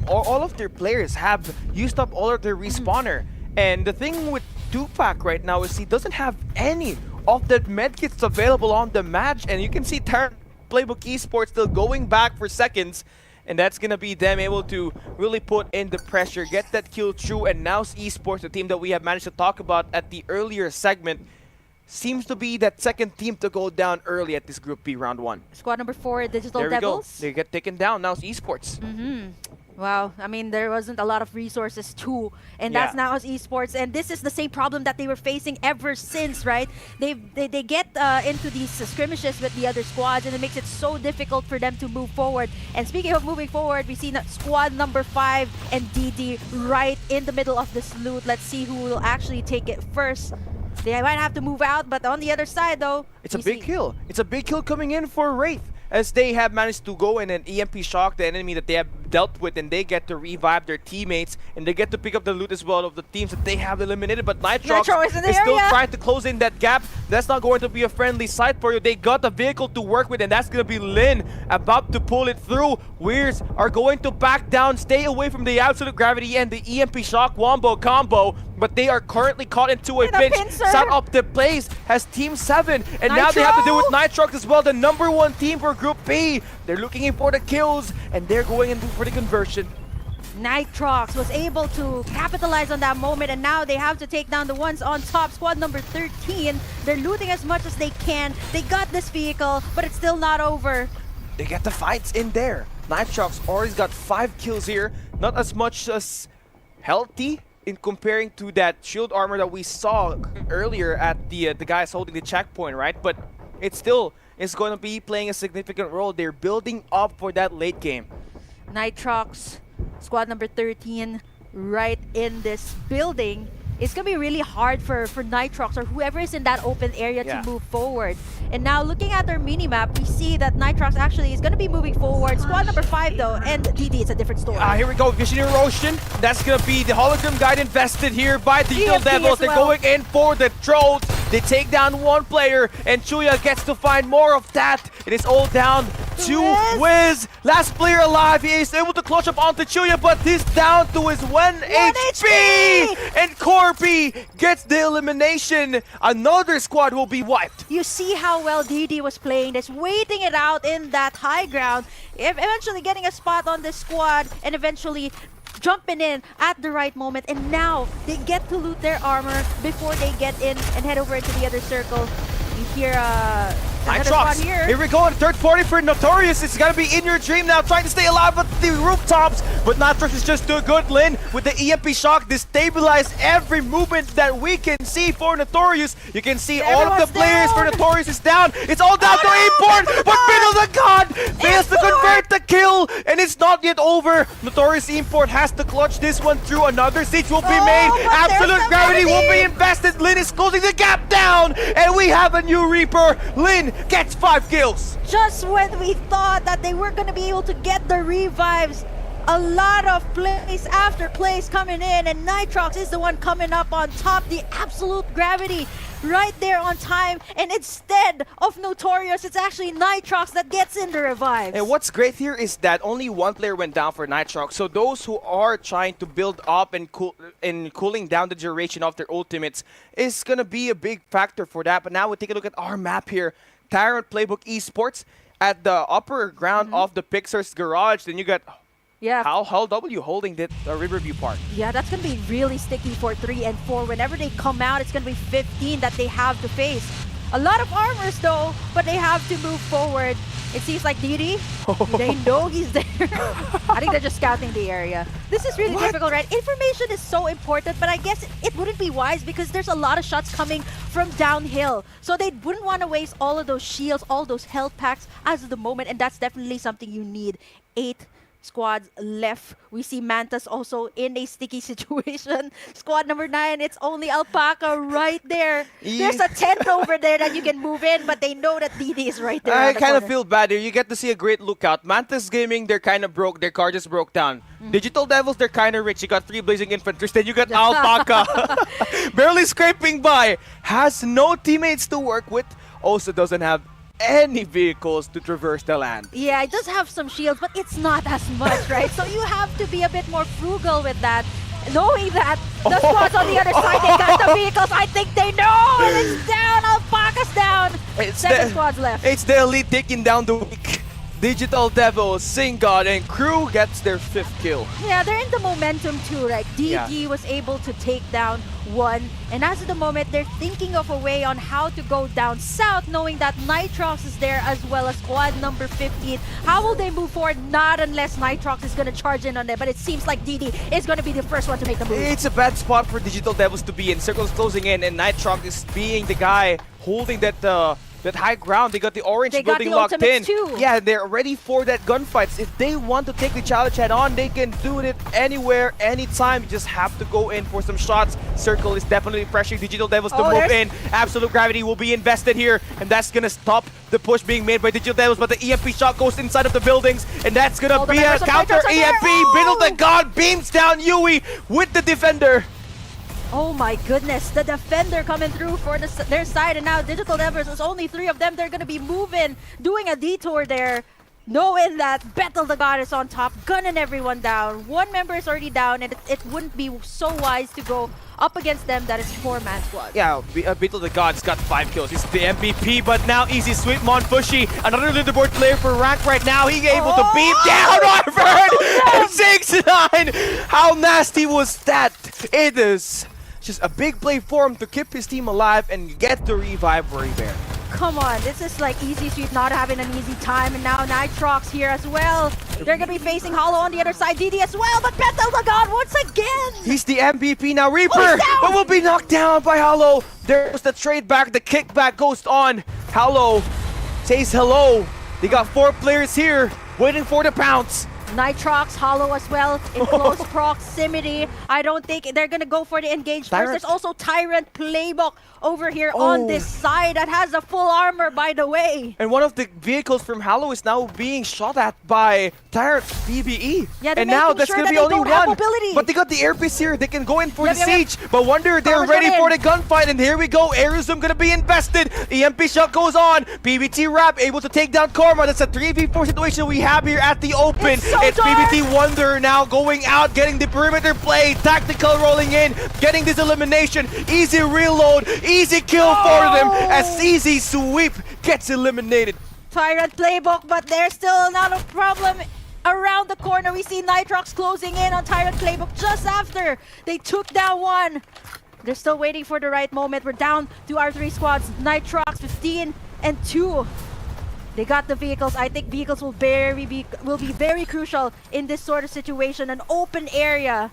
all of their players have used up all of their respawner. And the thing with Tupac right now is he doesn't have any of the medkits available on the match, and you can see Playbook Esports still going back for seconds, and that's gonna be them able to really put in the pressure, get that kill through. And Naus Esports, the team that we have managed to talk about at the earlier segment, seems to be that second team to go down early at this Group B round 1. Squad number 4, Digital there Devils. They get taken down. Naus Esports. Wow, I mean, there wasn't a lot of resources too, and that's Naus Esports, and this is the same problem that they were facing ever since, right? They get into these skirmishes with the other squads, and it makes it so difficult for them to move forward. And speaking of moving forward, we see squad number 5 and DD right in the middle of this loot. Let's see who will actually take it first. They might have to move out, but on the other side though, it's a big kill. It's a big kill coming in for Wraith, as they have managed to go in and EMP shock the enemy that they have dealt with, and they get to revive their teammates, and they get to pick up the loot as well of the teams that they have eliminated. But Nitro is still trying to close in that gap. That's not going to be a friendly sight for you. They got a vehicle to work with, and that's going to be Lin about to pull it through. Weirs are going to back down, stay away from the absolute gravity and the EMP shock wombo combo, but they are currently caught into a pinch. Set up the place has Team 7, and now they have to deal with Nitrox as well, the number 1 team for Group B. They're looking in for the kills, and they're going in for the conversion. Nitrox was able to capitalize on that moment, and now they have to take down the ones on top. Squad number 13, they're looting as much as they can. They got this vehicle, but it's still not over. They get the fights in there. Nitrox already got 5 kills here, not as much as healthy in comparing to that shield armor that we saw earlier at the guys holding the checkpoint, right? But it still is going to be playing a significant role. They're building up for that late game. Nitrox, squad number 13, right in this building. It's going to be really hard for Nitrox or whoever is in that open area to move forward. And now looking at their minimap, we see that Nitrox actually is going to be moving forward. Squad number 5 though, and DD, it's a different story. Here we go, Vision Erosion. That's going to be the hologram guide invested here by the Digital Devils. They're going in for the throat. They take down 1 player, and Chuya gets to find more of that. It is all down to Wiz. Last player alive. He is able to clutch up onto Chuya, but he's down to his 1 HP. And Corby gets the elimination. Another squad will be wiped. You see how well DD was playing this, waiting it out in that high ground, eventually getting a spot on this squad, and eventually jumping in at the right moment. And now they get to loot their armor before they get in and head over into the other circle. You hear Another Nitrox, squad here. here we go, third party for Notorious. It's gonna be in your dream now, trying to stay alive at the rooftops, but Nitrox is just too good. Lin with the EMP shock destabilized every movement that we can see for Notorious. You can see all of the players for Notorious is down. It's all down to Import, but Middle of the God fails to convert the kill, and it's not yet over. Notorious Import has to clutch this one through. Another siege will be made. Absolute gravity will be invested. Lin is closing the gap down, and we have a new Reaper. Lin gets 5 kills. Just when we thought that they were going to be able to get the revives, a lot of plays after plays coming in, and Nitrox is the one coming up on top. The absolute gravity right there on time, and instead of Notorious, it's actually Nitrox that gets in the revives. And what's great here is that only one player went down for Nitrox, so those who are trying to build up and cooling down the duration of their ultimates is going to be a big factor for that. But now we take a look at our map here. Tyrant Playbook Esports at the upper ground of the Pixar's garage. Then you got Hal W holding the Riverview Park. Yeah, that's going to be really sticky for 3 and 4. Whenever they come out, it's going to be 15 that they have to face. A lot of armors though, but they have to move forward. It seems like Didi, they know he's there. I think they're just scouting the area. This is really difficult, right? Information is so important, but I guess it wouldn't be wise because there's a lot of shots coming from downhill. So they wouldn't want to waste all of those shields, all those health packs as of the moment, and that's definitely something you need. 8 squads left. We see Mantas also in a sticky situation. Squad number 9, it's only Alpaca right there. There's a tent over there that you can move in, but they know that DD is right there. I kind of feel bad here. You get to see a great lookout. Mantas Gaming, they're kind of broke. Their car just broke down. Digital Devils, they're kind of rich. You got 3 Blazing Infantries. Then you got Alpaca. Barely scraping by. Has no teammates to work with. Also doesn't have any vehicles to traverse the land. Yeah, it does have some shields, but it's not as much, right? So you have to be a bit more frugal with that, knowing that the squads on the other side, they got the vehicles. I think they know, and it's down. Alpaca's down. 7 squads left. It's the elite taking down the weak. Digital Devils, Singod, and Crew gets their 5th kill. Yeah, they're in the momentum too, right? DG was able to take down 1, and as of the moment, they're thinking of a way on how to go down south, knowing that Nitrox is there as well as squad number 15. How will they move forward? Not unless Nitrox is going to charge in on them, but it seems like DD is going to be the first one to make the move. It's a bad spot for Digital Devils to be in. Circle's closing in, and Nitrox is being the guy holding that high ground. They got the orange building locked in. Too. Yeah, they're ready for that gunfights. If they want to take the challenge head on, they can do it anywhere, anytime. You just have to go in for some shots. Circle is definitely pressuring Digital Devils to move in. Absolute gravity will be invested here, and that's gonna stop the push being made by Digital Devils. But the EMP shot goes inside of the buildings, and that's gonna be a counter EMP. Middle of the God beams down Yui with the defender. Oh my goodness, the defender coming through for their side, and now Digital Devils, there's only 3 of them. They're going to be moving, doing a detour there, knowing that Battle the God is on top, gunning everyone down. 1 member is already down, and it wouldn't be so wise to go up against them. That is 4-man squad. Yeah, Battle the God's got 5 kills. He's the MVP, but now easy sweep. Monfushi, another leaderboard player for rank right now. He able to beat down Harvard and 6-9. How nasty was that? It is just a big play for him to keep his team alive and get the revive for Bear. Come on, this is like easy sweep, not having an easy time, and now Nitrox here as well. They're gonna be facing Hollow on the other side, DD as well, but Petal the God once again! He's the MVP now, Reaper, but will be knocked down by Hollow. There's the trade back, the kickback goes on. Hollow says hello. They got 4 players here, waiting for the pounce. Nitrox, Hollow as well, in close proximity. I don't think they're gonna go for the engage first. There's also Tyrant Playbook over here on this side that has a full armor, by the way. And one of the vehicles from Hollow is now being shot at by Tyrant PBE. Yeah, and now that's gonna be only 1. But they got the airpiece here. They can go in for the siege. But Wonder, they're ready for the gunfight. And here we go. Aerozoom gonna be invested. EMP shot goes on. PBT Rap able to take down Karma. That's a 3v4 situation we have here at the open. It's PBT Wonder now going out, getting the perimeter play. Tactical rolling in, getting this elimination. Easy reload, easy kill for them as Easy Sweep gets eliminated. Tyrant Playbook, but there's still not a problem. Around the corner, we see Nitrox closing in on Tyrant Playbook just after they took down 1. They're still waiting for the right moment. We're down to our 3 squads. Nitrox 15, and 2. They got the vehicles. I think vehicles will be very crucial in this sort of situation. An open area.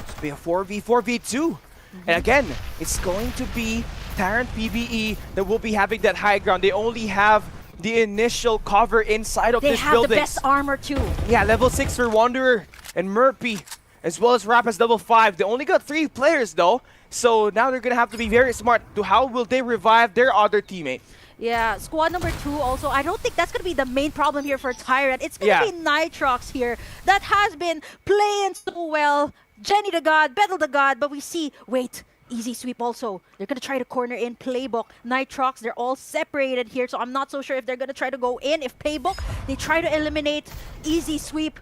It's be a 4v2. And again, it's going to be Tyrant PBE that will be having that high ground. They only have the initial cover inside of this building. They have the best armor too. Yeah, level 6 for Wanderer and Murphy, as well as Rapaz level 5. They only got 3 players though, so now they're gonna have to be very smart to how will they revive their other teammate. Yeah, squad number 2 also. I don't think that's going to be the main problem here for Tyrant. It's going to be Nitrox here that has been playing so well. Jenny the God, Battle the God, but we see, wait, Easy Sweep also. They're going to try to corner in Playbook. Nitrox, they're all separated here, so I'm not so sure if they're going to try to go in. If Playbook, they try to eliminate Easy Sweep,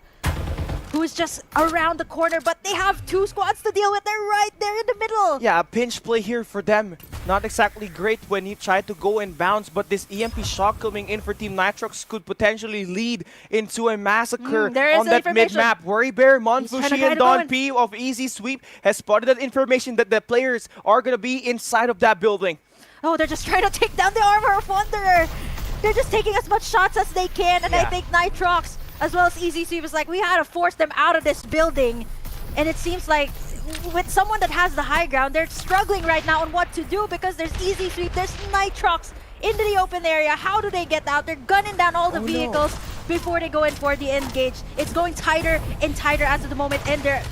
who is just around the corner, but they have 2 squads to deal with. They're right there in the middle. Yeah, a pinch play here for them. Not exactly great when he tried to go and bounce, but this EMP shock coming in for Team Nitrox could potentially lead into a massacre on that mid-map. Worry Bear, Monfushi, and Don P of Easy Sweep has spotted that information that the players are going to be inside of that building. Oh, they're just trying to take down the armor of Wanderer. They're just taking as much shots as they can, and I think Nitrox as well as Easy Sweep is like, we had to force them out of this building. And it seems like with someone that has the high ground, they're struggling right now on what to do because there's Easy Sweep, there's Nitrox into the open area. How do they get out? They're gunning down all the vehicles before they go in for the engage. It's going tighter and tighter as of the moment, and they're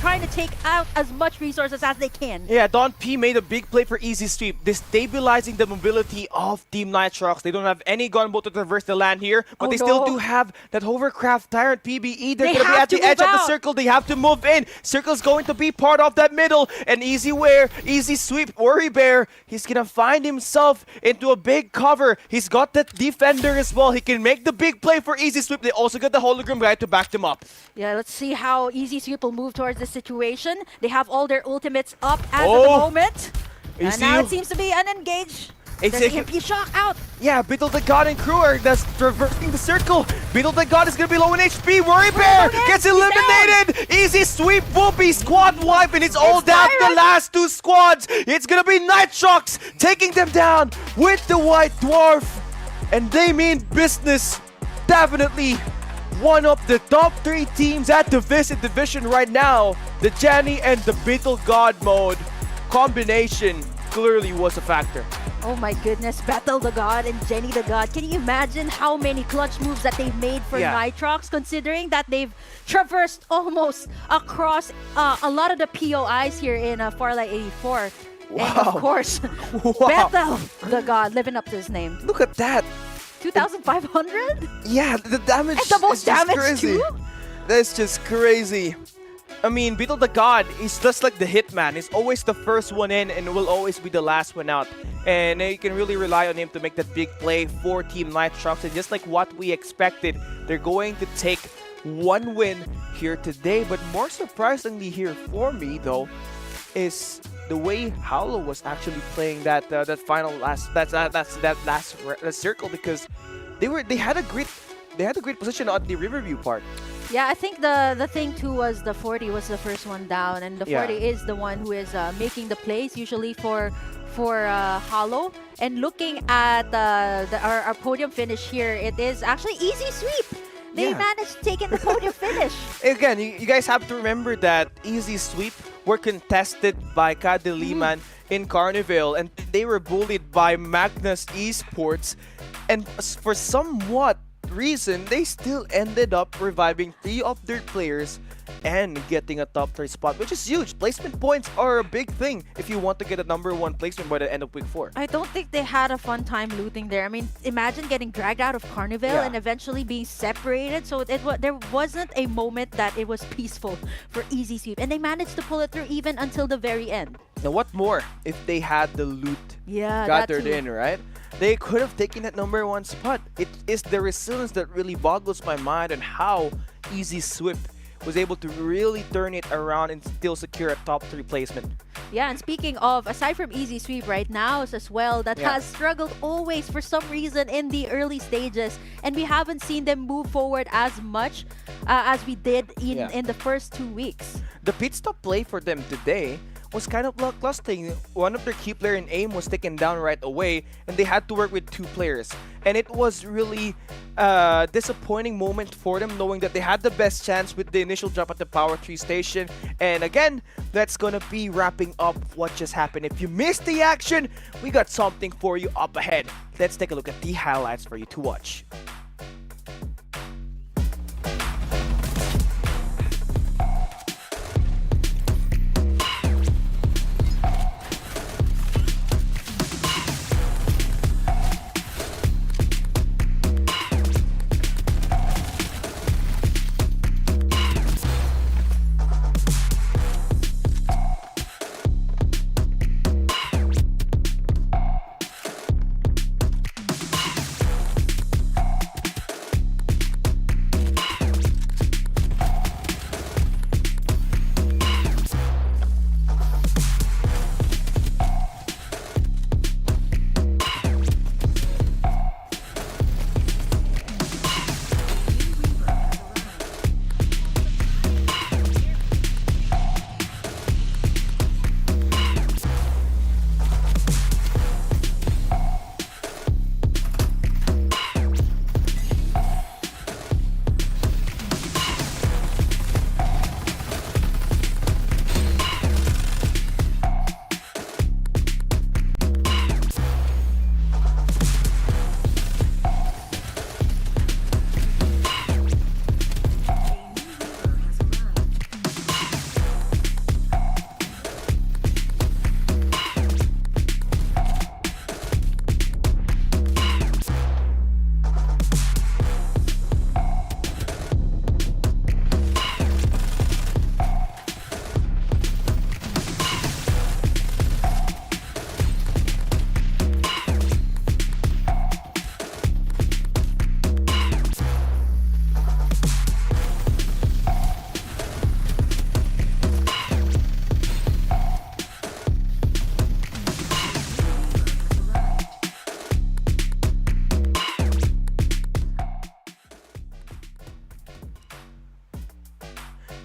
trying to take out as much resources as they can. Yeah, Don P made a big play for Easy Sweep, destabilizing the mobility of Team Nitrox. They don't have any gunboat to traverse the land here, but they still do have that hovercraft Tyrant PBE. They're going to be at the edge of the circle. They have to move in. Circle's going to be part of that middle. And Easy Sweep, Worry Bear, he's going to find himself into a big cover. He's got that defender as well. He can make the big play for Easy Sweep. They also got the hologram guy to back them up. Yeah, let's see how Easy Sweep will move towards the situation. They have all their ultimates up as of the moment. And now it seems to be an engage. There's EMP shock out. Yeah, Beetle the God and crew are that's traversing the circle. Beetle the God is going to be low in HP. Worry Bear gets eliminated. Easy Sweep will be squad wipe, and it's all down to the last 2 squads. It's going to be Nitrox taking them down with the White Dwarf. And they mean business. Definitely one of the top 3 teams at the Visit Division right now. The Jenny and the Beetle God mode combination clearly was a factor. Oh my goodness, Battle the God and Jenny the God. Can you imagine how many clutch moves that they've made for Nitrox, considering that they've traversed almost across a lot of the POIs here in Farlight 84. And of course, Battle the God, living up to his name. Look at that. 2,500? Yeah, the damage and the most damage crazy. too? That's just crazy. I mean, Beetle the God is just like the hitman. He's always the first one in and will always be the last one out. And you can really rely on him to make that big play for Team Nitrox. And just like what we expected, they're going to take 1 win here today. But more surprisingly here for me, though, is the way Howlo was actually playing that last circle, because they had a great position on the Riverview part. Yeah, I think the thing too was the 40 was the first one down, and the 40 is the one who is making the plays usually for Howlo. And looking at our podium finish here, it is actually Easy Sweep. They managed to take in the podium finish. Again, you guys have to remember that Easy Sweep were contested by Kadeliman in Carnival, and they were bullied by Magnus Esports. And for somewhat reason, they still ended up reviving 3 of their players and getting a top 3 spot, which is huge. Placement points are a big thing if you want to get a #1 placement by the end of week 4. I don't think they had a fun time looting there. I mean, imagine getting dragged out of Carnival and eventually being separated. So there wasn't a moment that it was peaceful for Easy Sweep, and they managed to pull it through even until the very end. Now, what more if they had the loot gathered in, right? They could have taken that #1 spot. It is the resilience that really boggles my mind on how Easy Sweep was able to really turn it around and still secure a top 3 placement. Yeah, and speaking of, aside from Easy Sweep right now as well, that has struggled always for some reason in the early stages, and we haven't seen them move forward as much as we did in the first 2 weeks. The pit stop play for them today was kind of lacklusting. One of their key player in aim was taken down right away, and they had to work with 2 players. And it was really a disappointing moment for them, knowing that they had the best chance with the initial drop at the Power 3 station. And again, that's gonna be wrapping up what just happened. If you missed the action, we got something for you up ahead. Let's take a look at the highlights for you to watch.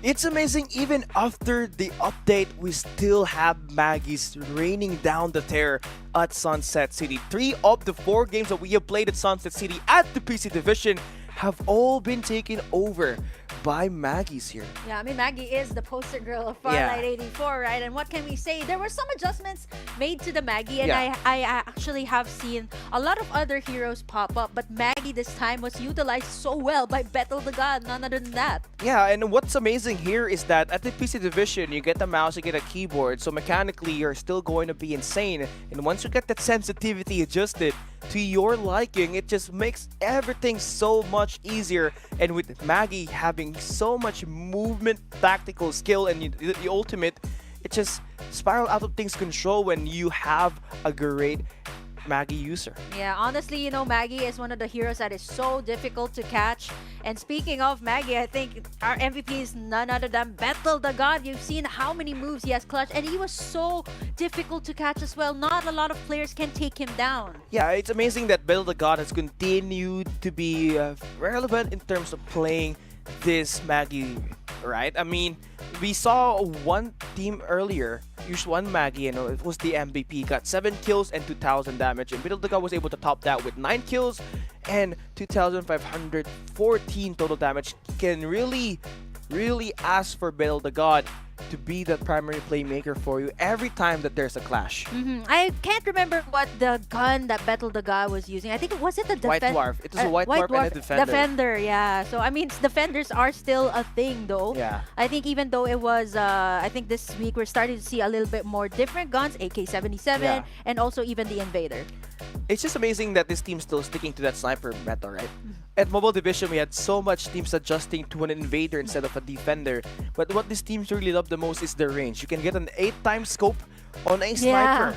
It's amazing, even after the update, we still have Maggie's raining down the terror at Sunset City. 3 of the 4 games that we have played at Sunset City at the PC Division have all been taken over by Maggie's here. Yeah, I mean, Maggie is the poster girl of Yeah. Farlight 84, right? And what can we say? There were some adjustments made to the Maggie, and Yeah. I actually have seen a lot of other heroes pop up, but Maggie this time was utilized so well by Battle the God, none other than that. Yeah, and what's amazing here is that at the PC Division, you get a mouse, you get a keyboard, so mechanically you're still going to be insane. And once you get that sensitivity adjusted to your liking, it just makes everything so much easier. And with Maggie having so much movement, tactical skill, and the ultimate, it just spiral out of things control when you have a great Maggie user. Yeah, honestly, you know, Maggie is one of the heroes that is so difficult to catch. And speaking of Maggie, I think our MVP is none other than Battle the God. You've seen how many moves he has clutched, and he was so difficult to catch as well. Not a lot of players can take him down. Yeah, it's amazing that Battle the God has continued to be relevant in terms of playing this Maggie, right? I mean, we saw one team earlier use one Maggie, and it was the MVP. Got 7 kills and 2,000 damage, and Battle the God was able to top that with 9 kills and 2,514 total damage. Can really ask for Battle the God to be the primary playmaker for you every time that there's a clash. I can't remember what the gun that Battle the God was using. I think it was it the White Dwarf. It was a White Dwarf and a Defender. Defender, yeah. So I mean, defenders are still a thing, though. Yeah. I think even though it was, I think this week we're starting to see a little bit more different guns, AK-77, Yeah. and also even the Invader. It's just amazing that this team's still sticking to that sniper meta, right? At Mobile Division, we had so much teams adjusting to an invader instead of a defender. But what these teams really love the most is their range. You can get an 8-time scope on a sniper.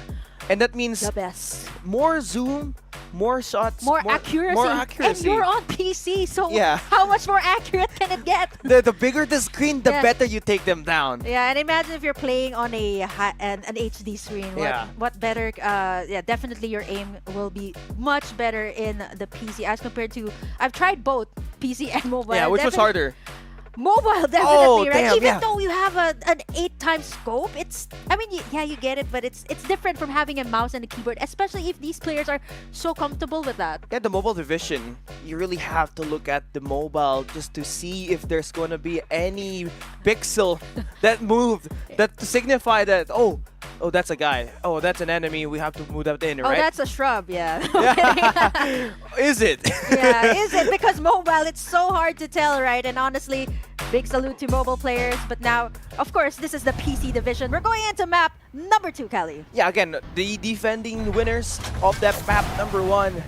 And that means the best. More zoom, more shots, More accuracy. More accuracy. And you're on PC, so Yeah. how much more accurate can it get? The bigger the screen, the Yeah. better you take them down. Yeah, and imagine if you're playing on an HD screen. Yeah. What better? Yeah, definitely your aim will be much better in the PC as compared to. I've tried both PC and mobile. Yeah, which was Definitely- harder? Mobile, definitely, Oh, right? damn, Even yeah. though you have an 8-time scope, I mean, yeah, you get it, but it's different from having a mouse and a keyboard, especially if these players are so comfortable with that. Yeah, the mobile division, you really have to look at the mobile just to see if there's going to be any pixel that moved that to signify that, oh, that's a guy. Oh, that's an enemy. We have to move that in, Oh, right? that's a shrub, yeah. Is it? Yeah, is it? Because mobile, it's so hard to tell, right? And honestly, big salute to mobile players. But now, of course, this is the PC division. We're going into map number 2, Kelly. Yeah, again, the defending winners of that map number 1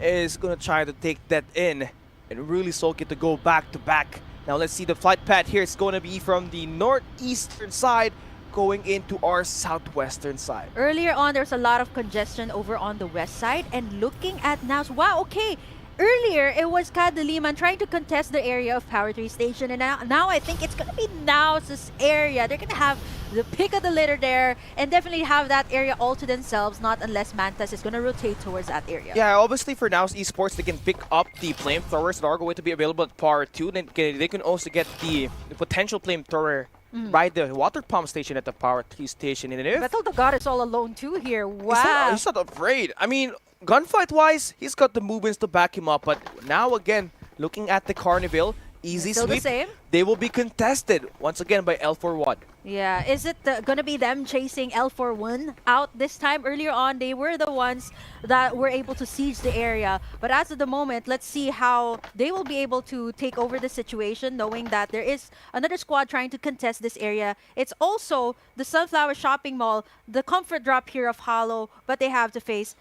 is going to try to take that in and really soak it to go back to back. Now let's see the flight path here. It's going to be from the northeastern side going into our southwestern side. Earlier on, there's a lot of congestion over on the west side. And looking at now, wow, okay. Earlier, it was Kadaliman trying to contest the area of Power 3 Station. And now I think it's going to be Naus's area. They're going to have the pick of the litter there and definitely have that area all to themselves, not unless Mantas is going to rotate towards that area. Yeah, obviously for Now's Esports, they can pick up the flamethrowers that are going to be available at Power 2. Then they can also get the potential flamethrower by the water pump station at the Power 3 station. And if Battle the God is all alone too here. Wow. he's not afraid. I mean, gunfight-wise, he's got the movements to back him up. But now again, looking at the Carnival, easy Still the sweep. same? They will be contested once again by L41. Yeah, is it going to be them chasing L41 out this time? Earlier on, they were the ones that were able to siege the area. But as of the moment, let's see how they will be able to take over the situation, knowing that there is another squad trying to contest this area. It's also the Sunflower Shopping Mall, the comfort drop here of Hollow, but they have to face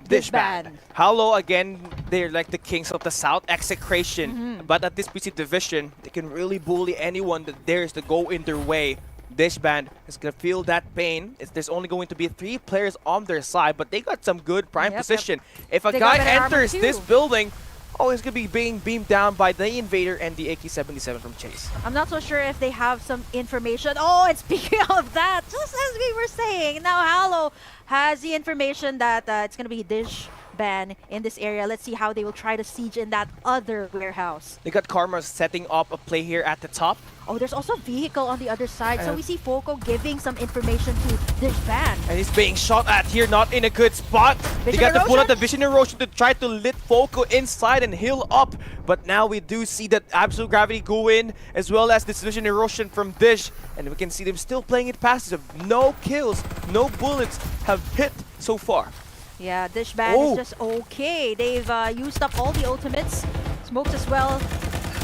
Dishband. Hollow, again, they're like the kings of the South, execration. But at this PC division, they can really bully anyone that dares to go in their way. Dishband is going to feel that pain. There's only going to be 3 players on their side, but they got some good prime position. If a They guy got better armor enters this too. building, oh, he's going to be being beamed down by the Invader and the AK-77 from Chase. I'm not so sure if they have some information. Oh, and speaking of that, just as we were saying, now Hollow has the information that it's going to be Dishband in this area. Let's see how they will try to siege in that other warehouse. They got Karma setting up a play here at the top. Oh, there's also a vehicle on the other side. So we see Foco giving some information to Dishband. And he's being shot at here, not in a good spot. They Vision got to pull erosion? out the Vision Erosion to try to lit Foco inside and heal up. But now we do see that Absolute Gravity go in, as well as this Vision Erosion from Dish. And we can see them still playing it passive. No kills, no bullets have hit so far. Yeah, Dishband is just okay. They've used up all the ultimates. Smokes as well.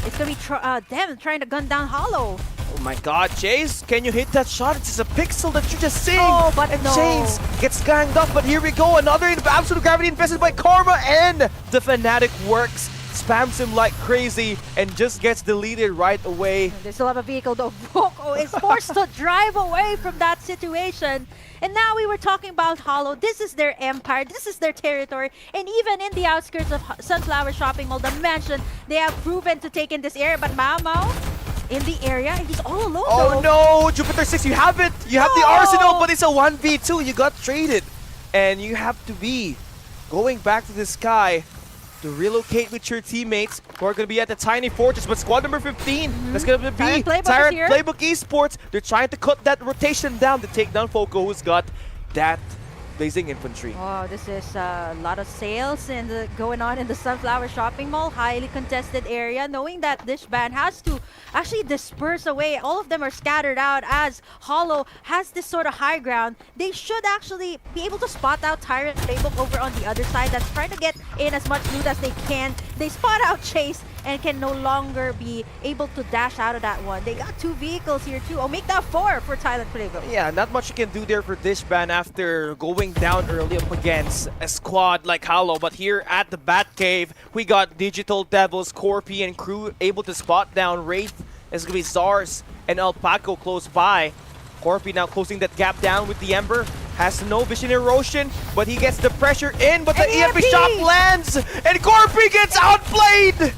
It's going to be them trying to gun down Hollow. Oh my god, Chase, can you hit that shot? It's just a pixel that you're just seeing. Oh, but and no. Chase gets ganged up, but here we go. Another Absolute Gravity invested by Karma, and the Fnatic works. Spams him like crazy and just gets deleted right away. They still have a vehicle though. Foco is forced to drive away from that situation. And now we were talking about Hollow. This is their empire. This is their territory. And even in the outskirts of Sunflower Shopping Mall, the mansion, they have proven to take in this area. But Mau Mau in the area, and he's all alone Oh though. no, Jupiter 6, you have it. You have the arsenal, but it's a 1v2. You got traded. And you have to be going back to the sky to relocate with your teammates who are going to be at the Tiny Fortress. But squad number 15, that's going to be Tyrant Playbook is Tyrant here. Playbook Esports. They're trying to cut that rotation down to take down Foco, who's got that blazing infantry. Oh, this is a lot of sales and going on in the Sunflower Shopping Mall. Highly contested area, knowing that Dishband has to actually disperse away. All of them are scattered out as Hollow has this sort of high ground. They should actually be able to spot out Tyrant Playbook over on the other side that's trying to get in as much loot as they can. They spot out Chase and can no longer be able to dash out of that one. They got 2 vehicles here too. Oh, make that 4 for Thailand Playbook. Yeah, not much you can do there for Dishband after going down early up against a squad like Hollow. But here at the Batcave, we got Digital Devils, Corpy, and crew able to spot down Wraith. It's going to be Zars and Alpaco close by. Corpy now closing that gap down with the Ember. Has no Vision Erosion, but he gets the pressure in, but the EMP shot lands, and Corpy gets outplayed!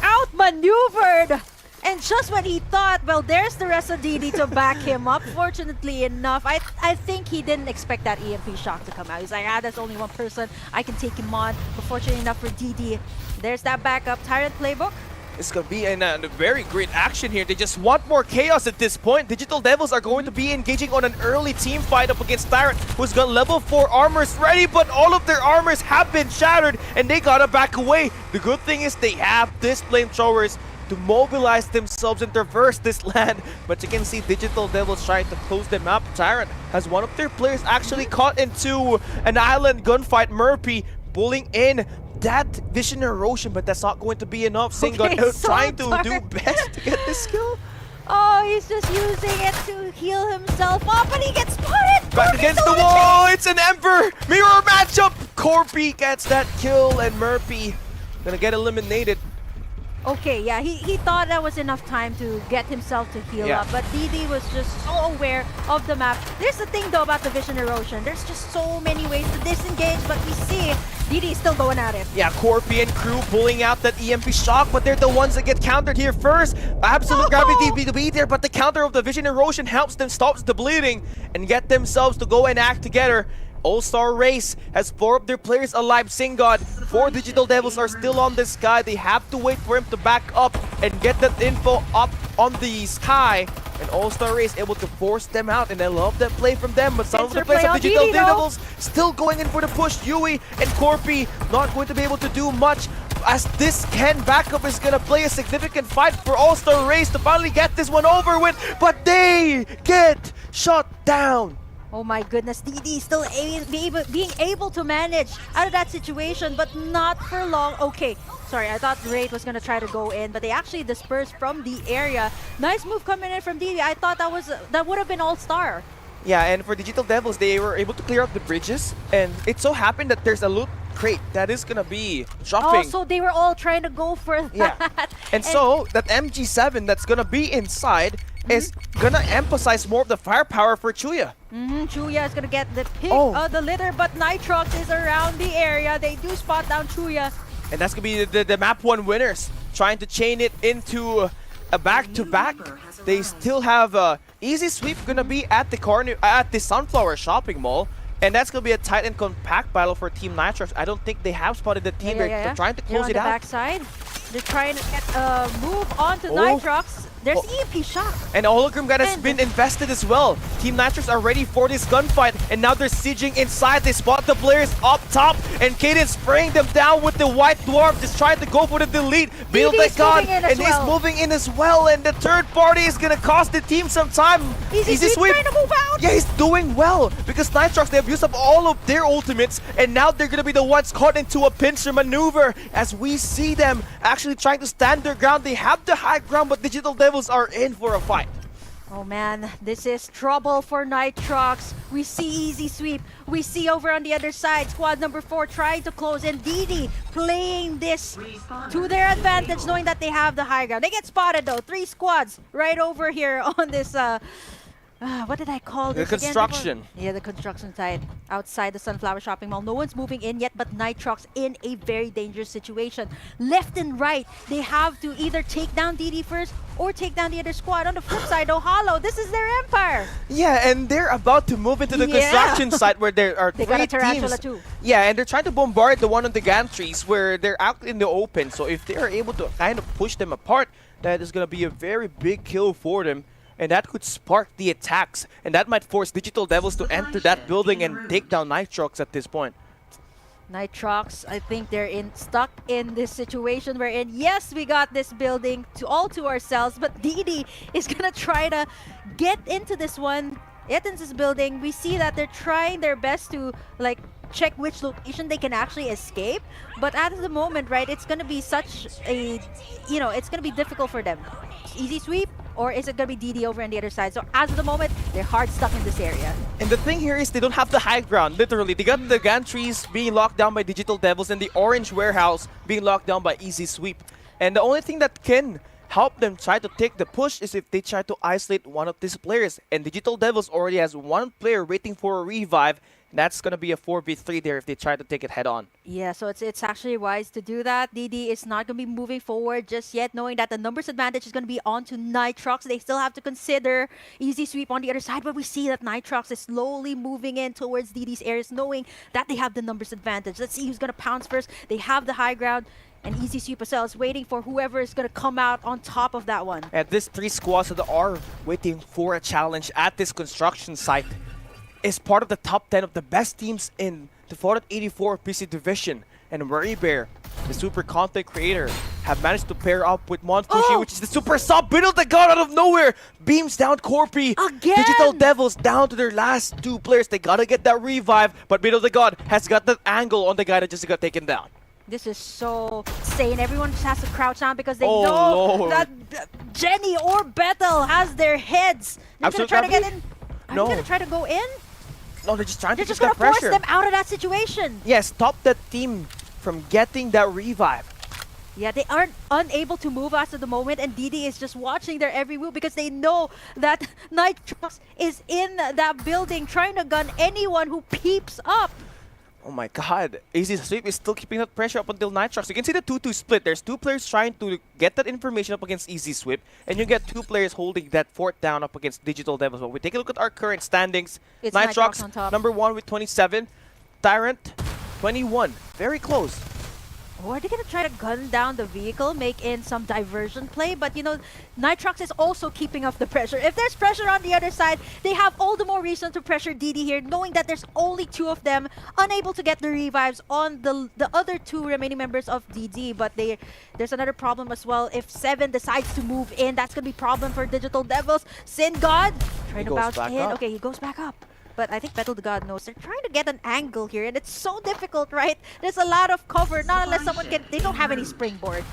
Outmaneuvered! And just when he thought, well, there's the rest of DD to back him up, fortunately enough, I think he didn't expect that EMP shock to come out. He's like, there's only one person, I can take him on. But fortunately enough for DD, there's that backup. Tyrant Playbook It's going to be a very great action here. They just want more chaos at this point. Digital Devils are going to be engaging on an early team fight up against Tyrant, who's got level 4 armors ready, but all of their armors have been shattered, and they gotta back away. The good thing is they have these flamethrowers to mobilize themselves and traverse this land. But you can see Digital Devils trying to close them up. Tyrant has one of their players actually caught into an island gunfight. Murphy pulling in that vision erosion, but that's not going to be enough. Singon trying to do best to get this kill. Oh, he's just using it to heal himself up, and he gets spotted! Back against the wall, it's an Ember! Mirror matchup! Corby gets that kill, and Murphy gonna get eliminated. Okay, yeah, he thought that was enough time to get himself to heal up, but DD was just so aware of the map. There's the thing though about the vision erosion. There's just so many ways to disengage, but we see DD is still going at it. Yeah, Corby and crew pulling out that EMP shock, but they're the ones that get countered here first. Absolute gravity to be there, but the counter of the vision erosion helps them stop the bleeding and get themselves to go and act together. All-Star Race has 4 of their players alive. Singod, 4 Digital Devils are still on the sky. They have to wait for him to back up and get that info up on the sky. And All-Star Race able to force them out, and I love that play from them. But some of the players of Digital Devils still going in for the push. Yui and Corby not going to be able to do much, as this Ken backup is going to play a significant fight for All-Star Race to finally get this one over with. But they get shut down. Oh my goodness, DD still being able to manage out of that situation, but not for long. Okay, sorry, I thought Wraith was gonna try to go in, but they actually dispersed from the area. Nice move coming in from DD. I thought that would have been All-Star. Yeah, and for Digital Devils, they were able to clear up the bridges, and it so happened that there's a loot crate that is gonna be dropping. Oh, so they were all trying to go for that. Yeah. And so that MG7 that's gonna be inside is gonna emphasize more of the firepower for Chuya. Chuya is gonna get the pick of the litter, but Nitrox is around the area. They do spot down Chuya. And that's gonna be the map 1 winners, trying to chain it into a back-to-back. They still have Easy Sweep gonna be at the corner at the Sunflower Shopping Mall. And that's going to be a tight and compact battle for Team Nitrox. I don't think they have spotted the team. They're trying to close it out. On the backside, they're trying to get a move onto Nitrox. There's EMP shock. And Hologram Gun has been invested as well. Team Nitrox are ready for this gunfight, and now they're sieging inside. They spot the players up top, and Kaden spraying them down with the White Dwarf, just trying to go for the delete. Build that gun, and he's moving in as well, and the third party is gonna cost the team some time. Easy Sweep trying to move out. Yeah, he's doing well, because Nitrox, they have used up all of their ultimates, and now they're gonna be the ones caught into a pincer maneuver, as we see them actually trying to stand their ground. They have the high ground, but Digital Devils are in for a fight. Oh man, this is trouble for Nitrox. We see Easy Sweep. We see over on the other side, squad number 4 trying to close in. DD playing this to their advantage, knowing that they have the high ground. They get spotted though. 3 squads right over here on this what did I call this? The construction. Yeah, the construction side outside the Sunflower Shopping Mall. No one's moving in yet, but Nitrox in a very dangerous situation. Left and right, they have to either take down DD first or take down the other squad. On the flip side, Hollow, this is their empire. Yeah, and they're about to move into the construction site where there are 3 teams. Too. Yeah, and they're trying to bombard the one on the gantries where they're out in the open. So if they are able to kind of push them apart, that is going to be a very big kill for them. And that could spark the attacks. And that might force Digital Devils to enter that building and take down Nitrox at this point. Nitrox, I think they're stuck in this situation wherein, yes, we got this building all to ourselves, but DD is gonna try to get into this one. Get into this building. We see that they're trying their best to like check which location they can actually escape, but at the moment, right, it's gonna be such a, it's gonna be difficult for them. Easy Sweep, or is it going to be DD over on the other side? So as of the moment, they're hard stuck in this area. And the thing here is they don't have the high ground, literally. They got the gantries being locked down by Digital Devils and the orange warehouse being locked down by Easy Sweep. And the only thing that can help them try to take the push is if they try to isolate one of these players. And Digital Devils already has 1 player waiting for a revive. And that's going to be a 4v3 there if they try to take it head on. Yeah, so it's actually wise to do that. DD is not going to be moving forward just yet, knowing that the numbers advantage is going to be onto Nitrox. They still have to consider Easy Sweep on the other side, but we see that Nitrox is slowly moving in towards DD's areas, knowing that they have the numbers advantage. Let's see who's going to pounce first. They have the high ground. And Easy Sweep as well is waiting for whoever is going to come out on top of that one. And these 3 squads that are waiting for a challenge at this construction site is part of the top 10 of the best teams in the Farlight 84 PC division. And Murray Bear, the super content creator, have managed to pair up with Monfushi, which is the super sub. Middle of the god out of nowhere beams down Corpy. Again! Digital Devils down to their last 2 players. They gotta get that revive, but Middle of the god has got that angle on the guy that just got taken down. This is so insane. Everyone just has to crouch down because they Oh, know Lord. that Jenny or Bethel has their heads. They're going to try to get in. Are No. they going to try to go in? No, they're just trying They're to just get going to that force pressure. them out of that situation. Yeah, stop that team from getting that revive. Yeah, they aren't unable to move us at the moment, and DD is just watching their every move because they know that Nitrox is in that building trying to gun anyone who peeps up. Oh my god, Easy Sweep is still keeping that pressure up until Nitrox. You can see the 2-2 split. There's 2 players trying to get that information up against Easy Sweep, and you get 2 players holding that fort down up against Digital Devils. But we take a look at our current standings. It's Nitrox on top. number 1 with 27. Tyrant, 21. Very close. Or are they going to try to gun down the vehicle, make in some diversion play? But, you know, Nitrox is also keeping up the pressure. If there's pressure on the other side, they have all the more reason to pressure DD here, knowing that there's only 2 of them unable to get the revives on the other 2 remaining members of DD. But there's another problem as well. If 7 decides to move in, that's going to be a problem for Digital Devils. Sin God trying to bounce in. Up. Okay, he goes back up. But I think Battle the God knows they're trying to get an angle here, and it's so difficult, right? There's a lot of cover, not unless someone can. They don't have any springboard.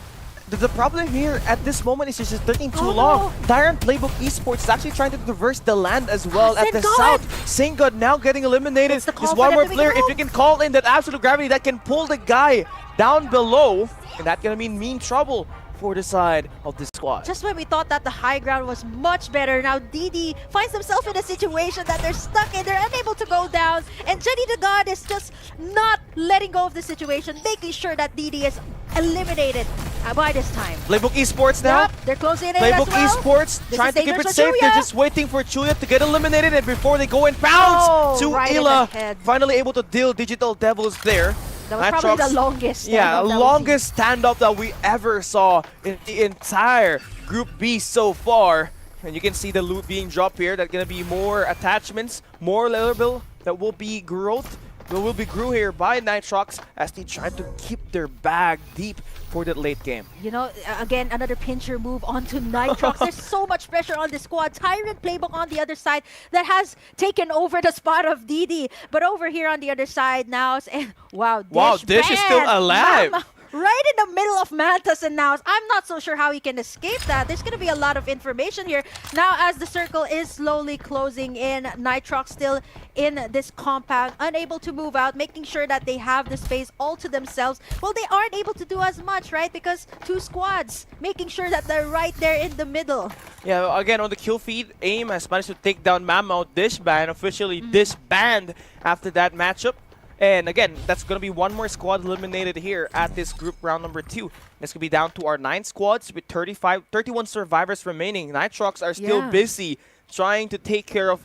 The problem here at this moment is just taking too Oh, long. no. Tyrant Playbook Esports is actually trying to traverse the land as well at the Singod! south. Singod now getting eliminated. It's the call Just for one them more to make player. a If move. you can call in that absolute gravity that can pull the guy down below, and that's gonna mean trouble for the side of the squad. Just when we thought that the high ground was much better, now DD finds themselves in a situation that they're stuck in. They're unable to go down, and Jenny the God is just not letting go of the situation, making sure that DD is eliminated by this time. Playbook Esports now. Yep, they're closing in Playbook as well. Esports This trying is to keep it dangerous safe. for They're Chuya. just waiting for Chuya to get eliminated, and before they go in bounds Oh, to right in Ila, the head. finally able to deal Digital Devils there. That was probably Nitrox- the longest. Yeah, standoff that we've longest standoff that we ever saw in the entire Group B so far. And you can see the loot being dropped here. That's gonna be more attachments, more level that will be growth. That will be grew here by Nitrox as they try to keep their bag deep for that late game. You know, again, another pincher move onto Nitrox. There's so much pressure on the squad. Tyrant Playbook on the other side that has taken over the spot of DD. But over here on the other side, Naus and wow, Dish is still banned. alive. Mama, right in the middle of Mantas and Naus. I'm not so sure how he can escape that. There's going to be a lot of information here. Now, as the circle is slowly closing in, Nitrox still in this compound, unable to move out, making sure that they have the space all to themselves. Well, they aren't able to do as much, right? Because 2 squads, making sure that they're right there in the middle. Yeah, again, on the kill feed, AIM has managed to take down Mammoth Disband, officially disband after that matchup. And again, that's going to be one more squad eliminated here at this group round number 2. It's going to be down to our 9 squads with 31 survivors remaining. Nitrox are still busy trying to take care of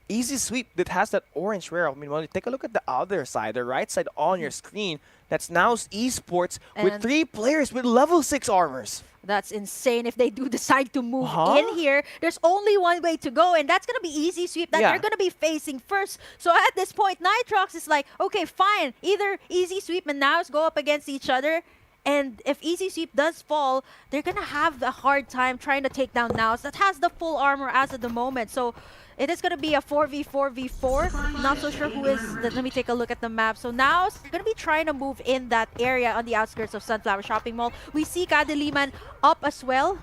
Easy Sweep that has that orange rare. I mean, when you take a look at the other side, the right side on your screen, that's Now's Esports with And 3 players with level 6 armors. That's insane. If they do decide to move in here, there's only one way to go, and that's going to be Easy Sweep that they're going to be facing first. So at this point, Nitrox is like, okay, fine. Either Easy Sweep and Naus go up against each other, and if Easy Sweep does fall, they're going to have a hard time trying to take down Naus that has the full armor as of the moment. So it is going to be a 4v4v4. Not so sure who is. Let me take a look at the map. So now we're going to be trying to move in that area on the outskirts of Sunflower Shopping Mall. We see Kadiliman up as well.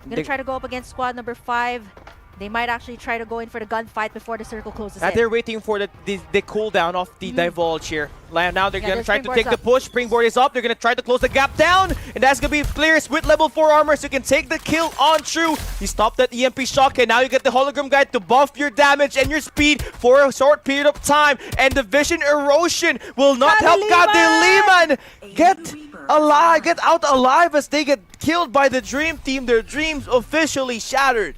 Going to try to go up against squad number 5. They might actually try to go in for the gunfight before the circle closes in. They're waiting for the cooldown of the divulge here. Now they're going to try to take the up. push. Springboard is up. They're going to try to close the gap down. And that's going to be players with level 4 armor, so you can take the kill on True. You stop that EMP shock, and now you get the hologram guide to buff your damage and your speed for a short period of time. And the vision erosion will not help Kadiliman get out alive as they get killed by the Dream Team. Their dreams officially shattered.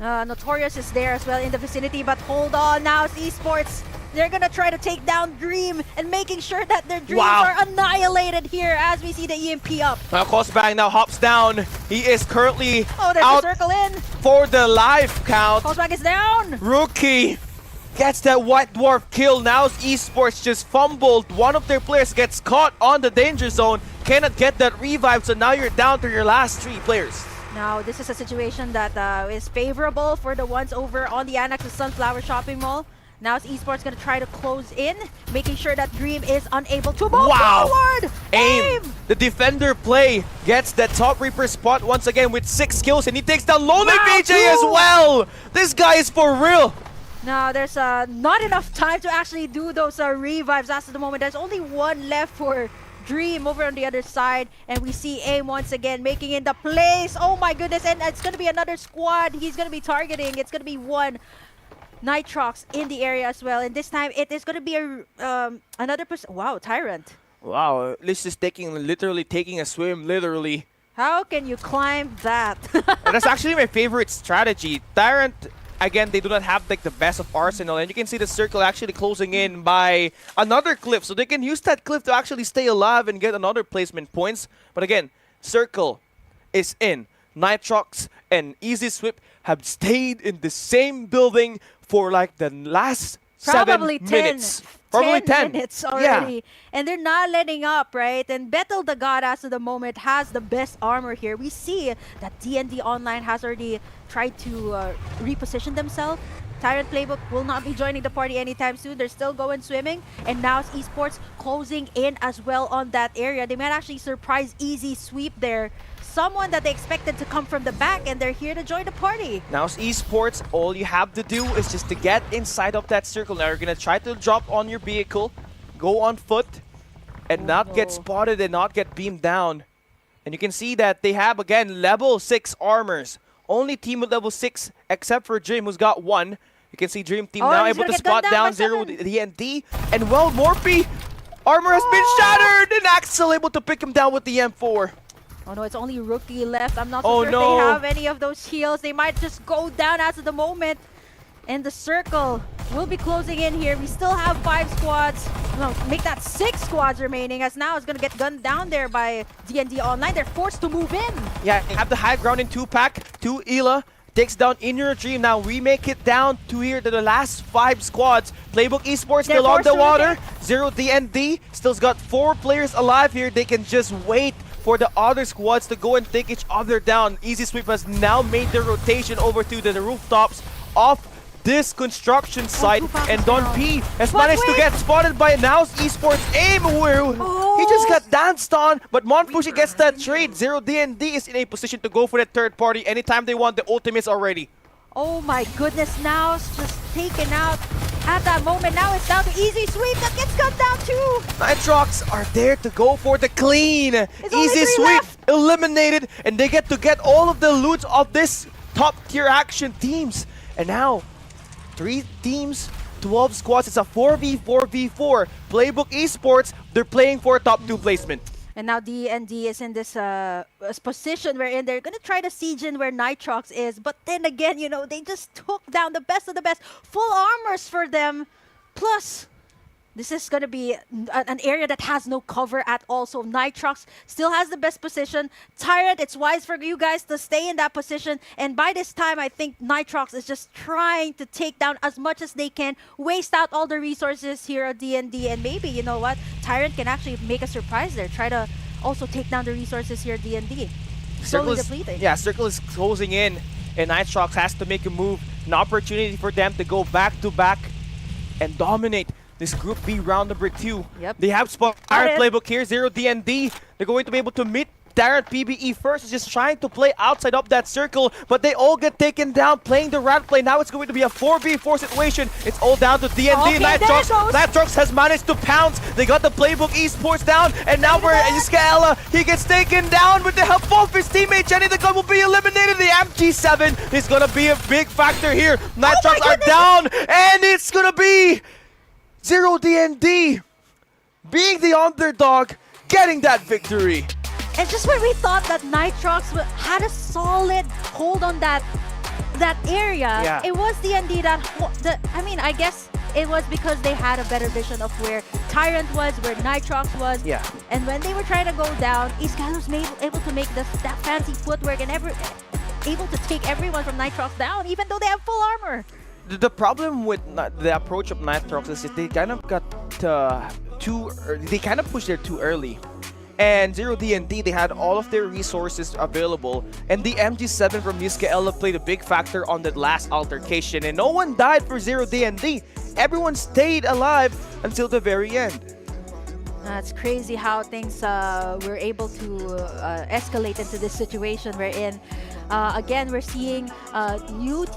Notorious is there as well in the vicinity, but hold on now, Esports They're gonna try to take down Dream and making sure that their dreams Wow. are annihilated here as we see the EMP up. Now Cosbang now hops down. He is currently Oh, there's out a circle in. for the life count. Cosback is down. Rookie gets that White Dwarf kill. Now Esports just fumbled. One of their players gets caught on the danger zone. Cannot get that revive, so now you're down to your last 3 players. Now, this is a situation that is favorable for the ones over on the Annex of Sunflower Shopping Mall. Now, Esports going to try to close in, making sure that Dream is unable to move forward. Aim! The defender play gets that top Reaper spot once again with 6 kills, and he takes down Lonely BJ as well. This guy is for real. Now, there's not enough time to actually do those revives as of the moment. There's only one left for Dream over on the other side, and we see AIM once again making in the place. Oh my goodness, and it's going to be another squad he's going to be targeting. It's going to be one Nitrox in the area as well, and this time it is going to be a another person. Wow, Tyrant. Wow, Liz is literally taking a swim, literally. How can you climb that? And that's actually my favorite strategy. Tyrant, again, they do not have like the best of arsenal, and you can see the circle actually closing in by another cliff, so they can use that cliff to actually stay alive and get another placement points. But again, circle is in. Nitrox and Easy Sweep have stayed in the same building for like the last Probably 7 minutes. Probably 10 minutes already. And they're not letting up, right? And Betel the God, as of the moment, has the best armor here. We see that D&D Online has already tried to reposition themselves. Tyrant Playbook will not be joining the party anytime soon. They're still going swimming. And now Esports closing in as well on that area. They might actually surprise Easy Sweep there. Someone that they expected to come from the back, and they're here to join the party. Now as Esports, all you have to do is just to get inside of that circle. Now you're gonna try to drop on your vehicle, go on foot, and not get spotted and not get beamed down. And you can see that they have, again, level 6 armors. Only team with level 6 except for Dream, who's got 1. You can see Dream Team now able to spot down 0 DND. And well, Morphe, armor has been shattered, and Axel able to pick him down with the M4. Oh no, it's only Rookie left. I'm not so sure if they have any of those heals. They might just go down as of the moment. And the circle will be closing in here. We still have 5 squads. No, make that 6 squads remaining, as now it's going to get gunned down there by D&D Online. They're forced to move in. Yeah, they have the high ground in 2-pack. 2 Ela takes down In Your Dream. Now we make it down to here to the last 5 squads. Playbook Esports still on the water. 0 DND still's got 4 players alive here. They can just wait for the other squads to go and take each other down. Easy Sweep has now made their rotation over to the rooftops of this construction site, and Don P has managed to get spotted by Now's Esports aim. He just got danced on, but Monfushi gets that trade. 0 DND is in a position to go for that third party anytime they want the ultimates already. Oh my goodness, Now's just taken out at that moment. Now it's down to Easy Sweep that gets cut down too. Nitrox are there to go for the clean. Easy Sweep eliminated, and they get all of the loot of this top tier action teams. And now 3 teams, 12 squads. It's a 4v4v4. Playbook Esports, they're playing for a top 2 placement. And now D&D is in this position wherein they're going to try to siege in where Nitrox is. But then again, you know, they just took down the best of the best. Full armors for them. Plus, this is going to be an area that has no cover at all. So Nitrox still has the best position. Tyrant, it's wise for you guys to stay in that position. And by this time, I think Nitrox is just trying to take down as much as they can. Waste out all the resources here at D&D. And maybe, you know what? Tyrant can actually make a surprise there. Try to also take down the resources here at D&D. Slowly depleting. Yeah, Circle is closing in. And Nitrox has to make a move. An opportunity for them to go back to back and dominate this Group B round number 2. Yep. They have spot Tyrant Playbook here, 0 DND. They're going to be able to meet Tyrant PBE first. Is just trying to play outside of that circle, but they all get taken down playing the rat play. Now it's going to be a 4v4 situation. It's all down to DND. Nitrox has managed to pounce. They got the Playbook Esports down, and now we're Iskaela. He gets taken down with the help of his teammate. Jenny the Gun will be eliminated. The MG7 is going to be a big factor here. Nitrox are down, and it's going to be 0 DND being the underdog, getting that victory. And just when we thought that Nitrox had a solid hold on that area, it was D&D that, I mean, I guess it was because they had a better vision of where Tyrant was, where Nitrox was. Yeah. And when they were trying to go down, Iskall was able to make that fancy footwork and able to take everyone from Nitrox down, even though they have full armor. The problem with the approach of Nitrox is that they kind of got they kind of pushed there too early. And Zero D&D, they had all of their resources available, and the MG7 from Miskaela played a big factor on that last altercation, and no one died for Zero D&D. Everyone stayed alive until the very end. It's crazy how things were able to escalate into this situation we're in. Again, we're seeing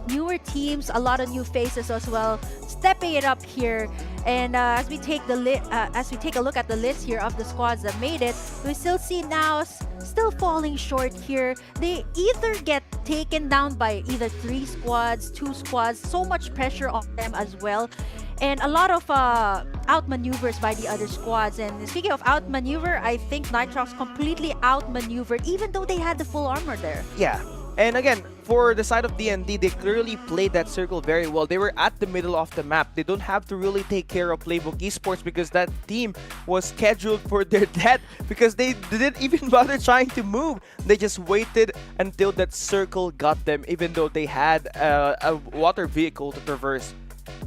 newer teams, a lot of new faces as well, stepping it up here. And as we take a look at the list here of the squads that made it, we still see now still falling short here. They either get taken down by either 3 squads, 2 squads, so much pressure on them as well. And a lot of outmaneuvers by the other squads. And speaking of outmaneuver, I think Nitrox completely outmaneuvered, even though they had the full armor there. Yeah. And again, for the side of D&D, they clearly played that circle very well. They were at the middle of the map. They don't have to really take care of Playbook Esports because that team was scheduled for their death because they didn't even bother trying to move. They just waited until that circle got them, even though they had a water vehicle to traverse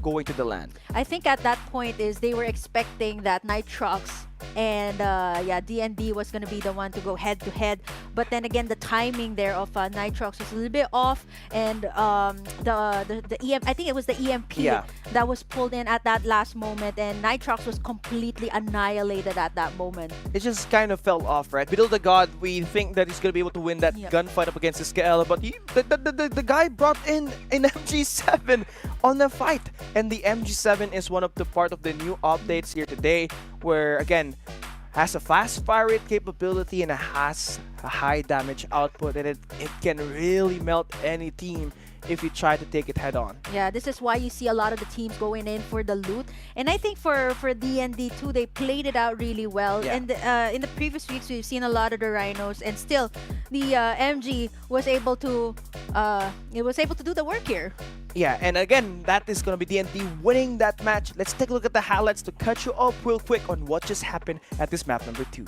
going to the land. I think at that point is they were expecting that Nitrox and D&D was going to be the one to go head to head, but then again the timing there of Nitrox was a little bit off, and I think it was the EMP that was pulled in at that last moment, and Nitrox was completely annihilated at that moment. It just kind of fell off, right? Middle of the God, we think that he's going to be able to win that gunfight up against Iskaela, but the guy brought in an MG7 on the fight, and the MG7 is one of the part of the new updates here today, where again has a fast fire rate capability and it has a high damage output, and it can really melt any team if you try to take it head on. Yeah, this is why you see a lot of the teams going in for the loot, and I think for D&D too, they played it out really well. And in the previous weeks we've seen a lot of the Rhinos, and still the MG was able to do the work here. Yeah, and again, that is going to be D&D winning that match. Let's take a look at the highlights to catch you up real quick on what just happened at this map number 2.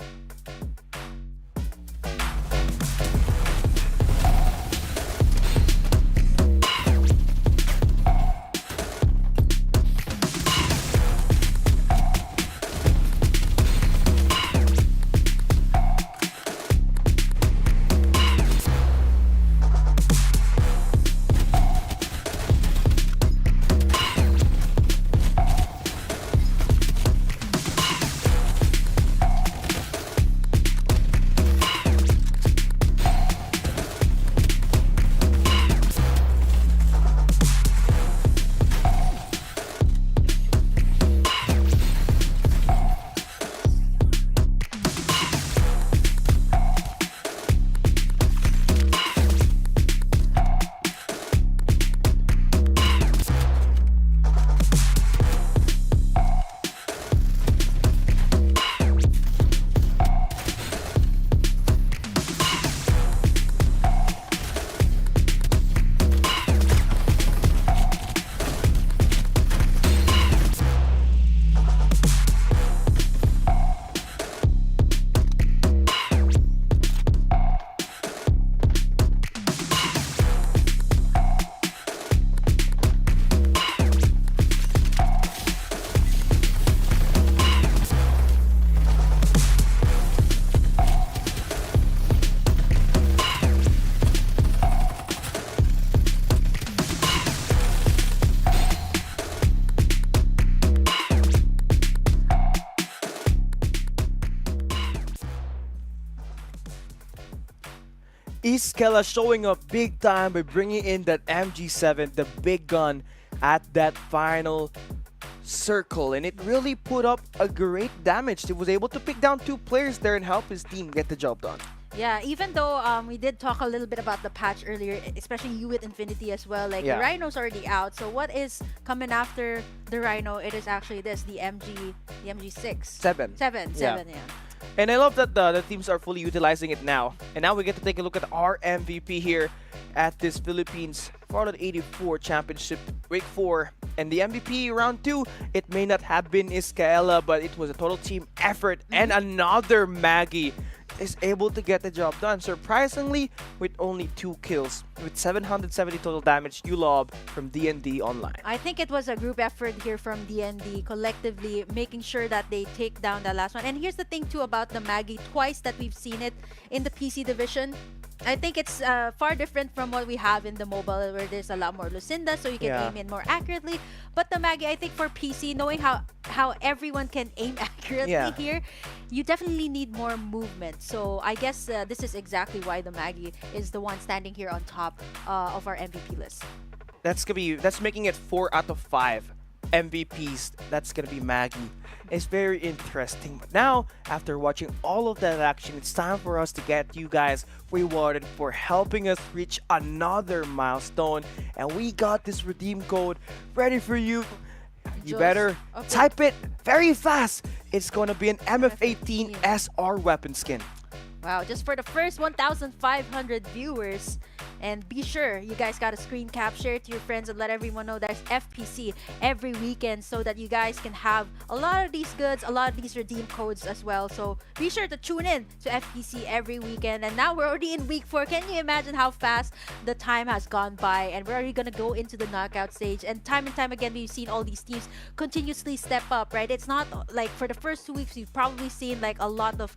Iskaela showing up big time by bringing in that MG7, the big gun, at that final circle, and it really put up a great damage. He was able to pick down 2 players there and help his team get the job done. Yeah, even though we did talk a little bit about the patch earlier, especially you with Infinity as well, like the Rhino's already out. So what is coming after the Rhino? It is actually the MG6. 7. Yeah. And I love that the teams are fully utilizing it now. And now we get to take a look at our MVP here at this Philippines Farlight 84 Championship Week 4. And the MVP round 2, it may not have been Iscaela, but it was a total team effort. And another Maggie is able to get the job done, surprisingly, with only 2 kills. With 770 total damage, Ulob from D&D Online. I think it was a group effort here from D&D, collectively making sure that they take down the last one. And here's the thing too about the Maggie, twice that we've seen it in the PC division. I think it's far different from what we have in the mobile, where there's a lot more Lucinda, so you can aim in more accurately. But the Maggie, I think for PC, knowing how everyone can aim accurately here, you definitely need more movement. So I guess this is exactly why the Maggie is the one standing here on top of our MVP list. That's making it 4 out of 5 MVPs. That's gonna be Maggie. It's very interesting. But now, after watching all of that action, it's time for us to get you guys rewarded for helping us reach another milestone. And we got this redeem code ready for you. You better type it very fast. It's gonna be an MF18 SR weapon skin. Wow, just for the first 1,500 viewers. And be sure you guys got a screen cap, share it to your friends, and let everyone know there's FPC every weekend so that you guys can have a lot of these goods, a lot of these redeem codes as well. So be sure to tune in to FPC every weekend. And now we're already in week 4. Can you imagine how fast the time has gone by? And we're already gonna go into the knockout stage. And time again, we've seen all these teams continuously step up, right? It's not like for the first 2 weeks, we've probably seen like a lot of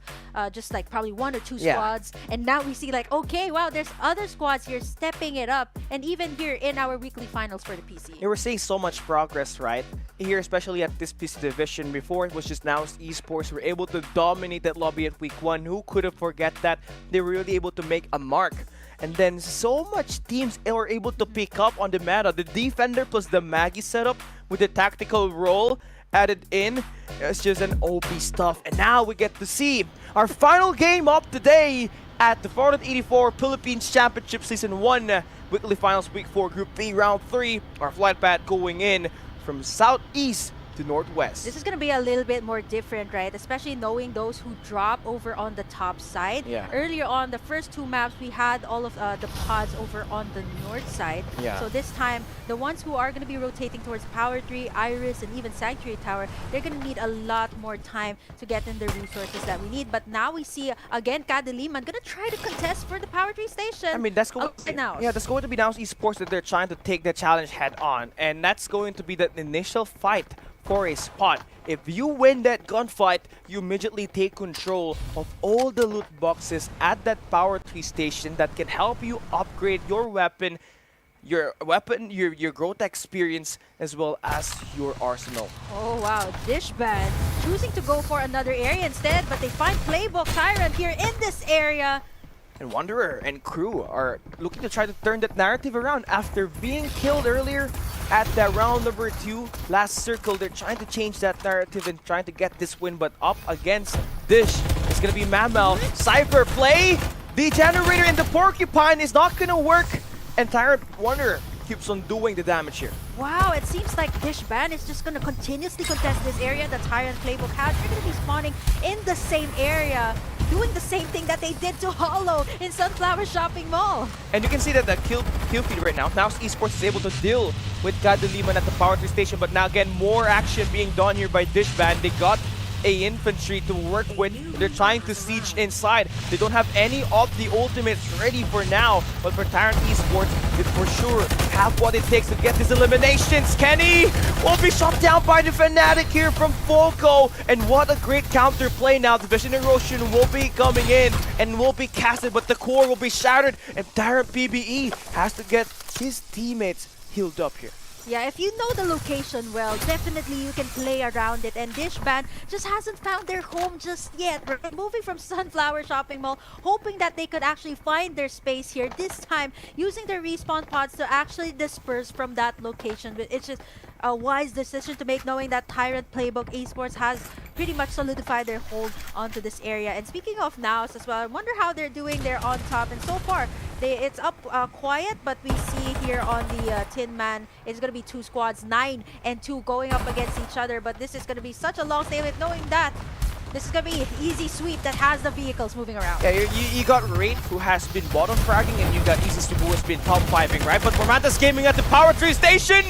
just like probably 1 or 2 squads. And now we see like, okay, wow, there's other squads here stepping it up, and even here in our weekly finals for the PC. Yeah, we're seeing so much progress, right? Here, especially at this PC division. Before, it was just now Esports were able to dominate that lobby at week 1. Who could have forget that? They were really able to make a mark. And then so much teams were able to pick up on the meta. The Defender plus the Maggie setup with the tactical role added in. It's just an OP stuff. And now we get to see our final game of the day at the Farlight 84 Philippines Championship Season 1 Weekly Finals Week 4 Group B Round 3. Our flight path going in from southeast to northwest. This is going to be a little bit more different, right? Especially knowing those who drop over on the top side. Yeah. Earlier on, the first 2 maps, we had all of the pods over on the north side. Yeah. So this time, the ones who are going to be rotating towards Power 3, Iris, and even Sanctuary Tower, they're going to need a lot more time to get in the resources that we need. But now we see, again, Kadiliman going to try to contest for the Power 3 station. I mean, that's going that's going to be now Esports that they're trying to take the challenge head on. And that's going to be the initial fight for a spot. If you win that gunfight, you immediately take control of all the loot boxes at that Power 3 station that can help you upgrade your weapon, your growth experience, as well as your arsenal. Oh wow, Dishband choosing to go for another area instead, but they find Playbook Tyrant here in this area. And Wanderer and crew are looking to try to turn that narrative around after being killed earlier at that round number 2 last circle. They're trying to change that narrative and trying to get this win, but up against Dish, it's gonna be Mamel. Cypher play, the generator and the porcupine is not gonna work, and Tyrant Wanderer keeps on doing the damage here. Wow, it seems like Dishband is just going to continuously contest this area that Tyrant Playbook has. They're going to be spawning in the same area, doing the same thing that they did to Hollow in Sunflower Shopping Mall. And you can see that the kill feed right now Esports is able to deal with Kadiliman at the Power 3 station, but now again, more action being done here by Dishband. They got a infantry to work with. They're trying to siege inside. They don't have any of the ultimates ready for now, but for Tyrant Esports, they for sure have what it takes to get these eliminations. Kenny will be shot down by the Fnatic here from Volko, and what a great counter play now. The Vision Erosion will be coming in and will be casted, but the core will be shattered, and Tyrant PBE has to get his teammates healed up here. Yeah, if you know the location well, definitely you can play around it. And Dishband just hasn't found their home just yet. We're moving from Sunflower Shopping Mall, hoping that they could actually find their space here. This time, using their respawn pods to actually disperse from that location. But it's just a wise decision to make, knowing that Tyrant Playbook Esports has pretty much solidified their hold onto this area. And speaking of Nows as well, I wonder how they're doing there on top. And so far, it's up quiet, but we see here on the Tin Man, it's going to be 2 squads, 9 and 2 going up against each other. But this is going to be such a long stalemate, knowing that This is gonna be an easy sweep that has the vehicles moving around. Yeah, you got Raid, who has been bottom fragging, and you got Easy who has been top 5ing, right? But for Mantis Gaming at the Power Tree Station,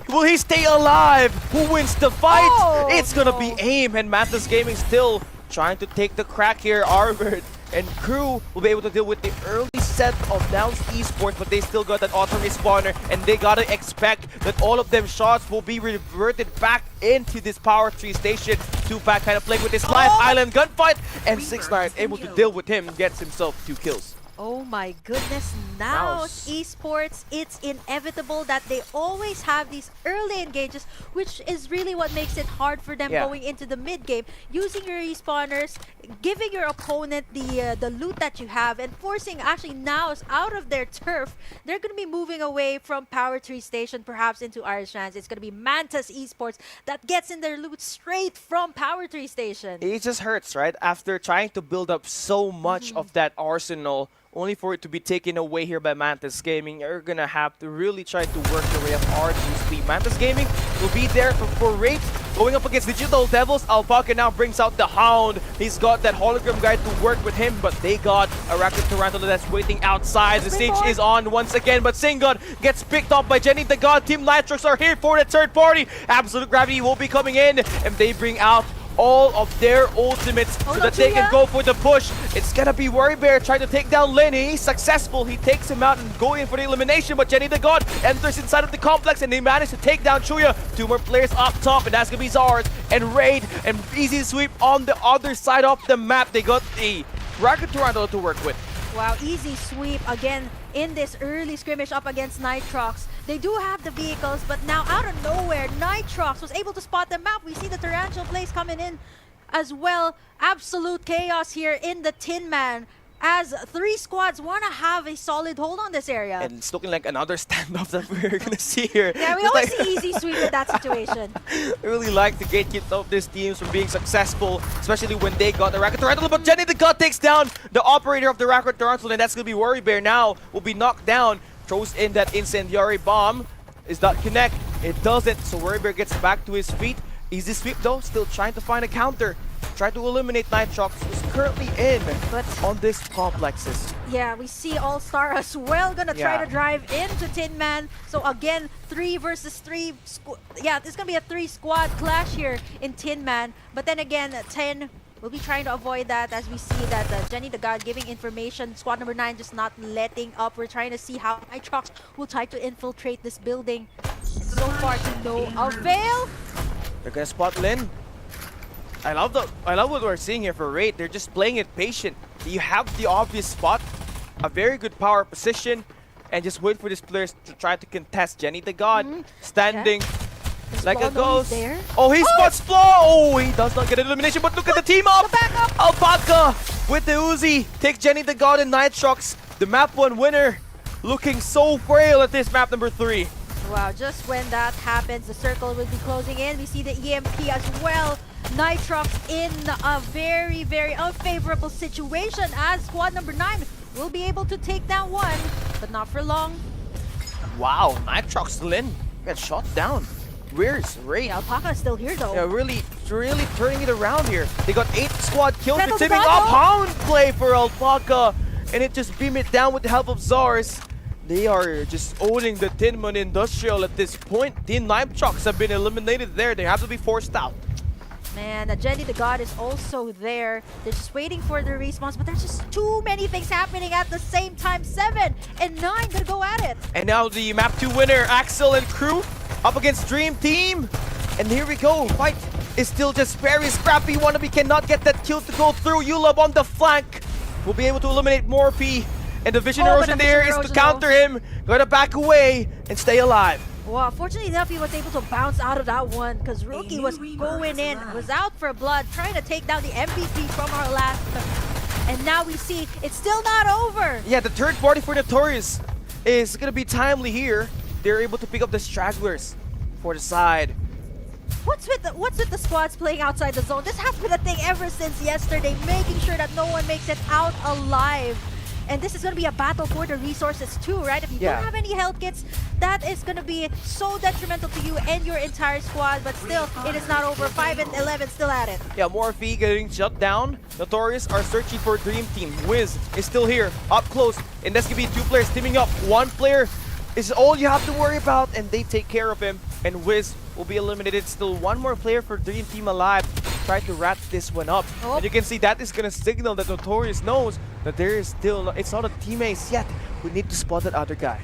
will he stay alive? Who wins the fight? It's gonna be AIM, and Mantis Gaming still trying to take the crack here. Armored and crew will be able to deal with the early set of Downs Esports, but they still got that auto respawner, and they gotta expect that all of them shots will be reverted back into this Power Tree Station. 2-pack kind of playing with this live island gunfight, and 6ix9ine able to deal with him, gets himself 2 kills. Oh my goodness, now Esports, it's inevitable that they always have these early engages, which is really what makes it hard for them going into the mid game. Using your respawners, giving your opponent the loot that you have, and forcing actually Nows out of their turf. They're going to be moving away from Power Tree Station, perhaps into Irish Lands. It's going to be Mantis Esports that gets in their loot straight from Power Tree Station. It just hurts, right? After trying to build up so much of that arsenal, only for it to be taken away here by Mantis Gaming, you're gonna have to really try to work your way up arduously. Mantis Gaming will be there for Raid, going up against Digital Devils. Alpaca now brings out the Hound. He's got that hologram guy to work with him, but they got a Racket Tarantula that's waiting outside. The siege is on once again, but Singon gets picked up by Jenny the God. Team Nitrox are here for the third party. Absolute Gravity will be coming in, and they bring out all of their ultimates so that they can go for the push. It's gonna be Worry Bear trying to take down Lin. He's successful. He takes him out and going in for the elimination, but Jenny the God enters inside of the complex, and they manage to take down Chuya. 2 more players up top, and that's gonna be Zars and Raid, and easy sweep on the other side of the map. They got the Racket Tarantula to work with. Wow, easy sweep again in this early scrimmage up against Nitrox. They do have the vehicles, but now out of nowhere, Nitrox was able to spot the map. We see the Tarantula plays coming in as well. Absolute chaos here in the Tin Man, as 3 squads want to have a solid hold on this area. And it's looking like another standoff that we're going to see here. Yeah, we always see easy sweep in that situation. I really like the gatekeep of these teams from being successful, especially when they got the Racket Tarantula. But Jenny the God takes down the operator of the Racket Tarantula, and that's going to be Worry Bear now. Will be knocked down. Throws in that incendiary bomb. Is that connect? It doesn't, so Worry Bear gets back to his feet. Easy sweep though, still trying to find a counter. Try to eliminate Nitrox, who's currently in on this complexes. Yeah, we see All-Star as well gonna try to drive into Tin Man. So again, 3 versus 3. Yeah, this is gonna be a 3-squad clash here in Tin Man. But then again, 10 will be trying to avoid that, as we see that Jenny the God giving information. Squad number 9 just not letting up. We're trying to see how Nitrox will try to infiltrate this building. And so far to no avail. They're gonna spot Lin. I love what we're seeing here for Raid. They're just playing it patient. You have the obvious spot, a very good power position, and just wait for these players to try to contest. Jenny the God standing like a ghost. Oh, he spots Flaw. Oh, he does not get an elimination, but look at the team up. Alpaca with the Uzi takes Jenny the God and Nitrox, the map 1 winner, looking so frail at this map number 3. Wow, just when that happens, the circle will be closing in. We see the EMP as well. Nitrox in a very, very unfavorable situation, as squad number 9 will be able to take down 1, but not for long. Wow, Nitrox Lin gets shot down. Where's Raid? Yeah, Alpaca is still here though. Yeah, really turning it around here. They got 8 squad kills. They're teaming Battle. up. Hound play for Alpaca, and it just beam it down with the help of Zars. They are just owning the Tinman Industrial at this point. Team Nitrox have been eliminated there. They have to be forced out. Man, Jenny the God is also there. They're just waiting for the respawns, but there's just too many things happening at the same time. 7 and 9 gonna go at it. And now the map 2 winner, Axel and crew, up against Dream Team. And here we go. Fight is still just very scrappy. Wannabe cannot get that kill to go through. Ulab on the flank will be able to eliminate Morphe. And the vision erosion there is to counter him. Gotta back away and stay alive. Wow, fortunately enough, he was able to bounce out of that one, because Rookie was going in, was out for blood, trying to take down the MVP from our last. And now we see it's still not over. Yeah, the third party for Notorious is gonna be timely here. They're able to pick up the stragglers for the side. What's with the squads playing outside the zone? This has been a thing ever since yesterday, making sure that no one makes it out alive. And this is going to be a battle for the resources too, right? If you Yeah. don't have any health kits, that is going to be so detrimental to you and your entire squad. But still, it is not over. 5 and 11 still at it. Yeah, Morphe getting shut down. Notorious are searching for Dream Team. Wiz is still here, up close. And that's going to be 2 players teaming up. 1 player is all you have to worry about, and they take care of him. And Wiz will be eliminated. Still 1 more player for Dream Team alive. Try to wrap this one up. Oh. And you can see that is going to signal that Notorious knows that there is still, it's not a team ace yet. We need to spot that other guy.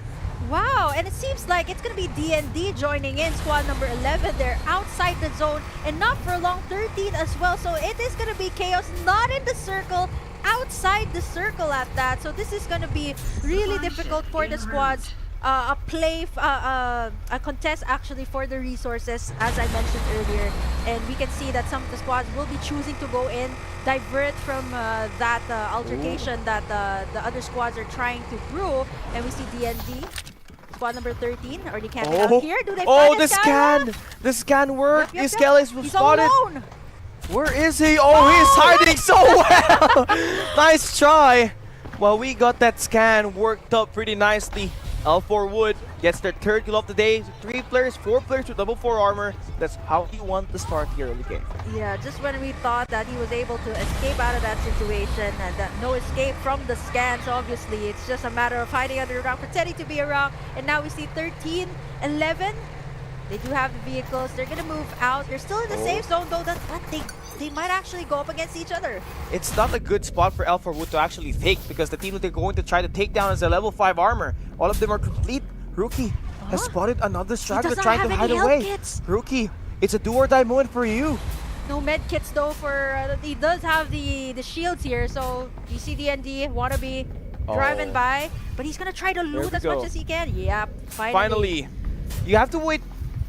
Wow, and it seems like it's going to be D&D joining in, squad number 11. They're outside the zone, and not for long, 13 as well. So it is going to be chaos, not in the circle, outside the circle at that. So this is going to be really difficult for the squads. A contest actually for the resources, as I mentioned earlier, and we can see that some of the squads will be choosing to go in, divert from that altercation that the other squads are trying to brew. And we see DND, squad number 13, already camping out here. Do they find the scan! The scan worked! Yep. Iskele is He's spotted! alone. Where is he? Oh, he's hiding so well! Nice try! Well, we got that scan worked up pretty nicely. L4 Wood gets their 3rd kill of the day. 3 players, 4 players with level 4 armor. That's how you want to start the early game. Yeah, just when we thought that he was able to escape out of that situation and that no escape from the scans, obviously. It's just a matter of hiding under the rock, pretending to be a rock. And now we see 13, 11. They do have the vehicles. They're going to move out. They're still in the safe zone, though. That they might actually go up against each other. It's not a good spot for L4 Wood to actually take, because the team that they're going to try to take down is a level 5 armor. All of them are complete. Rookie has spotted another straggler trying to hide away. Kits. Rookie, it's a do or die moment for you. No med kits though for he does have the shields here, so you see the ND wannabe driving by, but he's gonna try to loot as much as he can. Yep, Finally, you have to wait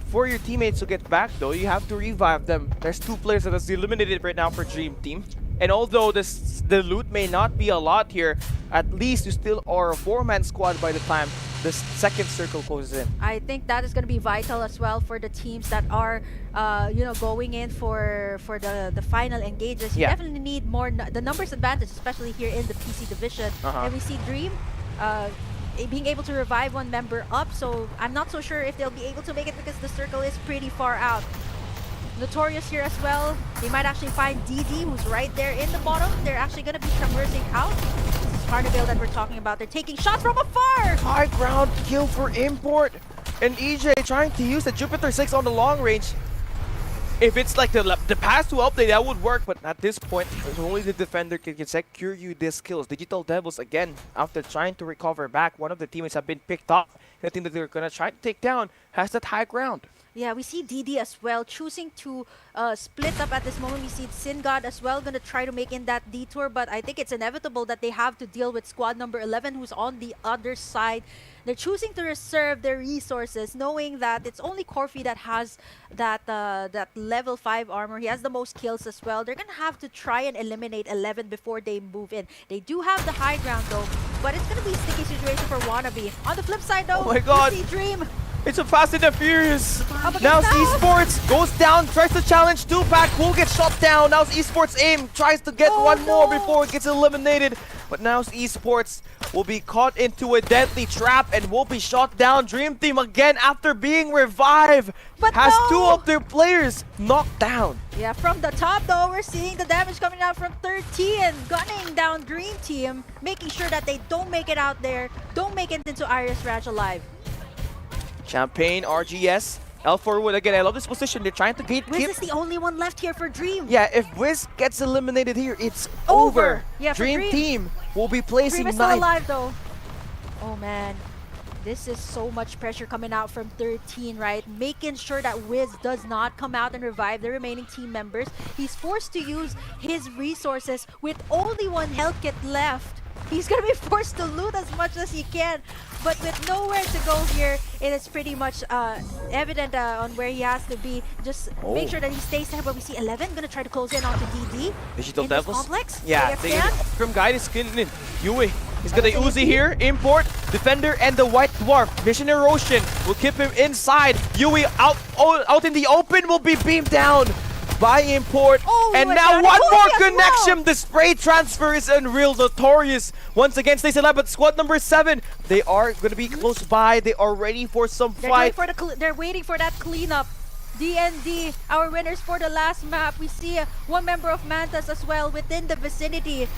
for your teammates to get back though. You have to revive them. There's 2 players that is eliminated right now for Dream Team. And although the loot may not be a lot here, at least you still are a 4-man squad by the time the 2nd circle closes in. I think that is going to be vital as well for the teams that are, going in for the final engages. You definitely need more the numbers advantage, especially here in the PC division. And we see Dream being able to revive 1 member up. So I'm not so sure if they'll be able to make it because the circle is pretty far out. Notorious here as well. They might actually find DD, who's right there in the bottom. They're actually going to be traversing out. This is Carnival that we're talking about. They're taking shots from afar. High ground kill for Import. And EJ trying to use the Jupiter 6 on the long range. If it's like the pass to update, that would work. But at this point, only the defender can secure you these kills. Digital Devils, again, after trying to recover back, one of the teammates have been picked up. The team that they're going to try to take down has that high ground. Yeah, we see DD as well choosing to split up at this moment. We see SynGod as well going to try to make in that detour, but I think it's inevitable that they have to deal with squad number 11 who's on the other side. They're choosing to reserve their resources, knowing that it's only Corfi that has that level 5 armor. He has the most kills as well. They're going to have to try and eliminate 11 before they move in. They do have the high ground though, but it's going to be a sticky situation for Wannabe. On the flip side though, oh my God. we see Dream. It's a Fast and the Furious. Now Esports goes down, tries to challenge 2-pack, will get shot down. Now Esports aim, tries to get one more before it gets eliminated. But now Esports will be caught into a deadly trap and will be shot down. Dream Team again after being revived. But has 2 of their players knocked down. Yeah, from the top though, we're seeing the damage coming out from 13, gunning down Dream Team, making sure that they don't make it out there, don't make it into Iris Ranch alive. Champagne, RGS, L4 Wood again. I love this position. They're trying to gate Wiz is the only one left here for Dream. Yeah, if Wiz gets eliminated here, it's over. Yeah, Dream Team will be placing Dream is still alive though. Oh man, this is so much pressure coming out from 13, right? Making sure that Wiz does not come out and revive the remaining team members. He's forced to use his resources with only 1 health kit left. He's gonna be forced to loot as much as he can, but with nowhere to go here, it is pretty much evident on where he has to be. Just make sure that he stays there. But we see 11 gonna try to close in onto DD. Digital in this Devils. complex. Yeah, from guide is killing in. Yui is gonna Uzi here. Import, Defender, and the White Dwarf. Mission Erosion will keep him inside. Yui out in the open will be beamed down. by Import. Oh, And and now Notorious one more as well. connection. The spray transfer is unreal. Notorious once again stays alive, but squad number 7, they are going to be close by. They are ready for some fight. They're waiting for that cleanup. DND, our winners for the last map. We see one member of Mantas as well within the vicinity.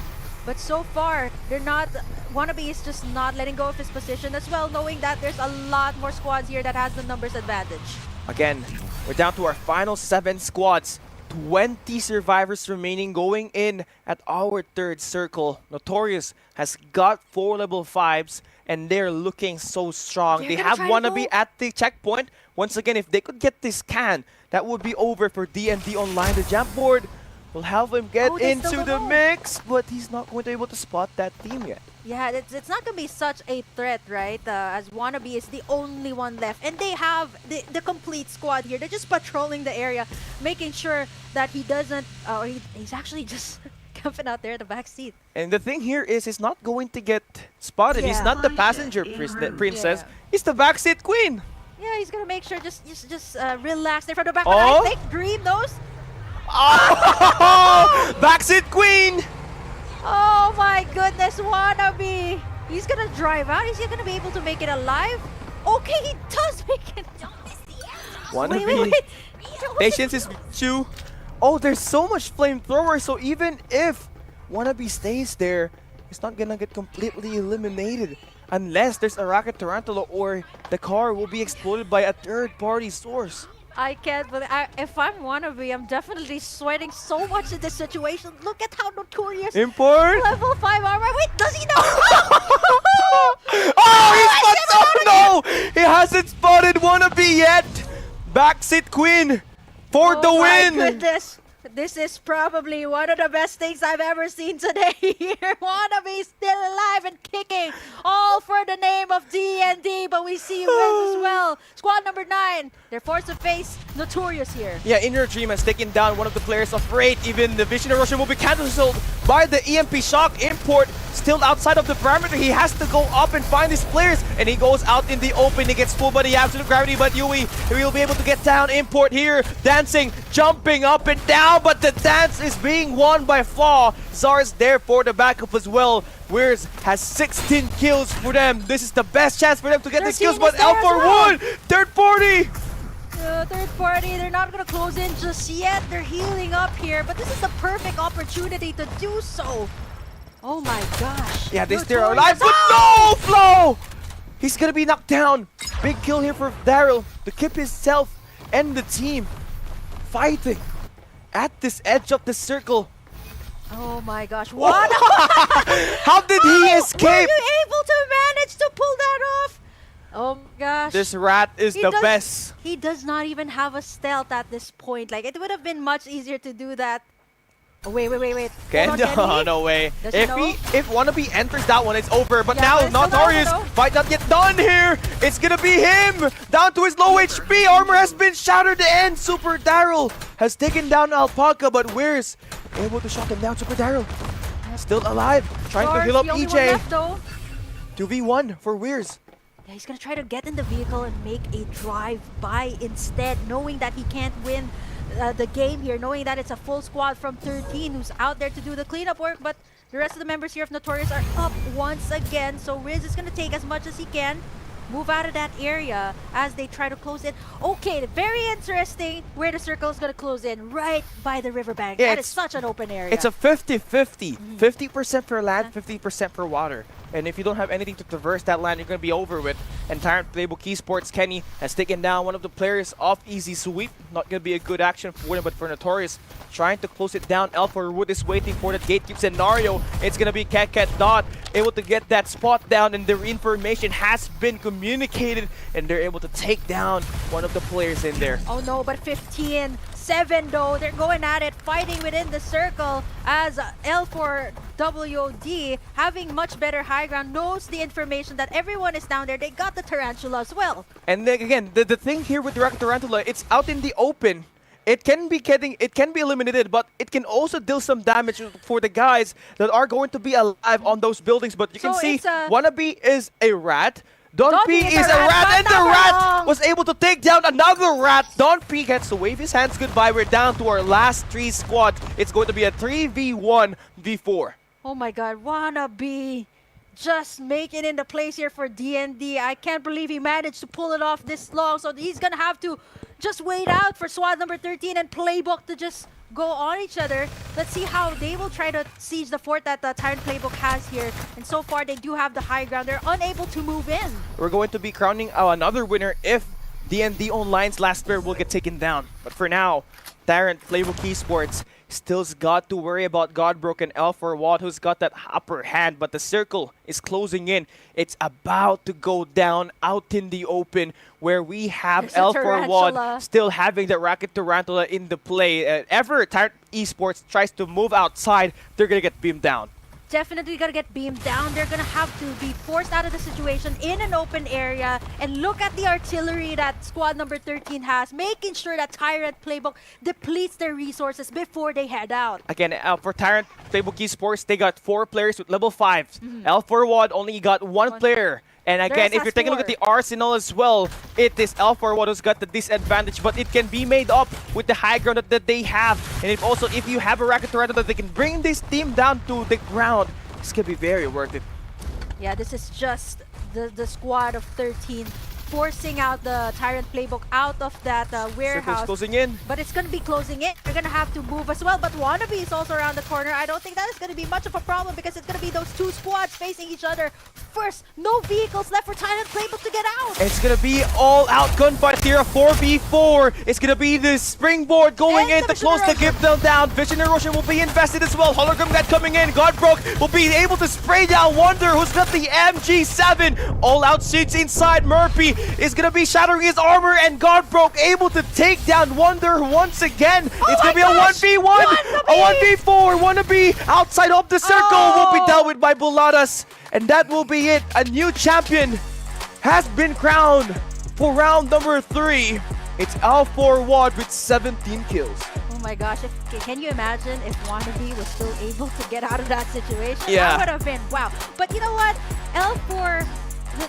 But so far, they're not. Wannabe is just not letting go of his position as well, knowing that there's a lot more squads here that has the numbers advantage. Again, we're down to our final 7 squads. 20 survivors remaining going in at our 3rd circle. Notorious has got 4 level 5s and they're looking so strong. They have Wannabe at the checkpoint. Once again, if they could get this can, that would be over for DND Online. The jump board will help him get into the mix, but he's not going to be able to spot that team yet. Yeah, it's not going to be such a threat, right? As Wannabe is the only one left. And they have the complete squad here. They're just patrolling the area, making sure that he doesn't... he's actually just camping out there at the back seat. And the thing here is he's not going to get spotted. He's not the passenger princess. He's the backseat queen. Yeah, he's going to make sure just relax there from the back. Oh? But I think Green knows. Oh! Backseat queen! Oh my goodness, Wannabe! He's gonna drive out. Is he gonna be able to make it alive? Okay, he does make it. Wannabe. Wait. Patience is two. Oh, there's so much flamethrower, so even if Wannabe stays there, he's not gonna get completely eliminated. Unless there's a rocket tarantula or the car will be exploded by a third-party source. I can't believe if I'm Wannabe, I'm definitely sweating so much in this situation. Look at how Notorious Import? level 5 armor. Wait, does he know? Oh, he spots! Oh no! He hasn't spotted Wannabe yet! Backseat queen for the win! Oh my goodness. This is probably one of the best things I've ever seen today here. Wannabe still alive and kicking, all for the name of D&D, but we see Wiz as well. Squad number 9, they're forced to face Notorious here. Yeah, Inner Dream has taken down one of the players of Raid. Even the Vision Erosion will be cancelled by the EMP Shock. Import still outside of the parameter. He has to go up and find his players, and he goes out in the open. He gets pulled by the Absolute Gravity, but Yui will be able to get down. Import here, dancing, jumping up and down, but the dance is being won by Flaw. Zar's there for the backup as well. Weirs has 16 kills for them. This is the best chance for them to get these kills, but L4 1, third party. Third party, they're not going to close in just yet. They're healing up here, but this is the perfect opportunity to do so. Oh my gosh. Yeah, they're alive, but no, Flo! He's gonna be knocked down. Big kill here for Daryl to keep himself and the team fighting at this edge of the circle. Oh my gosh, what? How did he escape? Were you able to manage to pull that off? Oh my gosh. This rat is the best. He does not even have a stealth at this point. Like, it would have been much easier to do that. Oh, wait. No way. Does If Wannabe enters that one, it's over. But now Notorious might not get done here. It's gonna be him down to his low HP. Armor has been shattered, and Super Daryl has taken down Alpaca, but Weirs able to shut him down. Super Daryl still alive, trying to heal up EJ. 2v1 for Weirs. Yeah, he's gonna try to get in the vehicle and make a drive-by instead, knowing that he can't win the game here, knowing that it's a full squad from 13 who's out there to do the cleanup work, but the rest of the members here of Notorious are up once again, so Riz is gonna take as much as he can, move out of that area as they try to close it. Okay, very interesting where the circle is gonna close in, right by the riverbank. Yeah, that is such an open area. It's a 50-50. 50% for land, 50% for water. And if you don't have anything to traverse that land, you're going to be over with. And Tyrant Playbook Esports Kenny has taken down one of the players off Easy Sweep. Not going to be a good action for him, but for Notorious, trying to close it down. Alpha Wood is waiting for that gatekeep scenario. It's going to be Cat Dot able to get that spot down, and the information has been communicated, and they're able to take down one of the players in there. Oh no, but 15-7 though, they're going at it, fighting within the circle as L4WOD, having much better high ground, knows the information that everyone is down there. They got the Tarantula as well. And then again, the thing here with the Rocket Tarantula, it's out in the open. It can be eliminated, but it can also deal some damage for the guys that are going to be alive on those buildings. But you can see Wannabe is a rat. Don P P is a rat, and the rat was able to take down another rat. Don P gets to wave his hands goodbye. We're down to our last 3 squads. It's going to be a 3v1 v4. Oh my god, Wannabe just making into place here for DND. I can't believe he managed to pull it off this long. So he's gonna have to just wait out for squad number 13 and Playbook to just go on each other. Let's see how they will try to siege the fort that the Tyrant Playbook has here. And so far, they do have the high ground. They're unable to move in. We're going to be crowning another winner if DND Online's last player will get taken down. But for now, Tyrant Playbook Esports still's got to worry about Godbroke and L4Watt, who's got that upper hand, but the circle is closing in. It's about to go down out in the open, where we have L4Watt still having the Rocket Tarantula in the play. Ever Tyrant Esports tries to move outside, they're gonna get beamed down. Definitely gonna get beamed down. They're gonna have to be forced out of the situation in an open area. And look at the artillery that squad number 13 has, making sure that Tyrant Playbook depletes their resources before they head out. Again, for Tyrant Playbook Esports, they got 4 players with level 5s. L4Watt only got 1 player. And again, if you're taking a look at the arsenal as well, it is L4Watt who's got the disadvantage, but it can be made up with the high ground that they have. And if you have a Rocket Tarantula that they can bring this team down to the ground, this can be very worth it. Yeah, this is just the squad of 13 forcing out the Tyrant Playbook out of that warehouse. Circle's closing in. But it's going to be closing in. They're going to have to move as well. But Wannabe is also around the corner. I don't think that is going to be much of a problem because it's going to be those 2 squads facing each other. First, no vehicles left for Tyrant Playbook to get out. It's going to be all-out gunfight here, a 4v4. It's going to be the springboard going in to close the give them down. Vision Erosion will be invested as well. Hologram Net coming in. Godbroke will be able to spray down Wonder, who's got the MG7. All-out siege inside. Murphy is going to be shattering his armor, and Godbroke able to take down Wonder once again. It's going to be a 1v1, a 1v4. Wannabe outside of the circle will be dealt with by Buladas. And that will be it. A new champion has been crowned for round number 3. It's L4Watt with 17 kills. Oh my gosh, can you imagine if Wannabe was still able to get out of that situation? Yeah. That would have been, wow. But you know what? L4,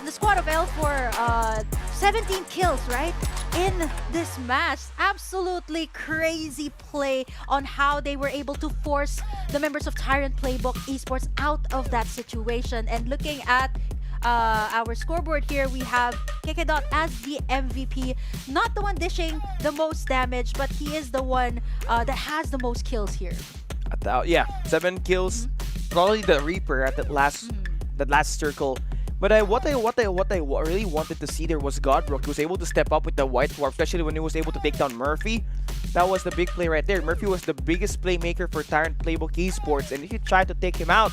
the squad of L4, 17 kills, right? In this match. Absolutely crazy play on how they were able to force the members of Tyrant Playbook Esports out of that situation. And looking at our scoreboard here, we have Kekedot as the MVP. Not the one dishing the most damage, but he is the one that has the most kills here. Yeah, 7 kills. Probably the Reaper at that last circle. But what I really wanted to see there was Godbrook, who was able to step up with the White Dwarf, especially when he was able to take down Murphy. That was the big play right there. Murphy was the biggest playmaker for Tyrant Playbook Esports, and if you try to take him out,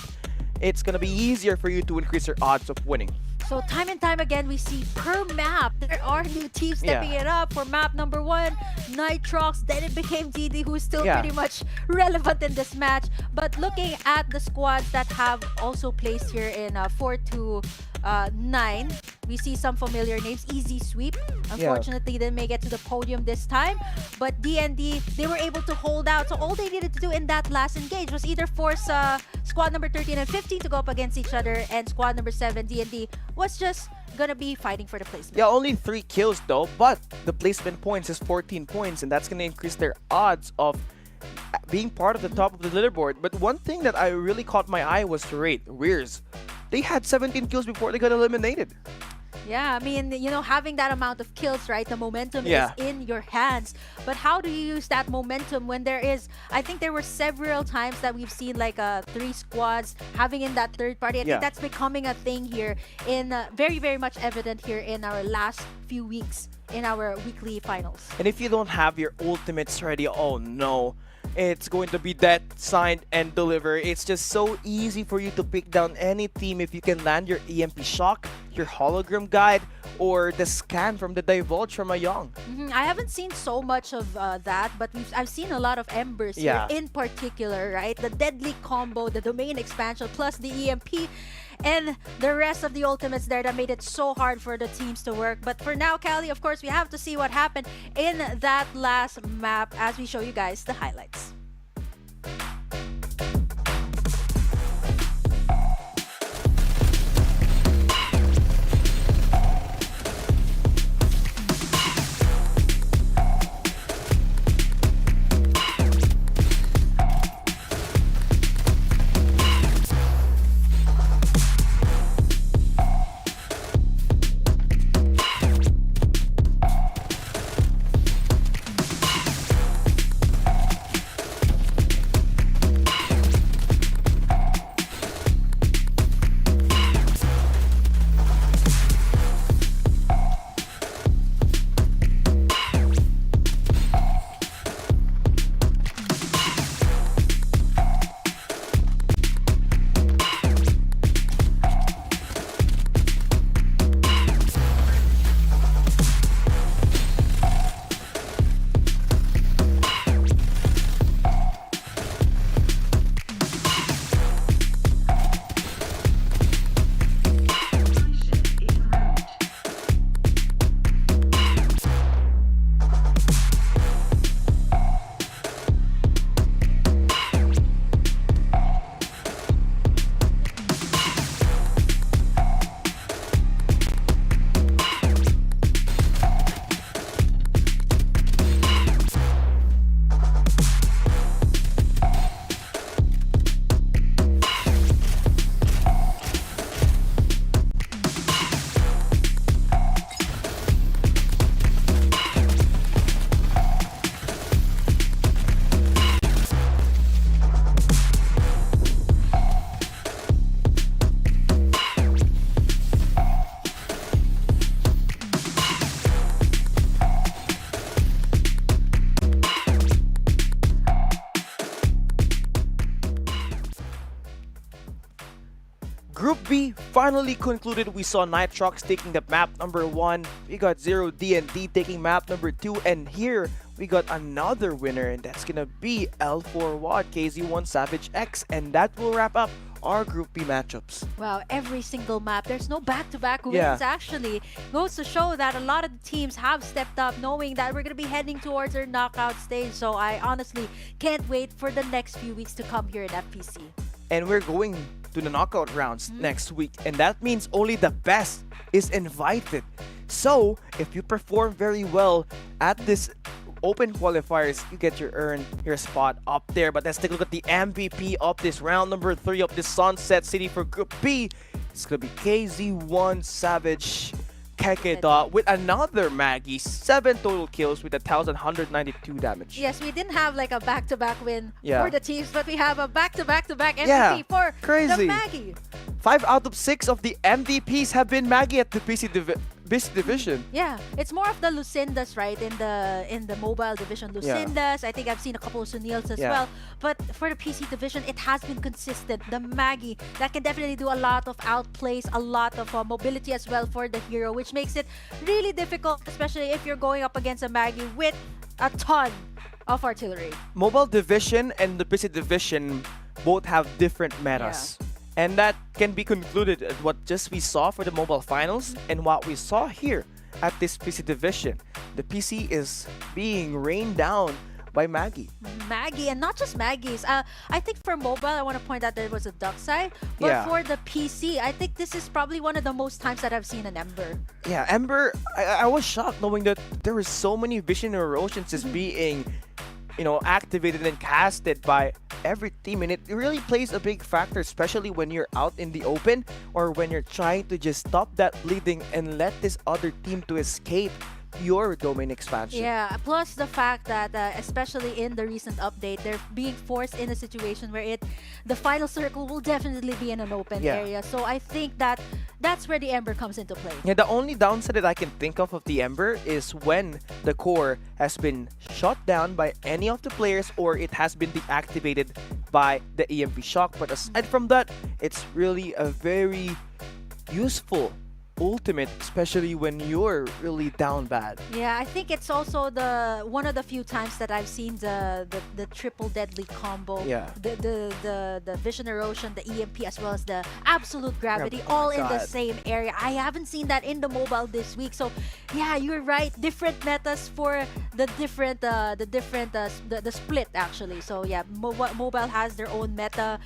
it's going to be easier for you to increase your odds of winning. So time and time again, we see per map, there are new teams stepping it up. For map number 1, Nitrox, then it became DD, who's still pretty much relevant in this match. But looking at the squads that have also placed here in 4 to 9, we see some familiar names. Easy Sweep, unfortunately, didn't make it to the podium this time. But DND, they were able to hold out. So all they needed to do in that last engage was either force squad number 13 and 15 to go up against each other, and squad number 7, DND, was just gonna be fighting for the placement. Yeah, only 3 kills though, but the placement points is 14 points, and that's gonna increase their odds of being part of the top of the leaderboard. But one thing that I really caught my eye was the rate. Weirs, they had 17 kills before they got eliminated. Yeah, I mean, you know, having that amount of kills, right? The momentum is in your hands. But how do you use that momentum when there is, I think there were several times that we've seen like 3 squads having in that third party. I think that's becoming a thing here in very, very much evident here in our last few weeks in our weekly finals. And if you don't have your ultimates ready, oh no. It's going to be that sign and deliver. It's just so easy for you to pick down any team if you can land your EMP Shock, your Hologram Guide, or the scan from the Divulge from a Young. I haven't seen so much of that, but I've seen a lot of Embers here in particular, right? The Deadly Combo, the Domain Expansion, plus the EMP, and the rest of the ultimates there that made it so hard for the teams to work. But for now, Callie, of course, we have to see what happened in that last map as we show you guys the highlights. B finally concluded. We saw Nitrox taking the map number 1. We got Zero D&D taking map number 2. And here we got another winner, and that's gonna be L4 WAD KZ1 Savage X. And that will wrap up our Group B matchups. Wow, every single map. There's no back-to-back wins, Yeah. actually. Goes to show that a lot of the teams have stepped up, knowing that we're going to be heading towards our knockout stage. So I honestly can't wait for the next few weeks to come here in FPC. And we're going to the knockout rounds next week, and that means only the best is invited. So if you perform very well at this open qualifiers, you get your spot up there. But let's take a look at the MVP of this round number 3 of the Sunset City for Group B. It's gonna be KZ1 Savage Kekeda with another Maggie, 7 total kills with 1,192 damage. Yes, we didn't have like a back-to-back win Yeah. for the teams, but we have a back-to-back-to-back MVP Yeah, for crazy. the Maggie. 5 out of 6 of the MVPs have been Maggie at the PC division. Yeah, it's more of the Lucindas, right? In the mobile division, Lucindas. I think I've seen a couple of Sunils as well. But for the PC division, it has been consistent. The Maggie that can definitely do a lot of outplays, a lot of mobility as well for the hero, which makes it really difficult, especially if you're going up against a Maggie with a ton of artillery. Mobile division and the PC division both have different metas. And that can be concluded at what just we saw for the mobile finals and what we saw here at this PC division. The PC is being rained down by Maggie. Maggie, and not just Maggie's. I think for mobile, I want to point out there was a duck side. But for the PC, I think this is probably one of the most times that I've seen an Ember. Yeah, Ember, I was shocked knowing that there were so many vision erosions just being, activated and casted by every team, and it really plays a big factor, especially when you're out in the open or when you're trying to just stop that bleeding and let this other team to escape your domain expansion. Yeah, plus the fact that especially in the recent update, they're being forced in a situation where the final circle will definitely be in an open area. So I think that's where the Ember comes into play. Yeah, the only downside that I can think of the Ember is when the core has been shot down by any of the players or it has been deactivated by the EMP shock. But aside from that, it's really a very useful ultimate, especially when you're really down bad. Yeah, I think it's also one of the few times that I've seen the triple deadly combo. Yeah. The vision erosion, the EMP, as well as the absolute gravity, all in the same area. I haven't seen that in the mobile this week. So yeah, you're right. Different metas for the split actually. So yeah, mobile has their own meta.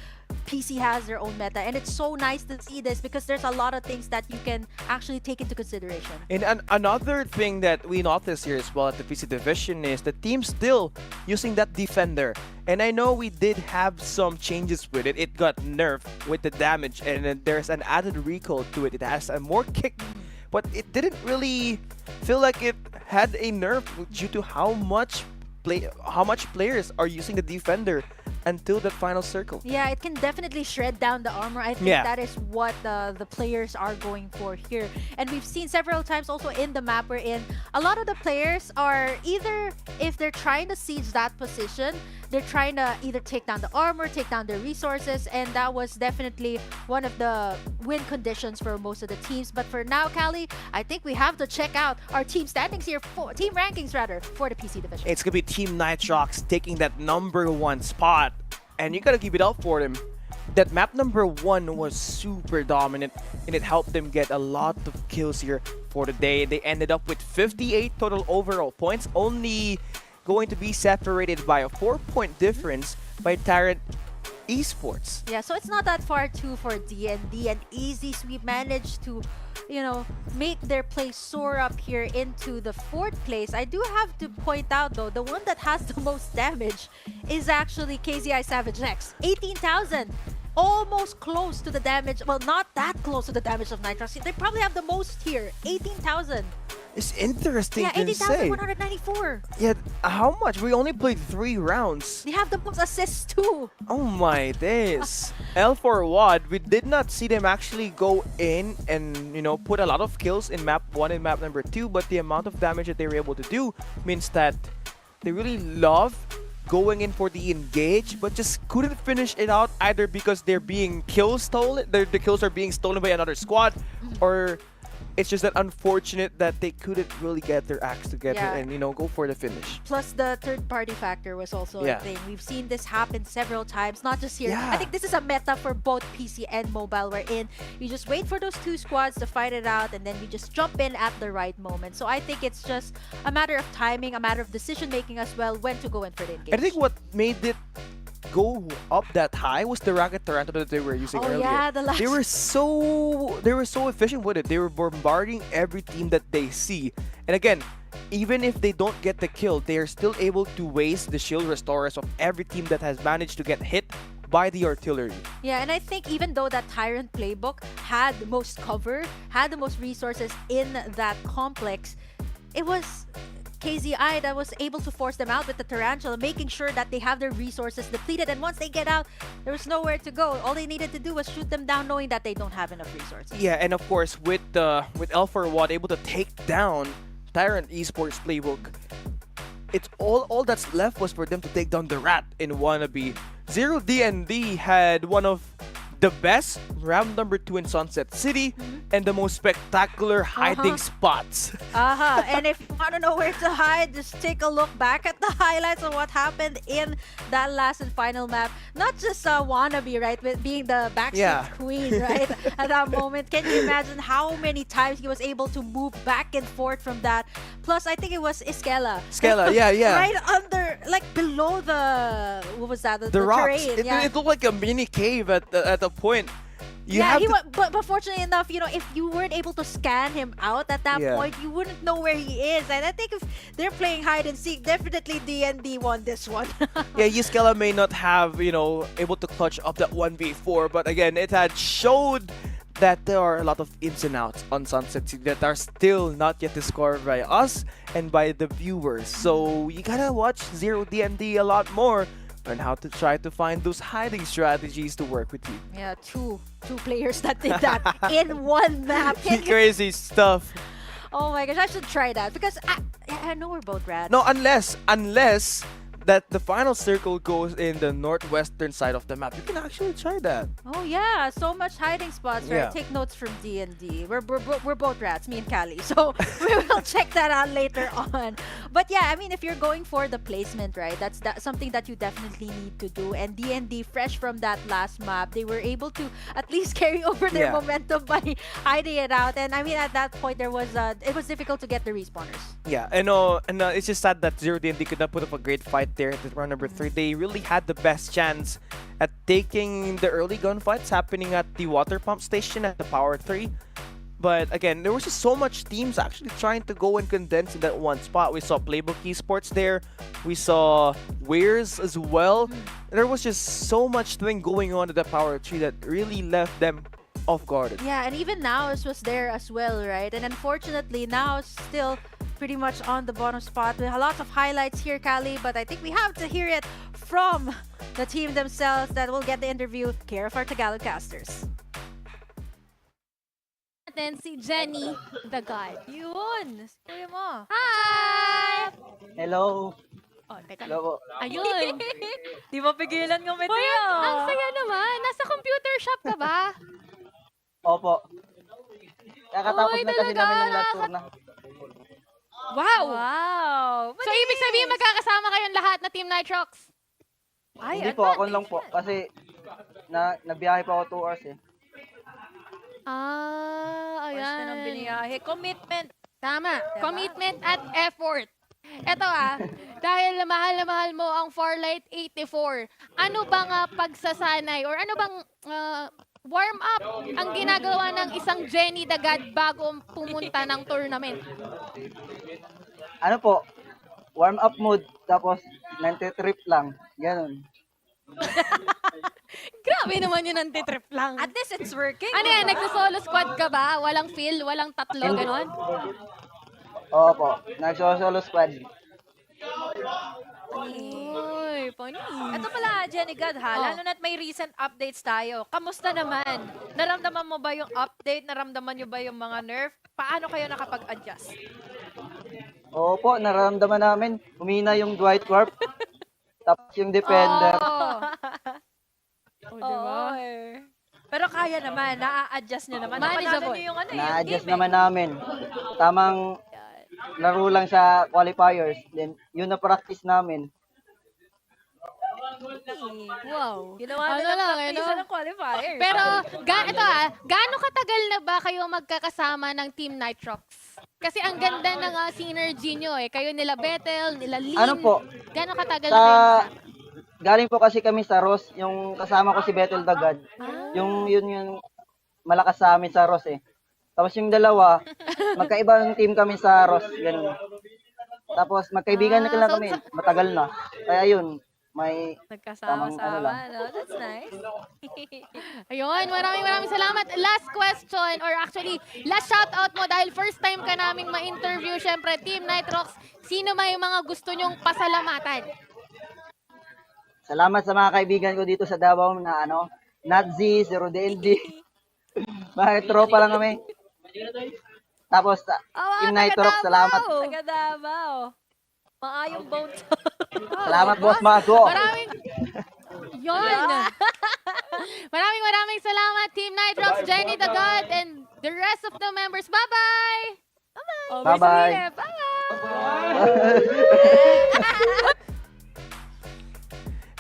PC has their own meta, and it's so nice to see this because there's a lot of things that you can actually take into consideration. And another thing that we noticed here as well at the PC division is the team still using that defender. And I know we did have some changes with it. It got nerfed with the damage, and then there's an added recoil to it. It has a more kick, but it didn't really feel like it had a nerf due to how much players are using the defender until the final circle. Yeah, it can definitely shred down the armor. I think that is what the players are going for here. And we've seen several times also in the map wherein a lot of the players are either, if they're trying to siege that position, they're trying to either take down the armor, take down their resources, and that was definitely one of the win conditions for most of the teams. But for now, Callie, I think we have to check out our team standings here, team rankings rather, for the PC division. It's gonna be Team Nitrox taking that #1 spot, and you gotta give it up for them. That map #1 was super dominant, and it helped them get a lot of kills here for the day. They ended up with 58 total overall points, only going to be separated by a 4-point difference by Tyrant Esports. Yeah, so it's not that far too for D&D and Easy Sweep managed to, make their play soar up here into the 4th place. I do have to point out though, the one that has the most damage is actually KZI Savage X. 18,000. Almost close to the damage. Well, not that close to the damage of Nitrox. They probably have the most here. 18,000. It's interesting Yeah, to say. 18,194. Yeah, how much? We only played 3 rounds. They have the most assists too. Oh my days. L4 WAD, we did not see them actually go in and, put a lot of kills in map 1 and map #2, but the amount of damage that they were able to do means that they really love going in for the engage, but just couldn't finish it out either because they're being the kills are being stolen by another squad, or it's just that unfortunate that they couldn't really get their acts together and go for the finish. Plus the third-party factor was also a thing. We've seen this happen several times, not just here. I think this is a meta for both PC and mobile, wherein you just wait for those two squads to fight it out, and then you just jump in at the right moment. So I think it's just a matter of timing, a matter of decision-making as well, when to go in for the engage. I think what made it go up that high was the Rocket Tarantula that they were using earlier. Yeah, they were so efficient with it. They were bombarding every team that they see. And again, even if they don't get the kill, they are still able to waste the shield restorers of every team that has managed to get hit by the artillery. Yeah, and I think even though that Tyrant playbook had the most cover, had the most resources in that complex, it was KZI that was able to force them out with the Tarantula, making sure that they have their resources depleted, and once they get out, there was nowhere to go. All they needed to do was shoot them down, knowing that they don't have enough resources. Yeah, and of course with L4 Watt able to take down Tyrant Esports playbook, it's all that's left was for them to take down the Rat in Wannabe. Zero DND had one of the best round number 2 in Sunset City and the most spectacular hiding spots. And if you want to know where to hide, just take a look back at the highlights of what happened in that last and final map. Not just Wannabe, right, with being the backseat queen, right, at that moment. Can you imagine how many times he was able to move back and forth from that? Plus, I think it was Iskela. Yeah. Right under, like below the, what was that? The rocks. terrain. It looked like a mini cave at the point. But fortunately enough, if you weren't able to scan him out at that point, you wouldn't know where he is. And I think if they're playing hide and seek, definitely DND won this one. Yiskela may not have, able to clutch up that 1v4, but again, it had showed that there are a lot of ins and outs on Sunset City that are still not yet discovered by us and by the viewers. So you gotta watch Zero DND a lot more and how to try to find those hiding strategies to work with you. Yeah, two players that did that in one map. Crazy stuff. Oh my gosh, I should try that because I know we're both rats. No, unless that the final circle goes in the northwestern side of the map, you can actually try that. Oh yeah, so much hiding spots, right? Yeah. Take notes from D&D. We're both rats, me and Callie. So we will check that out later on. But yeah, I mean, if you're going for the placement, right, that's something that you definitely need to do. And D&D, fresh from that last map, they were able to at least carry over their momentum by hiding it out. And I mean, at that point, it was difficult to get the respawners. Yeah, and it's just sad that Zero D&D could not put up a great fight there at round number 3. They really had the best chance at taking the early gunfights happening at the water pump station at the Power 3. But again, there was just so much teams actually trying to go and condense in that one spot. We saw Playbook Esports there. We saw Wares as well. There was just so much thing going on at the Power 3 that really left them off guard. Yeah, and even Naos was there as well, right? And unfortunately, Naos still pretty much on the bottom spot. We have lots of highlights here, Callie, but I think we have to hear it from the team themselves that will get the interview. Care of our Tagalog casters. Then si Jenny the God. Yun! Kuya mo. Hi! Hello. Oh, teka. Hello po. Ayun. Di mo pigilan ngumiti. Uy, ang saya naman. Nasa computer shop ka ba? Opo. Kakatapos Uy, na kasi talaga? namin ng last tour na. Wow! So, ibig sabihin magkakasama kayong lahat na Team Nitrox? Ay, Hindi po, ako lang po. Kasi nabiyahe pa ako 2 hours eh. Ayan. First na ng biniyahe. Commitment. Tama. Commitment at effort. Eto dahil mahal na mahal mo ang Farlight 84, ano bang pagsasanay or ano bang warm up ang ginagawa ng isang Jenny the God bago pumunta ng tournament? Ano po, warm up mode, tapos 90 trip lang. Ganun. Grabe naman yun, anti-trip lang. At least it's working. Ano yan, nagsa-solo squad ka ba? Walang feel, walang tatlo, ganon? Opo, nag-solo squad. Uy, funny. Ito pala, Jenny God, lalo na't may recent updates tayo. Kamusta naman? Naramdaman mo ba yung update? Naramdaman nyo ba yung mga nerf? Paano kayo nakapag-adjust? Opo, nararamdaman namin. Humina yung Dwight Warp. Tapos yung defender. Oh, diba? Pero kaya naman, na-adjust nyo naman. Manageable. Napanalo nyo yung Na-adjust naman namin. Tamang laro lang sa qualifiers. Then, yun na practice namin. Wow. Ginawa Ano nila lang, practice ng qualifiers. Pero, gaano katagal na ba kayo magkakasama ng Team Nitrox? Kasi ang ganda ng synergy nyo eh. Kayo nila Bethel, nila Lin. Ano po? Gaano katagal na kayo magkasama? Galing po kasi kami sa Ross, yung kasama ko si Bethel Dagad. Yung malakas sa amin sa Ross eh. Tapos yung dalawa, magkaibang team kami sa Ross, ganun. Tapos magkaibigan na lang kami, matagal na. Kaya yun, may nagkasama-sama, no? That's nice. Ayun, maraming salamat. Last question, or actually, last shoutout mo dahil first time ka naming ma-interview, syempre, Team Nitrox. Sino may mga gusto nyong pasalamatan? Salamat sa mga kaibigan ko dito sa Davao na Nazi, Zero DLD. Mga tropa lang kami. Tapos, Team Nitrox, salamat. Taga Davao. Maayong bones. Salamat, Boss Mago. Yun. Maraming salamat, Team Nitrox, Jenny the God, and the rest of the members. Bye-bye! Bye-bye.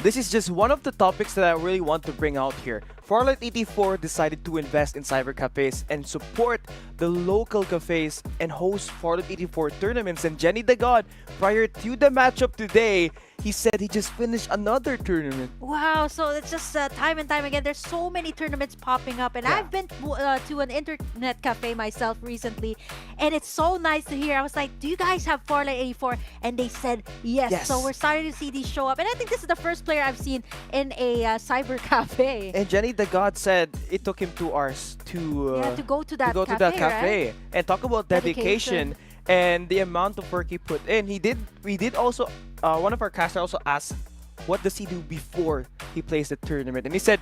This is just one of the topics that I really want to bring out here. Farlight 84 decided to invest in cyber cafes and support the local cafes and host Farlight 84 tournaments. And Jenny the God, prior to the matchup today, he said he just finished another tournament. Wow, so it's just time and time again. There's so many tournaments popping up, and I've been to an internet cafe myself recently, and it's so nice to hear. I was like, do you guys have Farlight 84? And they said yes. So we're starting to see these show up, and I think this is the first player I've seen in a cyber cafe. And Jenny the God said it took him 2 hours to go to that cafe. Right? And talk about dedication and the amount of work he put in. We did also one of our casters also asked, what does he do before he plays the tournament? And he said,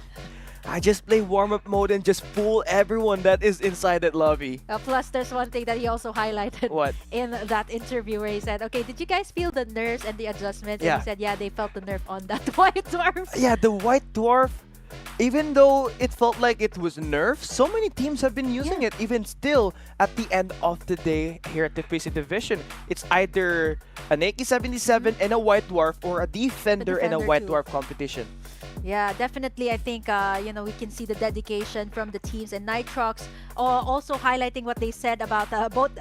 I just play warm-up mode and just fool everyone that is inside that lobby. Plus, there's one thing that he also highlighted in that interview where he said, okay, did you guys feel the nerfs and the adjustments? And he said, yeah, they felt the nerf on that white dwarf. Yeah, the white dwarf, even though it felt like it was nerfed, so many teams have been using it. Even still, at the end of the day here at the FPC division, it's either an AK-77 and a white dwarf or a defender and a white dwarf competition. Yeah, definitely. I think, we can see the dedication from the teams, and Nitrox also highlighting what they said about both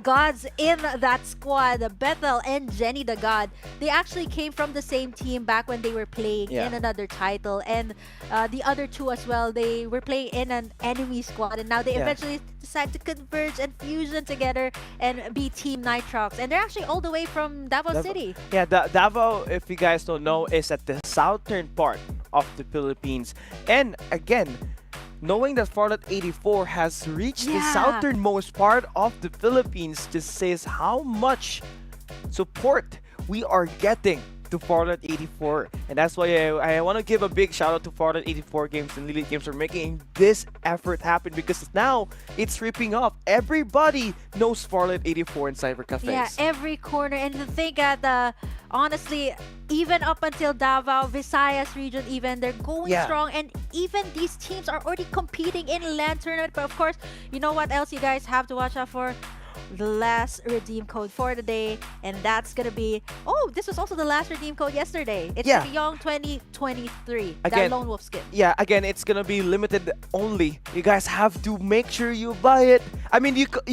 gods in that squad, Bethel and Jenny the God. They actually came from the same team back when they were playing in another title, and the other two as well, they were playing in an enemy squad, and now they eventually decide to converge and fusion together and be Team Nitrox. And they're actually all the way from Davao City. Yeah, Davao, if you guys don't know, is at the southern part of the Philippines. And again, knowing that Farlight 84 has reached the southernmost part of the Philippines just says how much support we are getting to Farlight 84. And that's why I want to give a big shout out to Farlight 84 Games and Lily Games for making this effort happen, because now it's ripping off. Everybody knows Farlight 84 in cyber cafes. Yeah, every corner. And to think that, honestly, even up until Davao, Visayas region even, they're going strong. And even these teams are already competing in LAN tournament. But of course, you know what else you guys have to watch out for? The last redeem code for the day, and that's gonna be this was also the last redeem code yesterday. It's the Young 2023 that Lone Wolf skin. Yeah, again, it's gonna be limited only. You guys have to make sure you buy it. I mean, you grab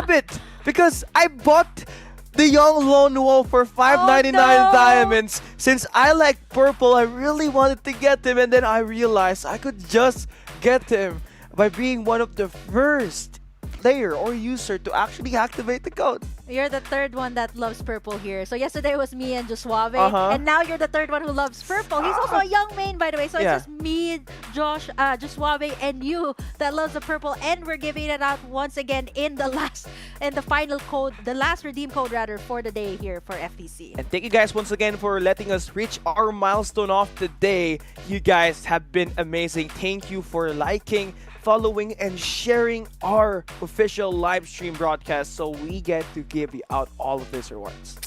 it because I bought the Young Lone Wolf for 599 diamonds. Since I like purple, I really wanted to get him, and then I realized I could just get him by being one of the first player or user to actually activate the code. You're the third one that loves purple here. So yesterday it was me and Josuave, and now you're the third one who loves purple. He's also a young main, by the way. So it's just me, Josh, Josuave, and you that loves the purple, and we're giving it out once again in the final code, the last redeem code rather, for the day here for FPC. And thank you guys once again for letting us reach our milestone of the day. You guys have been amazing. Thank you for liking, following, and sharing our official live stream broadcast so we get to give you out all of these rewards.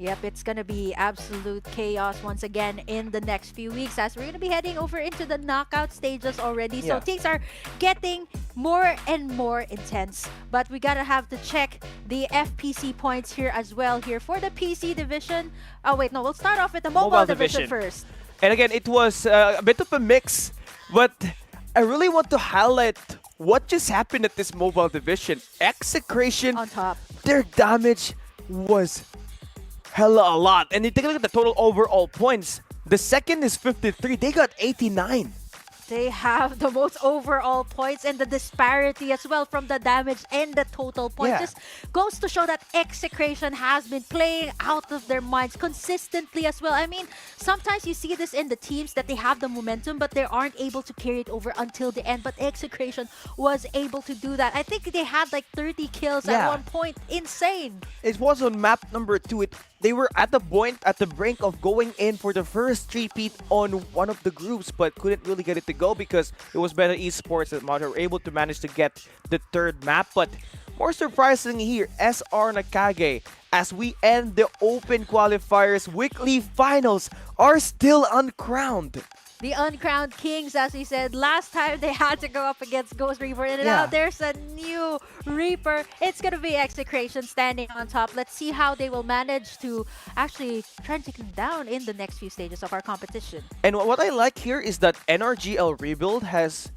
Yep, it's gonna be absolute chaos once again in the next few weeks as we're gonna be heading over into the knockout stages already. So Yeah. things are getting more and more intense. But we gotta have to check the FPC points here as well here for the PC division. Oh wait, no, we'll start off with the mobile division first. And again, it was a bit of a mix, but I really want to highlight what just happened at this mobile division. Execration on top. Their damage was hella a lot. And you take a look at the total overall points. The second is 53. They got 89. They have the most overall points and the disparity as well from the damage and the total points. Yeah. Just goes to show that Execration has been playing out of their minds consistently as well. I mean, sometimes you see this in the teams that they have the momentum, but they aren't able to carry it over until the end. But Execration was able to do that. I think they had like 30 kills at Yeah. one point. Insane. It was on map number 2. They were at the brink of going in for the first three-peat on one of the groups, but couldn't really get it to go because it was better Esports that were able to manage to get the third map. But more surprisingly here, SR Nakage, as we end the Open Qualifiers weekly finals, are still uncrowned. The uncrowned kings, as we said, last time they had to go up against Ghost Reaper, and now there's a new Reaper. It's going to be Execration standing on top. Let's see how they will manage to actually try and take them down in the next few stages of our competition. And what I like here is that NRGL Rebuild has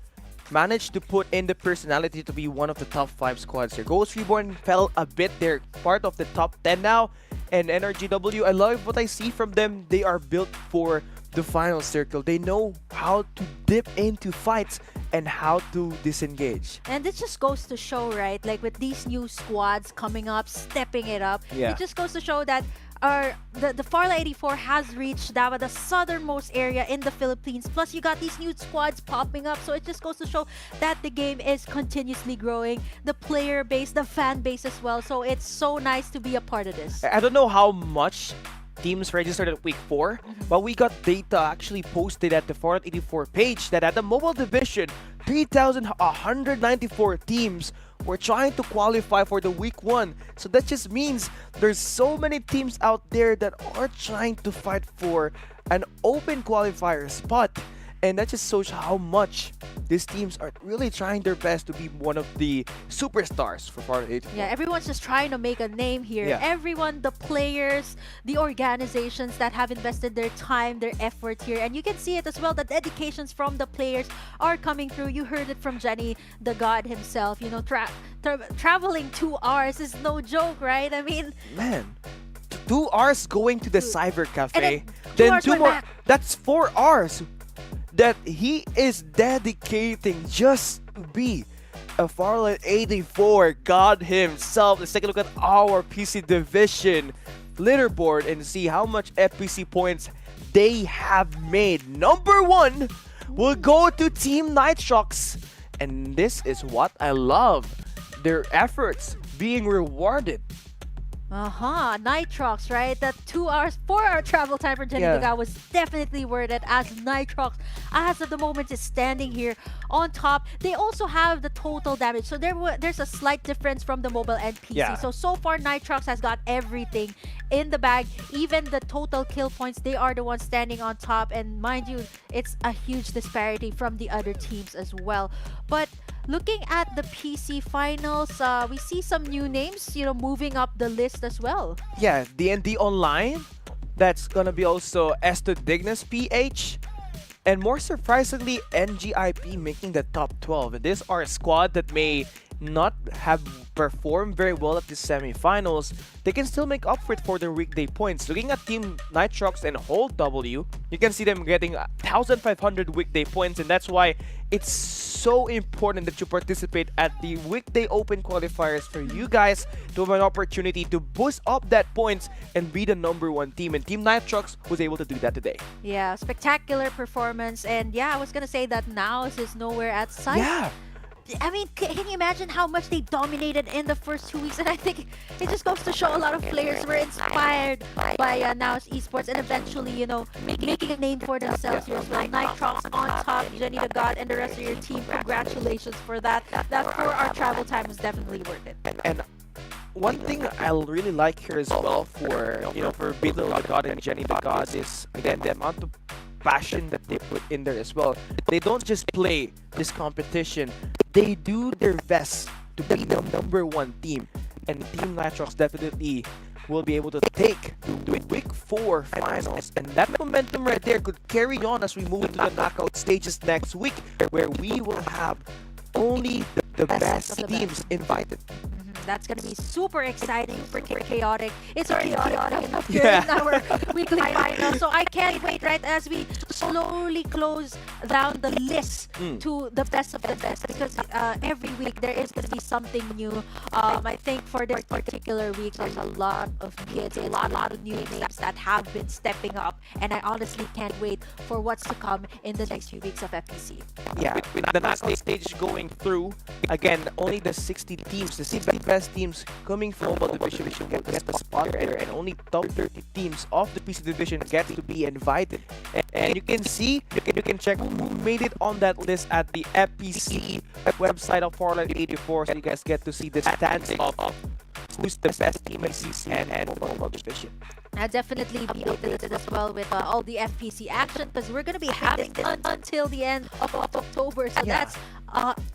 managed to put in the personality to be one of the top 5 squads here. Ghost Reborn fell a bit. They're part of the top 10 now. And NRGW, I love what I see from them. They are built for the final circle. They know how to dip into fights and how to disengage. And this just goes to show, right? Like with these new squads coming up, stepping it up, it just goes to show that the Farlight 84 has reached the southernmost area in the Philippines. Plus, you got these new squads popping up. So it just goes to show that the game is continuously growing. The player base, the fan base as well. So it's so nice to be a part of this. I don't know how much teams registered at week 4, but we got data actually posted at the Farlight 84 page that at the mobile division, 3,194 teams were trying to qualify for the week 1. So that just means there's so many teams out there that are trying to fight for an open qualifier spot. And that just shows how much these teams are really trying their best to be one of the superstars for Farlight 84. Yeah, everyone's just trying to make a name here. Yeah. Everyone, the players, the organizations that have invested their time, their effort here. And you can see it as well, the dedications from the players are coming through. You heard it from Jenny, the god himself. You know, traveling 2 hours is no joke, right? I mean... Man, 2 hours going to the Cyber Cafe, then 2 then hours 2 went more. back. That's 4 hours that he is dedicating just to be a Farlight 84 god himself. Let's take a look at our PC division leaderboard and see how much FPC points they have made. Number 1 will go to Team Nitrox, and this is what I love. Their efforts being rewarded. Nitrox, right? That 2 hours, 4-hour travel time for Jenny Duga was definitely worth it, as Nitrox, as of the moment, is standing here on top. They also have the total damage, so there's a slight difference from the mobile and PC. Yeah. So far, Nitrox has got everything in the bag. Even the total kill points, they are the ones standing on top. And mind you, it's a huge disparity from the other teams as well. But looking at the PC finals, we see some new names, moving up the list as well. Yeah, D&D Online. That's gonna be also Esto Dignus PH. And more surprisingly, NGIP making the top 12. This are a squad that may not have performed very well at the semifinals. They can still make up for it for their weekday points. Looking at Team Nitrox and Hold W, you can see them getting 1,500 weekday points, and that's why it's so important that you participate at the weekday open qualifiers for you guys to have an opportunity to boost up that points and be the number 1 team. And Team Nitrox was able to do that today. Yeah, spectacular performance. And yeah, I was gonna say that Naus is nowhere at sight. Yeah. I mean, can you imagine how much they dominated in the first 2 weeks? And I think it just goes to show a lot of players were inspired by Naus Esports and eventually, making a name for themselves here as well. Nitrox on top, Jenny the God, and the rest of your team. Congratulations for that. That 4-hour travel time was definitely worth it. And one thing I really like here as well for Beetle God and Jenny the God is again the amount of passion that they put in there as well. They don't just play this competition; they do their best to be the #1 team, and Team Nitrox definitely will be able to take the Week 4 finals, and that momentum right there could carry on as we move to the knockout stages next week, where we will have only the best teams invited. That's going to be super exciting, super chaotic. It's already chaotic enough here in our weekly final. So I can't wait, right, as we slowly close down the list to the best of the best. Because every week there is going to be something new. I think for this particular week, there's a lot of kids, a lot of new names that have been stepping up. And I honestly can't wait for what's to come in the next few weeks of FPC. Yeah, with the knockout stage going through, again, only the 60 teams, the 60 best teams coming from the division will get the spot there, and only top 30 teams of the PC division get to be invited. And you can see, you can check who made it on that list at the FPC website of Farlight 84, so you guys get to see the standing of who's the best team in PC and mobile division. I'll definitely be updated as well with all the FPC action, because we're going to be having this until the end of October. So that's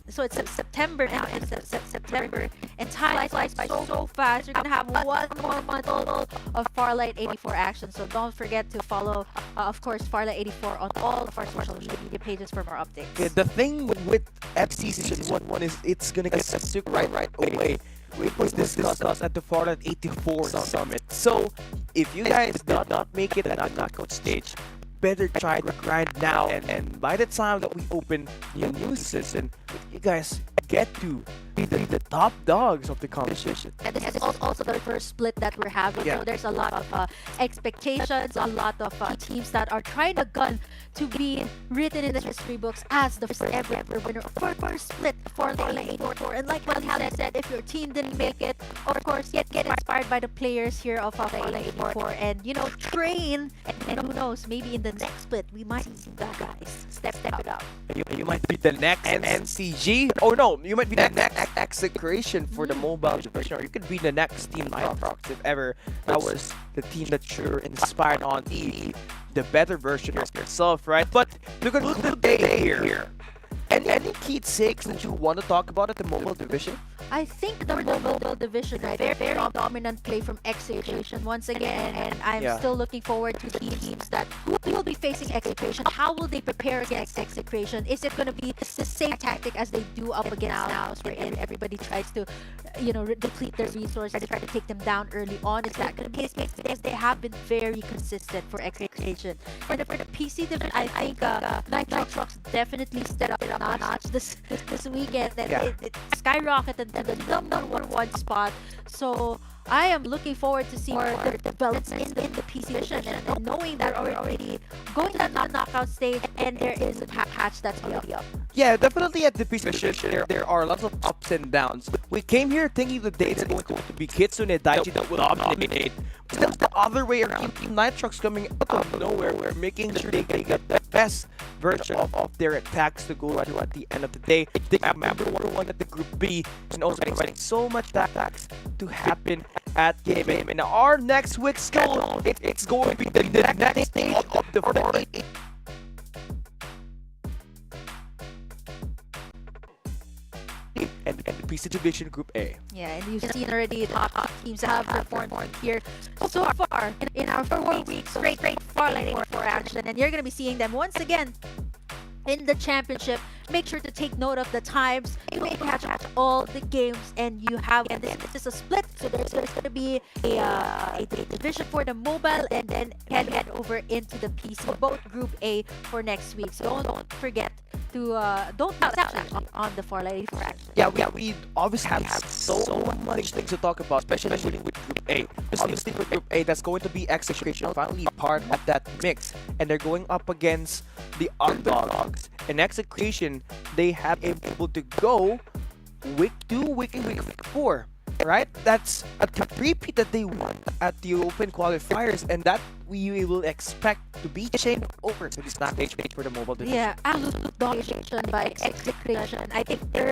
so it's September now, and September, and time flies by so fast. You're going to have one more month of Farlight 84 action. So don't forget to follow, of course, Farlight 84 on all of our social media pages for more updates. Yeah, the thing with FPC Season 1 is it's going to get super right away. It was discussed at the Farlight 84 Summit. So, if you guys did not make it at the knockout stage, better try to grind now. And by the time that we open the new season, you guys get to be the top dogs of the competition. And this is also the first split that we're having. So there's a lot of expectations, a lot of teams that are trying to gun to be written in the history books as the first ever winner of our first split for the 84. And like what Hal said, if your team didn't make it, of course, get inspired by the players here of the 84 and, you know, train. And who knows, maybe in the next split, we might see that guys step it up. You might be the next NCG. Oh no, you might be the next execration for the mobile division, or you could be the next Team Nitrox if ever that was the team that you're inspired on, the better version of yourself, right? But look at the day here. Any key takes that you want to talk about at the mobile division? I think the mobile division, right? Very dominant play from Execration once again, and I'm still looking forward to the teams that will be facing Execration. How will they prepare against Execration? Is it going to be the same tactic as they do up against Naos, wherein everybody tries to, you know, deplete their resources, try to take them down early on? Is that going to be the case? Because they have been very consistent for Execration. And for the PC division, I think Nitrox definitely stepped up a notch this weekend, and it skyrocketed to the #1 spot. So I am looking forward to see more developments in the PC division, and knowing that we're already going to the knockout stage, and there is a patch that's going to be up. Yeah, definitely at the PC division, there are lots of ups and downs. We came here thinking the day is going to be Kitsune Daichi that will dominate. But that's the other way around. Team Nitrox coming out of nowhere. We're making sure they get the best version of their attacks to go through at the end of the day. They have #1 at the Group B, and also expecting so much attacks to happen at Game. And our next week's schedule, it's going to be the next stage of the Farlight. And the PC Division Group A. Yeah, and you've seen already top teams that have performed here so far in our 4 weeks straight Farlight 84 action. And you're going to be seeing them once again in the championship. Make sure to take note of the times. You may catch all the games, and you have, and this is a split, so there's going to be a division for the mobile, and then head over into the PC, both Group A for next week. So don't forget to don't miss out on the Farlight 84 action. Yeah, we obviously have so much things to talk about, especially with Group A. Obviously with Group A, that's going to be Execration finally part of that mix, and they're going up against the underdogs. In Execration, they have been able to go week 2, week 4, right? That's a repeat that they won at the Open Qualifiers, and that we will expect to be changed over to this knockout stage for the mobile division. Yeah, absolute domination by Execration. I think their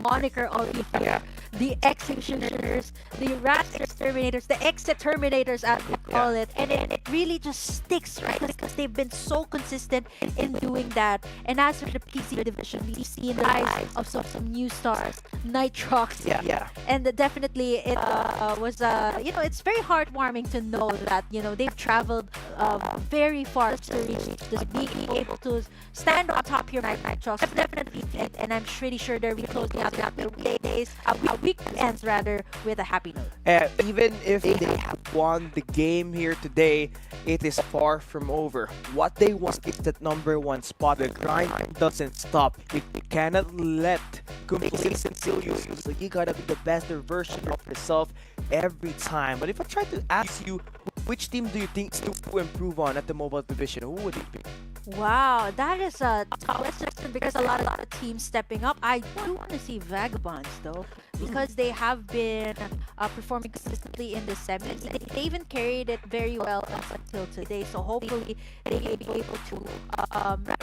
moniker already here the Executioners, the Rat Exterminators, the Exterminators as we call it, and it really just sticks, right? Because they've been so consistent in doing that. And as for the PC division, we've seen the rise of some new stars, Nitrox, and definitely it was it's very heartwarming to know that they've traveled very far to reach this, being able to stand on top here at Nitrox. Definitely, and I'm pretty sure they're closing out their weekends rather with a happy note. Even if they have won the game here today, it is far from over. What they want is that #1 spot. The grind doesn't stop. You cannot let complacency kill you. So you gotta be the best version of yourself every time. But if I try to ask you, which team do you think to improve on at the mobile division? Who would it be? Wow, that is a tough question because a lot of teams stepping up. I do want to see Vagabonds though, because they have been performing consistently in the semis. They even carried it very well up until today. So hopefully they may be able to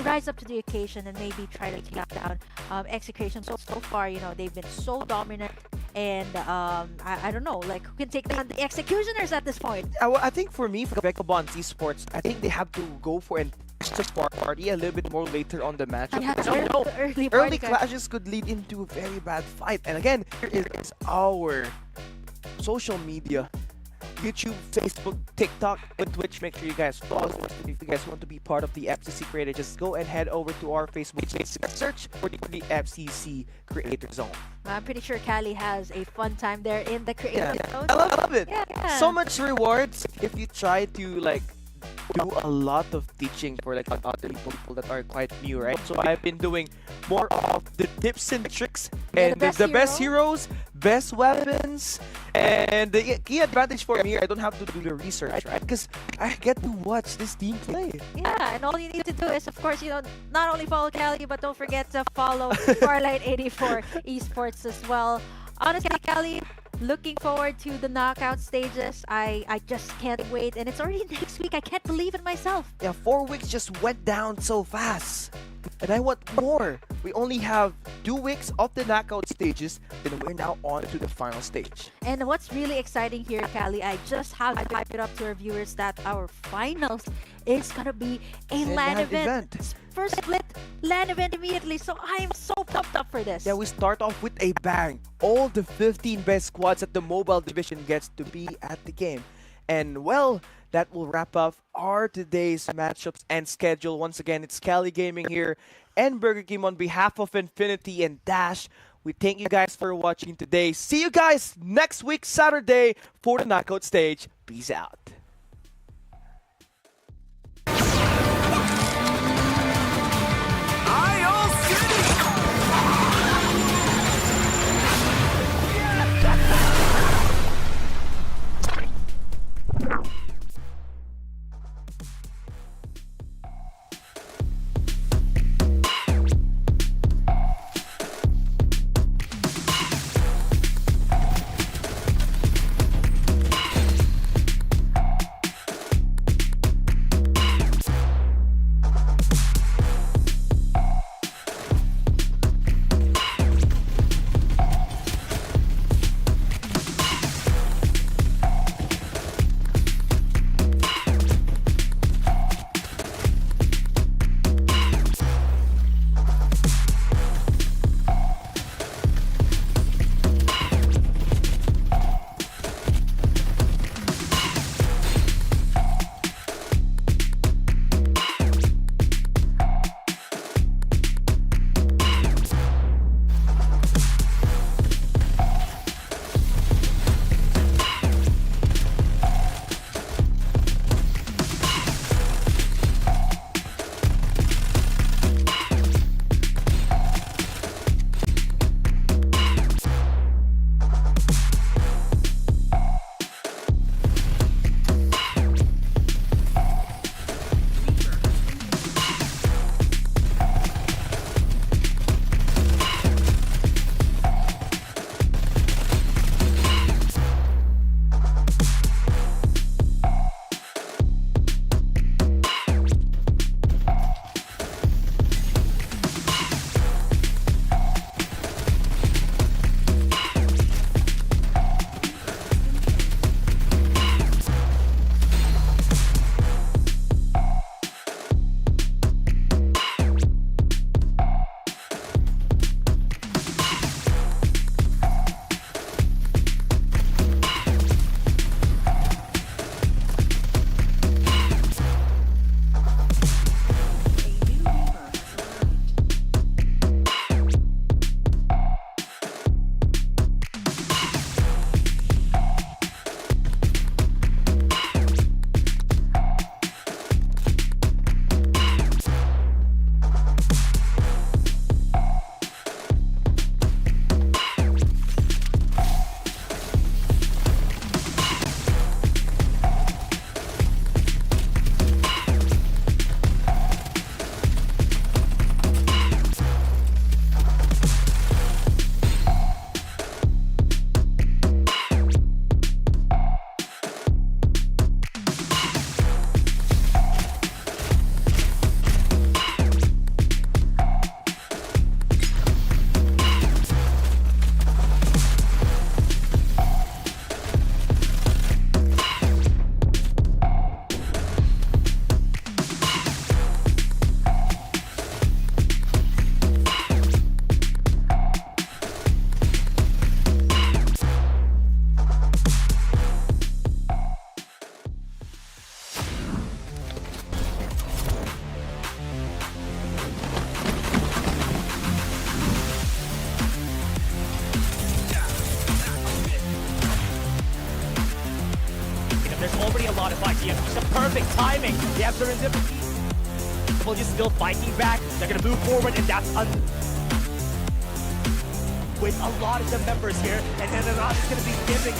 rise up to the occasion and maybe try to take down Execution. So far, they've been so dominant. And I don't know, like, who can take down the Executioners at this point? I think for me, for Vagabonds Esports, I think they have to go for an extra party a little bit more later on the match. Early clashes could lead into a very bad fight. And again, here is our social media. YouTube, Facebook, TikTok, and Twitch. Make sure you guys follow us. If you guys want to be part of the FCC Creator, just go and head over to our Facebook page. Search for the FCC Creator Zone. I'm pretty sure Callie has a fun time there in the Creator Zone. I love it. Yeah. So much rewards if you try to do a lot of teaching for other people that are quite new, right? So I've been doing more of the tips and tricks and the best heroes, best weapons, and the key advantage for me here, I don't have to do the research, right? Because I get to watch this team play. Yeah, and all you need to do is, of course, not only follow Callie, but don't forget to follow Farlight84 Esports as well. Honestly, Callie, looking forward to the knockout stages. I just can't wait, and it's already next week. I can't believe it myself. Yeah, 4 weeks just went down so fast. And I want more. We only have 2 weeks of the knockout stages, and we're now on to the final stage. And what's really exciting here, Callie, I just have to hype it up to our viewers that our finals is gonna be a LAN event. First split LAN event immediately, so I am so pumped up for this. Yeah, we start off with a bang. All the 15 best squads at the mobile division gets to be at the game. And well, that will wrap up our today's matchups and schedule. Once again, it's Cali Gaming here and Burger King on behalf of Infinity and Dash. We thank you guys for watching today. See you guys next week, Saturday, for the knockout stage. Peace out. already a lot of fights. It's the perfect timing. They have serendipity. People just still fighting back. They're gonna move forward, and that's with a lot of the members here, and then a lot is gonna be giving.